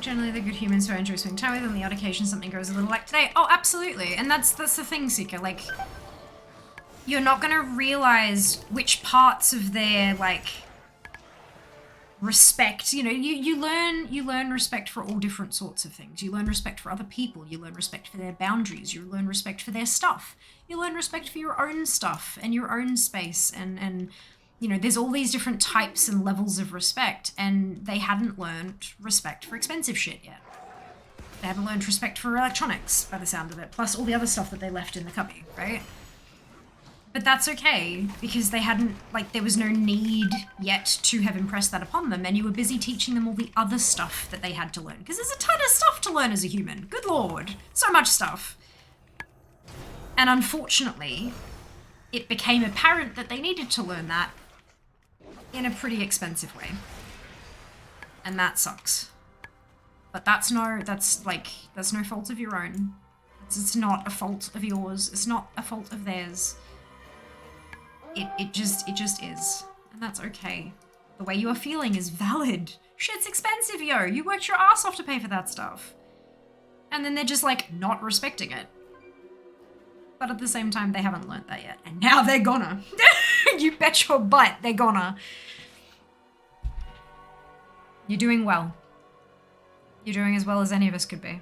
generally they're good humans who I enjoy spending time with. On the odd occasion something goes a little like today. Oh, absolutely. And that's the thing, Seeker. Like, you're not gonna realize which parts of their, like, respect, you know, you learn respect for all different sorts of things. You learn respect for other people. You learn respect for their boundaries. You learn respect for their stuff. You learn respect for your own stuff and your own space. And you know, there's all these different types and levels of respect, and they hadn't learned respect for expensive shit yet. They hadn't learned respect for electronics, by the sound of it, plus all the other stuff that they left in the cubby, right? But that's okay, because they hadn't, like, there was no need yet to have impressed that upon them, and you were busy teaching them all the other stuff that they had to learn. Because there's a ton of stuff to learn as a human. Good lord. So much stuff. And unfortunately, it became apparent that they needed to learn that in a pretty expensive way. And that sucks. But that's no fault of your own. It's not a fault of yours. It's not a fault of theirs. It just is. And that's okay. The way you are feeling is valid. Shit's expensive, yo. You worked your ass off to pay for that stuff. And then they're just, like, not respecting it. But at the same time, they haven't learnt that yet. And now they're gonna. You bet your butt they're gonna. You're doing well. You're doing as well as any of us could be.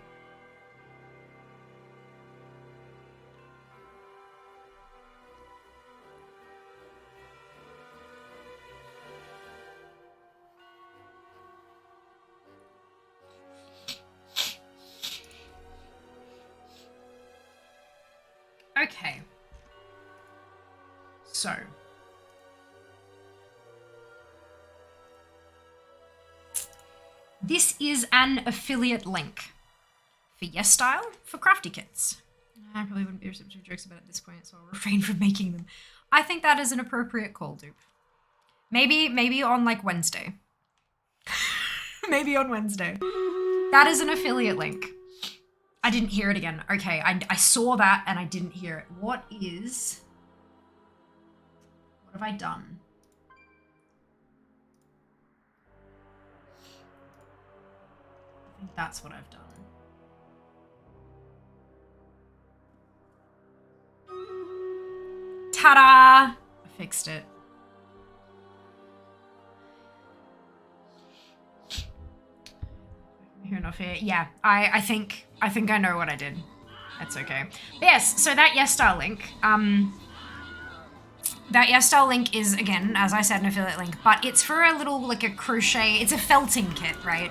Okay. So. This is an affiliate link for YesStyle for crafty kits. I probably wouldn't be receptive to jokes about it at this point, so I'll refrain from making them. I think that is an appropriate call, dupe. Maybe on, like, Wednesday. Maybe on Wednesday. That is an affiliate link. I didn't hear it again. Okay, I saw that and I didn't hear it. What have I done? I think that's what I've done. Ta-da! I fixed it. Here, not here. Yeah, I think I know what I did. That's okay. But yes, so that YesStyle link, is, again, as I said, an affiliate link, but it's for a little, like, a crochet, it's a felting kit, right?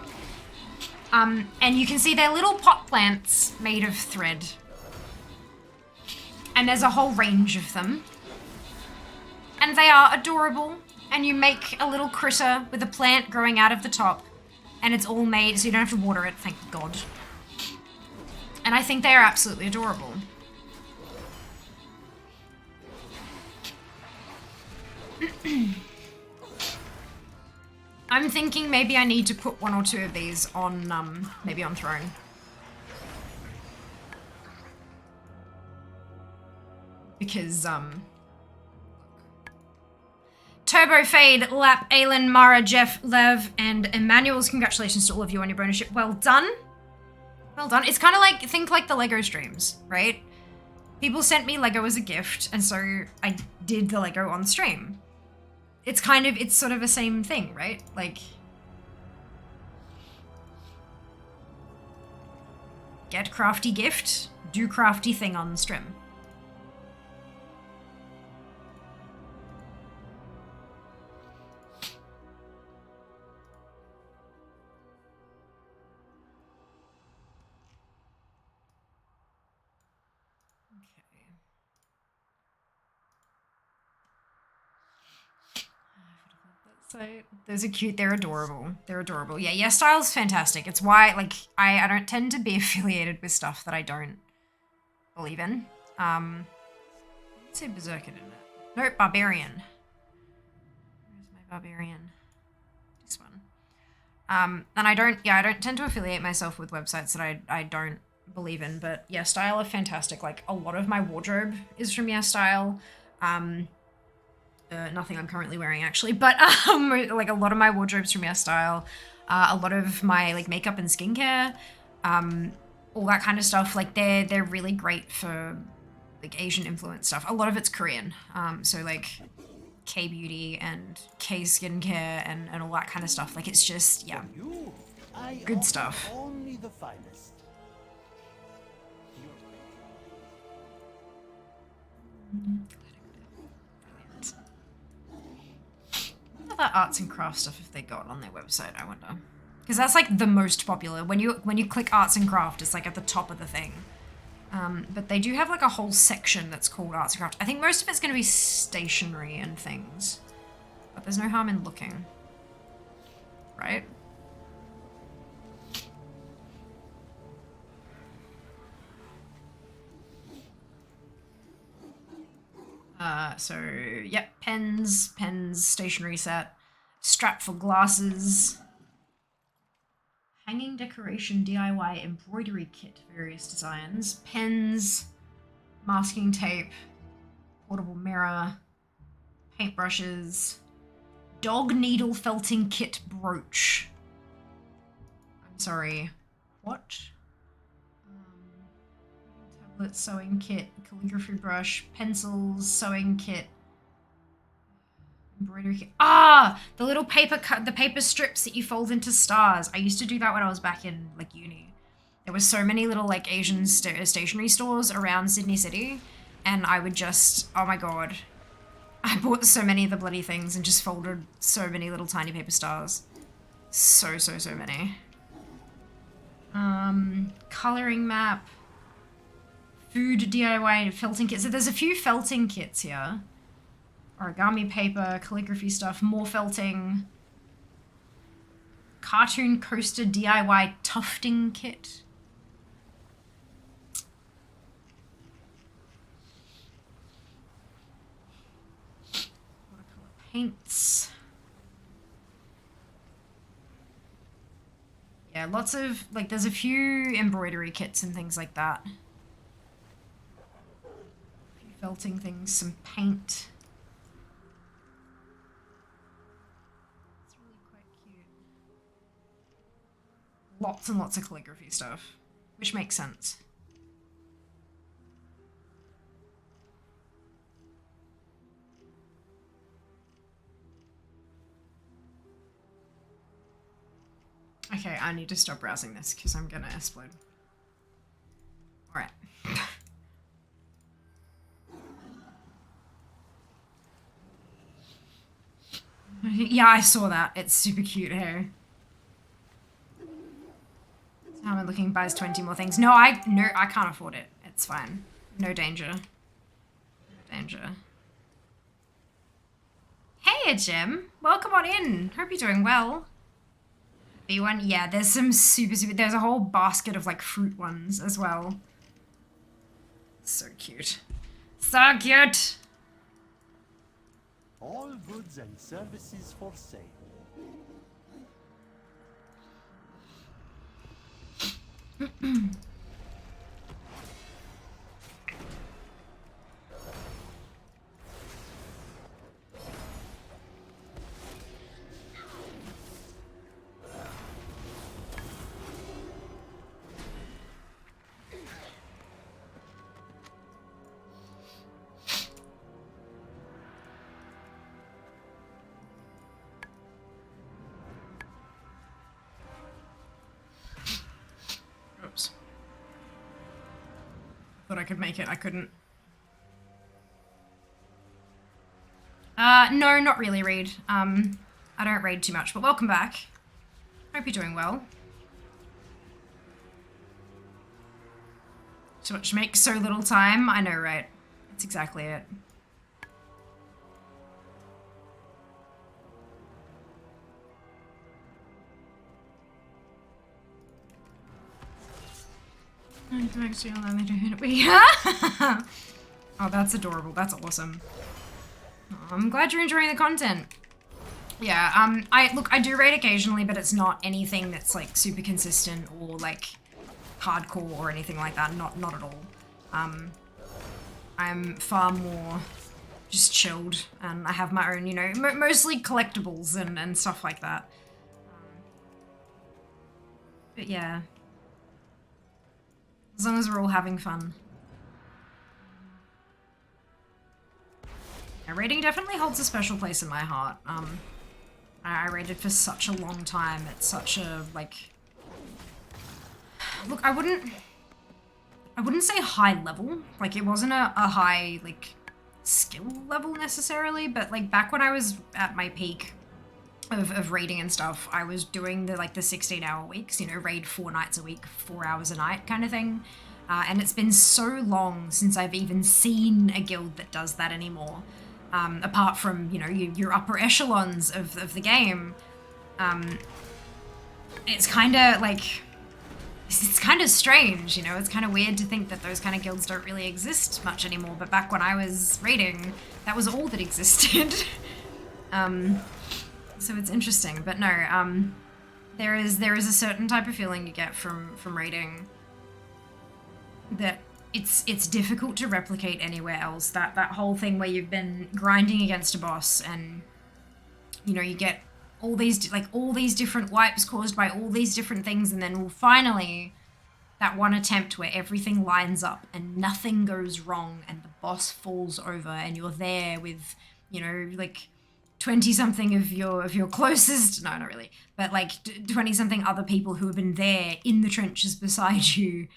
And you can see they're little pot plants made of thread. And there's a whole range of them. And they are adorable. And you make a little critter with a plant growing out of the top. And it's all made so you don't have to water it, thank God. And I think they are absolutely adorable. I'm thinking maybe I need to put one or two of these on, maybe on Throne. Because, Turbo Fade, Lap, Aylin, Mara, Jeff, Lev, and Emmanuel's congratulations to all of you on your bonus ship. Well done. Well done. It's kind of like, think like the Lego streams, right? People sent me Lego as a gift, and so I did the Lego on stream. It's sort of the same thing, right? Like, get crafty gift, do crafty thing on stream. So those are cute. They're adorable. They're adorable. Yeah, YesStyle's fantastic. It's why, like, I don't tend to be affiliated with stuff that I don't believe in. Let's say Berserker, didn't it? Nope, Barbarian. Where's my Barbarian? This one. And I don't tend to affiliate myself with websites that I don't believe in, but YesStyle are fantastic. Like, a lot of my wardrobe is from YesStyle. Nothing I'm currently wearing, actually, but like, a lot of my wardrobe's from YesStyle. a lot of my like makeup and skincare, all that kind of stuff. Like they're really great for like Asian influence stuff. A lot of it's Korean. So like K beauty and K skincare and all that kind of stuff. Like it's just, yeah, You, I good offer stuff. Only the finest. What other arts and crafts stuff have they got on their website, I wonder? Because that's like the most popular. When you click arts and craft, it's like at the top of the thing. But they do have like a whole section that's called arts and craft. I think most of it's going to be stationery and things. But there's no harm in looking. Right? So, yep, pens, stationery set, strap for glasses, hanging decoration DIY embroidery kit, various designs, pens, masking tape, portable mirror, paintbrushes, dog needle felting kit brooch. I'm sorry, what? Tablet sewing kit, calligraphy brush, pencils, sewing kit, embroidery kit. Ah, the little the paper strips that you fold into stars. I used to do that when I was back in like uni. There were so many little like Asian stationery stores around Sydney City, and I would just, oh my god, I bought so many of the bloody things and just folded so many little tiny paper stars. So many. Coloring map. Food DIY felting kits. So there's a few felting kits here. Origami paper, calligraphy stuff, more felting. Cartoon coaster DIY tufting kit. Watercolor paints. Yeah, lots of, like, there's a few embroidery kits and things like that. Felting things, some paint. It's really quite cute. Lots and lots of calligraphy stuff, which makes sense. Okay, I need to stop browsing this because I'm gonna explode. Alright. Yeah, I saw that. It's super cute, hey? How am I looking? Buys 20 more things. No, I can't afford it. It's fine. No danger. No danger. Hey, Jim. Welcome on in. Hope you're doing well. B1? Yeah, there's some super... There's a whole basket of, like, fruit ones as well. So cute. So cute! All goods and services for sale. Oops. Thought I could make it. I couldn't. No, not really, Reed. I don't raid too much, but welcome back. Hope you're doing well. So much makes so little time. I know, right? That's exactly it. Oh, that's adorable. That's awesome. Oh, I'm glad you're enjoying the content. Yeah, I do raid occasionally, but it's not anything that's like super consistent or like hardcore or anything like that. Not at all. I'm far more just chilled, and I have my own, you know, mostly collectibles and stuff like that. But yeah. As long as we're all having fun. Yeah, raiding definitely holds a special place in my heart. I raided for such a long time at such a, like... Look, I wouldn't say high level. Like, it wasn't a high, like, skill level necessarily, but, like, back when I was at my peak of raiding and stuff, I was doing the 16-hour weeks, you know, raid 4 nights a week, 4 hours a night kind of thing. And it's been so long since I've even seen a guild that does that anymore. Apart from, you know, your upper echelons of the game. It's kind of, like... It's kind of strange, you know, it's kind of weird to think that those kind of guilds don't really exist much anymore, but back when I was raiding, that was all that existed. So it's interesting, but no, there is a certain type of feeling you get from raiding that it's difficult to replicate anywhere else. That whole thing where you've been grinding against a boss and, you know, you get all these different wipes caused by all these different things, and then finally that one attempt where everything lines up and nothing goes wrong and the boss falls over and you're there with, you know, like 20-something of your closest, no, not really, but like 20-something other people who have been there in the trenches beside you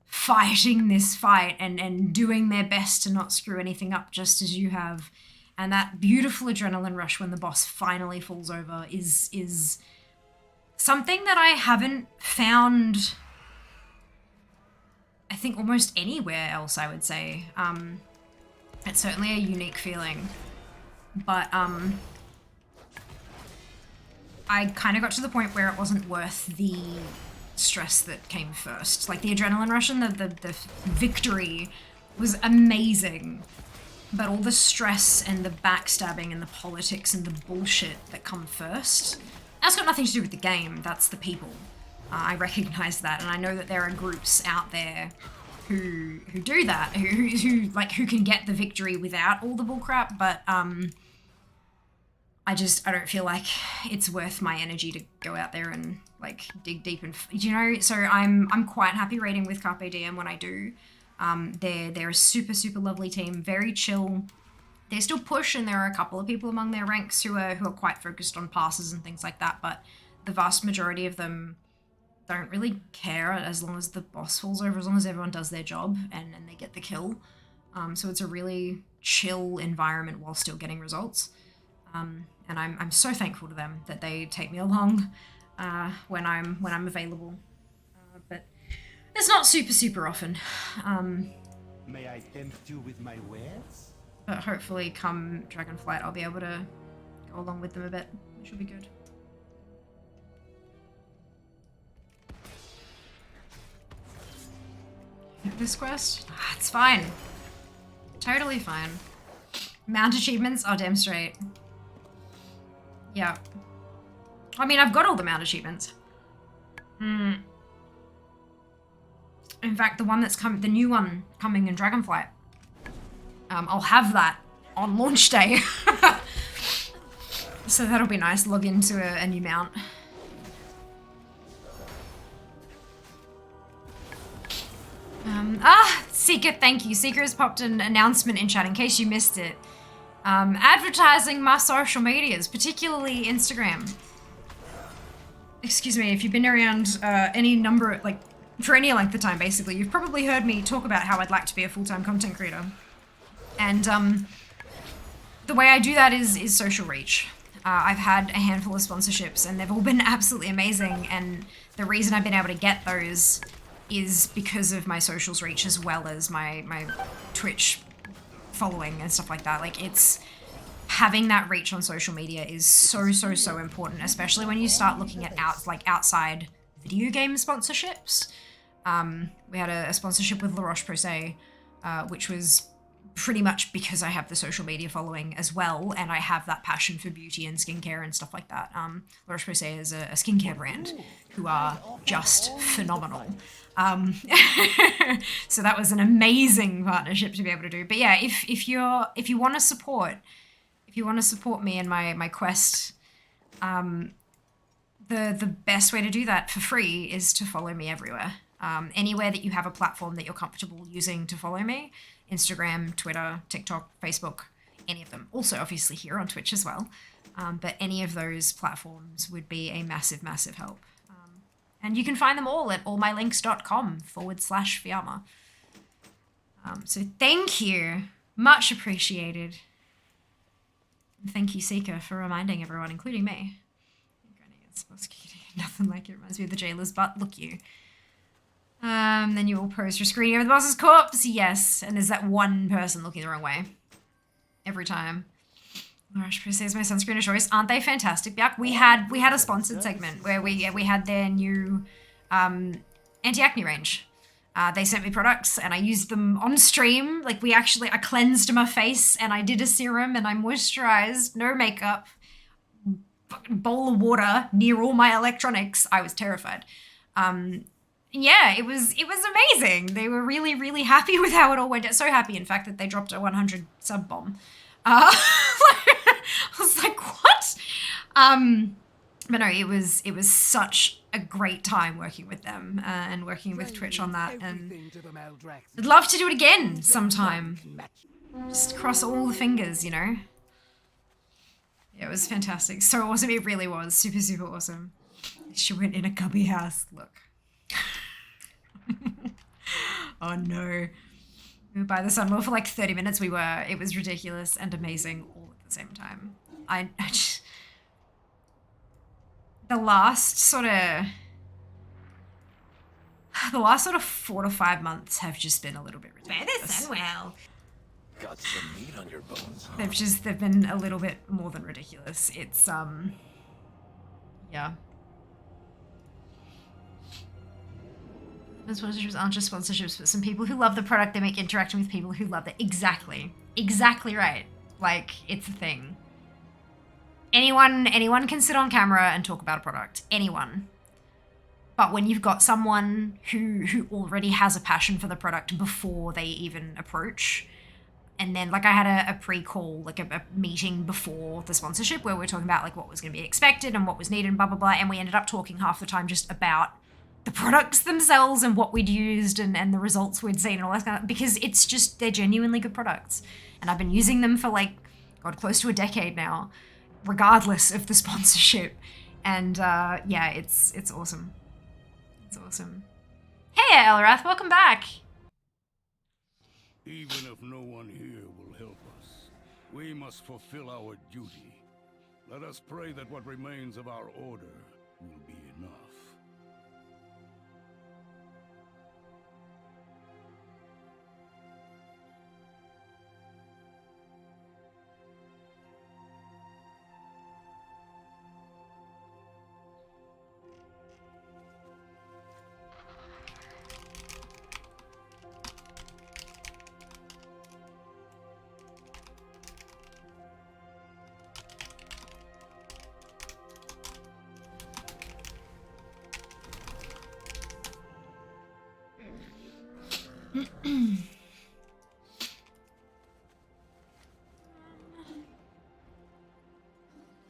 fighting this fight and doing their best to not screw anything up just as you have. And that beautiful adrenaline rush when the boss finally falls over is something that I haven't found, I think, almost anywhere else, I would say. It's certainly a unique feeling. But I kind of got to the point where it wasn't worth the stress that came first. Like, the adrenaline rush and the victory was amazing. But all the stress and the backstabbing and the politics and the bullshit that come first, that's got nothing to do with the game, that's the people. I recognize that, and I know that there are groups out there who do that, who can get the victory without all the bullcrap, but I don't feel like it's worth my energy to go out there and like dig deep and, you know, so I'm quite happy raiding with Carpe Diem when I do. They're a super, super lovely team, very chill. They still push, and there are a couple of people among their ranks who are quite focused on passes and things like that, but the vast majority of them don't really care as long as the boss falls over, as long as everyone does their job and they get the kill. So it's a really chill environment while still getting results. And I'm so thankful to them that they take me along when I'm available. But it's not super, super often. May I tempt you with my wares? But hopefully come Dragonflight I'll be able to go along with them a bit, which will be good. This quest? It's fine. Totally fine. Mount achievements? Oh, damn straight. Yeah. I mean, I've got all the mount achievements. In fact, the one that's coming, the new one coming in Dragonflight, I'll have that on launch day. So that'll be nice. Log into a new mount. Seeker, thank you. Seeker has popped an announcement in chat in case you missed it. Advertising my social medias, particularly Instagram. Excuse me, if you've been around any number, like, for any length of time, basically, you've probably heard me talk about how I'd like to be a full-time content creator. And the way I do that is social reach. I've had a handful of sponsorships, and they've all been absolutely amazing, and the reason I've been able to get those is because of my socials reach as well as my Twitch following and stuff like that. Like, it's having that reach on social media is so, so, so important, especially when you start looking at outside video game sponsorships. We had a sponsorship with La Roche-Posay, which was pretty much because I have the social media following as well, and I have that passion for beauty and skincare and stuff like that. La Roche-Posay is a skincare brand who are just phenomenal. So that was an amazing partnership to be able to do. But yeah, if you want to support me in my quest, the best way to do that for free is to follow me everywhere. Anywhere that you have a platform that you're comfortable using to follow me, Instagram, Twitter, TikTok, Facebook, any of them. Also, obviously here on Twitch as well. But any of those platforms would be a massive, massive help. And you can find them all at allmylinks.com/Fiamma. So thank you. Much appreciated. And thank you, Seeker, for reminding everyone, including me. Nothing like it. Reminds me of the jailer's butt. Look you. Then you all pose your screen over the boss's corpse. Yes. And there's that one person looking the wrong way. Every time. Rush says my sunscreen of choice. Aren't they fantastic, Biak? We had a sponsored segment where we had their new anti-acne range. They sent me products and I used them on stream. Like I cleansed my face and I did a serum and I moisturized, no makeup, fucking bowl of water near all my electronics. I was terrified. Yeah, it was amazing. They were really, really happy with how it all went. So happy, in fact, that they dropped a 100 sub bomb. I was like, what? But no, it was such a great time working with them and working with Twitch on that. And I'd love to do it again sometime. Just cross all the fingers, you know? Yeah, it was fantastic. So awesome. It really was. Super, super awesome. She went in a cubby house. Look. Oh no. We were by the Sunwell for like 30 minutes. It was ridiculous and amazing all at the same time. I just, the last sort of 4 to 5 months have just been a little bit ridiculous. Sunwell. Got some meat on your bones, huh? They've been a little bit more than ridiculous. It's yeah. Sponsorships aren't just sponsorships, but some people who love the product they make interacting with people who love it. Exactly right. Like, it's a thing. Anyone can sit on camera and talk about a product. Anyone. But when you've got someone who already has a passion for the product before they even approach, and then like I had a pre-call, like a meeting before the sponsorship where we were talking about like what was going to be expected and what was needed and blah blah blah, and we ended up talking half the time just about the products themselves and what we'd used and the results we'd seen and all that kind of, because it's just, they're genuinely good products. And I've been using them for like, God, close to a decade now, regardless of the sponsorship. And yeah, it's awesome. It's awesome. Hey, Elrath, welcome back. Even if no one here will help us, we must fulfill our duty. Let us pray that what remains of our order will be enough.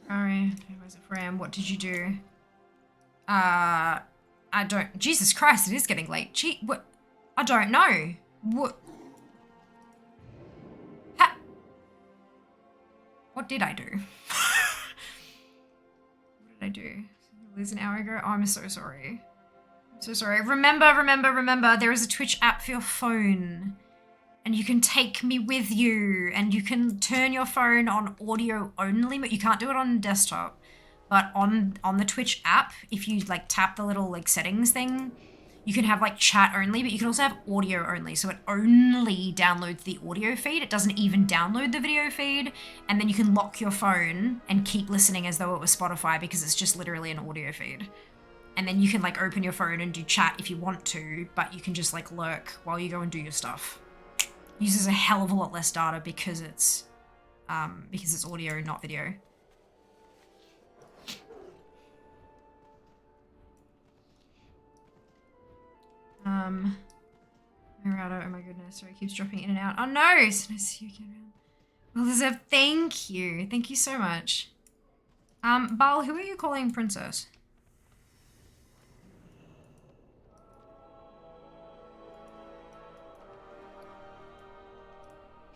Alright, where's it from? What did you do? I don't... Jesus Christ, it is getting late. Gee, what? I don't know. What? What did I do? What did I do? It was an hour ago? Oh, I'm so sorry. I'm so sorry. Remember, there is a Twitch app for your phone. And you can take me with you. And you can turn your phone on audio only, but you can't do it on desktop. But on the Twitch app, if you like tap the little like settings thing, you can have like chat only, but you can also have audio only. So it only downloads the audio feed. It doesn't even download the video feed. And then you can lock your phone and keep listening as though it was Spotify because it's just literally an audio feed. And then you can like open your phone and do chat if you want to, but you can just like lurk while you go and do your stuff. Uses a hell of a lot less data because it's audio, not video. Murado, oh my goodness, sorry, keeps dropping in and out. Oh no, it's nice to see you again, man. Well deserved, thank you so much. Bal, who are you calling princess?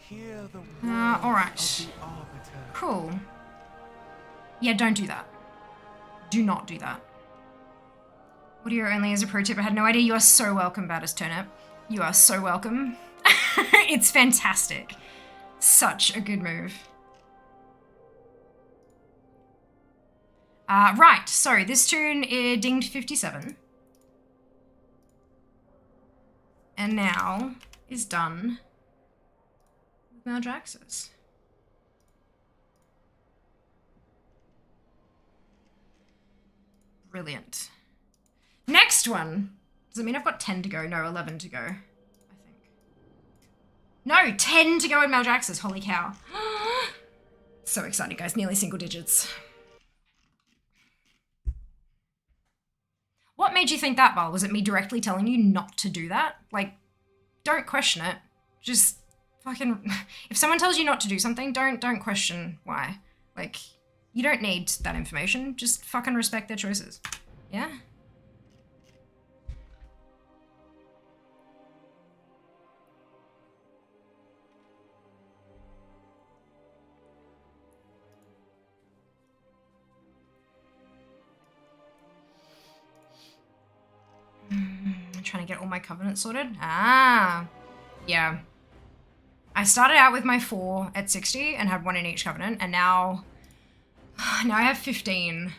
Hear the all right. of the Arbiter. Cool. Yeah, don't do that. Do not do that. Audio only as a pro tip. I had no idea. You are so welcome, Baddest Turnip. You are so welcome. It's fantastic. Such a good move. Right, so this tune dinged 57. And now is done with Maldraxxus. Brilliant. Next one. Does it mean I've got 10 to go? No, 11 to go, I think. No, 10 to go in Maldraxxus. Holy cow. So excited, guys. Nearly single digits. What made you think that, Val? Was it me directly telling you not to do that? Like, don't question it. Just fucking... If someone tells you not to do something, don't question why. Like, you don't need that information. Just fucking respect their choices. Yeah? I'm trying to get all my covenants sorted. Ah, yeah. I started out with my 4 at 60 and had 1 in each covenant, and now I have 15.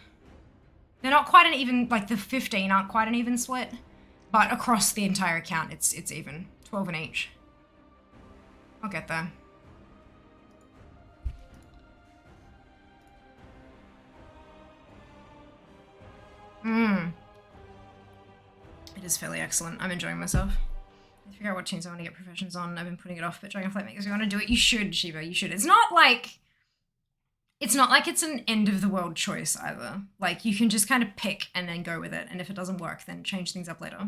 They're not quite an even, like the 15 aren't quite an even split, but across the entire account, it's even. 12 in each. I'll get there. It is fairly excellent. I'm enjoying myself. I figure out what tunes I want to get professions on. I've been putting it off, but Dragonflight makes me want to do it. You should, Shiva. You should. It's not like it's an end of the world choice either. Like, you can just kind of pick and then go with it. And if it doesn't work, then change things up later.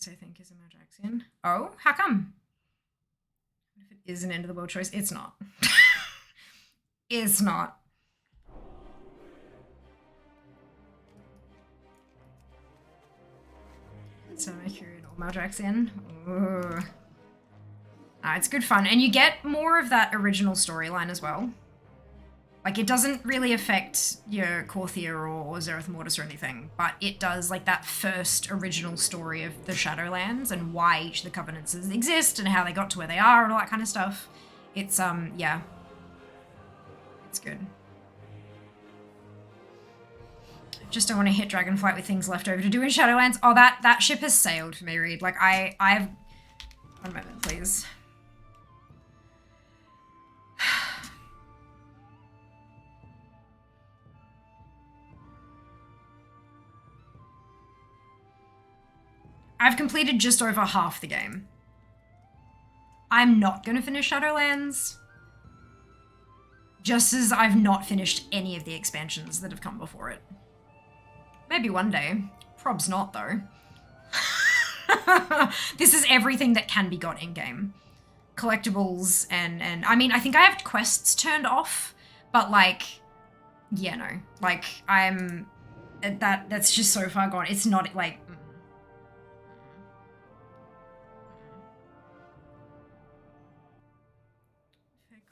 I think is a Maldraxxian. Oh, how come? If it is an end of the world choice, it's not. It's not. So Mercury and all Maldraxxian. Ooh. It's good fun. And you get more of that original storyline as well. Like, it doesn't really affect your Korthia or Zereth Mortis or anything, but it does, like, that first original story of the Shadowlands and why each of the Covenants exist and how they got to where they are and all that kind of stuff. It's, yeah. It's good. Just don't want to hit Dragonflight with things left over to do in Shadowlands. Oh, that ship has sailed for me, Reed. Like, I've... One moment, please. I've completed just over half the game. I'm not going to finish Shadowlands. Just as I've not finished any of the expansions that have come before it. Maybe one day. Prob's not, though. This is everything that can be got in-game. Collectibles and I mean, I think I have quests turned off, but like, yeah, no. Like, that's just so far gone. It's not, like...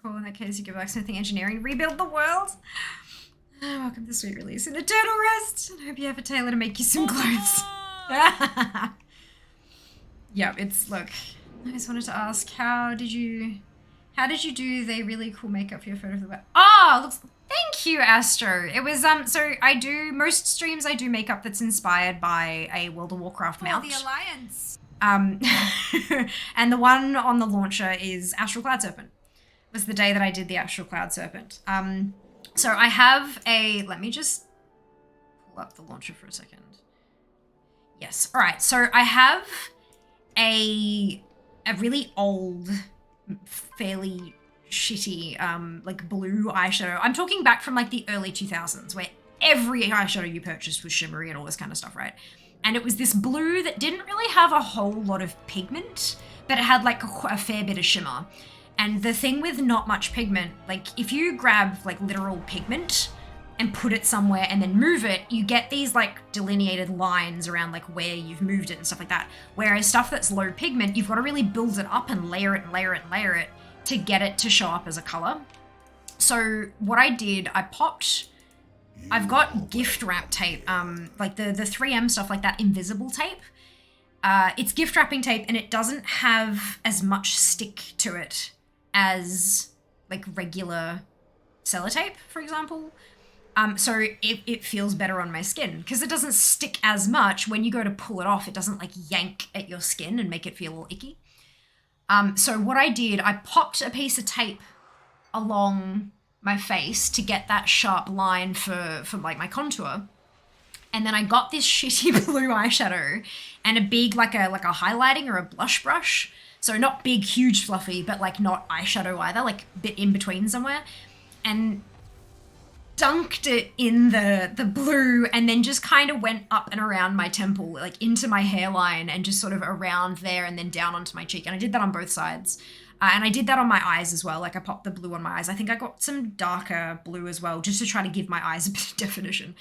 Cool, in that case, you go back to something engineering, rebuild the world. Welcome to Sweet Release and Eternal Rest. I hope you have a tailor to make you some clothes. Yeah, it's, look, I just wanted to ask, how did you do the really cool makeup for your photo of the web? Oh, looks, thank you, Astro. It was, so I do, most streams I do makeup that's inspired by a World of Warcraft mount. The Alliance. And the one on the launcher is Astral Cloud Serpent. Was the day that I did the Astral Cloud Serpent. So I have a, let me just pull up the launcher for a second. Yes, all right, so I have a really old, fairly shitty, like blue eyeshadow. I'm talking back from like the early 2000s where every eyeshadow you purchased was shimmery and all this kind of stuff, right? And it was this blue that didn't really have a whole lot of pigment, but it had like a fair bit of shimmer. And the thing with not much pigment, like if you grab like literal pigment and put it somewhere and then move it, you get these like delineated lines around like where you've moved it and stuff like that. Whereas stuff that's low pigment, you've got to really build it up and layer it and layer it and layer it to get it to show up as a color. So what I did, I've got gift wrap tape, like the 3M stuff like that, invisible tape. It's gift wrapping tape and it doesn't have as much stick to it as like regular sellotape, for example. So it feels better on my skin because it doesn't stick as much. When you go to pull it off, it doesn't like yank at your skin and make it feel all icky. So what I did, I popped a piece of tape along my face to get that sharp line for like my contour. And then I got this shitty blue eyeshadow and a big like a highlighting or a blush brush. So not big, huge, fluffy, but like not eyeshadow either, like a bit in between somewhere. And dunked it in the blue and then just kind of went up and around my temple, like into my hairline and just sort of around there and then down onto my cheek. And I did that on both sides. And I did that on my eyes as well. Like I popped the blue on my eyes. I think I got some darker blue as well, just to try to give my eyes a bit of definition.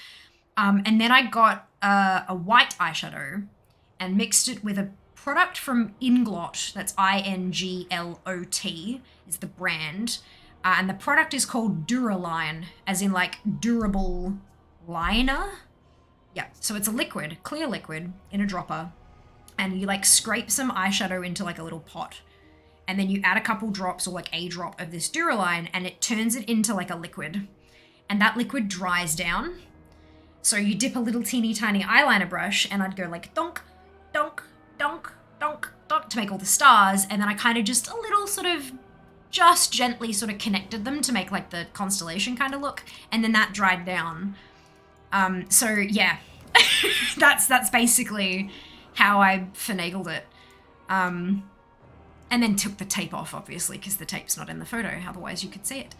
And then I got a white eyeshadow and mixed it with a product from Inglot. That's Inglot is the brand. And the product is called Duraline, as in like durable liner. Yeah, so it's a liquid, clear liquid in a dropper. And you like scrape some eyeshadow into like a little pot. And then you add a couple drops or like a drop of this Duraline and it turns it into like a liquid. And that liquid dries down. So you dip a little teeny tiny eyeliner brush and I'd go like donk, donk, donk, donk, donk to make all the stars. And then I kind of just a little sort of just gently sort of connected them to make like the constellation kind of look. And then that dried down. So yeah, that's basically how I finagled it. And then took the tape off, obviously, because the tape's not in the photo. Otherwise, you could see it.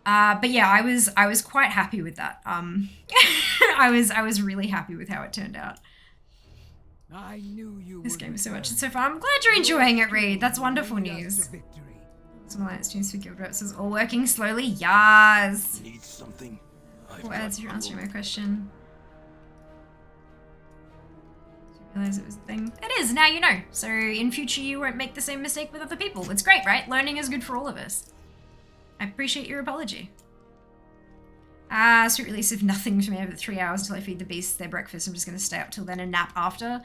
But yeah, I was quite happy with that. I was really happy with how it turned out. I knew you. This game is so much. It's so fun. I'm glad you're enjoying it, Reed. That's wonderful news. Some alliance tunes for guild reps is all working slowly. Yes. Need something? What adds if you're answering my question? Realize it was a thing. It is, now you know. So in future you won't make the same mistake with other people. It's great, right? Learning is good for all of us. I appreciate your apology. Sweet release of nothing for me over 3 hours until I feed the beasts their breakfast. I'm just going to stay up till then and nap after.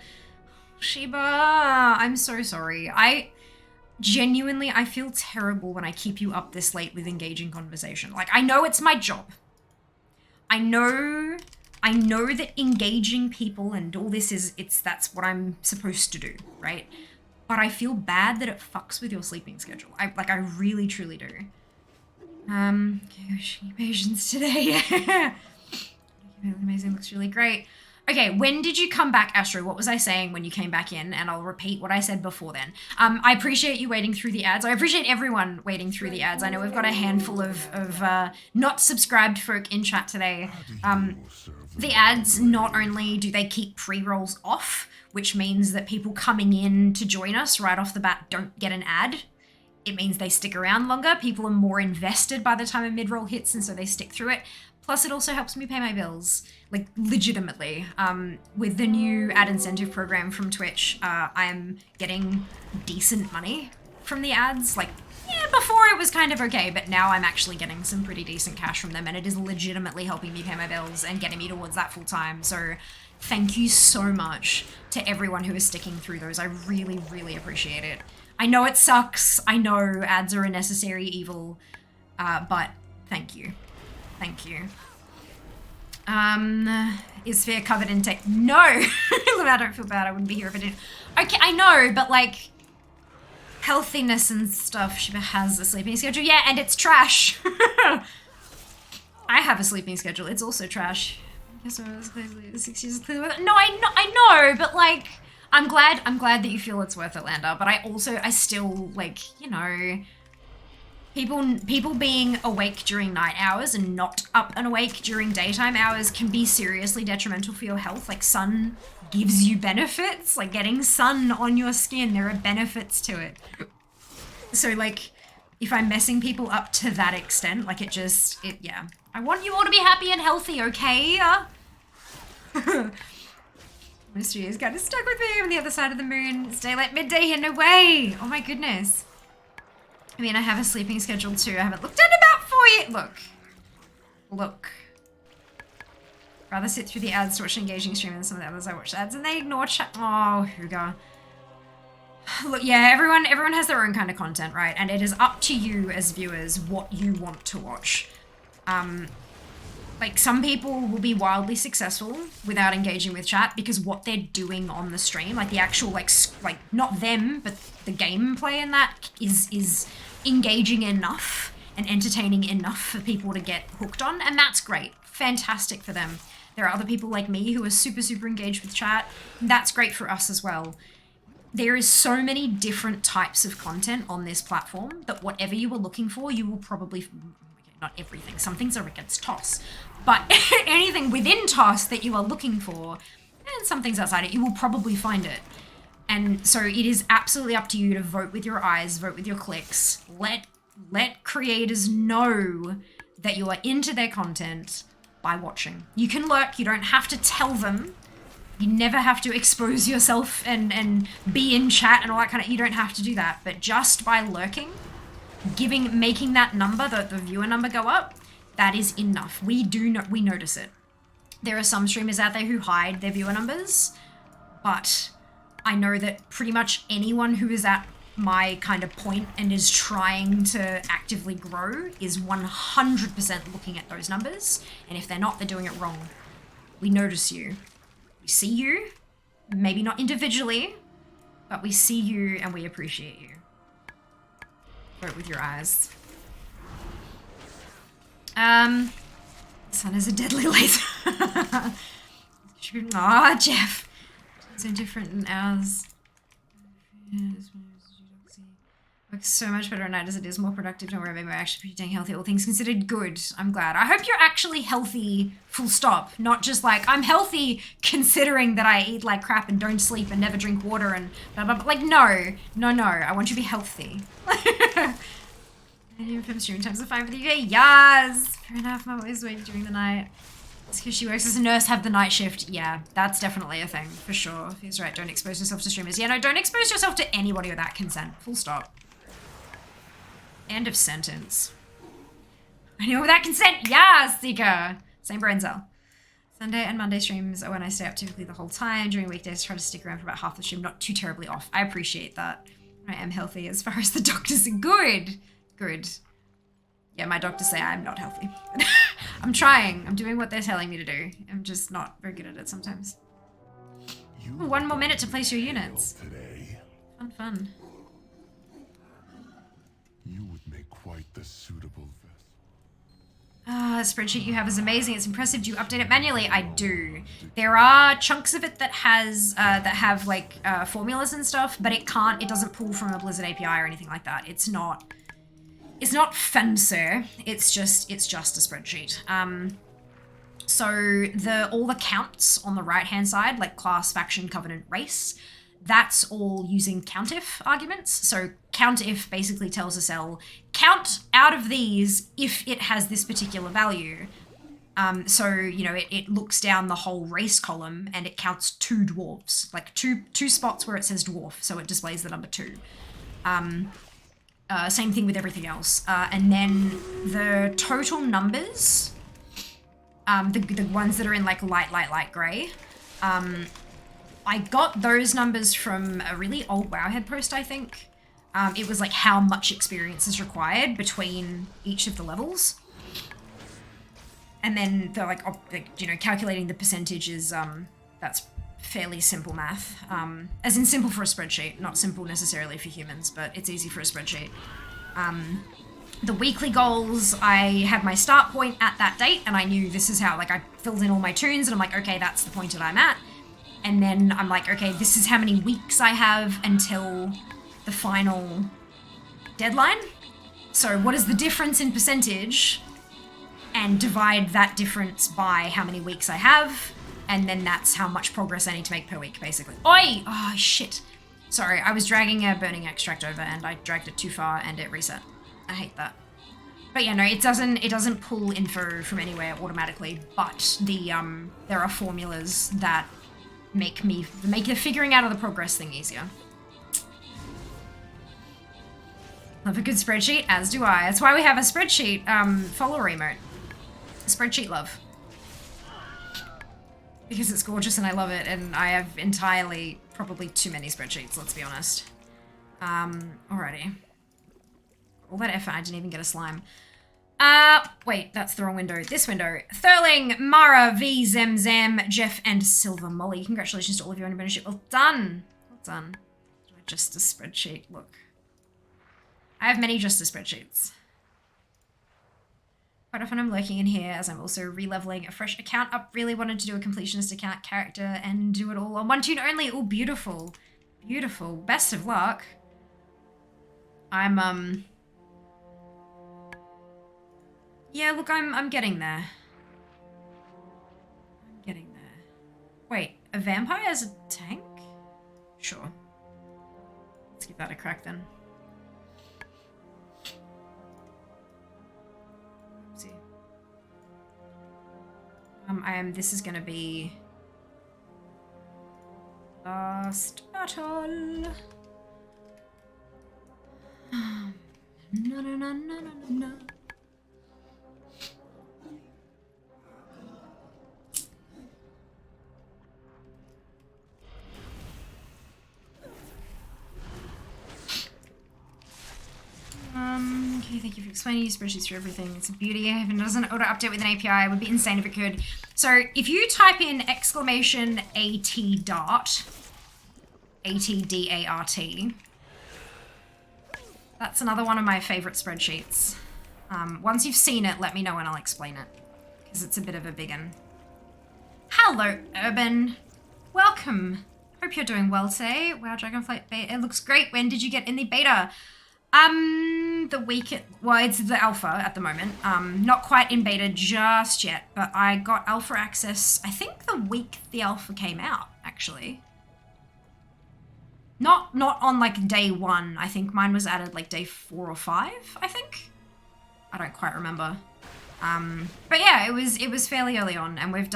Sheba, I'm so sorry. I feel terrible when I keep you up this late with engaging conversation. Like, I know it's my job. I know that engaging people and all this that's what I'm supposed to do, right? But I feel bad that it fucks with your sleeping schedule. I really, truly do. Gosh, patience today. Amazing, looks really great. Okay, when did you come back, Astro? What was I saying when you came back in? And I'll repeat what I said before then. I appreciate you waiting through the ads. I appreciate everyone waiting through the ads. I know we've got a handful of not subscribed folk in chat today. The ads, not only do they keep pre-rolls off, which means that people coming in to join us right off the bat don't get an ad. It means they stick around longer. People are more invested by the time a mid-roll hits, and so they stick through it. Plus, it also helps me pay my bills, like, legitimately. With the new ad incentive program from Twitch, I'm getting decent money from the ads. Like, yeah, before it was kind of okay, but now I'm actually getting some pretty decent cash from them, and it is legitimately helping me pay my bills and getting me towards that full time. So thank you so much to everyone who is sticking through those. I really, really appreciate it. I know it sucks. I know ads are a necessary evil, but thank you. Thank you. Is Fear covered in tech? No! I don't feel bad. I wouldn't be here if I didn't. Okay, I know, but like, healthiness and stuff, Shiba has a sleeping schedule. Yeah, and it's trash. I have a sleeping schedule. It's also trash. I guess I was clearly 6 years clearly with it. No, I know, but like, I'm glad that you feel it's worth it, Lander, but I still, like, you know, people being awake during night hours and not up and awake during daytime hours can be seriously detrimental for your health. Like, sun gives you benefits, like getting sun on your skin, there are benefits to it. So, like, if I'm messing people up to that extent, like, yeah, I want you all to be happy and healthy, okay? Mystery is kind of stuck with me. I'm on the other side of the moon. It's daylight midday here. No way. Oh my goodness. I mean, I have a sleeping schedule too. I haven't looked at about 4 years. Look. Rather sit through the ads to watch an engaging stream than some of the others I watch ads and they ignore chat. Oh, Huga. Look, yeah, everyone has their own kind of content, right? And it is up to you as viewers what you want to watch. Like, some people will be wildly successful without engaging with chat because what they're doing on the stream, like the actual, like not them, but the gameplay in that is engaging enough and entertaining enough for people to get hooked on, and that's great. Fantastic for them. There are other people like me who are super, super engaged with chat. That's great for us as well. There is so many different types of content on this platform that whatever you were looking for, you will probably... Not everything. Some things are against TOS. But anything within TOS that you are looking for, and some things outside it, you will probably find it. And so it is absolutely up to you to vote with your eyes, vote with your clicks. Let creators know that you are into their content by watching. You can lurk. You don't have to tell them. You never have to expose yourself and be in chat and all that kind of... You don't have to do that. But just by lurking... making that number, the viewer number go up, that is enough. We notice it. There are some streamers out there who hide their viewer numbers, but I know that pretty much anyone who is at my kind of point and is trying to actively grow is 100% looking at those numbers, and if they're not, they're doing it wrong. We notice you. We see you, maybe not individually, but we see you and we appreciate you. Vote with your eyes. Sun is a deadly laser. Aw, Jeff. So different than ours. Works so much better at night as it is more productive. Don't worry about me. We're actually pretty dang healthy. All things considered, good. I'm glad. I hope you're actually healthy, full stop. Not just like, I'm healthy considering that I eat like crap and don't sleep and never drink water and blah, blah, blah. Like, no. I want you to be healthy. From stream times of 5 with you. Yes! Fair enough. Mum always waiting during the night. It's because she works as a nurse, have the night shift. Yeah, that's definitely a thing, for sure. He's right. Don't expose yourself to streamers. Yeah, no, don't expose yourself to anybody without consent. Full stop. End of sentence. Anyone without consent? Yeah, Seeker. Same brain cell. Sunday and Monday streams are when I stay up typically the whole time. During weekdays, try to stick around for about half the stream. Not too terribly off. I appreciate that. I am healthy as far as the doctors are good. Good. Yeah, my doctors say I'm not healthy. I'm trying. I'm doing what they're telling me to do. I'm just not very good at it sometimes. Ooh, 1 more minute to place your units. Today. Fun. You would make quite the suitable vessel. Spreadsheet you have is amazing. It's impressive. Do you update it manually? I do. There are chunks of it that have like formulas and stuff, but it doesn't pull from a Blizzard API or anything like that. It's not fancy. It's just a spreadsheet. So all the counts on the right-hand side, like class, faction, covenant, race, that's all using countif arguments. So countif basically tells a cell, count out of these if it has this particular value. So, you know, it looks down the whole race column and it counts 2 dwarves, like two spots where it says dwarf, so it displays the number 2. Same thing with everything else. And then the total numbers, the ones that are in like light gray, I got those numbers from a really old Wowhead post, I think. It was like how much experience is required between each of the levels. And then they're like you know, calculating the percentages, that's fairly simple math. As in simple for a spreadsheet, not simple necessarily for humans, but it's easy for a spreadsheet. The weekly goals, I had my start point at that date, and I knew this is how, like, I filled in all my tunes, and I'm like, okay, that's the point that I'm at. And then I'm like, okay, this is how many weeks I have until the final deadline. So what is the difference in percentage? And divide that difference by how many weeks I have. And then that's how much progress I need to make per week, basically. Oi! Oh, shit. Sorry, I was dragging a burning extract over and I dragged it too far and it reset. I hate that. But yeah, no, it doesn't pull info from anywhere automatically, but there are formulas that make the figuring out of the progress thing easier. Love a good spreadsheet, as do I. That's why we have a spreadsheet follower emote. Spreadsheet love. Because it's gorgeous and I love it, and I have entirely, probably too many spreadsheets, let's be honest. Alrighty. All that effort, I didn't even get a slime. Wait, that's the wrong window. This window. Thurling, Mara, V, Zem, Jeff, and Silver Molly. Congratulations to all of you on your membership. Well done. Well done. Just a spreadsheet. Look. I have many just a spreadsheets. Quite often I'm lurking in here as I'm also re-leveling a fresh account up. Really wanted to do a completionist account character and do it all on one tune only. Oh, beautiful. Beautiful. Best of luck. Yeah, look, I'm getting there. I'm getting there. Wait, a vampire as a tank? Sure. Let's give that a crack then. Oopsie. This is gonna be last battle. No, no, no, no, no, no, no. Okay, thank you for explaining. Use spreadsheets for everything. It's a beauty. If it doesn't auto update with an API, it would be insane if it could. So if you type in !AT dart, ATDART, that's another one of my favorite spreadsheets. Once you've seen it, let me know and I'll explain it, because it's a bit of a big one. Hello, Urban. Welcome. Hope you're doing well today. Wow, Dragonflight beta. It looks great. When did you get in the beta? It's the alpha at the moment. Not quite in beta just yet, but I got alpha access, I think the week the alpha came out, actually. Not on like day 1. I think mine was added like day 4 or 5, I think. I don't quite remember. But yeah, it was fairly early on, and we've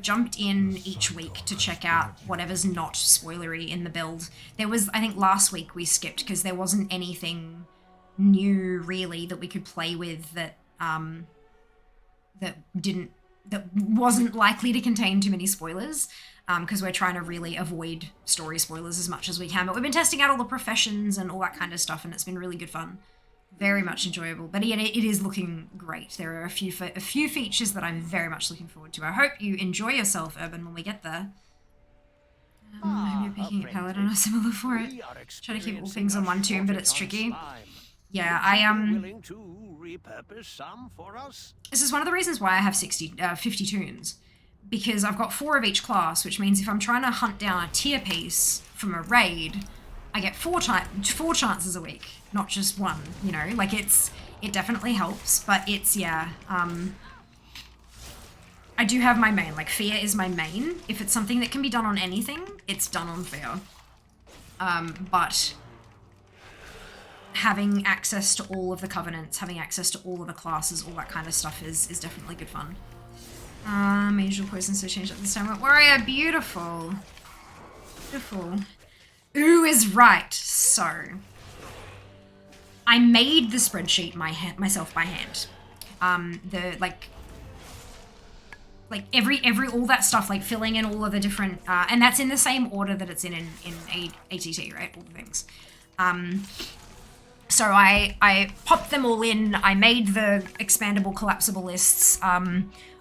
jumped in each week to check out whatever's not spoilery in the build. There was, I think last week we skipped because there wasn't anything new really that we could play with that that wasn't likely to contain too many spoilers, because we're trying to really avoid story spoilers as much as we can. But we've been testing out all the professions and all that kind of stuff, and it's been really good fun. Very much enjoyable, but yet it is looking great. There are a few features that I'm very much looking forward to. I hope you enjoy yourself, Urban, when we get there. Maybe picking a paladin or similar for it. Try to keep all things on one tune, but it's tricky. Yeah, willing to repurpose some for us? This is one of the reasons why I have 50 tunes, because I've got 4 of each class, which means if I'm trying to hunt down a tier piece from a raid, I get 4 chances a week, not just 1, you know, like it definitely helps, but it's, yeah, I do have my main, like fear is my main. If it's something that can be done on anything, it's done on fear. But having access to all of the covenants, having access to all of the classes, all that kind of stuff is definitely good fun. Angel poison, so change that this time. Warrior, beautiful. Beautiful. Ooh is right. So, I made the spreadsheet myself by hand. Every all that stuff, like filling in all of the different, and that's in the same order that it's in ATT, right? All the things. So I popped them all in. I made the expandable collapsible lists.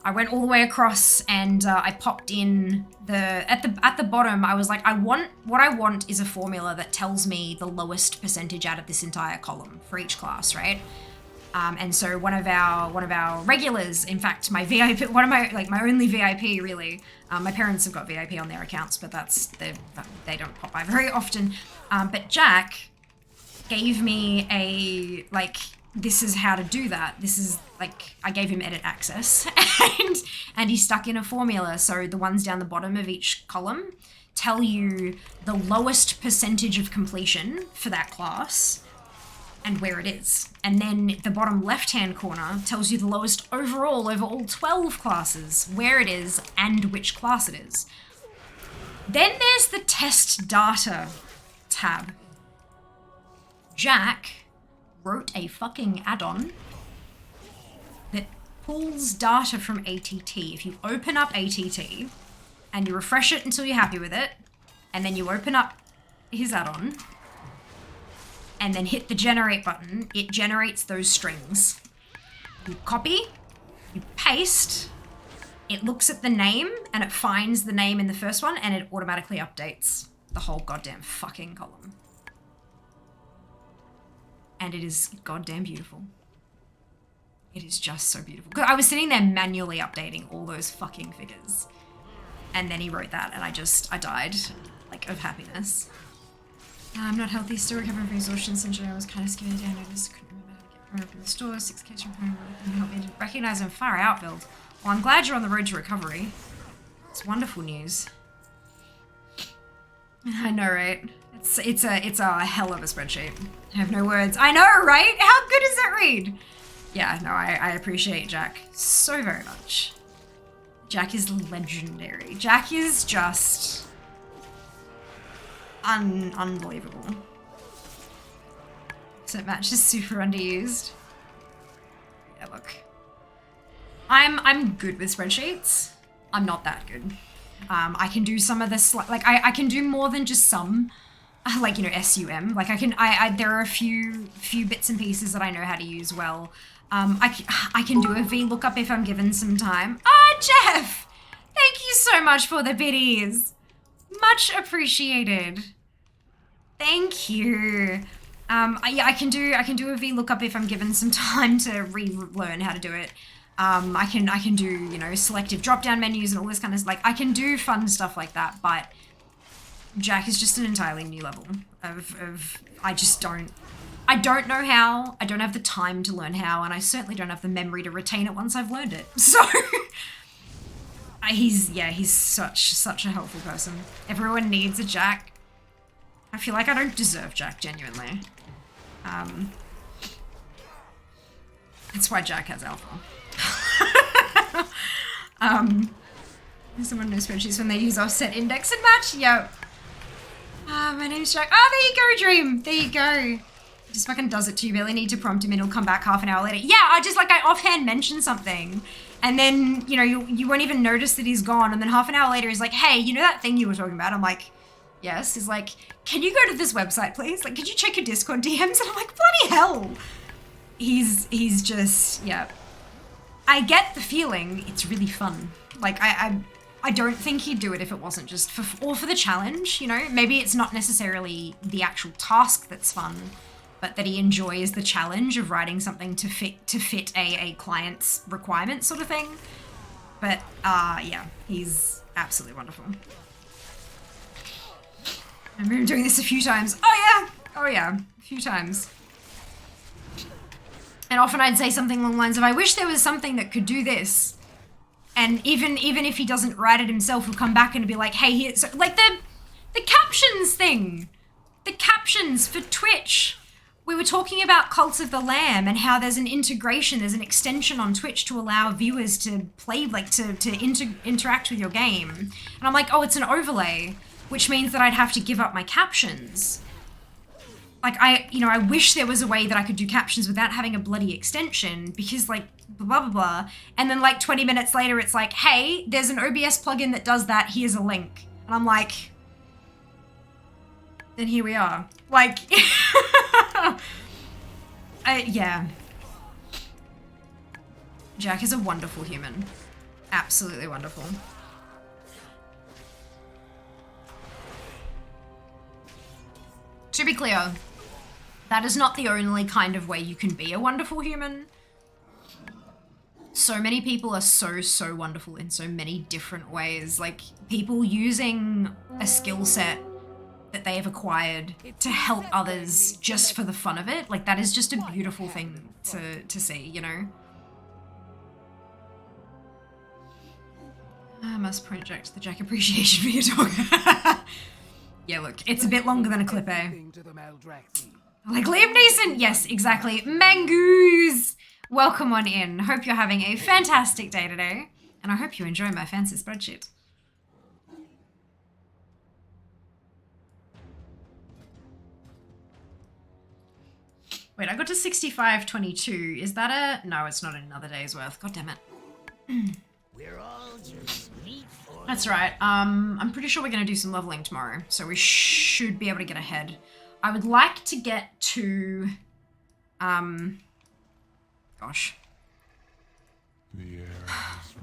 I went all the way across, and I popped in at the bottom. I was like, what I want is a formula that tells me the lowest percentage out of this entire column for each class, right? And so one of our regulars, in fact, my VIP, my only VIP really. My parents have got VIP on their accounts, but they don't pop by very often. But Jack gave me this is how to do that. This is I gave him edit access and he stuck in a formula. So the ones down the bottom of each column tell you the lowest percentage of completion for that class and where it is. And then the bottom left-hand corner tells you the lowest overall over all 12 classes, where it is, and which class it is. Then there's the test data tab. Jack wrote a fucking add-on that pulls data from ATT. If you open up ATT and you refresh it until you're happy with it, and then you open up his add-on and then hit the generate button, it generates those strings. You copy, you paste, it looks at the name and it finds the name in the first one and it automatically updates the whole goddamn fucking column. And it is goddamn beautiful. It is just so beautiful. I was sitting there manually updating all those fucking figures. And then he wrote that and I died, like, of happiness. I'm not healthy, still recovering from exhaustion. Essentially, I was kind of scared. I noticed, couldn't remember how to get from open the store. 6Ks from home, and helped me to recognize him far out, build. Well, I'm glad you're on the road to recovery. It's wonderful news. I know, right? It's a hell of a spreadsheet. I have no words. I know, right? How good is that read? Yeah, no, I appreciate Jack so very much. Jack is legendary. Jack is just unbelievable. So match is super underused. Yeah, look. I'm good with spreadsheets. I'm not that good. I can do some of this, like I can do more than just some, like, you know, SUM. Like there are a few bits and pieces that I know how to use well. I can do a VLOOKUP if I'm given some time. Ah, Jeff! Thank you so much for the biddies. Much appreciated. Thank you. Yeah, I can do a VLOOKUP if I'm given some time to relearn how to do it. I can do, you know, selective drop-down menus and all this kind of, like, I can do fun stuff like that, but Jack is just an entirely new level of I don't know how, I don't have the time to learn how, and I certainly don't have the memory to retain it once I've learned it. So, he's such a helpful person. Everyone needs a Jack. I feel like I don't deserve Jack, genuinely. That's why Jack has Alpha. Someone knows spreadsheets when they use offset index and match? Yep. My name's Jack. Oh, there you go, Dream. There you go. Just fucking does it to you. Barely need to prompt him and he'll come back half an hour later. Yeah, I offhand mention something and then, you know, you won't even notice that he's gone, and then half an hour later he's like, hey, you know that thing you were talking about? I'm like, yes. He's like, can you go to this website, please? Like, could you check your Discord DMs? And I'm like, bloody hell. He's just, yeah. I get the feeling it's really fun. Like, I don't think he'd do it if it wasn't just for the challenge, you know? Maybe it's not necessarily the actual task that's fun, but that he enjoys the challenge of writing something to fit a client's requirements, sort of thing. But, yeah, he's absolutely wonderful. I remember doing this a few times. Oh yeah, a few times. And often I'd say something along the lines of, I wish there was something that could do this. And even if he doesn't write it himself, he'll come back and be like, hey, here, so, like the captions thing. The captions for Twitch. We were talking about Cult of the Lamb and how there's an integration, there's an extension on Twitch to allow viewers to play, like, to interact with your game. And I'm like, oh, it's an overlay, which means that I'd have to give up my captions. Like, I wish there was a way that I could do captions without having a bloody extension, because, like, blah, blah, blah. And then, like, 20 minutes later, it's like, hey, there's an OBS plugin that does that, here's a link. And I'm like, then here we are. Like, yeah. Jack is a wonderful human. Absolutely wonderful. To be clear, that is not the only kind of way you can be a wonderful human. So many people are so wonderful in so many different ways. Like, people using a skill set that they have acquired to help others just for the fun of it. Like, that is just a beautiful thing to see, you know? I must project the Jack appreciation video talk. Yeah, look, it's a bit longer than a clip, eh? Like Liam Neeson. Yes, exactly. Mangoos. Welcome on in. Hope you're having a fantastic day today. And I hope you enjoy my fancy spreadsheet. Wait, I got to 65.22. Is that a... No, it's not another day's worth. God damn it. We're all just meat for That's right. I'm pretty sure we're going to do some leveling tomorrow. So we should be able to get ahead. I would like to get to... Gosh. We're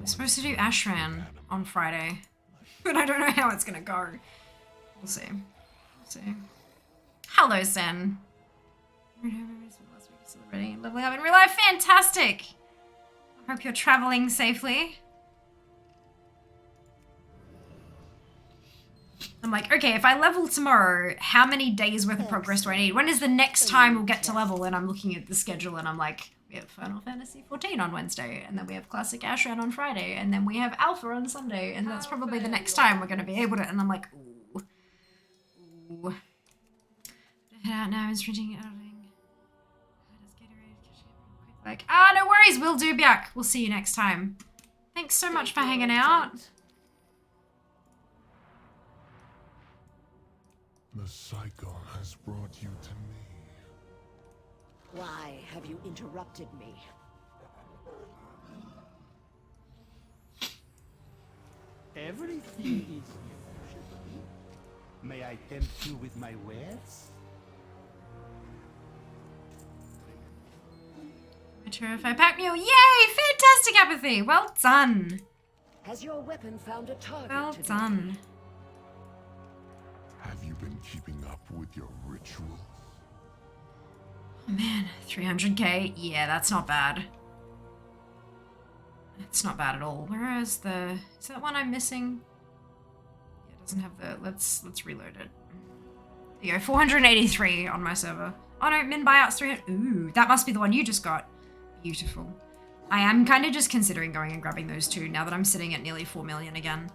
supposed to do Ashran on Friday. But I don't know how it's going to go. We'll see. We'll see. Hello, Zen. Celebrating leveling up in real life. Fantastic! I hope you're traveling safely. I'm like, okay, if I level tomorrow, how many days worth of progress do I need? When is the next time we'll get to level? And I'm looking at the schedule and I'm like, we have Final Fantasy 14 on Wednesday, and then we have Classic Ashran on Friday, and then we have Alpha on Sunday, and that's probably the next time we're going to be able to. And I'm like, ooh. Ooh. Head out now, it's drinking editing. Like, no worries, we'll do back. We'll see you next time. Thanks so much for hanging out. The cycle has brought you to me. Why have you interrupted me? Everything is new. May I tempt you with my wares? Terrify pack mule. Yay! Fantastic apathy. Well done. Has your weapon found a target? Well today? done. Have you been keeping up with your rituals? Oh man, 300k. Yeah, that's not bad. It's not bad at all. Where is the... Is that one I'm missing? Yeah, it doesn't have the... Let's reload it. There you go, 483 on my server. Oh no, min buyouts 300. Ooh, that must be the one you just got. Beautiful. I am kind of just considering going and grabbing those two now that I'm sitting at nearly 4 million again.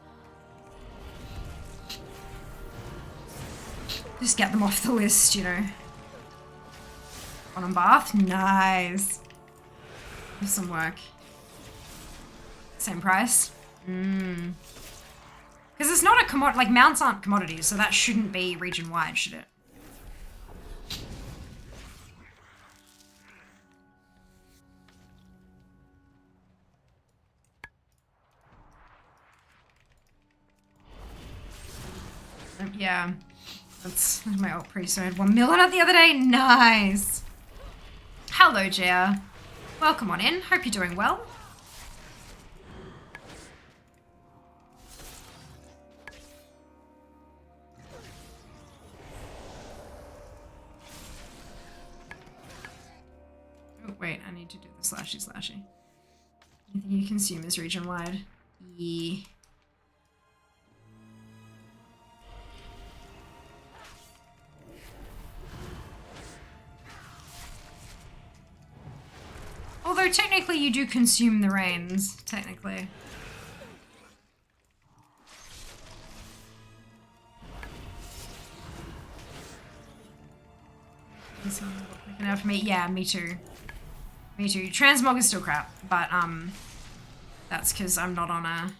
Just get them off the list, you know. One on Bath? Nice. Some work. Same price? Because it's not a commodity, like mounts aren't commodities, so that shouldn't be region-wide, should it? Yeah, that's my alt priest. So I had 1 million out the other day. Nice. Hello, Jia. Welcome on in. Hope you're doing well. Oh, wait, I need to do the slashy. Anything you consume is region-wide. Yeah. Although technically you do consume the rains, technically. Looking out for me. Yeah, me too. Me too. Transmog is still crap, but that's because I'm not on a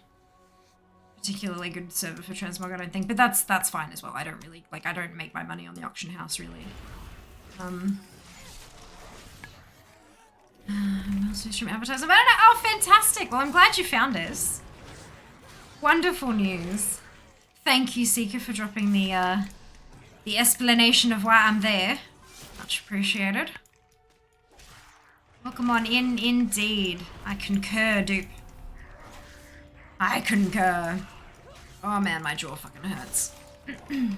particularly good server for transmog, I don't think. But that's fine as well. I don't really I don't make my money on the auction house really. Stream advertising. But I don't know. Oh, fantastic. Well, I'm glad you found us. Wonderful news. Thank you, Seeker, for dropping the explanation of why I'm there. Much appreciated. Welcome on in, indeed. I concur, dupe. I concur. Oh man, my jaw fucking hurts. I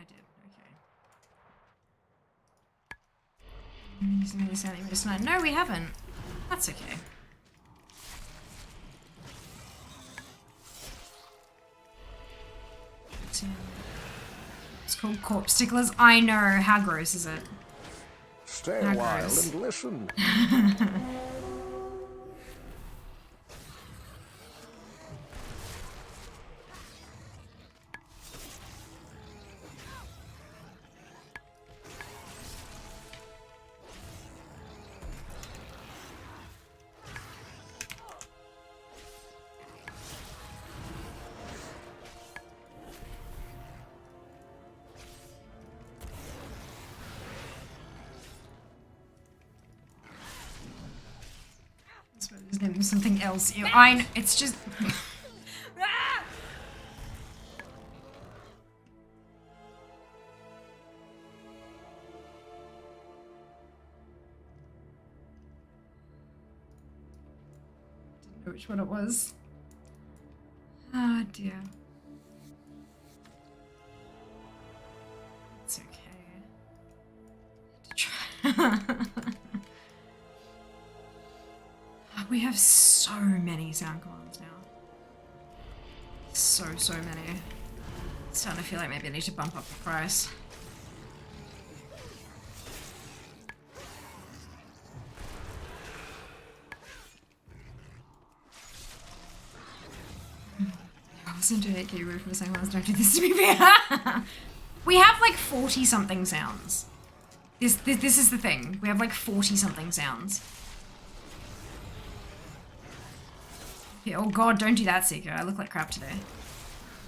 did, okay. No, we haven't. That's okay. It's called corpse sticklers. I know. How gross is it? Stay How a while gross. and listen. His name was something else. It's just. Didn't know which one it was. Ah, dear. It's okay. To try. We have so many sound commands now. So many. It's starting to feel like maybe I need to bump up the price. I wasn't doing it, get rid from the same ones. Don't do this to me. We have like 40 something sounds. This is the thing. We have like 40 something sounds. Yeah, oh god, don't do that, Seeker. I look like crap today.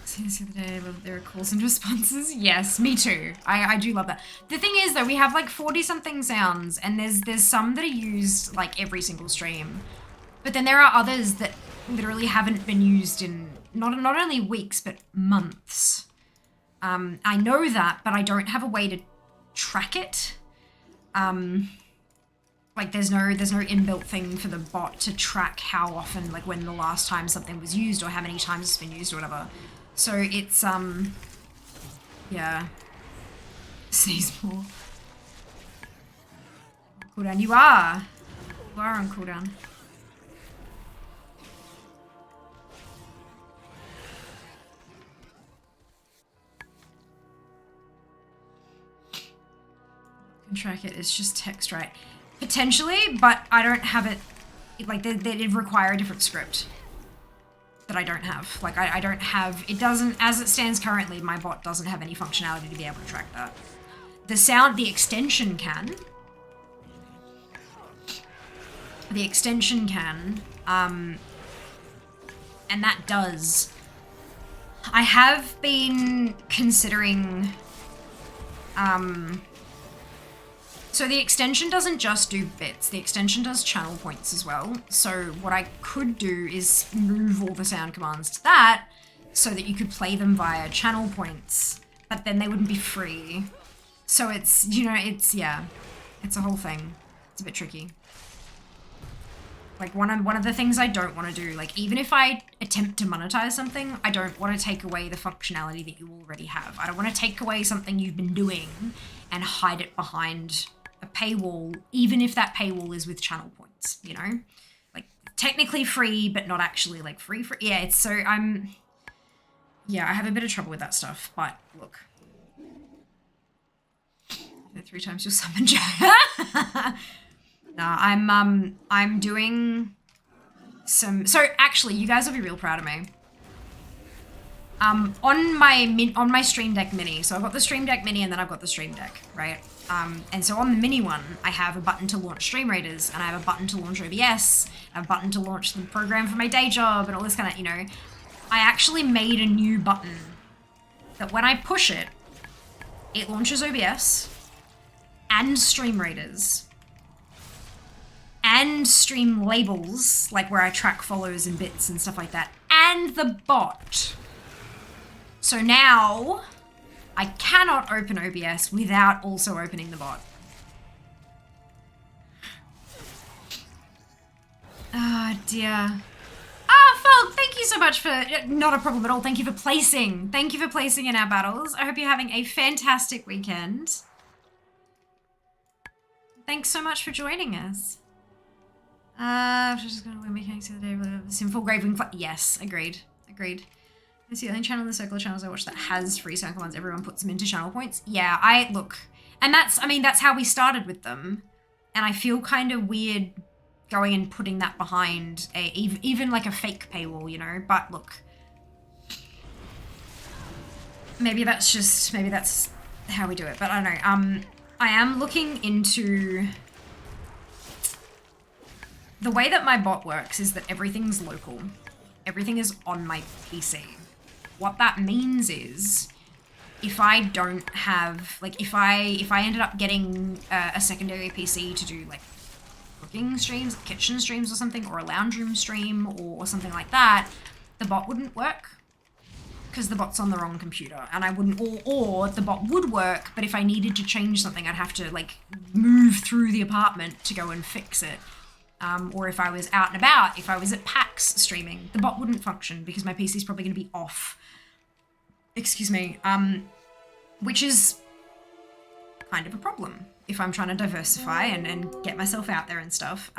See this the other day, there are calls and responses. Yes, me too. I do love that. The thing is though, we have like 40 something sounds and there's some that are used like every single stream. But then there are others that literally haven't been used in not only weeks, but months. I know that, but I don't have a way to track it. Like there's no inbuilt thing for the bot to track how often, like when the last time something was used or how many times it's been used or whatever. So it's, yeah. Sneeze more. Cooldown, you are on cooldown. Can track it, it's just text, right? Potentially, but I don't have it, like, they'd require a different script that I don't have. Like, I don't have, it doesn't, as it stands currently, my bot doesn't have any functionality to be able to track that. The extension can. The extension can, and that does. I have been considering, so the extension doesn't just do bits, the extension does channel points as well. So what I could do is move all the sound commands to that so that you could play them via channel points, but then they wouldn't be free. So it's, you know, it's, yeah, it's a whole thing. It's a bit tricky. Like one of the things I don't want to do, like even if I attempt to monetize something, I don't want to take away the functionality that you already have. I don't want to take away something you've been doing and hide it behind a paywall, even if that paywall is with channel points, you know? Like technically free, but not actually like free. Yeah, it's so yeah, I have a bit of trouble with that stuff, but look. 3 times your summon Jack. No, I'm doing some, so actually you guys will be real proud of me. On my Stream Deck Mini, so I've got the Stream Deck Mini and then I've got the Stream Deck, right? And so on the mini one, I have a button to launch Stream Raiders, and I have a button to launch OBS, I have a button to launch the program for my day job, and all this kind of, you know. I actually made a new button that when I push it, it launches OBS, and Stream Raiders, and Stream Labels, like where I track follows and bits and stuff like that, and the bot. So now, I cannot open OBS without also opening the bot. Ah, dear. Ah, Falk, thank you so much for, not a problem at all, thank you for placing. Thank you for placing in our battles. I hope you're having a fantastic weekend. Thanks so much for joining us. Just gonna win mechanics the other day. Sinful Graving. Yes, agreed. It's the only channel in the circle of channels I watch that has free circle ones. Everyone puts them into channel points. Yeah, and that's how we started with them. And I feel kind of weird going and putting that behind even like a fake paywall, you know. But look, maybe that's how we do it. But I don't know. I am looking into the way that my bot works is that everything's local. Everything is on my PC. What that means is if I don't have, like, if I ended up getting a secondary PC to do like cooking streams, kitchen streams or something, or a lounge room stream or something like that, the bot wouldn't work because the bot's on the wrong computer, and I wouldn't, or the bot would work, but if I needed to change something, I'd have to like move through the apartment to go and fix it. Or if I was out and about, if I was at PAX streaming, the bot wouldn't function because my PC's probably going to be off. Excuse me. Which is kind of a problem. If I'm trying to diversify and get myself out there and stuff,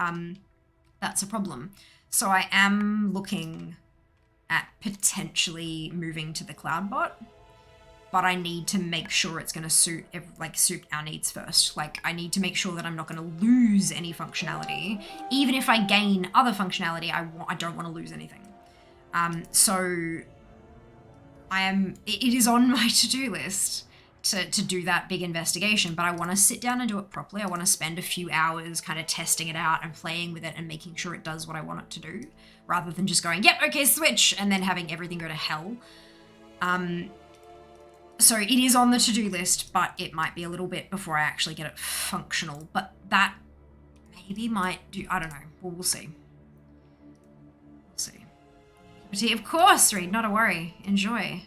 that's a problem. So I am looking at potentially moving to the cloud bot, but I need to make sure it's going to suit our needs first. Like, I need to make sure that I'm not going to lose any functionality. Even if I gain other functionality, I don't want to lose anything. So it is on my to-do list to do that big investigation, but I want to sit down and do it properly. I want to spend a few hours kind of testing it out and playing with it and making sure it does what I want it to do, rather than just going, yep, okay, switch, and then having everything go to hell. So it is on the to-do list, but it might be a little bit before I actually get it functional. But that maybe might do, I don't know. Well, we'll see. We'll see. But of course, Reed, not a worry. Enjoy.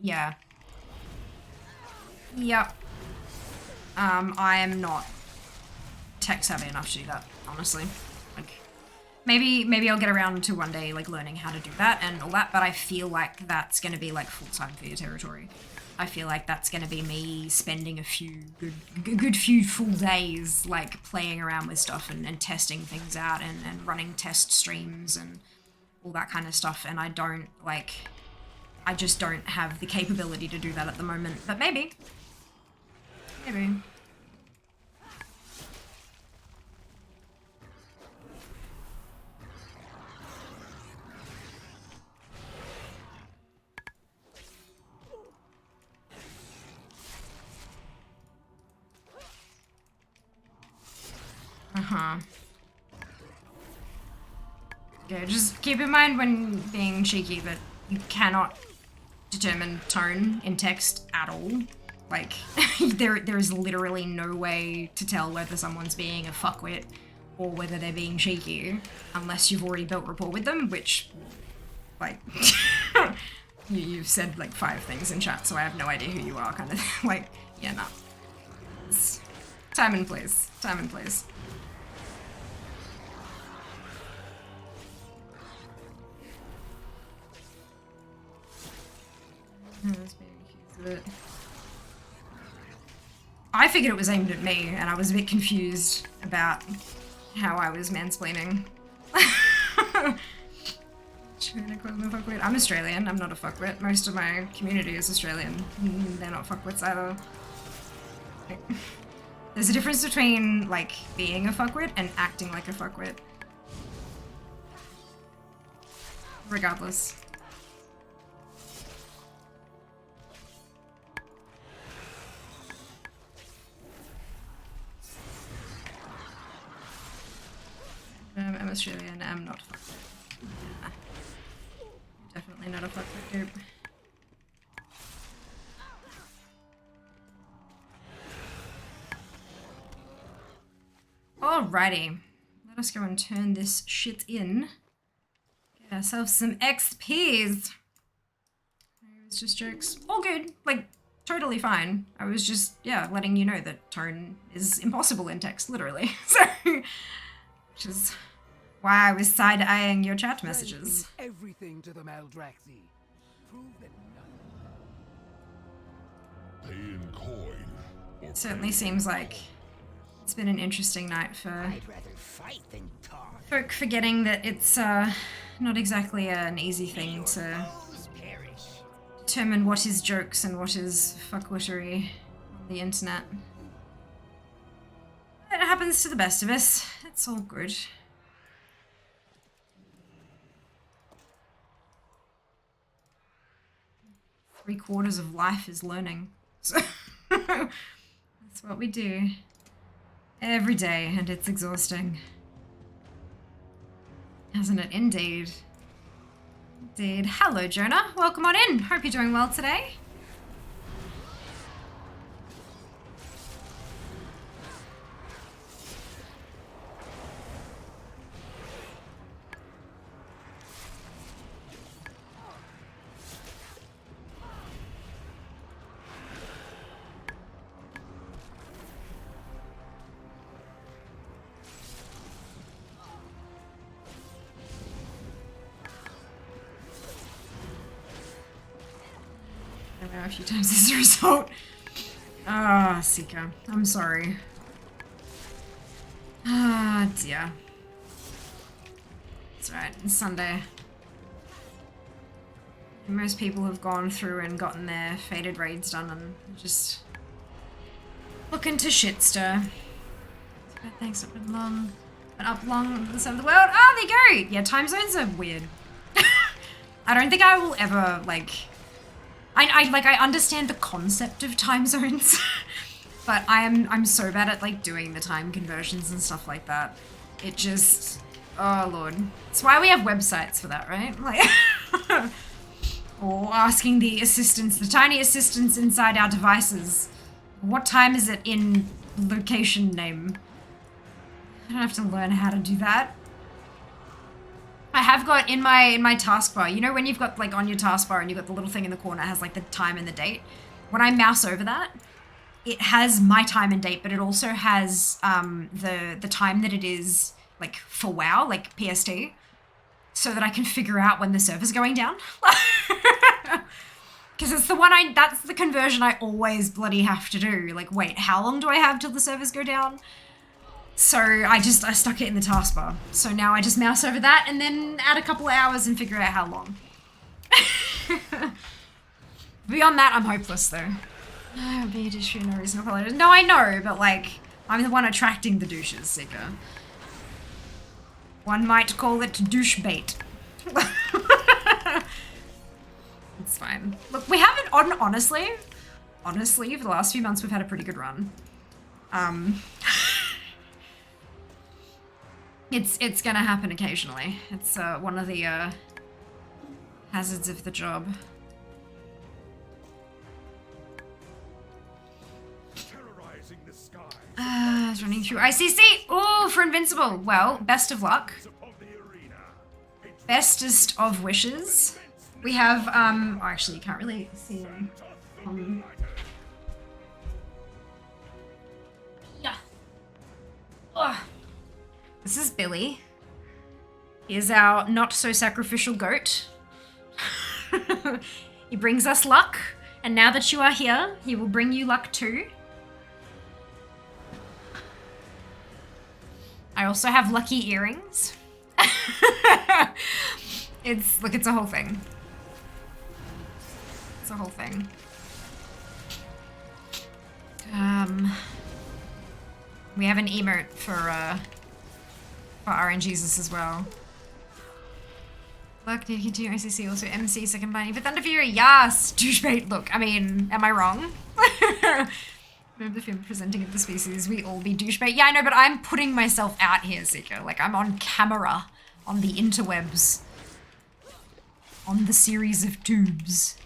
Yeah. Yep. I am not tech savvy enough to do that, honestly. Like, maybe I'll get around to one day like learning how to do that and all that, but I feel like that's gonna be like full-time for your territory. I feel like that's gonna be me spending a good few full days like playing around with stuff and testing things out and running test streams and all that kind of stuff, and I just don't have the capability to do that at the moment, but maybe. Yeah, just keep in mind when being cheeky that you cannot determine tone in text at all. Like, there is literally no way to tell whether someone's being a fuckwit or whether they're being cheeky unless you've already built rapport with them, which, like, you've said like 5 things in chat, so I have no idea who you are, kind of. Like, yeah, no. It's time and place. Time and place. I figured it was aimed at me, and I was a bit confused about how I was mansplaining. I'm Australian, I'm not a fuckwit. Most of my community is Australian. They're not fuckwits either. Like, there's a difference between, like, being a fuckwit and acting like a fuckwit. Regardless. Australian, am not fucked. Nah. Definitely not a fucked group. Alrighty. Let us go and turn this shit in. Get ourselves some XPs. It was just jokes. All good. Like, totally fine. I was just, yeah, letting you know that tone is impossible in text, literally. So, which is why I was side-eyeing your chat messages. Everything to the Maldraxi. Prove that nothing. Pay in coin. It certainly seems like it's been an interesting night for I'd rather fight than talk. folk forgetting that it's not exactly an easy thing to Foes perish. determine what is jokes and what is fuckwittery on the internet. It happens to the best of us. It's all good. Three-quarters of life is learning. So that's what we do. Every day, and it's exhausting. Hasn't it? Indeed. Indeed. Hello, Jonah. Welcome on in. Hope you're doing well today. A few times as a result. Ah, Sika. I'm sorry. Ah, dear. It's alright, it's Sunday. Most people have gone through and gotten their faded raids done and just looking to shit stir. Thanks, up and long. And up long the side of the world. Ah, there you go! Yeah, time zones are weird. I don't think I will ever, like... I understand the concept of time zones, but I'm so bad at like doing the time conversions and stuff like that. It just, oh lord. That's why we have websites for that, right? Like, or asking the assistants, the tiny assistants inside our devices, what time is it in location name? I don't have to learn how to do that. I have got in my taskbar, you know when you've got like on your taskbar and you've got the little thing in the corner that has like the time and the date? When I mouse over that, it has my time and date, but it also has the time that it is like for WoW, like PST, so that I can figure out when the server's going down. Because it's the one that's the conversion I always bloody have to do. Like, wait, how long do I have till the servers go down? So I stuck it in the taskbar. So now I just mouse over that and then add a couple of hours and figure out how long. Beyond that, I'm hopeless though. No, be a douche, no reason to apologize. No, I know, but like, I'm the one attracting the douches, Sika. One might call it douche bait. It's fine. Look, we haven't, honestly, for the last few months, we've had a pretty good run. It's gonna happen occasionally. It's one of the hazards of the job. Terrorizing the skies. It's running through ICC. Ooh, for Invincible. Well, best of luck. Bestest of wishes. We have oh, actually, you can't really see them. Yeah. Ugh. This is Billy. He is our not-so-sacrificial goat. He brings us luck, and now that you are here, he will bring you luck too. I also have lucky earrings. It's a whole thing. It's a whole thing. We have an emote for RNGesus as well. Look, did you do ICC also MC second binding for Thunder Fury? Yes, douchebait. Look, I mean, am I wrong? Remember the film presenting of the species, we all be douchebag. Yeah, I know, but I'm putting myself out here, Seeker. Like, I'm on camera, on the interwebs, on the series of tubes.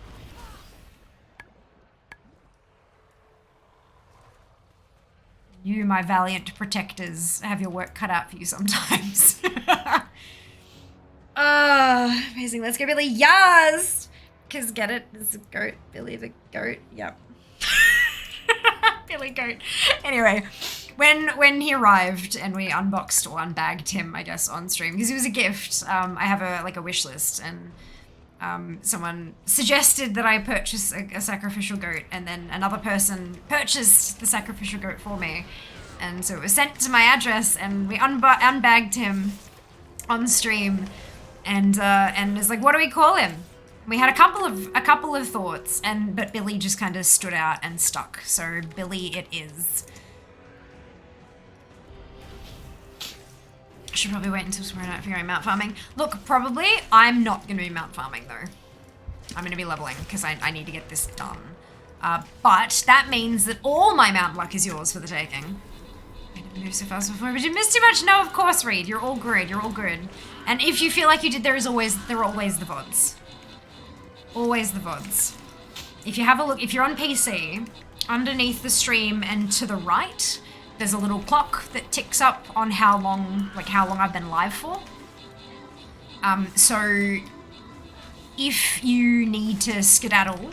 You, my valiant protectors, have your work cut out for you sometimes. Amazing. Let's go, Billy. Yes! Because get it? It's a goat. Billy the goat. Yep. Billy goat. Anyway, when he arrived and we unboxed or unbagged him, I guess, on stream, because it was a gift, I have a wish list, and someone suggested that I purchase a sacrificial goat, and then another person purchased the sacrificial goat for me. And so it was sent to my address, and we unbagged him on stream, and it's like, what do we call him? We had a couple of thoughts, but Billy just kind of stood out and stuck. So Billy it is. I should probably wait until tomorrow night for going mount farming. Look, probably I'm not going to be mount farming though. I'm going to be leveling because I need to get this done. But that means that all my mount luck is yours for the taking. I didn't move so fast before, but you missed too much. No, of course, Reed. You're all good. You're all good. And if you feel like you did, there are always the VODs. Always the VODs. If you have a look, if you're on PC, underneath the stream and to the right, there's a little clock that ticks up on how long I've been live for. So if you need to skedaddle,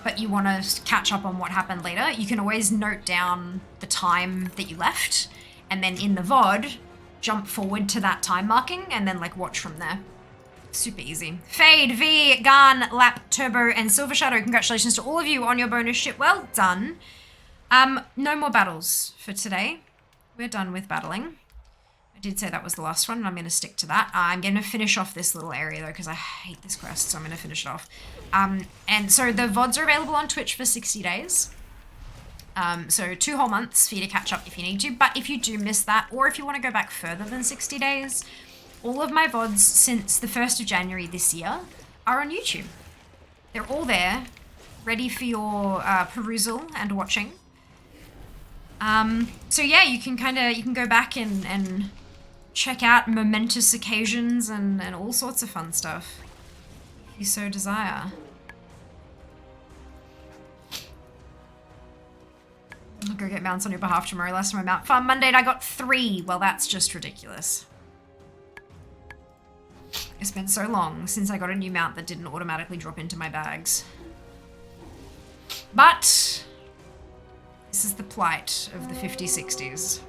but you want to catch up on what happened later, you can always note down the time that you left, and then in the VOD, jump forward to that time marking, and then like watch from there. Super easy. Fade, V, Garn, Lap, Turbo, and Silver Shadow. Congratulations to all of you on your bonus ship. Well done. No more battles for today. We're done with battling. I did say that was the last one, and I'm going to stick to that. I'm going to finish off this little area, though, because I hate this quest, so I'm going to finish it off. And so the VODs are available on Twitch for 60 days. So 2 whole months for you to catch up if you need to. But if you do miss that, or if you want to go back further than 60 days, all of my VODs since the 1st of January this year are on YouTube. They're all there, ready for your perusal and watching. So yeah, you can go back and check out momentous occasions and all sorts of fun stuff, if you so desire. I'll go get mounts on your behalf tomorrow. Last time I mount farm Monday and I got 3. Well, that's just ridiculous. It's been so long since I got a new mount that didn't automatically drop into my bags. But this is the plight of the 50-60s.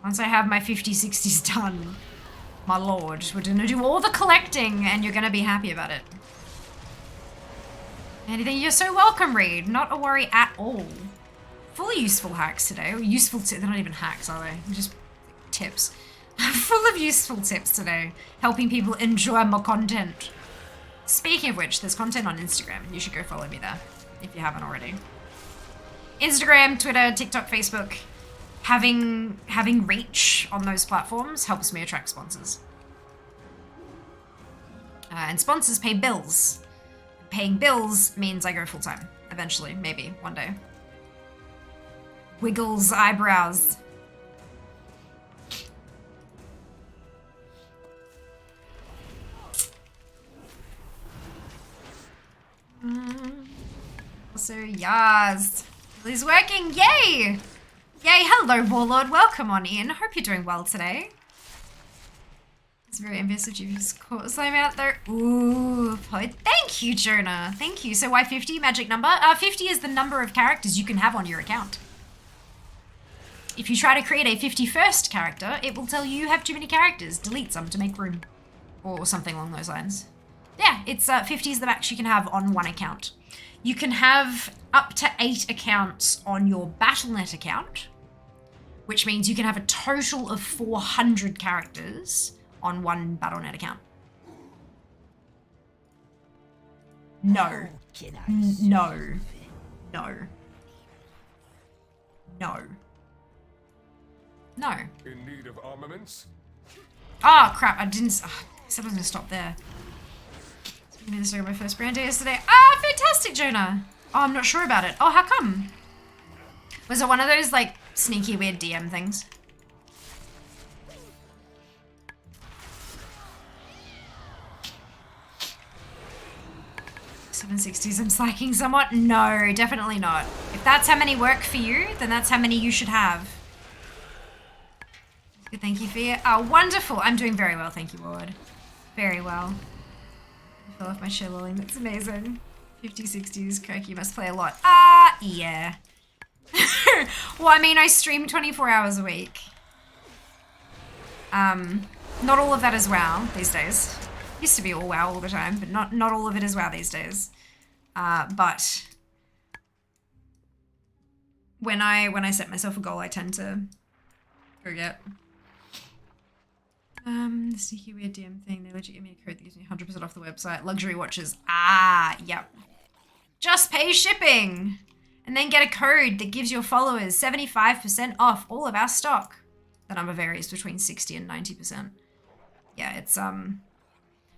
Once I have my 50-60s done, my lord, we're gonna do all the collecting and you're gonna be happy about it. Anything, you're so welcome, Reed. Not a worry at all. Full useful hacks today. Or useful tips. They're not even hacks, are they? They're just tips. Full of useful tips today. Helping people enjoy my content. Speaking of which, there's content on Instagram. You should go follow me there if you haven't already. Instagram, Twitter, TikTok, Facebook. Having reach on those platforms helps me attract sponsors. And sponsors pay bills. Paying bills means I go full-time. Eventually, maybe, one day. Wiggles eyebrows. Also, yes. Billy's working, yay! Yay, hello Warlord, welcome on in. Hope you're doing well today. It's very envious of you caught slime out there. Ooh, thank you, Jonah. Thank you. So why 50, magic number? 50 is the number of characters you can have on your account. If you try to create a 51st character, it will tell you have too many characters. Delete some to make room. Or something along those lines. Yeah, it's 50 is the max you can have on one account. You can have up to 8 accounts on your Battle.net account, which means you can have a total of 400 characters on one Battle.net account. No. No. No. No. No. In need of armaments? Oh, crap. I said I was going to stop there. I was going to my first brand day yesterday. Ah, fantastic, Jonah. Oh, I'm not sure about it. Oh, how come? Was it one of those, like, sneaky weird DM things? $760s I'm slacking somewhat? No, definitely not. If that's how many work for you, then that's how many you should have. Good, thank you, Fia. Oh, wonderful. I'm doing very well, thank you, Ward. Very well. I fell off my shell lolling. That's amazing. 50, 60s. Kirk, you must play a lot. Yeah. Well, I mean, I stream 24 hours a week. Not all of that is WoW these days. Used to be all WoW all the time, but not all of it is WoW these days. But when I set myself a goal, I tend to forget. The sneaky weird DM thing, they legit give me a code that gives me 100% off the website. Luxury watches. Yep. Just pay shipping! And then get a code that gives your followers 75% off all of our stock. The number varies between 60 and 90%. Yeah, it's,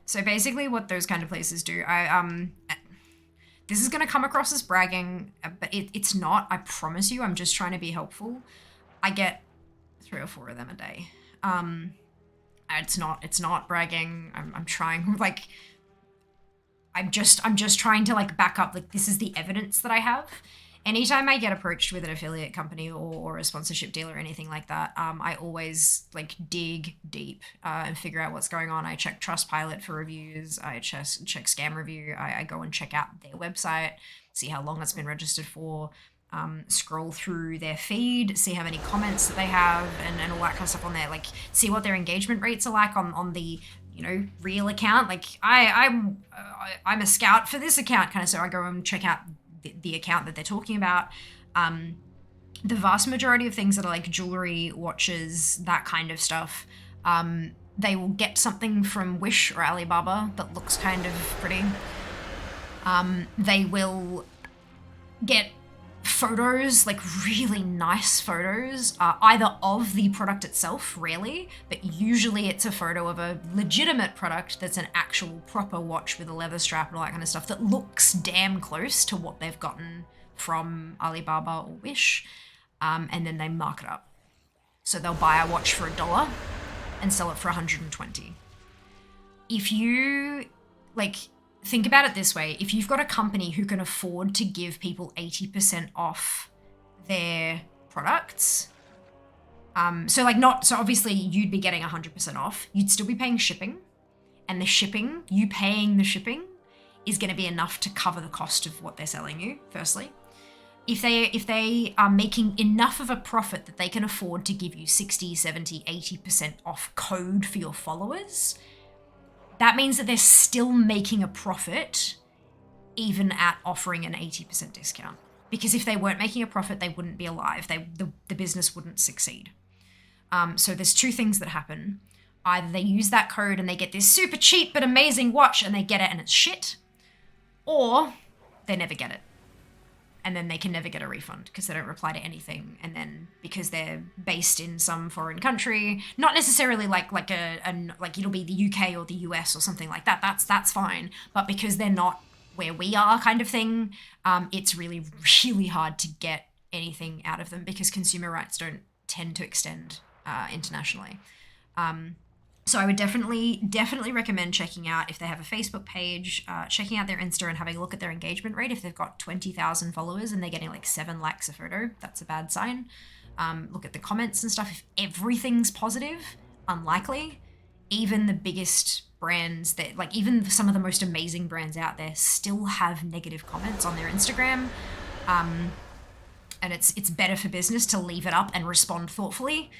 so basically what those kind of places do, this is going to come across as bragging, but it's not, I promise you, I'm just trying to be helpful. I get 3 or 4 of them a day. It's not bragging. I'm trying, like, I'm just trying to, like, back up, like, this is the evidence that I have. Anytime I get approached with an affiliate company or a sponsorship deal or anything like that, I always, like, dig deep and figure out what's going on. I check Trustpilot for reviews. I check Scam Review. I go and check out their website, see how long it's been registered for, scroll through their feed, see how many comments that they have and all that kind of stuff on there. Like, see what their engagement rates are like on the, you know, real account. Like, I'm a scout for this account, kind of, so I go and check out the account that they're talking about. The vast majority of things that are like jewelry, watches, that kind of stuff, they will get something from Wish or Alibaba that looks kind of pretty. They will get photos, like really nice photos, either of the product itself, rarely, but usually it's a photo of a legitimate product that's an actual proper watch with a leather strap and all that kind of stuff that looks damn close to what they've gotten from Alibaba or Wish, and then they mark it up. So they'll buy a watch for $1 and sell it for 120. If you, like, think about it this way. If you've got a company who can afford to give people 80% off their products, so obviously you'd be getting 100% off. You'd still be paying shipping, and the shipping, you paying the shipping, is going to be enough to cover the cost of what they're selling you, firstly. If they are making enough of a profit that they can afford to give you 60, 70, 80% off code for your followers, that means that they're still making a profit even at offering an 80% discount. Because if they weren't making a profit, they wouldn't be alive. The business wouldn't succeed. So there's 2 things that happen. Either they use that code and they get this super cheap but amazing watch and they get it and it's shit, or they never get it. And then they can never get a refund because they don't reply to anything. And then because they're based in some foreign country, not necessarily like it'll be the UK or the US or something like that. That's fine. But because they're not where we are, kind of thing, it's really, really hard to get anything out of them because consumer rights don't tend to extend internationally. So I would definitely recommend checking out, if they have a Facebook page, checking out their Insta and having a look at their engagement rate. If they've got 20,000 followers and they're getting like 7 likes a photo, that's a bad sign. Look at the comments and stuff. If everything's positive, unlikely. Even the biggest brands that, like, even some of the most amazing brands out there still have negative comments on their Instagram. And it's better for business to leave it up and respond thoughtfully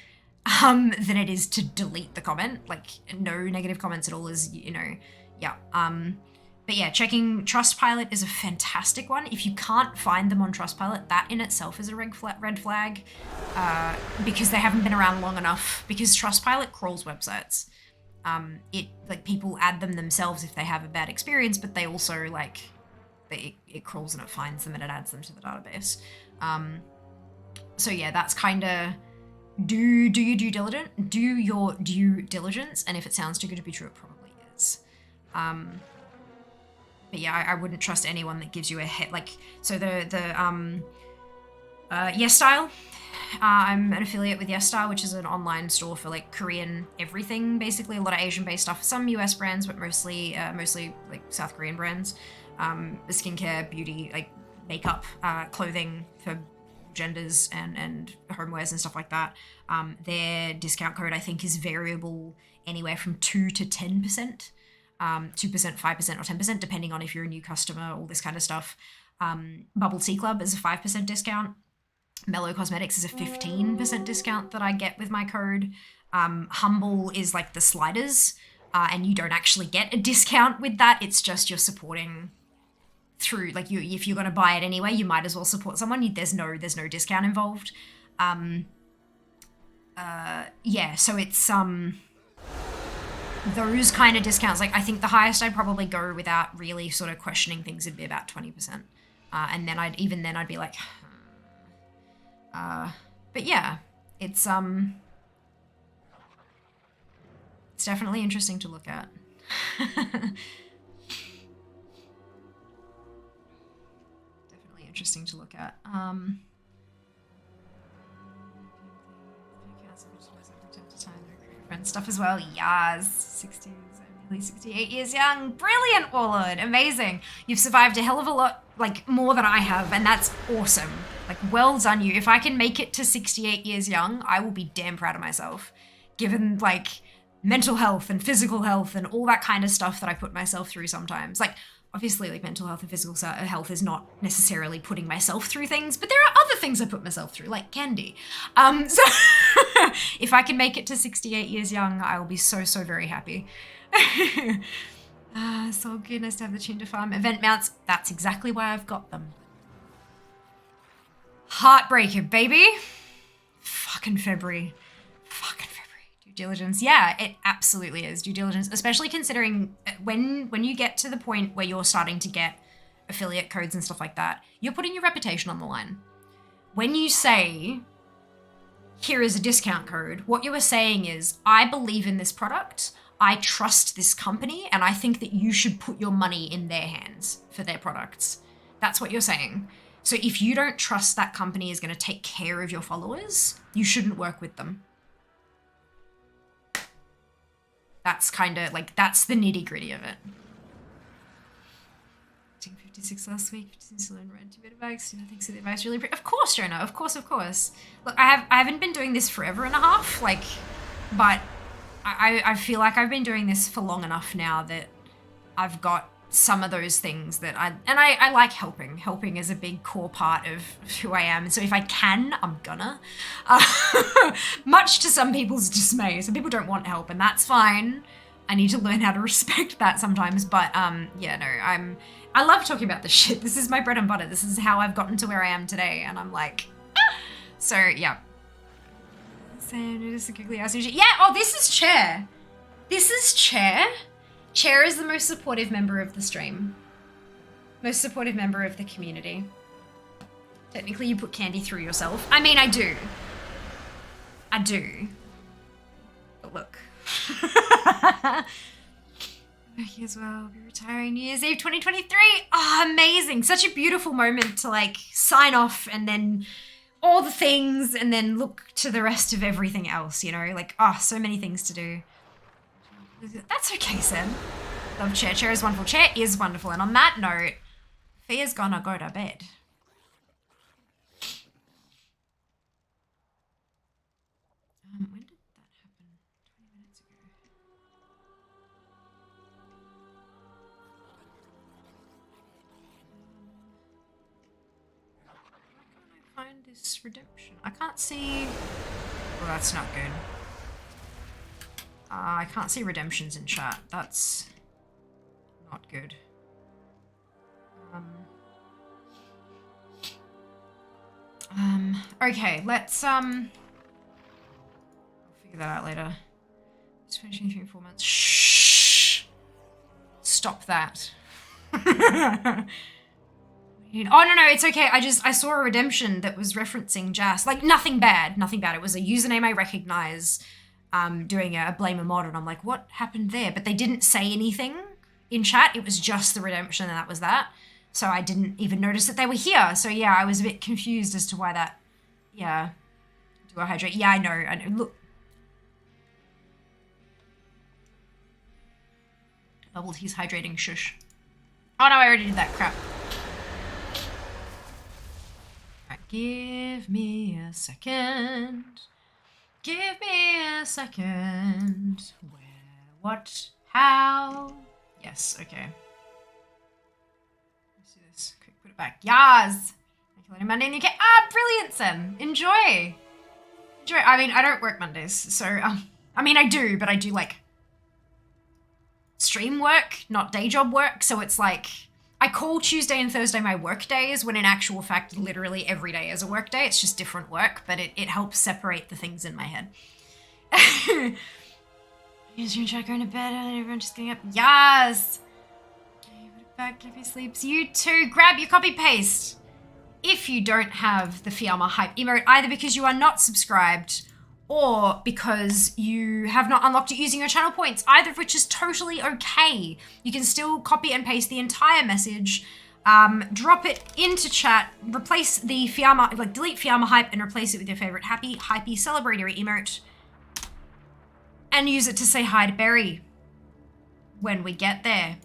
than it is to delete the comment. Like, no negative comments at all is, you know, yeah. But yeah, checking Trustpilot is a fantastic one. If you can't find them on Trustpilot, that in itself is a red flag, because they haven't been around long enough, because Trustpilot crawls websites. People add them themselves if they have a bad experience, but they also, like, it crawls and it finds them and it adds them to the database. So yeah, that's kind of, do your due diligence, and if it sounds too good to be true, it probably is. But yeah, I wouldn't trust anyone that gives you a hit. Like, so Yes Style. I'm an affiliate with Yes Style, which is an online store for like Korean everything, basically a lot of Asian-based stuff. Some US brands, but mostly like South Korean brands. Skincare, beauty, like makeup, clothing for genders and homewares and stuff like that. Their discount code I think is variable anywhere from 2 to 10%. 2%, 5%, or 10%, depending on if you're a new customer, all this kind of stuff. Bubble Tea Club is a 5% discount. Mellow Cosmetics is a 15% discount that I get with my code. Humble is like the sliders, and you don't actually get a discount with that. It's just you're supporting through, like, if you're going to buy it anyway, you might as well support someone. There's no discount involved. Yeah, so it's those kind of discounts. Like, I think the highest I'd probably go without really sort of questioning things would be about 20%. And then I'd be like, but yeah, it's definitely interesting to look at. Definitely interesting to look at. Friend stuff as well. Yes, 60s, nearly 68 years young. Brilliant, Warlord. Amazing. You've survived a hell of a lot, like more than I have, and that's awesome. Like, well done you. If I can make it to 68 years young, I will be damn proud of myself. Given like mental health and physical health and all that kind of stuff that I put myself through sometimes. Like, obviously, like mental health and physical health is not necessarily putting myself through things, but there are other things I put myself through, like candy. So if I can make it to 68 years young, I will be so very happy. So good, nice to have the tune to farm. Event mounts, that's exactly why I've got them. Heartbreaker, baby. Fucking February. Due diligence. Yeah, it absolutely is. Due diligence, especially considering when you get to the point where you're starting to get affiliate codes and stuff like that, you're putting your reputation on the line. When you say, here is a discount code, what you are saying is, I believe in this product, I trust this company, and I think that you should put your money in their hands for their products. That's what you're saying. So if you don't trust that company is going to take care of your followers, you shouldn't work with them. That's kind of like, that's the nitty gritty of it. 56 last week, still in red, 2 bit bags. Thanks for the advice. Really, of course, Jonah. Of course. Look, I haven't been doing this forever and a half, like, but I feel like I've been doing this for long enough now that I've got some of those things that I like helping. Helping is a big core part of who I am. So if I can, I'm gonna. Much to some people's dismay. Some people don't want help, and that's fine. I need to learn how to respect that sometimes. But yeah, no, I love talking about this shit. This is my bread and butter. This is how I've gotten to where I am today, and I'm like, ah! So yeah. Yeah. Oh, this is Chair. This is Chair. Chair is the most supportive member of the stream. Most supportive member of the community. Technically, you put candy through yourself. I mean, I do. But look. Okay, as well. Be retiring New Year's Eve 2023. Oh, amazing. Such a beautiful moment to like sign off and then all the things and then look to the rest of everything else, you know? Like, oh, so many things to do. That's okay, Sam. Love Chair. Chair is wonderful. Chair is wonderful. And on that note, Fia's gonna go to bed. When did that happen? 20 minutes ago. Why can't I find this redemption? I can't see... Well, that's not good. I can't see redemptions in chat. That's not good. Okay, let's I'll figure that out later. Just finishing 3 or 4 months. Shh! Stop that. Oh no, it's okay. I saw a redemption that was referencing Jas. Like, nothing bad. It was a username I recognize. Doing a blame a mod, and I'm like, what happened there? But they didn't say anything. in chat. It was just the redemption and that was that. So I didn't even notice that they were here. So yeah, I was a bit confused as to why that, yeah. Do I hydrate? Yeah, I know. Look. Bubble tea's hydrating, shush. Oh no, I already did that crap. Alright, give me a second. Give me a second. Where, what, how? Yes, okay. Let's do this. Quick, put it back. Yas! Monday in the UK. Ah, brilliant, Sen. Enjoy. Enjoy. I mean, I don't work Mondays, so, I mean, I do, but I do, like, stream work, not day job work, so it's like, I call Tuesday and Thursday my work days, when in actual fact, literally every day is a work day. It's just different work, but it helps separate the things in my head. Is your chat going to bed and everyone just getting up? Yes! Okay, put it back, happy sleeps. You too, grab your copy paste. If you don't have the Fiamma hype emote, either because you are not subscribed or because you have not unlocked it using your channel points, either of which is totally okay. You can still copy and paste the entire message, drop it into chat, replace the Fiamma, like delete Fiamma hype and replace it with your favorite happy, hypey, celebratory emote, and use it to say hi to Berry when we get there.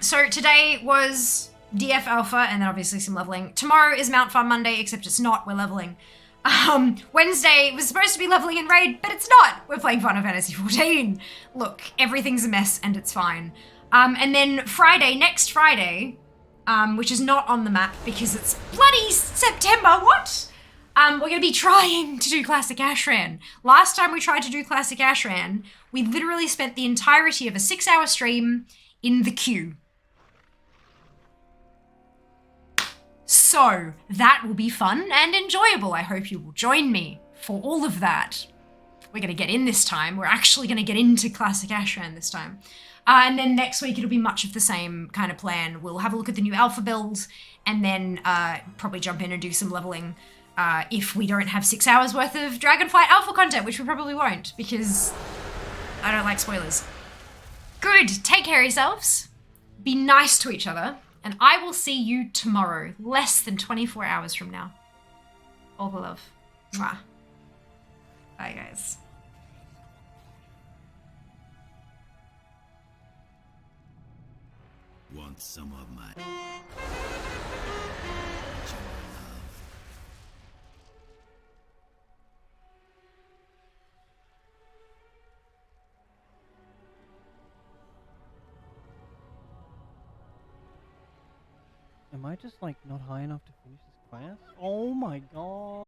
So today was DF Alpha and then obviously some leveling. Tomorrow is Mount Farm Monday, except it's not, we're leveling. Wednesday was supposed to be leveling in Raid, but it's not. We're playing Final Fantasy 14. Look, everything's a mess and it's fine. And then Friday, next Friday, which is not on the map because it's bloody September, what? We're gonna be trying to do Classic Ashran. Last time we tried to do Classic Ashran, we literally spent the entirety of a 6-hour stream in the queue. So that will be fun and enjoyable. I hope you will join me for all of that. We're going to get in this time. We're actually going to get into Classic Ashran this time. And then next week it'll be much of the same kind of plan. We'll have a look at the new alpha build and then probably jump in and do some leveling if we don't have 6 hours worth of Dragonflight Alpha content, which we probably won't because I don't like spoilers. Good. Take care of yourselves. Be nice to each other. And I will see you tomorrow, less than 24 hours from now. All the love. Mwah. Bye, guys. Want some of my... Am I just like not high enough to finish this class? Oh my god.